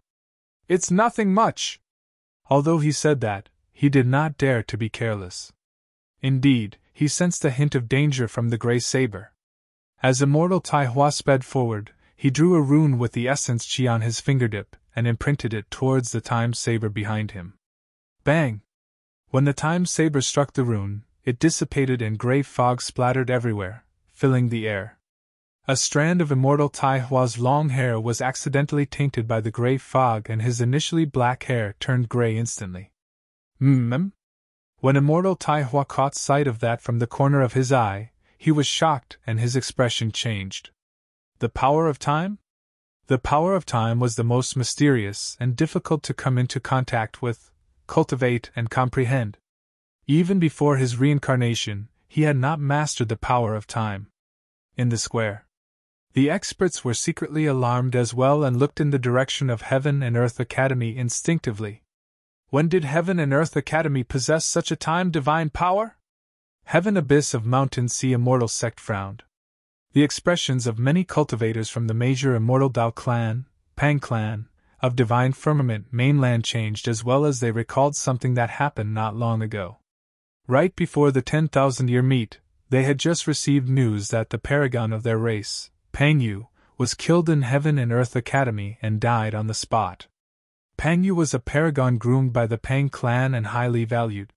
It's nothing much. Although he said that, he did not dare to be careless. Indeed, he sensed a hint of danger from the gray saber. As Immortal Tai Hua sped forward, he drew a rune with the essence chi on his fingertip and imprinted it towards the time saber behind him. Bang! When the time saber struck the rune, it dissipated and gray fog splattered everywhere, filling the air. A strand of Immortal Tai Hua's long hair was accidentally tainted by the gray fog, and his initially black hair turned gray instantly. When Immortal Tai Hua caught sight of that from the corner of his eye, he was shocked and his expression changed. The power of time? The power of time was the most mysterious and difficult to come into contact with, cultivate, and comprehend. Even before his reincarnation, he had not mastered the power of time. In the square, the experts were secretly alarmed as well and looked in the direction of Heaven and Earth Academy instinctively. When did Heaven and Earth Academy possess such a time-divine power? Heaven Abyss of Mountain Sea Immortal Sect frowned. The expressions of many cultivators from the major Immortal Dao clan, Pang clan, of Divine Firmament mainland changed as well as they recalled something that happened not long ago. Right before the 10,000-year meet, they had just received news that the paragon of their race, Pang Yu, was killed in Heaven and Earth Academy and died on the spot. Pang Yu was a paragon groomed by the Pang clan and highly valued.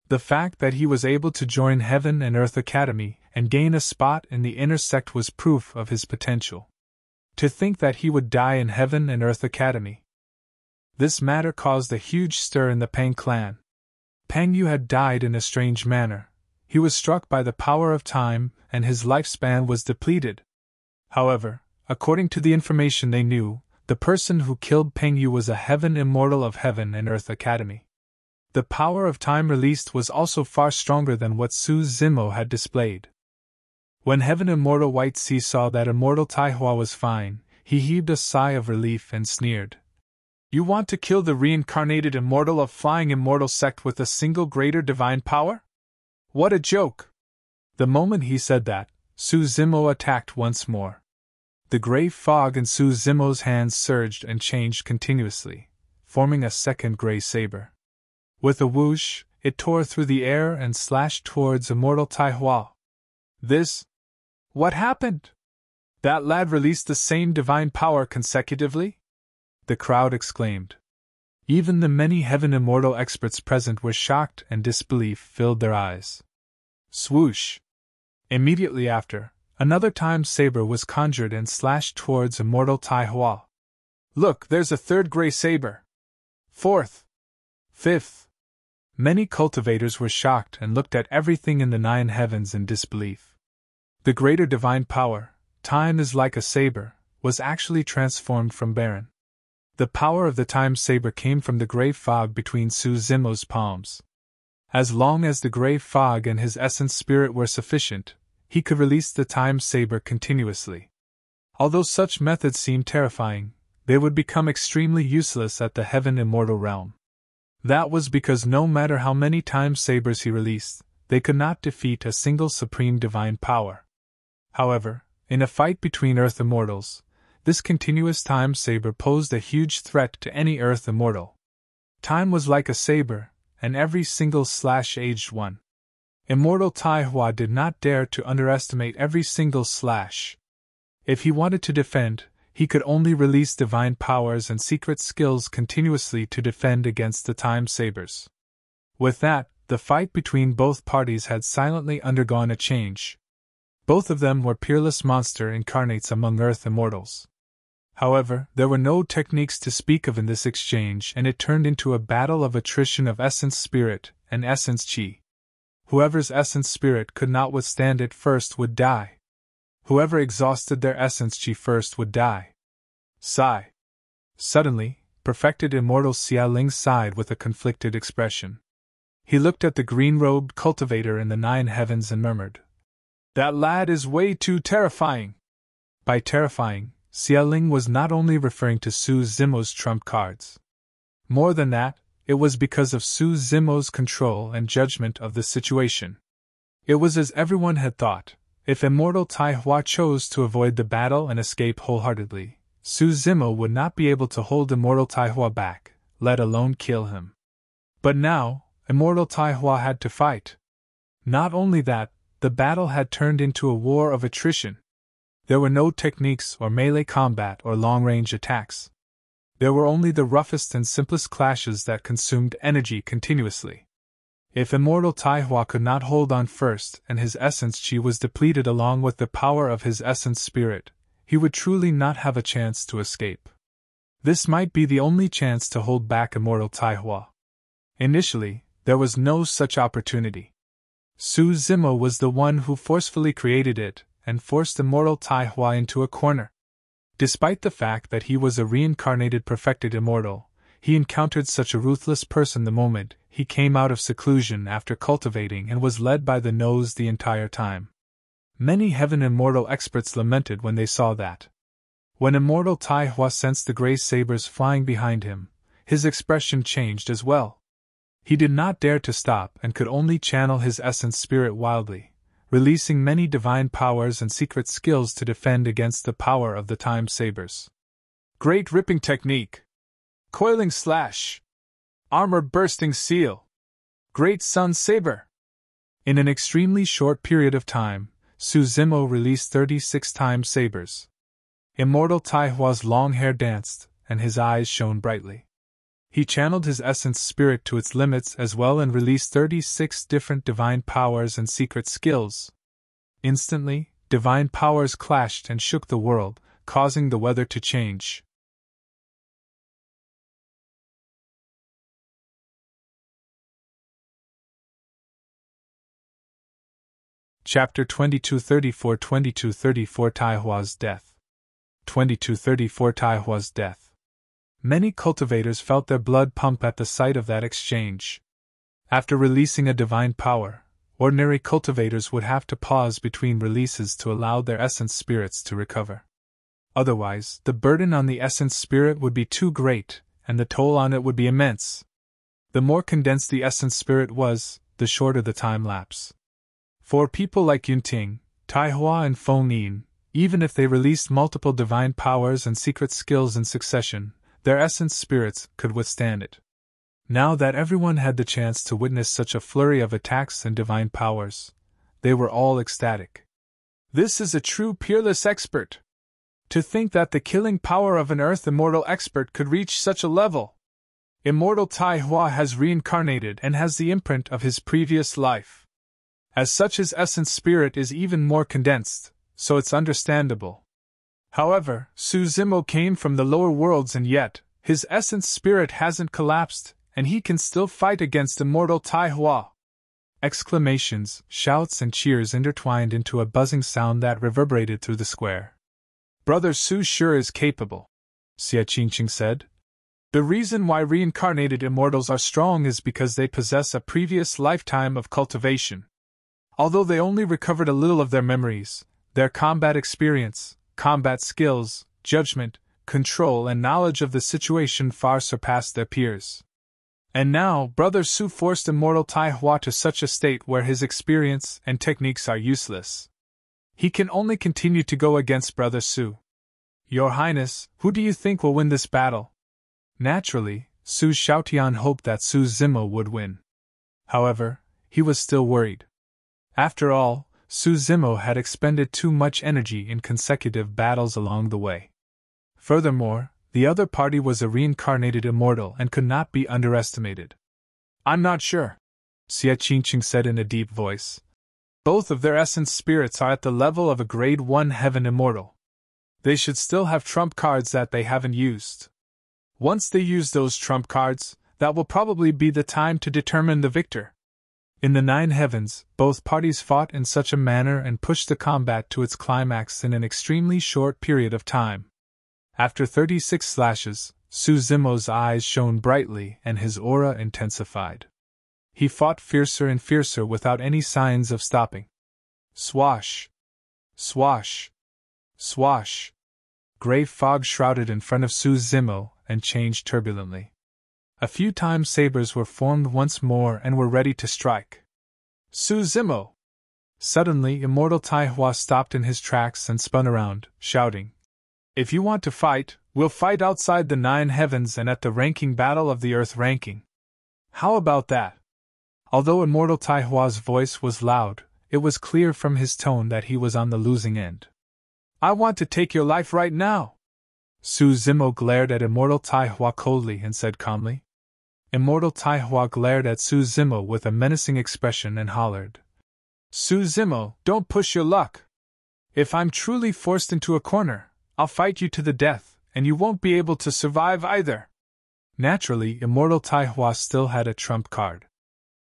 The fact that he was able to join Heaven and Earth Academy and gain a spot in the inner sect was proof of his potential. To think that he would die in Heaven and Earth Academy. This matter caused a huge stir in the Pang clan. Pang Yu had died in a strange manner. He was struck by the power of time, and his lifespan was depleted. However, according to the information they knew, the person who killed Pang Yu was a Heaven Immortal of Heaven and Earth Academy. The power of time released was also far stronger than what Su Zimo had displayed. When Heaven Immortal White Sea saw that Immortal Tai Hua was fine, he heaved a sigh of relief and sneered. You want to kill the reincarnated Immortal of Flying Immortal Sect with a single greater divine power? What a joke! The moment he said that, Su Zimo attacked once more. The gray fog in Su Zimo's hands surged and changed continuously, forming a second gray saber. With a whoosh, it tore through the air and slashed towards Immortal Tai Hua. This? What happened? That lad released the same divine power consecutively? The crowd exclaimed. Even the many Heaven Immortal experts present were shocked and disbelief filled their eyes. Swoosh! Immediately after, another time saber was conjured and slashed towards Immortal Tai Hua. Look, there's a third gray saber. Fourth. Fifth. Many cultivators were shocked and looked at everything in the nine heavens in disbelief. The greater divine power, time is like a saber, was actually transformed from Baron. The power of the time saber came from the gray fog between Su Zimo's palms. As long as the gray fog and his essence spirit were sufficient, he could release the time saber continuously. Although such methods seemed terrifying, they would become extremely useless at the Heaven Immortal realm. That was because no matter how many time sabers he released, they could not defeat a single supreme divine power. However, in a fight between Earth Immortals, this continuous time saber posed a huge threat to any Earth Immortal. Time was like a saber, and every single slash aged one. Immortal Tai Hua did not dare to underestimate every single slash. If he wanted to defend, he could only release divine powers and secret skills continuously to defend against the time sabers. With that, the fight between both parties had silently undergone a change. Both of them were peerless monster incarnates among Earth Immortals. However, there were no techniques to speak of in this exchange, and it turned into a battle of attrition of essence spirit and essence chi. Whoever's essence spirit could not withstand it first would die. Whoever exhausted their essence chi first would die. Sigh. Suddenly, perfected Immortal Xia Ling sighed with a conflicted expression. He looked at the green-robed cultivator in the nine heavens and murmured, "That lad is way too terrifying." By terrifying, Xia Ling was not only referring to Su Zimo's trump cards. More than that, it was because of Su Zimo's control and judgment of the situation. It was as everyone had thought. If Immortal Tai Hua chose to avoid the battle and escape wholeheartedly, Su Zimo would not be able to hold Immortal Tai Hua back, let alone kill him. But now, Immortal Tai Hua had to fight. Not only that, the battle had turned into a war of attrition. There were no techniques or melee combat or long-range attacks. There were only the roughest and simplest clashes that consumed energy continuously. If Immortal Taihua could not hold on first and his essence chi was depleted along with the power of his essence spirit, he would truly not have a chance to escape. This might be the only chance to hold back Immortal Taihua. Initially, there was no such opportunity. Su Zimo was the one who forcefully created it and forced Immortal Taihua into a corner. Despite the fact that he was a reincarnated perfected immortal, he encountered such a ruthless person the moment he came out of seclusion after cultivating and was led by the nose the entire time. Many Heaven Immortal experts lamented when they saw that. When Immortal Taihua sensed the gray sabers flying behind him, his expression changed as well. He did not dare to stop and could only channel his essence spirit wildly, releasing many divine powers and secret skills to defend against the power of the time sabers. Great ripping technique. Coiling slash. Armor-bursting seal. Great sun saber. In an extremely short period of time, Su Zimo released 36 time sabers. Immortal Taihua's long hair danced, and his eyes shone brightly. He channeled his essence spirit to its limits as well and released 36 different divine powers and secret skills. Instantly, divine powers clashed and shook the world, causing the weather to change. Chapter 2234 2234 Taihua's Death. 2234 Taihua's Death. Many cultivators felt their blood pump at the sight of that exchange. After releasing a divine power, ordinary cultivators would have to pause between releases to allow their essence spirits to recover. Otherwise, the burden on the essence spirit would be too great, and the toll on it would be immense. The more condensed the essence spirit was, the shorter the time lapse. For people like Yunting, Taihua and Feng Yin, even if they released multiple divine powers and secret skills in succession, their essence spirits could withstand it. Now that everyone had the chance to witness such a flurry of attacks and divine powers, they were all ecstatic. This is a true peerless expert. To think that the killing power of an Earth Immortal expert could reach such a level. Immortal Taihua has reincarnated and has the imprint of his previous life. As such, his essence spirit is even more condensed, so it's understandable. However, Su Zimo came from the lower worlds and yet, his essence spirit hasn't collapsed, and he can still fight against Immortal Taihua. Exclamations, shouts and cheers intertwined into a buzzing sound that reverberated through the square. Brother Su sure is capable, Xie Qingqing said. The reason why reincarnated immortals are strong is because they possess a previous lifetime of cultivation. Although they only recovered a little of their memories, their combat experience, combat skills, judgment, control and knowledge of the situation far surpassed their peers. And now, Brother Su forced Immortal Taihua to such a state where his experience and techniques are useless. He can only continue to go against Brother Su. Your Highness, who do you think will win this battle? Naturally, Su Xiaotian hoped that Su Zimo would win. However, he was still worried. After all, Su Zimo had expended too much energy in consecutive battles along the way. Furthermore, the other party was a reincarnated immortal and could not be underestimated. I'm not sure, Xie Qingqing said in a deep voice. Both of their essence spirits are at the level of a grade 1 heaven immortal. They should still have trump cards that they haven't used. Once they use those trump cards, that will probably be the time to determine the victor. In the 9 heavens, both parties fought in such a manner and pushed the combat to its climax in an extremely short period of time. After 36 slashes, Su Zimo's eyes shone brightly and his aura intensified. He fought fiercer and fiercer without any signs of stopping. Swash! Swash! Swash! Gray fog shrouded in front of Su Zimo and changed turbulently. A few time sabers were formed once more and were ready to strike. Su Zimo! Suddenly, Immortal Taihua stopped in his tracks and spun around, shouting, If you want to fight, we'll fight outside the 9 heavens and at the ranking battle of the Earth ranking. How about that? Although Immortal Taihua's voice was loud, it was clear from his tone that he was on the losing end. I want to take your life right now! Su Zimo glared at Immortal Taihua coldly and said calmly. Immortal Taihua glared at Su Zimo with a menacing expression and hollered. Su Zimo, don't push your luck! If I'm truly forced into a corner, I'll fight you to the death, and you won't be able to survive either! Naturally, Immortal Taihua still had a trump card.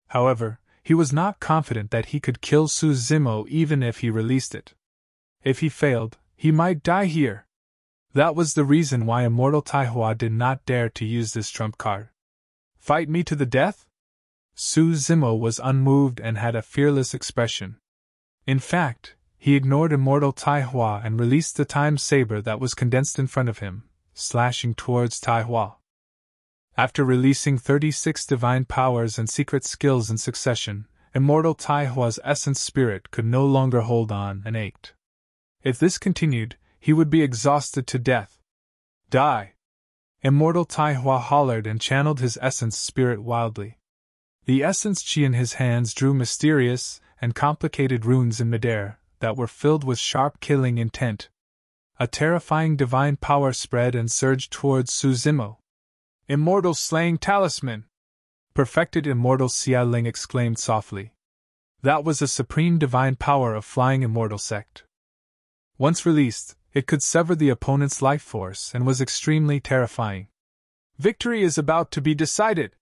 However, he was not confident that he could kill Su Zimo even if he released it. If he failed, he might die here. That was the reason why Immortal Taihua did not dare to use this trump card. Fight me to the death? Su Zimo was unmoved and had a fearless expression. In fact, he ignored Immortal Taihua and released the time saber that was condensed in front of him, slashing towards Taihua. After releasing 36 divine powers and secret skills in succession, Immortal Taihua's essence spirit could no longer hold on and ached. If this continued, he would be exhausted to death. Die! Immortal Taihua hollered and channeled his essence spirit wildly. The essence chi in his hands drew mysterious and complicated runes in midair that were filled with sharp killing intent. A terrifying divine power spread and surged towards Su Zimo. Immortal Slaying Talisman! Perfected Immortal Xia Ling exclaimed softly. That was a supreme divine power of Flying Immortal Sect. Once released, it could sever the opponent's life force and was extremely terrifying. Victory is about to be decided!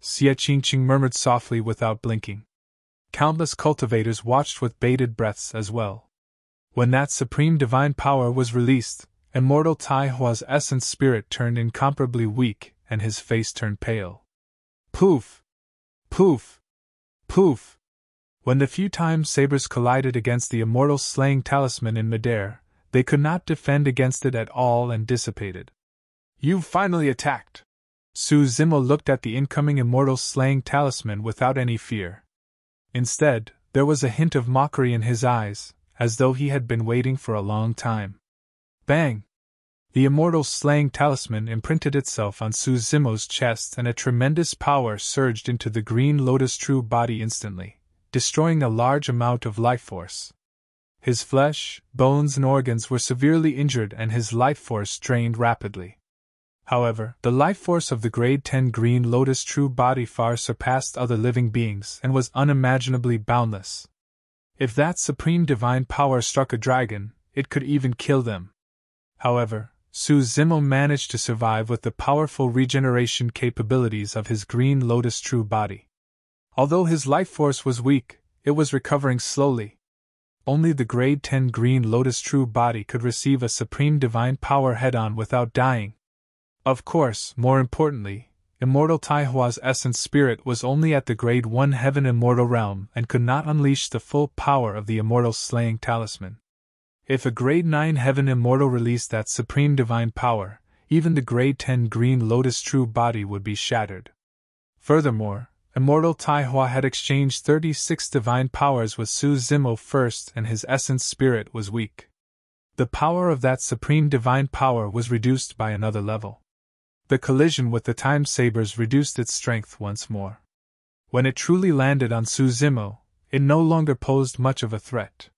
Xia Qingqing murmured softly without blinking. Countless cultivators watched with bated breaths as well. When that supreme divine power was released, Immortal Taihua's essence spirit turned incomparably weak and his face turned pale. Poof! Poof! Poof! When the few times sabers collided against the Immortal Slaying Talisman in midair, they could not defend against it at all and dissipated. You've finally attacked! Su Zimo looked at the incoming Immortal Slaying Talisman without any fear. Instead, there was a hint of mockery in his eyes, as though he had been waiting for a long time. Bang! The Immortal Slaying Talisman imprinted itself on Su Zimo's chest and a tremendous power surged into the Green Lotus True body instantly, destroying a large amount of life force. His flesh, bones and organs were severely injured and his life force drained rapidly. However, the life force of the Grade 10 Green Lotus True body far surpassed other living beings and was unimaginably boundless. If that supreme divine power struck a dragon, it could even kill them. However, Su Zimo managed to survive with the powerful regeneration capabilities of his Green Lotus True body. Although his life force was weak, it was recovering slowly. Only the Grade 10 Green Lotus True body could receive a supreme divine power head-on without dying. Of course, more importantly, Immortal Taihua's essence spirit was only at the Grade 1 Heaven Immortal realm and could not unleash the full power of the Immortal Slaying Talisman. If a Grade 9 Heaven Immortal released that supreme divine power, even the Grade 10 Green Lotus True body would be shattered. Furthermore, Immortal Taihua had exchanged 36 divine powers with Su Zimo first and his essence spirit was weak. The power of that supreme divine power was reduced by another level. The collision with the time sabers reduced its strength once more. When it truly landed on Su Zimo, it no longer posed much of a threat.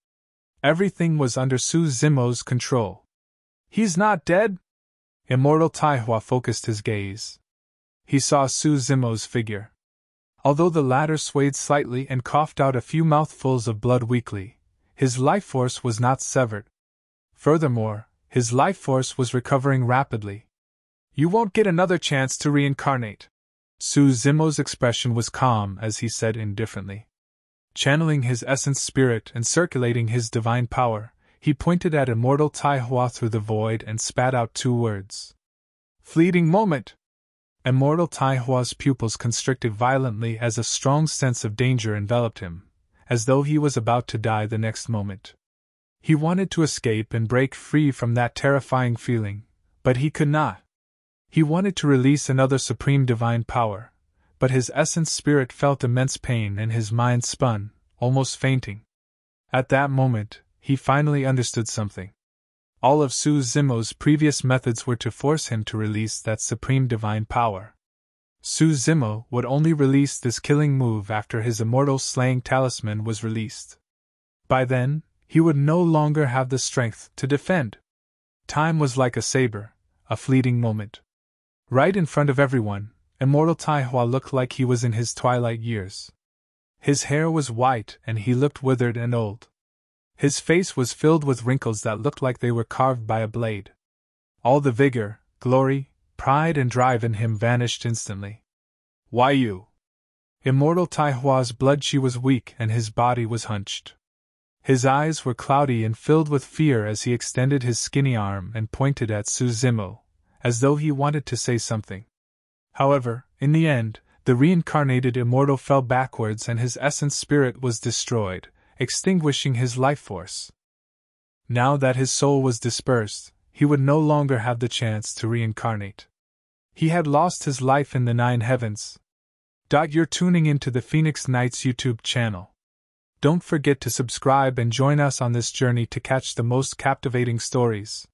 Everything was under Su Zimo's control. He's not dead? Immortal Taihua focused his gaze. He saw Su Zimo's figure. Although the latter swayed slightly and coughed out a few mouthfuls of blood weakly, his life force was not severed. Furthermore, his life force was recovering rapidly. You won't get another chance to reincarnate. Su Zimo's expression was calm as he said indifferently. Channeling his essence spirit and circulating his divine power, he pointed at Immortal Taihua through the void and spat out 2 words. Fleeting moment! Immortal Taihua's pupils constricted violently as a strong sense of danger enveloped him, as though he was about to die the next moment. He wanted to escape and break free from that terrifying feeling, but he could not. He wanted to release another supreme divine power, but his essence spirit felt immense pain and his mind spun, almost fainting. At that moment, he finally understood something. All of Su Zimo's previous methods were to force him to release that supreme divine power. Su Zimo would only release this killing move after his Immortal Slaying Talisman was released. By then, he would no longer have the strength to defend. Time was like a saber, a fleeting moment. Right in front of everyone, Immortal Taihua looked like he was in his twilight years. His hair was white and he looked withered and old. His face was filled with wrinkles that looked like they were carved by a blade. All the vigor, glory, pride and drive in him vanished instantly. Why you? Immortal Taihua's blood-chi was weak and his body was hunched. His eyes were cloudy and filled with fear as he extended his skinny arm and pointed at Suzumu, as though he wanted to say something. However, in the end, the reincarnated immortal fell backwards and his essence spirit was destroyed, extinguishing his life force. Now that his soul was dispersed, he would no longer have the chance to reincarnate. He had lost his life in the 9 heavens. You're tuning into the Phoenix Knights YouTube channel. Don't forget to subscribe and join us on this journey to catch the most captivating stories.